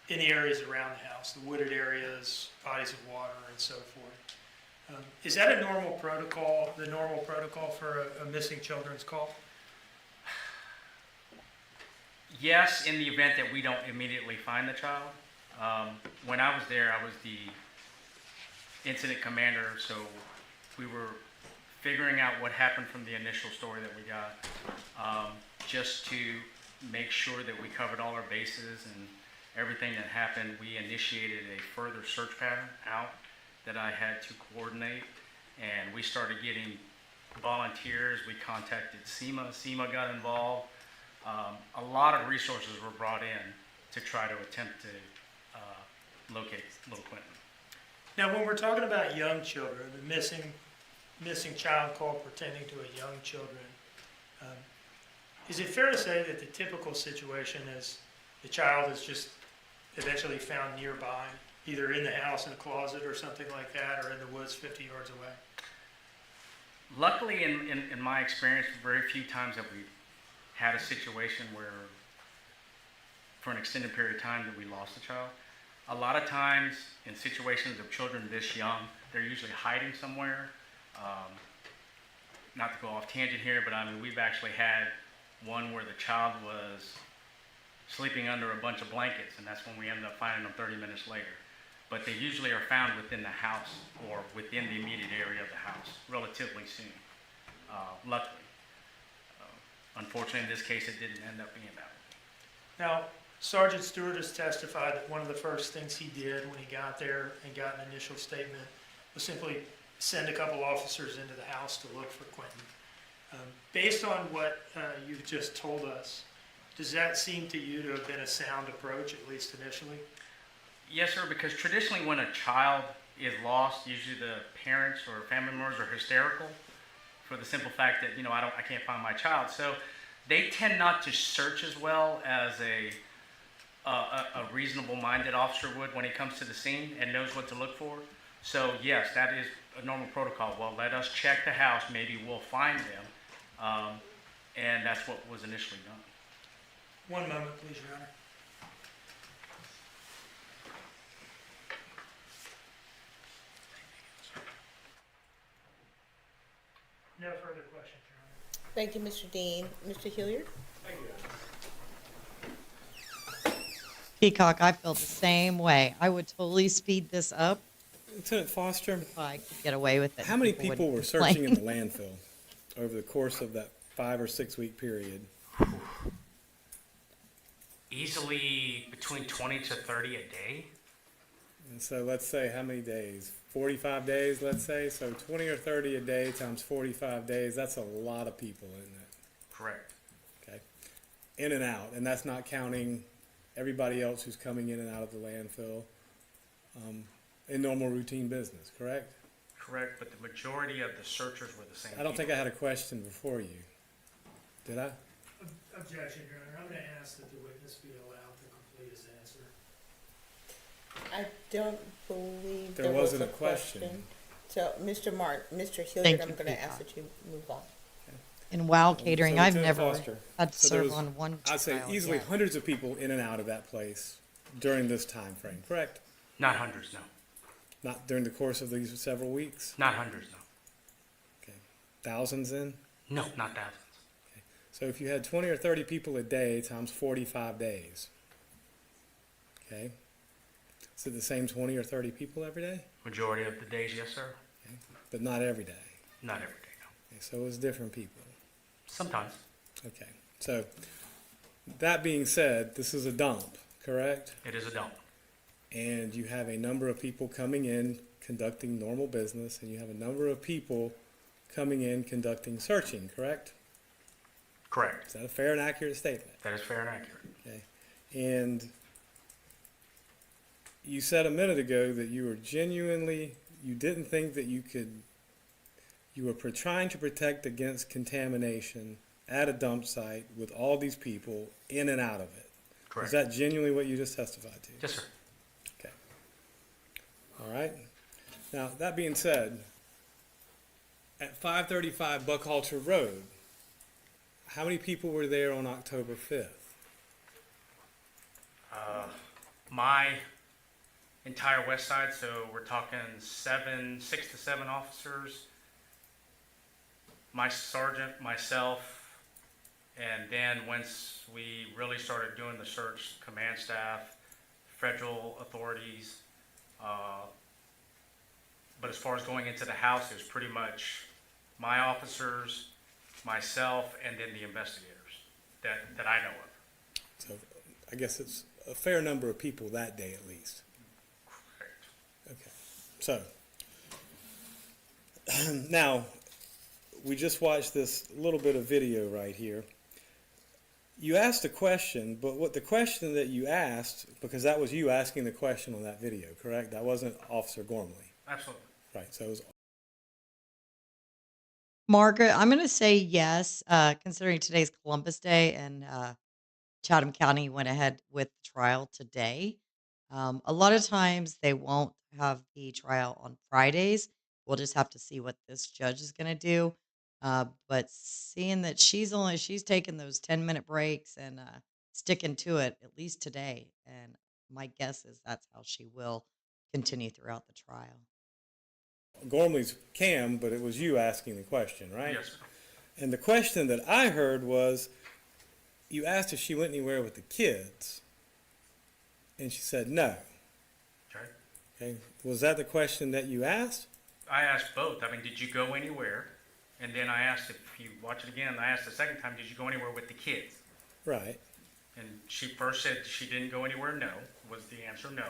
in the areas around the house, the wooded areas, bodies of water, and so forth. Is that a normal protocol, the normal protocol for a missing children's call? Yes, in the event that we don't immediately find the child. When I was there, I was the incident commander, so we were figuring out what happened from the initial story that we got, just to make sure that we covered all our bases and everything that happened. We initiated a further search pattern out that I had to coordinate, and we started getting volunteers. We contacted SEMA. SEMA got involved. A lot of resources were brought in to try to attempt to locate little Quinton. Now, when we're talking about young children, the missing child call pertaining to a young children, is it fair to say that the typical situation is the child is just eventually found nearby, either in the house in a closet or something like that, or in the woods 50 yards away? Luckily, in my experience, very few times have we had a situation where, for an extended period of time, that we lost a child. A lot of times, in situations of children this young, they're usually hiding somewhere. Not to go off tangent here, but I mean, we've actually had one where the child was sleeping under a bunch of blankets, and that's when we ended up finding them 30 minutes later. But they usually are found within the house or within the immediate area of the house relatively soon, luckily. Unfortunately, in this case, it didn't end up being that way. Now, Sergeant Stewart has testified that one of the first things he did when he got there and got an initial statement was simply send a couple officers into the house to look for Quinton. Based on what you've just told us, does that seem to you to have been a sound approach, at least initially? Yes, sir, because traditionally when a child is lost, usually the parents or family members are hysterical for the simple fact that, I can't find my child. So they tend not to search as well as a reasonable-minded officer would when he comes to the scene and knows what to look for. So yes, that is a normal protocol. Well, let us check the house, maybe we'll find them. And that's what was initially done. One moment, please, Your Honor. No further questions, Your Honor. Thank you, Mr. Dean. Mr. Hilliard? Thank you. Peacock, I feel the same way. I would totally speed this up Lieutenant Foster, if I could get away with it. how many people were wouldn't searching in the complain. landfill over the course of that 5 or 6 week period? Easily between 20 to 30 a day. And so let's say how many days? 45 days, let's say. So 20 or 30 a day times 45 days, that's a lot of people, isn't it? Correct. Okay. In and out. And that's not counting everybody else who's coming in and out of the landfill in normal routine business, correct? Correct, but the majority of the searchers were the same I don't think people. I had a question before you. Did I? Objection, Your Honor. I'm going to ask that the witness be allowed to complete his answer. I don't believe There was wasn't a question. So, Mr. Hilliard, Thank I'm you, going to Peacock. ask that you move on. In WOW catering, So I've Lieutenant never Foster, had to so there serve was, on one I'd say trial easily yet. hundreds of people in and out of that place during this time frame, correct? Not hundreds, no. Not during the course of these several weeks? Not hundreds, no. Okay. Thousands in? No, not thousands. So if you had 20 or 30 people a day times 45 days, okay? Is it the same 20 or 30 people every day? Majority of the days, yes, sir. Okay. But not every day. Not every day, no. Okay. So it was different people. Sometimes. Okay. So that being said, this is a dump, correct? It is a dump. And you have a number of people coming in conducting normal business, and you have a number of people coming in conducting searching, correct? Correct. Is that a fair and accurate statement? That is fair and accurate. Okay. And you said a minute ago that you were genuinely, you didn't think that you were trying to protect against contamination at a dump site with all these people in and out of it. Correct. Is that genuinely what you just testified to? Yes, sir. Okay. All right. Now, that being said, at 535 Buckhalter Road, how many people were there on October 5th? My entire west side, so we're talking 6 to 7 officers, my sergeant, myself, and then once we really started doing the search, command staff, federal authorities, but as far as going into the house, it was pretty much my officers, myself, and then the investigators that I know of. So I guess it's a fair number of people that day at least. Okay. So now we just watched this little bit of video right here. You asked a question, but what the question that you asked, because that was you asking the question on that video, correct? That wasn't Officer Gormley. Absolutely. Right. So it was Margaret, I'm going to say yes, considering today's Columbus Day and Chatham County went ahead with the trial today. A lot of times they won't have the trial on Fridays. We'll just have to see what this judge is going to do. But seeing that she's taking those 10-minute breaks and sticking to it at least today, and my guess is that's how she will continue throughout the trial. Gormley's Cam, but it was you asking the question, right? Yes, sir. And the question that I heard was, you asked if she went anywhere with the kids, and she said no. Okay. Okay. Was that the question that you asked? I asked both. I mean, did you go anywhere? And then I asked, if you watch it again, I asked the second time, did you go anywhere with the kids? Right. And she first said she didn't go anywhere, no, was the answer, no.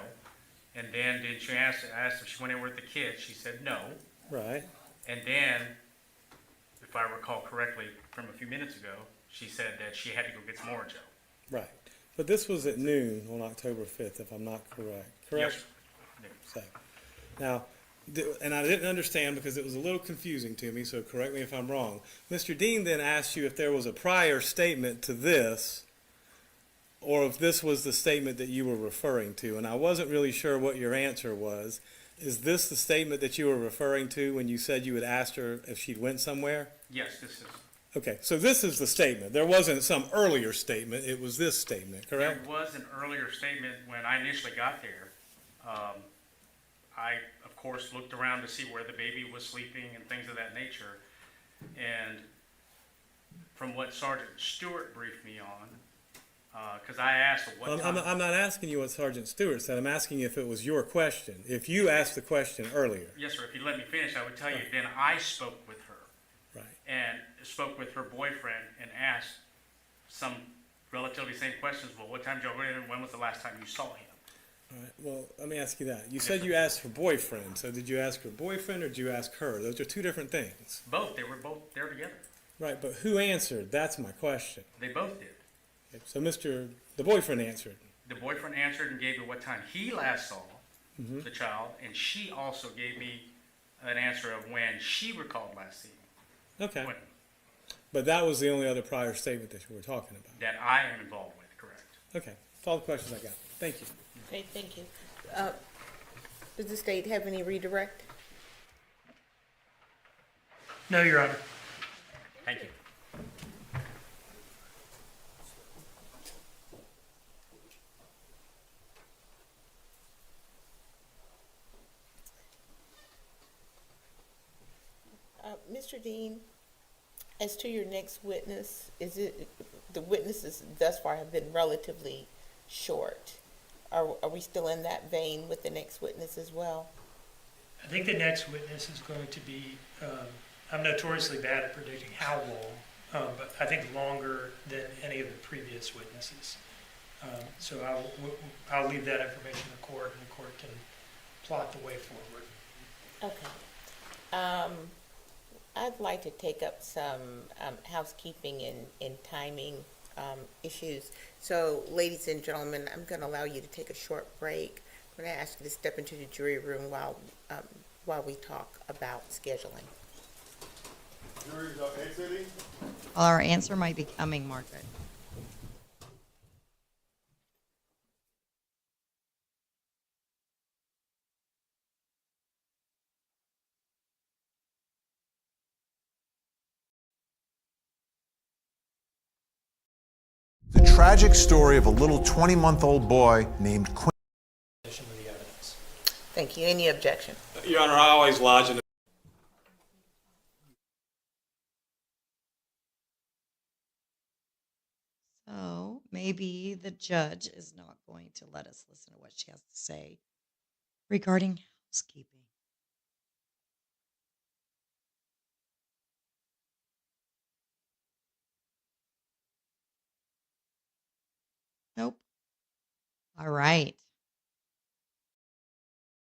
And then did she asked if she went anywhere with the kids, she said no. Right. And then, if I recall correctly from a few minutes ago, she said that she had to go get some orange ale. Right. But this was at noon on October 5th, if I'm not correct. Correct? Yes. So, now, and I didn't understand because it was a little confusing to me, so correct me if I'm wrong. Mr. Dean then asked you if there was a prior statement to this, or if this was the statement that you were referring to, and I wasn't really sure what your answer was. Is this the statement that you were referring to when you said you had asked her if she'd went somewhere? Yes, this is. Okay, so this is the statement. There wasn't some earlier statement. It was this statement, correct? There was an earlier statement when I initially got there. I, of course, looked around to see where the baby was sleeping and things of that nature. And from what Sergeant Stewart briefed me on, because I asked what time. I'm not asking you what Sergeant Stewart said. I'm asking you if it was your question. If you asked the question earlier. Yes, sir. If you let me finish, I would tell you. Then I spoke with her. Right. And spoke with her boyfriend and asked some relatively same questions. Well, what time did y'all go in? When was the last time you saw him? All right. Well, let me ask you that. You said you asked her boyfriend. So did you ask her boyfriend or did you ask her? Those are two different things. Both. They were both there together. Right. But who answered? That's my question. They both did. Okay, so the boyfriend answered. The boyfriend answered and gave me what time he last saw the child, and she also gave me an answer of when she recalled last seeing him. Okay. But that was the only other prior statement that you were talking about. That I am involved with, correct. Okay. That's all the questions I got. Thank you. Okay, thank you. Does the state have any redirect? No, Your Honor. Thank you. Mr. Dean, as to your next witness, the witnesses thus far have been relatively short. Are we still in that vein with the next witness as well? I think the next witness is going to be, I'm notoriously bad at predicting how long, but I think longer than any of the previous witnesses. So I'll leave that information to the court, and the court can plot the way forward. Okay. I'd like to take up some housekeeping and timing issues. So, ladies and gentlemen, I'm going to allow you to take a short break. I'm going to ask you to step into the jury room while we talk about scheduling. Jury's up exiting. Well, our answer might be coming, Margaret. The tragic story of a little 20-month-old boy named Quinton. Thank you. Any objection? Your Honor, I always lodge in. So maybe the judge is not going to let us listen to what she has to say regarding housekeeping. Nope. All right.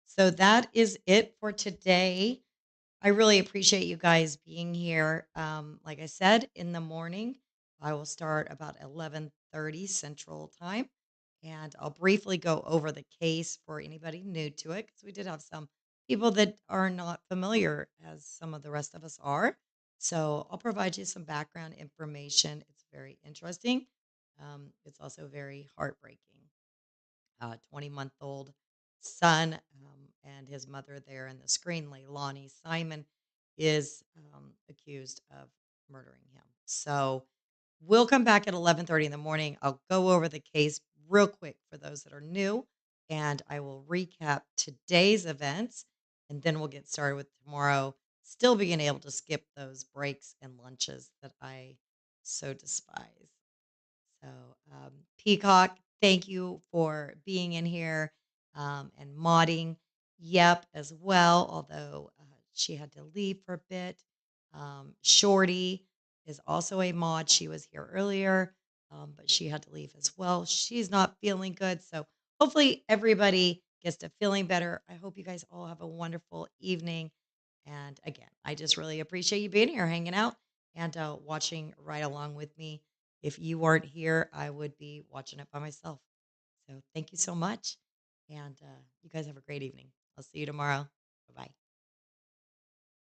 So that is it for today. I really appreciate you guys being here. Like I said, in the morning, I will start about 11:30 Central Time, and I'll briefly go over the case for anybody new to it because we did have some people that are not familiar, as some of the rest of us are. So I'll provide you some background information. It's very interesting. It's also very heartbreaking. 20-month-old son, and his mother there in the screen, Leilani Simon, is accused of murdering him. So we'll come back at 11:30 in the morning. I'll go over the case real quick for those that are new, and I will recap today's events, and then we'll get started with tomorrow. Still being able to skip those breaks and lunches that I so despise. So, Peacock, thank you for being in here and modding. Yep, as well, although she had to leave for a bit. Shorty is also a mod. She was here earlier, but she had to leave as well. She's not feeling good. So, hopefully, everybody gets to feeling better. I hope you guys all have a wonderful evening. And again, I just really appreciate you being here, hanging out, and watching right along with me. If you weren't here, I would be watching it by myself. So thank you so much. And you guys have a great evening. I'll see you tomorrow. Bye bye.